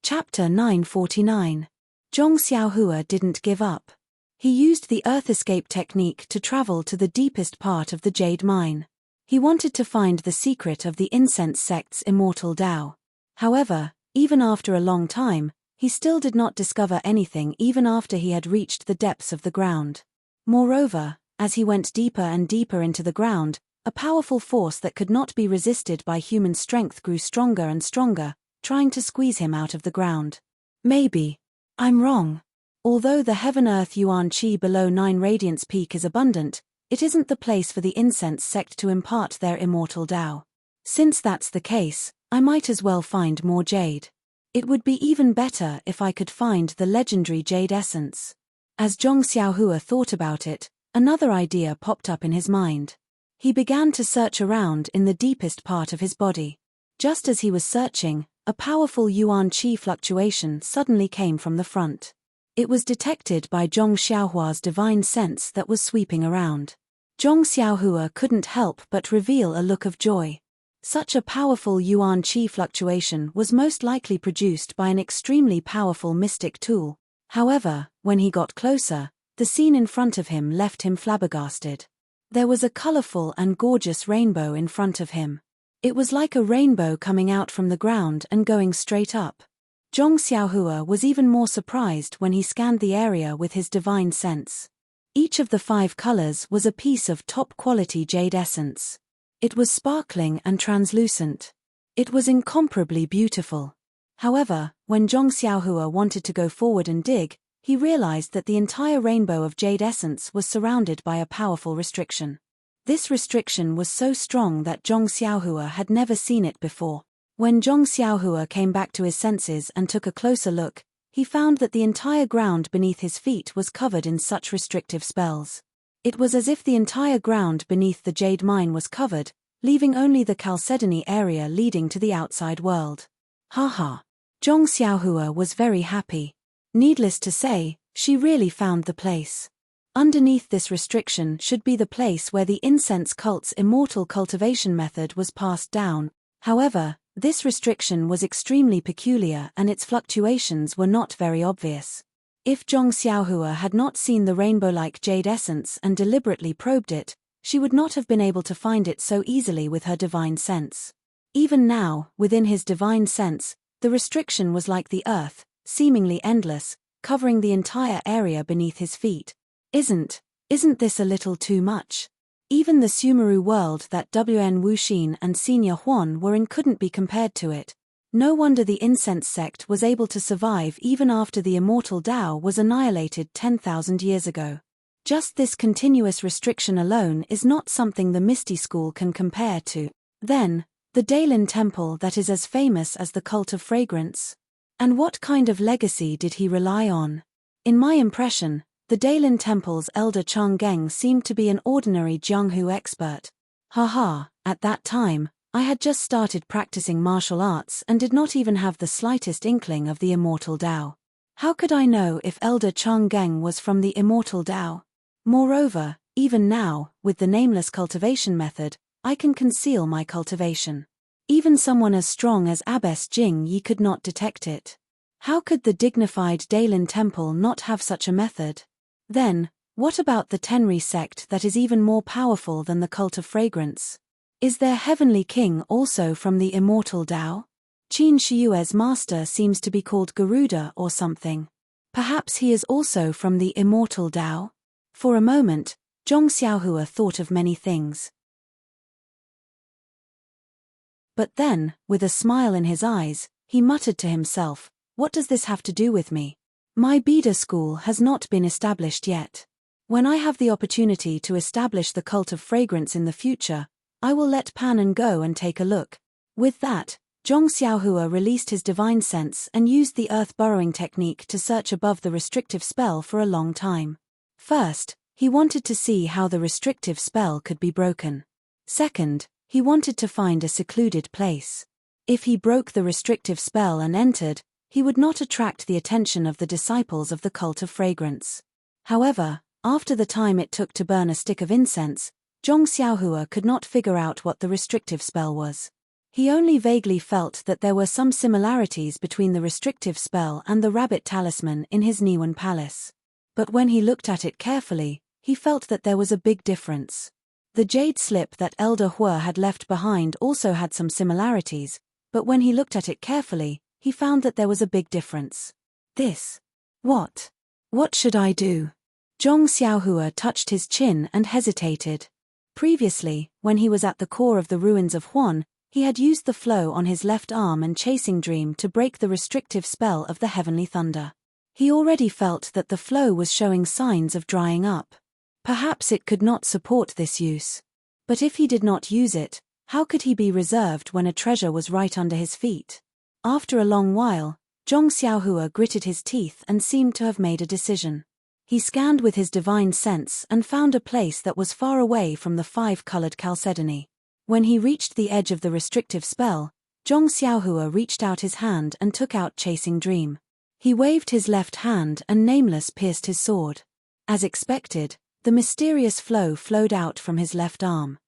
Chapter 949. Zhong Xiaohua didn't give up. He used the earth escape technique to travel to the deepest part of the jade mine. He wanted to find the secret of the incense sect's immortal Tao. However, even after a long time, he still did not discover anything even after he had reached the depths of the ground. Moreover, as he went deeper and deeper into the ground, a powerful force that could not be resisted by human strength grew stronger and stronger, trying to squeeze him out of the ground. Maybe I'm wrong. Although the Heaven-Earth Yuan Qi below 9 Radiance Peak is abundant, it isn't the place for the incense sect to impart their immortal Tao. Since that's the case, I might as well find more jade. It would be even better if I could find the legendary jade essence. As Zhong Xiaohua thought about it, another idea popped up in his mind. He began to search around in the deepest part of his body. Just as he was searching, a powerful Yuan Qi fluctuation suddenly came from the front. It was detected by Zhong Xiaohua's divine sense that was sweeping around. Zhong Xiaohua couldn't help but reveal a look of joy. Such a powerful Yuan Qi fluctuation was most likely produced by an extremely powerful mystic tool. However, when he got closer, the scene in front of him left him flabbergasted. There was a colorful and gorgeous rainbow in front of him. It was like a rainbow coming out from the ground and going straight up. Zhong Xiaohua was even more surprised when he scanned the area with his divine sense. Each of the 5 colors was a piece of top-quality jade essence. It was sparkling and translucent. It was incomparably beautiful. However, when Zhong Xiaohua wanted to go forward and dig, he realized that the entire rainbow of jade essence was surrounded by a powerful restriction. This restriction was so strong that Zhong Xiaohua had never seen it before. When Zhong Xiaohua came back to his senses and took a closer look, he found that the entire ground beneath his feet was covered in such restrictive spells. It was as if the entire ground beneath the jade mine was covered, leaving only the chalcedony area leading to the outside world. Haha. Zhong Xiaohua was very happy. Needless to say, she really found the place. Underneath this restriction should be the place where the incense cult's immortal cultivation method was passed down. However, this restriction was extremely peculiar and its fluctuations were not very obvious. If Zhong Xiaohua had not seen the rainbow-like jade essence and deliberately probed it, she would not have been able to find it so easily with her divine sense. Even now, within his divine sense, the restriction was like the earth, seemingly endless, covering the entire area beneath his feet. Isn't this a little too much? Even the Sumeru world that Wn Wuxin and Senior Huan were in couldn't be compared to it. No wonder the incense sect was able to survive even after the immortal Tao was annihilated 10,000 years ago. Just this continuous restriction alone is not something the Misty school can compare to. Then, the Daylin temple that is as famous as the cult of fragrance? And what kind of legacy did he rely on? In my impression, the Daylin temple's elder Chang'eng seemed to be an ordinary Jianghu expert. Haha, at that time, I had just started practicing martial arts and did not even have the slightest inkling of the immortal Tao. How could I know if elder Chang'eng was from the immortal Tao? Moreover, even now, with the nameless cultivation method, I can conceal my cultivation. Even someone as strong as Abbess Jing Yi could not detect it. How could the dignified Daylin temple not have such a method? Then, what about the Tenri sect that is even more powerful than the cult of fragrance? Is their heavenly king also from the immortal Tao? Qin Shiyue's master seems to be called Garuda or something. Perhaps he is also from the immortal Tao? For a moment, Zhong Xiaohua thought of many things. But then, with a smile in his eyes, he muttered to himself, "What does this have to do with me? My Bida school has not been established yet. When I have the opportunity to establish the cult of fragrance in the future, I will let Pan go and take a look." With that, Zhong Xiaohua released his divine sense and used the earth burrowing technique to search above the restrictive spell for a long time. First, he wanted to see how the restrictive spell could be broken. Second, he wanted to find a secluded place. If he broke the restrictive spell and entered, he would not attract the attention of the disciples of the cult of fragrance. However, after the time it took to burn a stick of incense, Zhong Xiaohua could not figure out what the restrictive spell was. He only vaguely felt that there were some similarities between the restrictive spell and the rabbit talisman in his Niwen palace. But when he looked at it carefully, he felt that there was a big difference. The jade slip that Elder Hua had left behind also had some similarities, but when he looked at it carefully, he found that there was a big difference. What should I do? Zhong Xiaohua touched his chin and hesitated. Previously, when he was at the core of the ruins of Huan, he had used the flow on his left arm and chasing dream to break the restrictive spell of the heavenly thunder. He already felt that the flow was showing signs of drying up. Perhaps it could not support this use. But if he did not use it, how could he be reserved when a treasure was right under his feet? After a long while, Zhong Xiaohua gritted his teeth and seemed to have made a decision. He scanned with his divine sense and found a place that was far away from the 5-colored chalcedony. When he reached the edge of the restrictive spell, Zhong Xiaohua reached out his hand and took out Chasing Dream. He waved his left hand and Nameless pierced his sword. As expected, the mysterious flow flowed out from his left arm.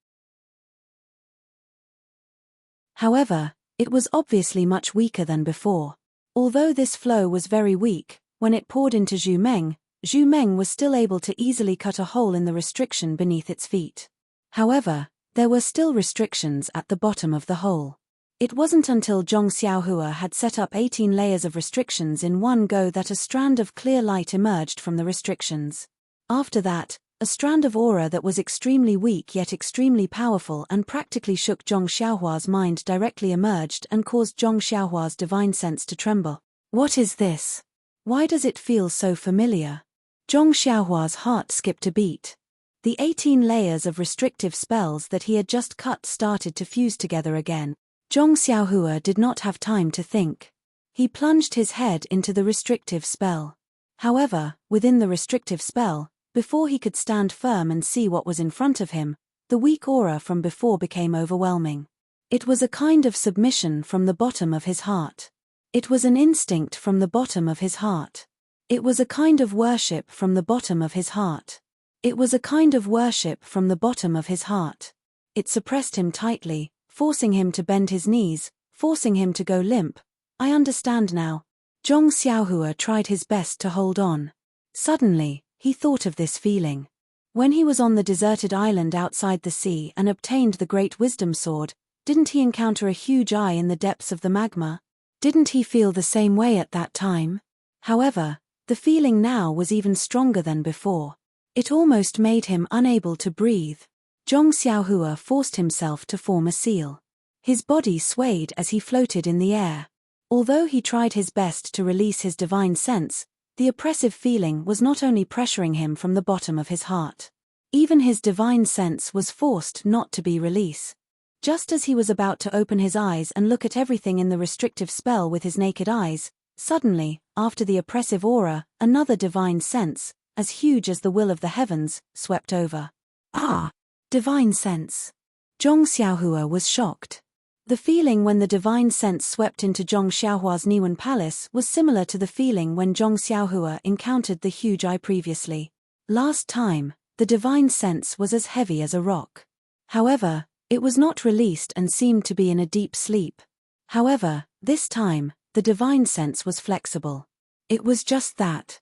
However, it was obviously much weaker than before. Although this flow was very weak, when it poured into Zhu Meng was still able to easily cut a hole in the restriction beneath its feet. However, there were still restrictions at the bottom of the hole. It wasn't until Zhong Xiaohua had set up 18 layers of restrictions in one go that a strand of clear light emerged from the restrictions. After that, a strand of aura that was extremely weak yet extremely powerful and practically shook Zhong Xiaohua's mind directly emerged and caused Zhong Xiaohua's divine sense to tremble. What is this? Why does it feel so familiar? Zhong Xiaohua's heart skipped a beat. The 18 layers of restrictive spells that he had just cut started to fuse together again. Zhong Xiaohua did not have time to think. He plunged his head into the restrictive spell. However, within the restrictive spell, before he could stand firm and see what was in front of him, the weak aura from before became overwhelming. It was a kind of submission from the bottom of his heart. It was an instinct from the bottom of his heart. It was a kind of worship from the bottom of his heart. It was a kind of worship from the bottom of his heart. It suppressed him tightly, forcing him to bend his knees, forcing him to go limp. I understand now. Zhong Xiaohua tried his best to hold on. Suddenly, he thought of this feeling. When he was on the deserted island outside the sea and obtained the great wisdom sword, didn't he encounter a huge eye in the depths of the magma? Didn't he feel the same way at that time? However, the feeling now was even stronger than before. It almost made him unable to breathe. Zhong Xiaohua forced himself to form a seal. His body swayed as he floated in the air. Although he tried his best to release his divine sense, the oppressive feeling was not only pressuring him from the bottom of his heart. Even his divine sense was forced not to be released. Just as he was about to open his eyes and look at everything in the restrictive spell with his naked eyes, suddenly, after the oppressive aura, another divine sense, as huge as the will of the heavens, swept over. Ah! Divine sense. Zhong Xiaohua was shocked. The feeling when the divine sense swept into Zhong Xiaohua's Niwen Palace was similar to the feeling when Zhong Xiaohua encountered the huge eye previously. Last time, the divine sense was as heavy as a rock. However, it was not released and seemed to be in a deep sleep. However, this time, the divine sense was flexible. It was just that.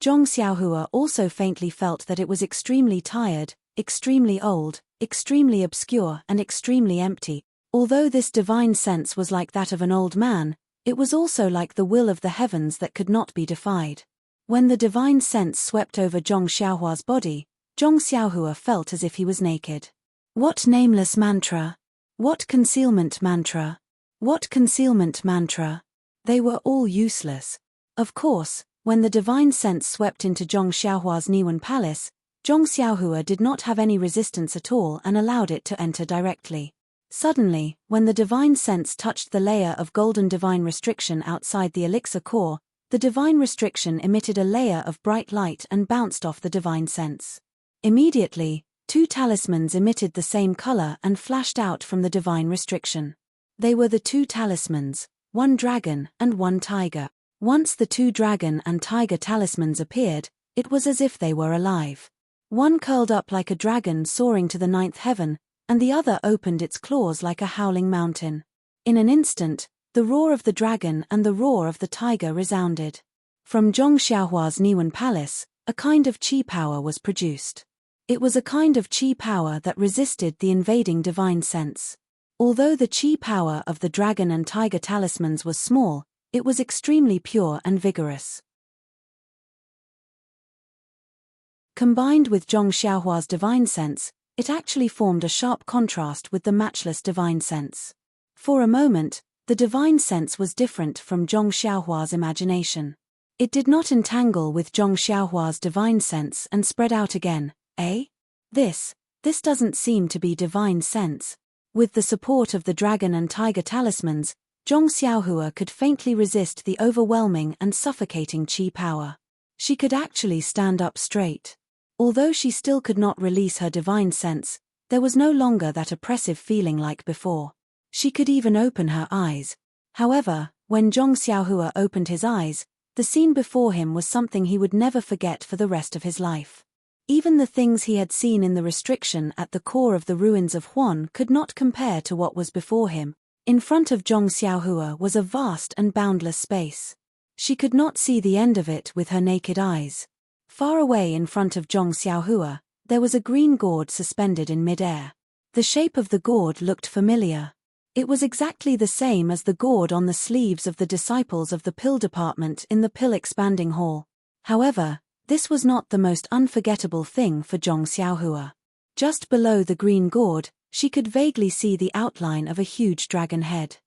Zhong Xiaohua also faintly felt that it was extremely tired, extremely old, extremely obscure and extremely empty. Although this divine sense was like that of an old man, it was also like the will of the heavens that could not be defied. When the divine sense swept over Zhong Xiaohua's body, Zhong Xiaohua felt as if he was naked. What nameless mantra? What concealment mantra? What concealment mantra? They were all useless. Of course, when the divine sense swept into Zhong Xiaohua's Niwen Palace, Zhong Xiaohua did not have any resistance at all and allowed it to enter directly. Suddenly, when the divine sense touched the layer of golden divine restriction outside the elixir core, the divine restriction emitted a layer of bright light and bounced off the divine sense. Immediately, 2 talismans emitted the same color and flashed out from the divine restriction. They were the 2 talismans, 1 dragon and 1 tiger. Once the 2 dragon and tiger talismans appeared, it was as if they were alive. One curled up like a dragon soaring to the 9th heaven, and the other opened its claws like a howling mountain. In an instant, the roar of the dragon and the roar of the tiger resounded. From Zhong Xiaohua's Niwen Palace, a kind of qi power was produced. It was a kind of qi power that resisted the invading divine sense. Although the qi power of the dragon and tiger talismans was small, it was extremely pure and vigorous. Combined with Zhong Xiaohua's divine sense, it actually formed a sharp contrast with the matchless divine sense. For a moment, the divine sense was different from Zhong Xiaohua's imagination. It did not entangle with Zhong Xiaohua's divine sense and spread out again. This doesn't seem to be divine sense. With the support of the dragon and tiger talismans, Zhong Xiaohua could faintly resist the overwhelming and suffocating qi power. She could actually stand up straight. Although she still could not release her divine sense, there was no longer that oppressive feeling like before. She could even open her eyes. However, when Zhong Xiaohua opened his eyes, the scene before him was something he would never forget for the rest of his life. Even the things he had seen in the restriction at the core of the ruins of Huan could not compare to what was before him. In front of Zhong Xiaohua was a vast and boundless space. She could not see the end of it with her naked eyes. Far away in front of Zhong Xiaohua, there was a green gourd suspended in mid-air. The shape of the gourd looked familiar. It was exactly the same as the gourd on the sleeves of the disciples of the pill department in the pill expanding hall. However, This was not the most unforgettable thing for Zhong Xiaohua. Just below the green gourd, she could vaguely see the outline of a huge dragon head.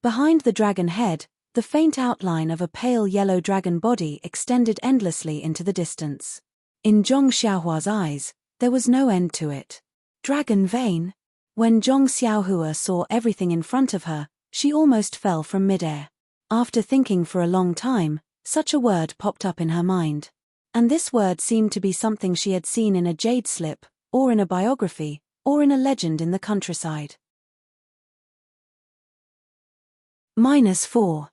Behind the dragon head, the faint outline of a pale yellow dragon body extended endlessly into the distance. In Zhong Xiaohua's eyes, there was no end to it. Dragon vein? When Zhong Xiaohua saw everything in front of her, she almost fell from midair. After thinking for a long time, such a word popped up in her mind. And this word seemed to be something she had seen in a jade slip, or in a biography, or in a legend in the countryside. -4.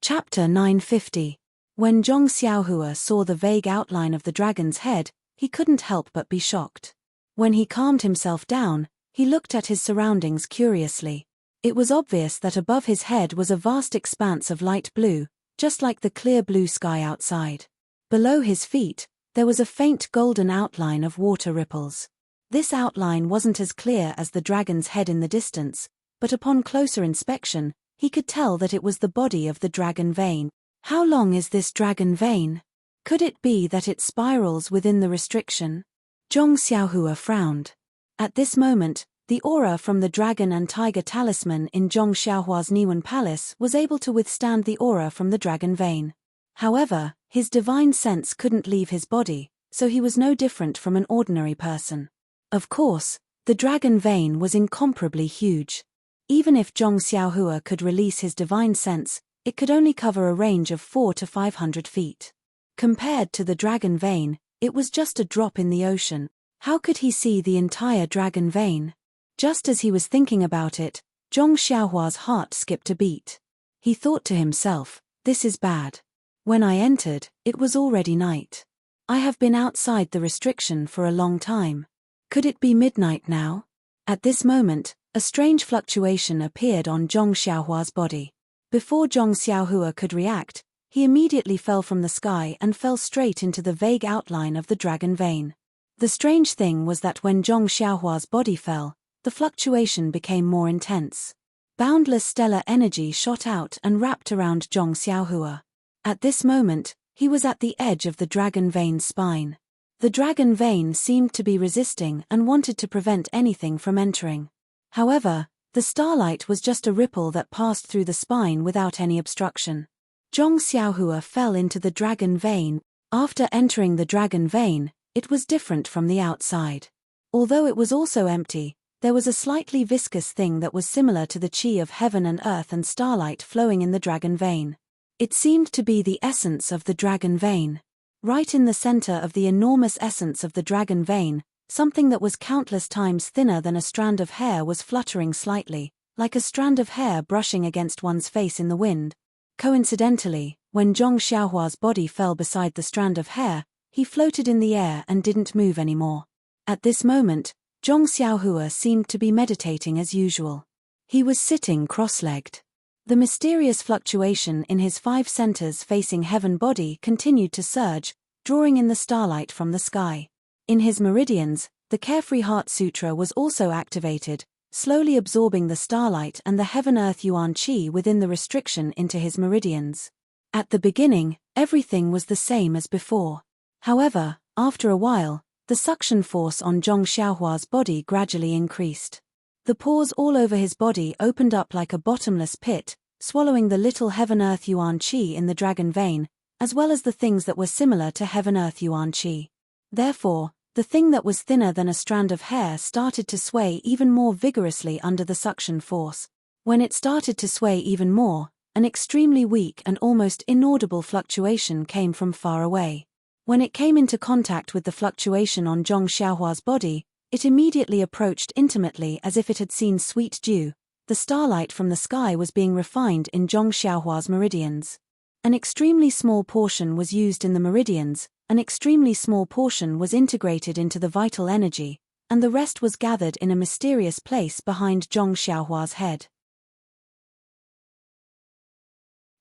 Chapter 950. When Zhong Xiaohua saw the vague outline of the dragon's head, he couldn't help but be shocked. When he calmed himself down, he looked at his surroundings curiously. It was obvious that above his head was a vast expanse of light blue, just like the clear blue sky outside. Below his feet, there was a faint golden outline of water ripples. This outline wasn't as clear as the dragon's head in the distance, but upon closer inspection, he could tell that it was the body of the dragon vein. How long is this dragon vein? Could it be that it spirals within the restriction? Zhong Xiaohua frowned. At this moment, the aura from the dragon and tiger talisman in Zhong Xiaohua's Niwen Palace was able to withstand the aura from the dragon vein. However, his divine sense couldn't leave his body, so he was no different from an ordinary person. Of course, the dragon vein was incomparably huge. Even if Zhong Xiaohua could release his divine sense, it could only cover a range of 400 to 500 feet. Compared to the dragon vein, it was just a drop in the ocean. How could he see the entire dragon vein? Just as he was thinking about it, Zhong Xiaohua's heart skipped a beat. He thought to himself, this is bad. When I entered, it was already night. I have been outside the restriction for a long time. Could it be midnight now? At this moment, a strange fluctuation appeared on Zhong Xiaohua's body. Before Zhong Xiaohua could react, he immediately fell from the sky and fell straight into the vague outline of the dragon vein. The strange thing was that when Zhong Xiaohua's body fell, the fluctuation became more intense. Boundless stellar energy shot out and wrapped around Zhong Xiaohua. At this moment, he was at the edge of the dragon vein's spine. The dragon vein seemed to be resisting and wanted to prevent anything from entering. However, the starlight was just a ripple that passed through the spine without any obstruction. Zhong Xiaohua fell into the dragon vein. After entering the dragon vein, it was different from the outside. Although it was also empty, there was a slightly viscous thing that was similar to the qi of heaven and earth and starlight flowing in the dragon vein. It seemed to be the essence of the dragon vein. Right in the center of the enormous essence of the dragon vein, something that was countless times thinner than a strand of hair was fluttering slightly, like a strand of hair brushing against one's face in the wind. Coincidentally, when Zhong Xiaohua's body fell beside the strand of hair, he floated in the air and didn't move anymore. At this moment, Zhong Xiaohua seemed to be meditating as usual. He was sitting cross-legged. The mysterious fluctuation in his 5 centers facing heaven body continued to surge, drawing in the starlight from the sky. In his meridians, the Carefree Heart Sutra was also activated, slowly absorbing the starlight and the heaven-earth yuan qi within the restriction into his meridians. At the beginning, everything was the same as before. However, after a while, the suction force on Zhong Xiaohua's body gradually increased. The pores all over his body opened up like a bottomless pit, swallowing the little heaven-earth yuan qi in the dragon vein, as well as the things that were similar to heaven-earth yuan qi. Therefore, the thing that was thinner than a strand of hair started to sway even more vigorously under the suction force. When it started to sway even more, an extremely weak and almost inaudible fluctuation came from far away. When it came into contact with the fluctuation on Zhong Xiaohua's body, it immediately approached intimately as if it had seen sweet dew. The starlight from the sky was being refined in Zhong Xiaohua's meridians. An extremely small portion was used in the meridians, an extremely small portion was integrated into the vital energy, and the rest was gathered in a mysterious place behind Zhong Xiaohua's head.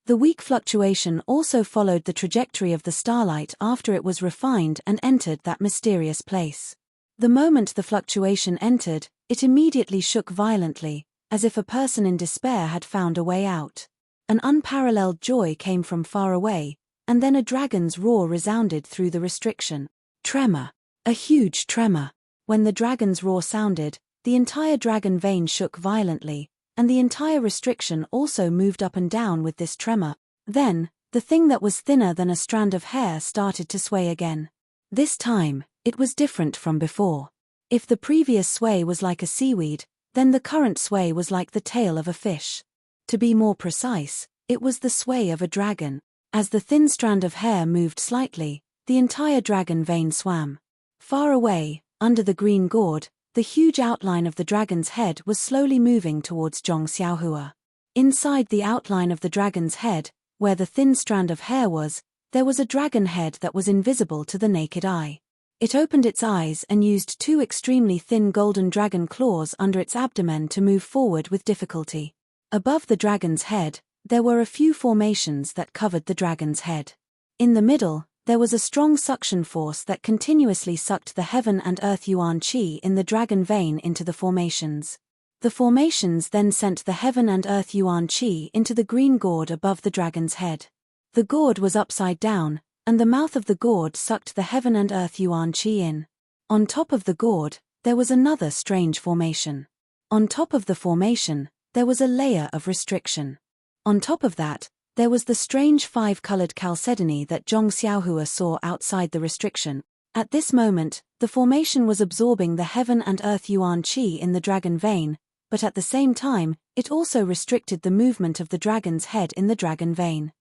The weak fluctuation also followed the trajectory of the starlight after it was refined and entered that mysterious place. The moment the fluctuation entered, it immediately shook violently, as if a person in despair had found a way out. An unparalleled joy came from far away, and then a dragon's roar resounded through the restriction. Tremor. A huge tremor. When the dragon's roar sounded, the entire dragon vein shook violently, and the entire restriction also moved up and down with this tremor. Then, the thing that was thinner than a strand of hair started to sway again. This time, it was different from before. If the previous sway was like a seaweed, then the current sway was like the tail of a fish. To be more precise, it was the sway of a dragon. As the thin strand of hair moved slightly, the entire dragon vein swam. Far away, under the green gourd, the huge outline of the dragon's head was slowly moving towards Zhong Xiaohua. Inside the outline of the dragon's head, where the thin strand of hair was, there was a dragon head that was invisible to the naked eye. It opened its eyes and used two extremely thin golden dragon claws under its abdomen to move forward with difficulty. Above the dragon's head, there were a few formations that covered the dragon's head. In the middle, there was a strong suction force that continuously sucked the heaven and earth yuan qi in the dragon vein into the formations. The formations then sent the heaven and earth yuan qi into the green gourd above the dragon's head. The gourd was upside down, and the mouth of the gourd sucked the heaven and earth yuan qi in. On top of the gourd, there was another strange formation. On top of the formation, there was a layer of restriction. On top of that, there was the strange five-colored chalcedony that Zhong Xiaohua saw outside the restriction. At this moment, the formation was absorbing the heaven and earth yuan qi in the dragon vein, but at the same time, it also restricted the movement of the dragon's head in the dragon vein.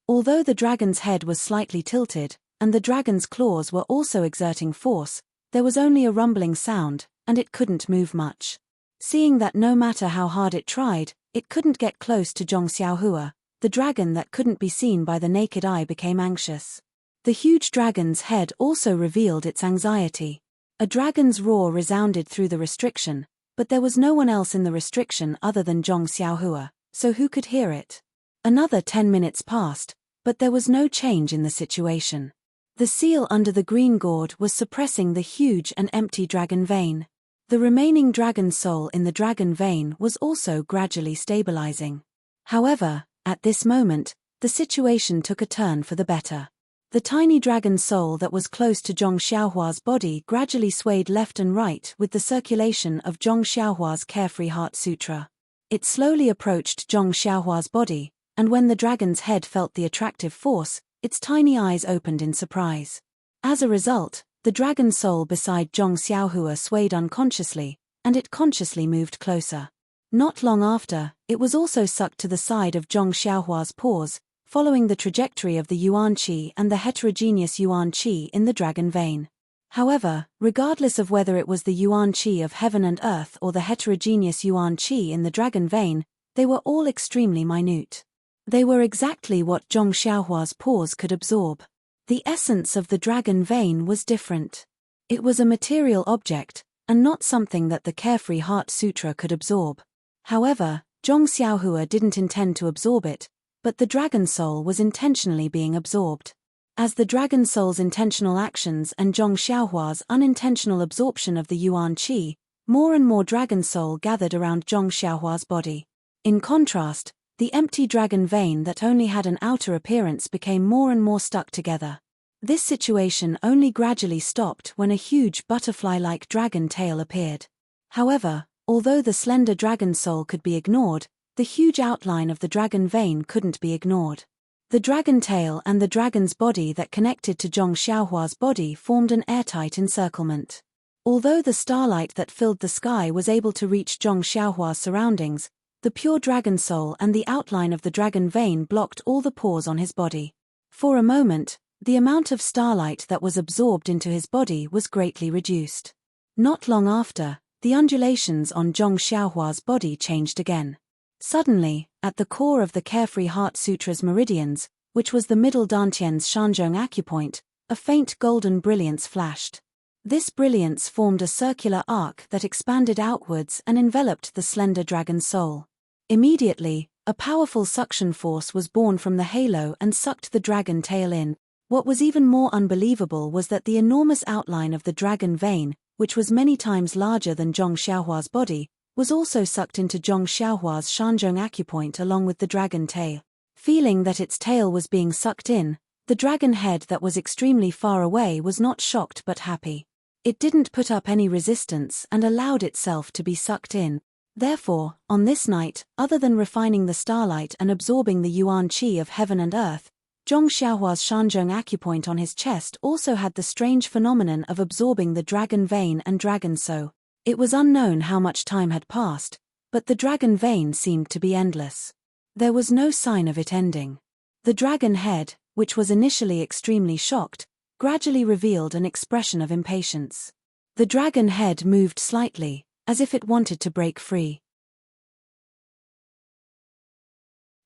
Although the dragon's head was slightly tilted, and the dragon's claws were also exerting force, there was only a rumbling sound, and it couldn't move much. Seeing that no matter how hard it tried, it couldn't get close to Zhong Xiaohua, the dragon that couldn't be seen by the naked eye became anxious. The huge dragon's head also revealed its anxiety. A dragon's roar resounded through the restriction, but there was no one else in the restriction other than Zhong Xiaohua, so who could hear it? Another 10 minutes passed, but there was no change in the situation. The seal under the green gourd was suppressing the huge and empty dragon vein. The remaining dragon soul in the dragon vein was also gradually stabilizing. However, at this moment, the situation took a turn for the better. The tiny dragon soul that was close to Zhong Xiaohua's body gradually swayed left and right with the circulation of Zhong Xiaohua's Carefree Heart Sutra. It slowly approached Zhong Xiaohua's body, and when the dragon's head felt the attractive force, its tiny eyes opened in surprise. As a result, the dragon soul beside Zhong Xiaohua swayed unconsciously, and it consciously moved closer. Not long after, it was also sucked to the side of Zhong Xiaohua's paws, following the trajectory of the yuan qi and the heterogeneous yuan qi in the dragon vein. However, regardless of whether it was the yuan qi of heaven and earth or the heterogeneous yuan qi in the dragon vein, they were all extremely minute. They were exactly what Zhong Xiaohua's paws could absorb. The essence of the dragon vein was different. It was a material object, and not something that the Carefree Heart Sutra could absorb. However, Zhong Xiaohua didn't intend to absorb it, but the dragon soul was intentionally being absorbed. As the dragon soul's intentional actions and Zhong Xiaohua's unintentional absorption of the yuan qi, more and more dragon soul gathered around Zhong Xiaohua's body. In contrast, the empty dragon vein that only had an outer appearance became more and more stuck together. This situation only gradually stopped when a huge butterfly-like dragon tail appeared. However, although the slender dragon soul could be ignored, the huge outline of the dragon vein couldn't be ignored. The dragon tail and the dragon's body that connected to Zhong Xiaohua's body formed an airtight encirclement. Although the starlight that filled the sky was able to reach Zhong Xiaohua's surroundings, the pure dragon soul and the outline of the dragon vein blocked all the pores on his body. For a moment, the amount of starlight that was absorbed into his body was greatly reduced. Not long after, the undulations on Zhong Xiaohua's body changed again. Suddenly, at the core of the Carefree Heart Sutra's meridians, which was the middle dantian's Shanzhong acupoint, a faint golden brilliance flashed. This brilliance formed a circular arc that expanded outwards and enveloped the slender dragon soul. Immediately, a powerful suction force was born from the halo and sucked the dragon tail in. What was even more unbelievable was that the enormous outline of the dragon vein, which was many times larger than Zhong Xiaohua's body, was also sucked into Zhong Xiaohua's Shanzhong acupoint along with the dragon tail. Feeling that its tail was being sucked in, the dragon head that was extremely far away was not shocked but happy. It didn't put up any resistance and allowed itself to be sucked in. Therefore, on this night, other than refining the starlight and absorbing the yuan qi of heaven and earth, Zhong Xiaohua's Shanzhong acupoint on his chest also had the strange phenomenon of absorbing the dragon vein and dragon soul. It was unknown how much time had passed, but the dragon vein seemed to be endless. There was no sign of it ending. The dragon head, which was initially extremely shocked, gradually revealed an expression of impatience. The dragon head moved slightly, as if it wanted to break free.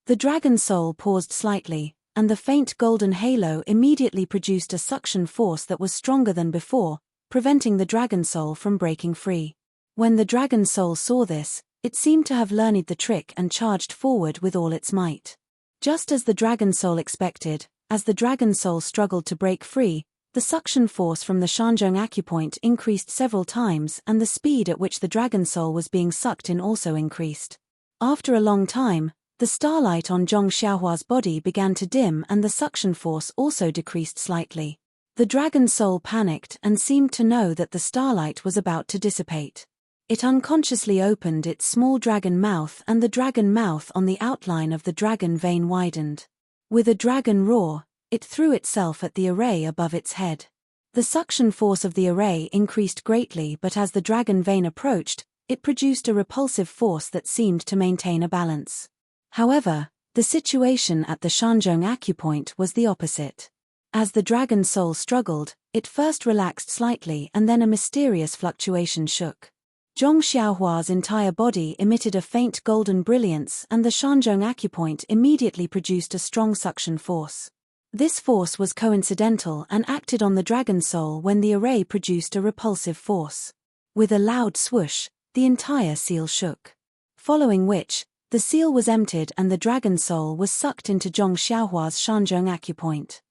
The dragon soul paused slightly, and the faint golden halo immediately produced a suction force that was stronger than before, preventing the dragon soul from breaking free. When the dragon soul saw this, it seemed to have learned the trick and charged forward with all its might. Just as the dragon soul expected, as the dragon soul struggled to break free, the suction force from the Shanzhong acupoint increased several times and the speed at which the dragon soul was being sucked in also increased. After a long time, the starlight on Zhong Xiaohua's body began to dim and the suction force also decreased slightly. The dragon soul panicked and seemed to know that the starlight was about to dissipate. It unconsciously opened its small dragon mouth and the dragon mouth on the outline of the dragon vein widened. With a dragon roar, it threw itself at the array above its head. The suction force of the array increased greatly, but as the dragon vein approached, it produced a repulsive force that seemed to maintain a balance. However, the situation at the Shanzhong acupoint was the opposite. As the dragon soul struggled, it first relaxed slightly and then a mysterious fluctuation shook. Zhong Xiaohua's entire body emitted a faint golden brilliance and the Shanzhong acupoint immediately produced a strong suction force. This force was coincidental and acted on the dragon soul when the array produced a repulsive force. With a loud swoosh, the entire seal shook. Following which, the seal was emptied and the dragon soul was sucked into Zhong Xiaohua's Shanzhong acupoint.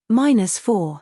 -4.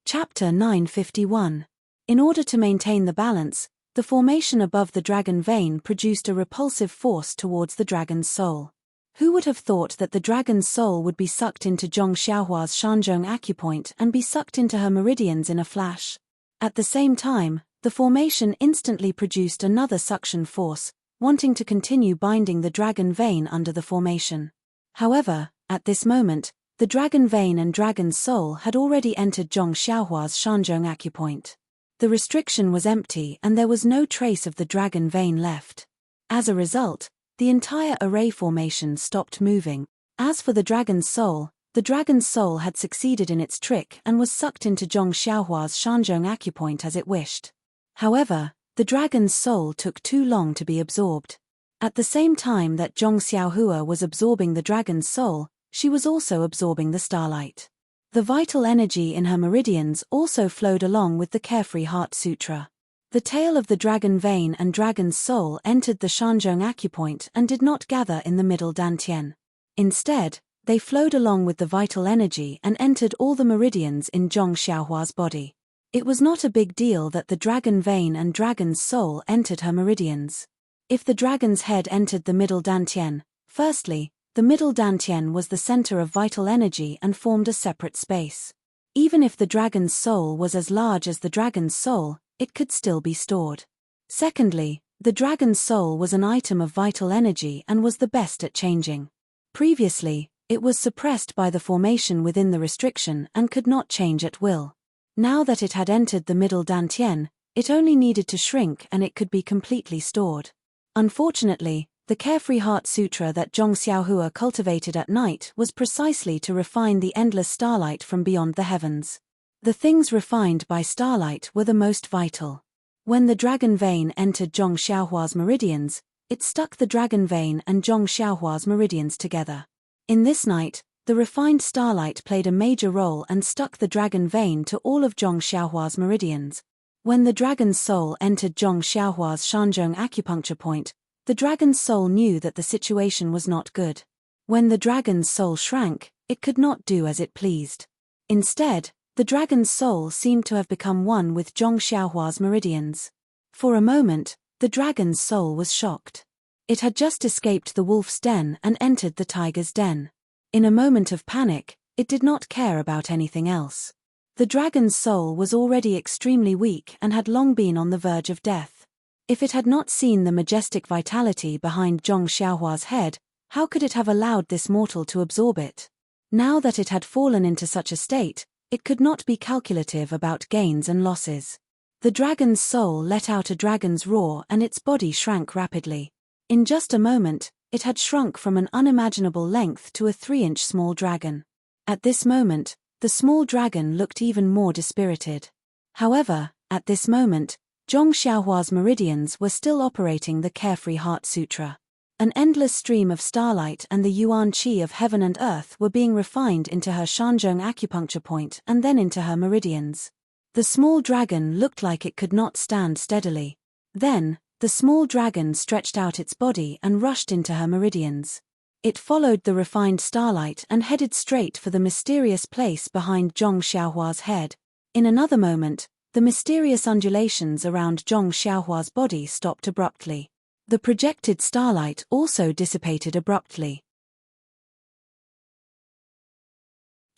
Chapter 951. In order to maintain the balance, the formation above the dragon vein produced a repulsive force towards the dragon's soul. Who would have thought that the dragon's soul would be sucked into Zhong Xiaohua's Shanzhong acupoint and be sucked into her meridians in a flash? At the same time, the formation instantly produced another suction force, wanting to continue binding the dragon vein under the formation. However, at this moment, the dragon vein and dragon's soul had already entered Zhong Xiaohua's Shanzhong acupoint. The restriction was empty and there was no trace of the dragon vein left. As a result, the entire array formation stopped moving. As for the dragon's soul had succeeded in its trick and was sucked into Zhong Xiaohua's Shanzhong acupoint as it wished. However, the dragon's soul took too long to be absorbed. At the same time that Zhong Xiaohua was absorbing the dragon's soul, she was also absorbing the starlight. The vital energy in her meridians also flowed along with the Carefree Heart Sutra. The tail of the dragon vein and dragon's soul entered the Shanzhong acupoint and did not gather in the middle dantian. Instead, they flowed along with the vital energy and entered all the meridians in Zhong Xiaohua's body. It was not a big deal that the dragon vein and dragon's soul entered her meridians. If the dragon's head entered the middle dantian, firstly, the middle dantian was the center of vital energy and formed a separate space. Even if the dragon's soul was as large as the dragon's soul, it could still be stored. Secondly, the dragon's soul was an item of vital energy and was the best at changing. Previously, it was suppressed by the formation within the restriction and could not change at will. Now that it had entered the middle dantian, it only needed to shrink and it could be completely stored. Unfortunately, the Carefree Heart Sutra that Zhong Xiaohua cultivated at night was precisely to refine the endless starlight from beyond the heavens. The things refined by starlight were the most vital. When the dragon vein entered Zhong Xiaohua's meridians, it stuck the dragon vein and Zhong Xiaohua's meridians together. In this night, the refined starlight played a major role and stuck the dragon vein to all of Zhong Xiaohua's meridians. When the dragon's soul entered Zhong Xiaohua's Shanzhong acupuncture point, The dragon's soul knew that the situation was not good. When the dragon's soul shrank, it could not do as it pleased. Instead, the dragon's soul seemed to have become one with Zhong Xiaohua's meridians. For a moment, the dragon's soul was shocked. It had just escaped the wolf's den and entered the tiger's den. In a moment of panic, it did not care about anything else. The dragon's soul was already extremely weak and had long been on the verge of death. If it had not seen the majestic vitality behind Zhong Xiaohua's head, how could it have allowed this mortal to absorb it? Now that it had fallen into such a state, it could not be calculative about gains and losses. The dragon's soul let out a dragon's roar and its body shrank rapidly. In just a moment, it had shrunk from an unimaginable length to a 3-inch small dragon. At this moment, the small dragon looked even more dispirited. However, at this moment, Zhong Xiaohua's meridians were still operating the Carefree Heart Sutra. An endless stream of starlight and the yuan qi of heaven and earth were being refined into her shanzhong acupuncture point and then into her meridians. The small dragon looked like it could not stand steadily. Then, the small dragon stretched out its body and rushed into her meridians. It followed the refined starlight and headed straight for the mysterious place behind Zhong Xiaohua's head. In another moment, the mysterious undulations around Zhong Xiaohua's body stopped abruptly. The projected starlight also dissipated abruptly.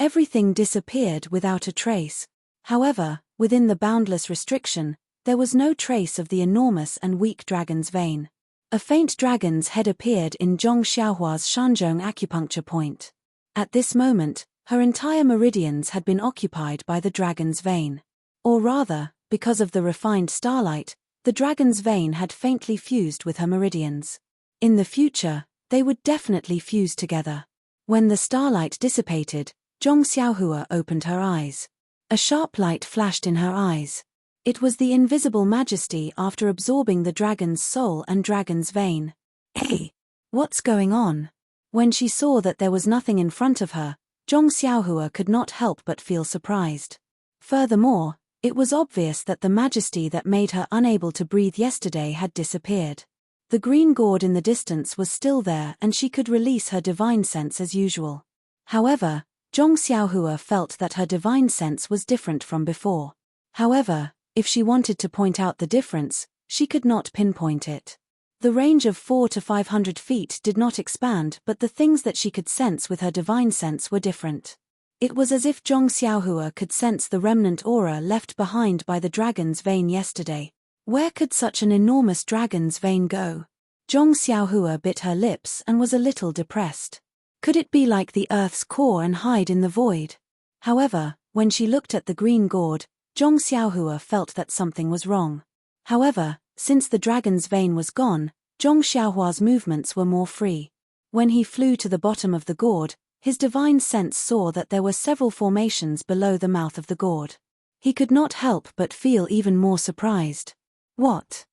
Everything disappeared without a trace. However, within the boundless restriction, there was no trace of the enormous and weak dragon's vein. A faint dragon's head appeared in Zhong Xiaohua's shanzhong acupuncture point. At this moment, her entire meridians had been occupied by the dragon's vein. Or rather, because of the refined starlight, the dragon's vein had faintly fused with her meridians. In the future, they would definitely fuse together. When the starlight dissipated, Zhong Xiaohua opened her eyes. A sharp light flashed in her eyes. It was the invisible majesty after absorbing the dragon's soul and dragon's vein. Hey! What's going on? When she saw that there was nothing in front of her, Zhong Xiaohua could not help but feel surprised. Furthermore, it was obvious that the majesty that made her unable to breathe yesterday had disappeared. The green gourd in the distance was still there and she could release her divine sense as usual. However, Zhong Xiaohua felt that her divine sense was different from before. However, if she wanted to point out the difference, she could not pinpoint it. The range of 400 to 500 feet did not expand, but the things that she could sense with her divine sense were different. It was as if Zhong Xiaohua could sense the remnant aura left behind by the dragon's vein yesterday. Where could such an enormous dragon's vein go? Zhong Xiaohua bit her lips and was a little depressed. Could it be like the earth's core and hide in the void? However, when she looked at the green gourd, Zhong Xiaohua felt that something was wrong. However, since the dragon's vein was gone, Zhong Xiaohua's movements were more free. When he flew to the bottom of the gourd, his divine sense saw that there were several formations below the mouth of the gourd. He could not help but feel even more surprised. What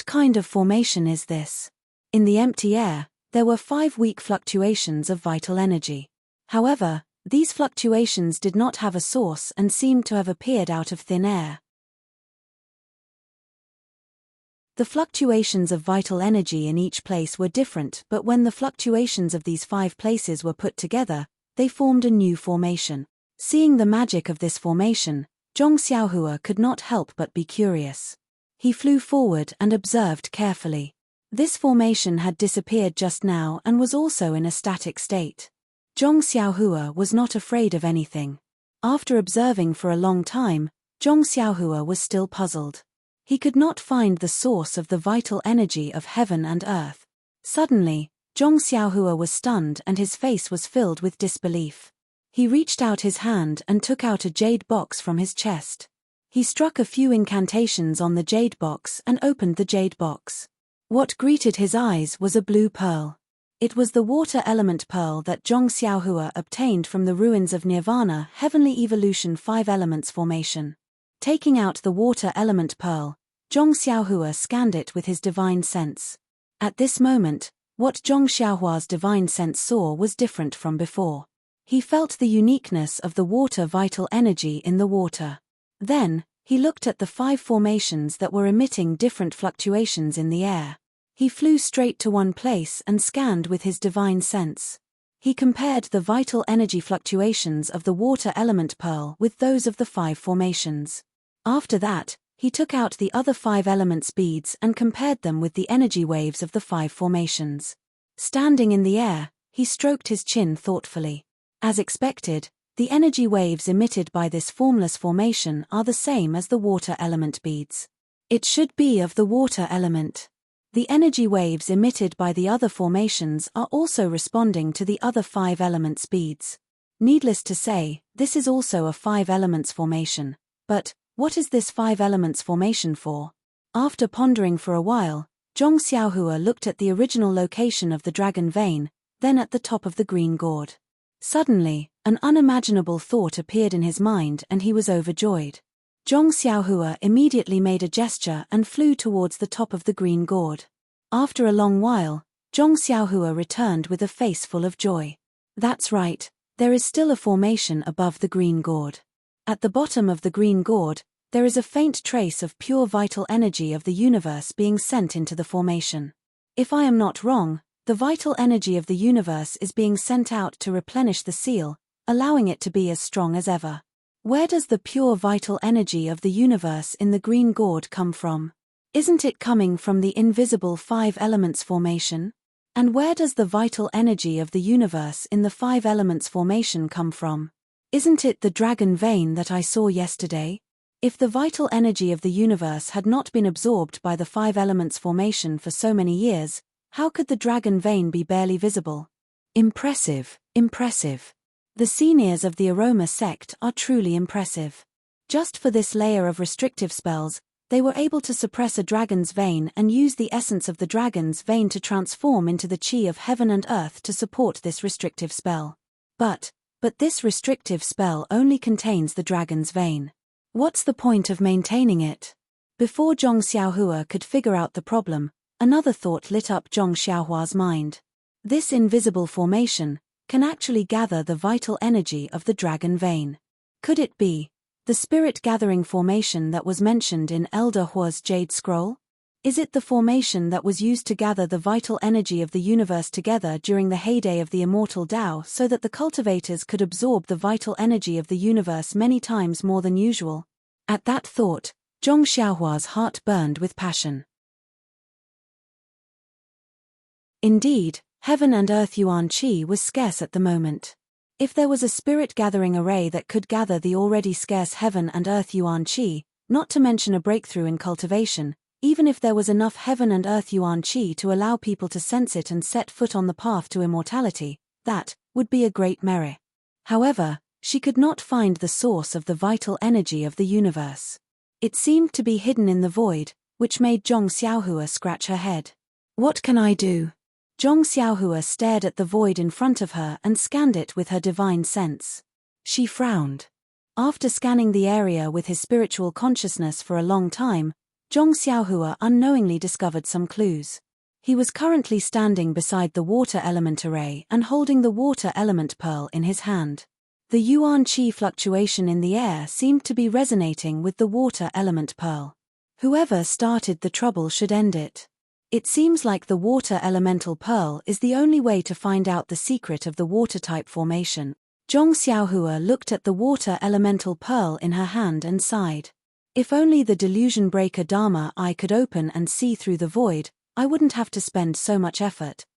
kind of formation is this? In the empty air, there were 5 weak fluctuations of vital energy. However, these fluctuations did not have a source and seemed to have appeared out of thin air. The fluctuations of vital energy in each place were different, but when the fluctuations of these 5 places were put together, they formed a new formation. Seeing the magic of this formation, Zhong Xiaohua could not help but be curious. He flew forward and observed carefully. This formation had disappeared just now and was also in a static state. Zhong Xiaohua was not afraid of anything. After observing for a long time, Zhong Xiaohua was still puzzled. He could not find the source of the vital energy of heaven and earth. Suddenly, Zhong Xiaohua was stunned and his face was filled with disbelief. He reached out his hand and took out a jade box from his chest. He struck a few incantations on the jade box and opened the jade box. What greeted his eyes was a blue pearl. It was the water element pearl that Zhong Xiaohua obtained from the ruins of Nirvana Heavenly Evolution 5 Elements formation. Taking out the water element pearl, Zhong Xiaohua scanned it with his divine sense. At this moment, what Zhong Xiaohua's divine sense saw was different from before. He felt the uniqueness of the water vital energy in the water. Then, he looked at the 5 formations that were emitting different fluctuations in the air. He flew straight to one place and scanned with his divine sense. He compared the vital energy fluctuations of the water element pearl with those of the 5 formations. After that, he took out the other 5 elements beads and compared them with the energy waves of the 5 formations. Standing in the air, he stroked his chin thoughtfully. As expected, the energy waves emitted by this formless formation are the same as the water element beads. It should be of the water element. The energy waves emitted by the other formations are also responding to the other 5 elements beads. Needless to say, this is also a 5 elements formation. But, what is this 5 elements formation for? After pondering for a while, Zhong Xiaohua looked at the original location of the dragon vein, then at the top of the green gourd. Suddenly, an unimaginable thought appeared in his mind and he was overjoyed. Zhong Xiaohua immediately made a gesture and flew towards the top of the green gourd. After a long while, Zhong Xiaohua returned with a face full of joy. That's right, there is still a formation above the green gourd. At the bottom of the green gourd, there is a faint trace of pure vital energy of the universe being sent into the formation. If I am not wrong, the vital energy of the universe is being sent out to replenish the seal, allowing it to be as strong as ever. Where does the pure vital energy of the universe in the green gourd come from? Isn't it coming from the invisible 5 elements formation? And where does the vital energy of the universe in the 5 elements formation come from? Isn't it the dragon vein that I saw yesterday? If the vital energy of the universe had not been absorbed by the 5 elements formation for so many years, how could the dragon vein be barely visible? Impressive, impressive. The seniors of the aroma sect are truly impressive. Just for this layer of restrictive spells, they were able to suppress a dragon's vein and use the essence of the dragon's vein to transform into the chi of heaven and earth to support this restrictive spell. But this restrictive spell only contains the dragon's vein. What's the point of maintaining it? Before Zhong Xiaohua could figure out the problem, another thought lit up Zhong Xiaohua's mind. This invisible formation can actually gather the vital energy of the dragon vein. Could it be the spirit-gathering formation that was mentioned in Elder Hua's Jade Scroll? Is it the formation that was used to gather the vital energy of the universe together during the heyday of the immortal Tao so that the cultivators could absorb the vital energy of the universe many times more than usual? At that thought, Zhong Xiaohua's heart burned with passion. Indeed, heaven and earth yuan qi was scarce at the moment. If there was a spirit-gathering array that could gather the already scarce heaven and earth yuan qi, not to mention a breakthrough in cultivation, even if there was enough heaven and earth yuan qi to allow people to sense it and set foot on the path to immortality, that would be a great merit. However, she could not find the source of the vital energy of the universe. It seemed to be hidden in the void, which made Zhong Xiaohua scratch her head. What can I do? Zhong Xiaohua stared at the void in front of her and scanned it with her divine sense. She frowned. After scanning the area with his spiritual consciousness for a long time, Zhong Xiaohua unknowingly discovered some clues. He was currently standing beside the water element array and holding the water element pearl in his hand. The yuan qi fluctuation in the air seemed to be resonating with the water element pearl. Whoever started the trouble should end it. It seems like the water elemental pearl is the only way to find out the secret of the water-type formation. Zhong Xiaohua looked at the water elemental pearl in her hand and sighed. If only the delusion breaker Dharma eye could open and see through the void, I wouldn't have to spend so much effort.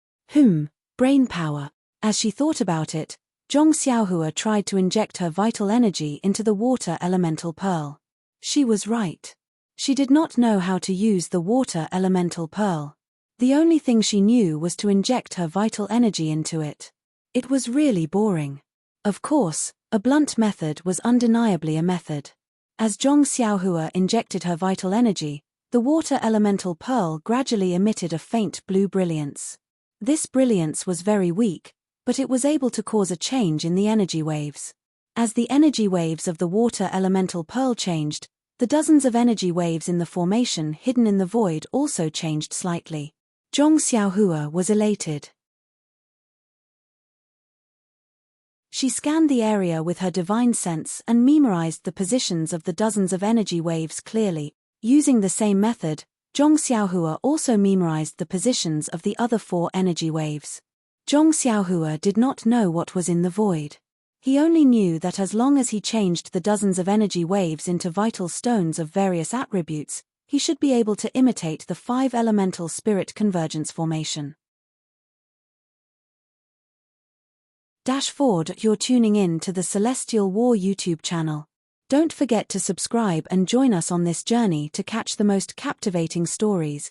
Brain power. As she thought about it, Zhong Xiaohua tried to inject her vital energy into the water elemental pearl. She was right. She did not know how to use the water elemental pearl. The only thing she knew was to inject her vital energy into it. It was really boring. Of course, a blunt method was undeniably a method. As Zhong Xiaohua injected her vital energy, the water elemental pearl gradually emitted a faint blue brilliance. This brilliance was very weak, but it was able to cause a change in the energy waves. As the energy waves of the water elemental pearl changed, the dozens of energy waves in the formation hidden in the void also changed slightly. Zhong Xiaohua was elated. She scanned the area with her divine sense and memorized the positions of the dozens of energy waves clearly. Using the same method, Zhong Xiaohua also memorized the positions of the other 4 energy waves. Zhong Xiaohua did not know what was in the void. He only knew that as long as he changed the dozens of energy waves into vital stones of various attributes, he should be able to imitate the 5 elemental spirit convergence formation. -4 You're tuning in to the Celestial War YouTube channel. Don't forget to subscribe and join us on this journey to catch the most captivating stories,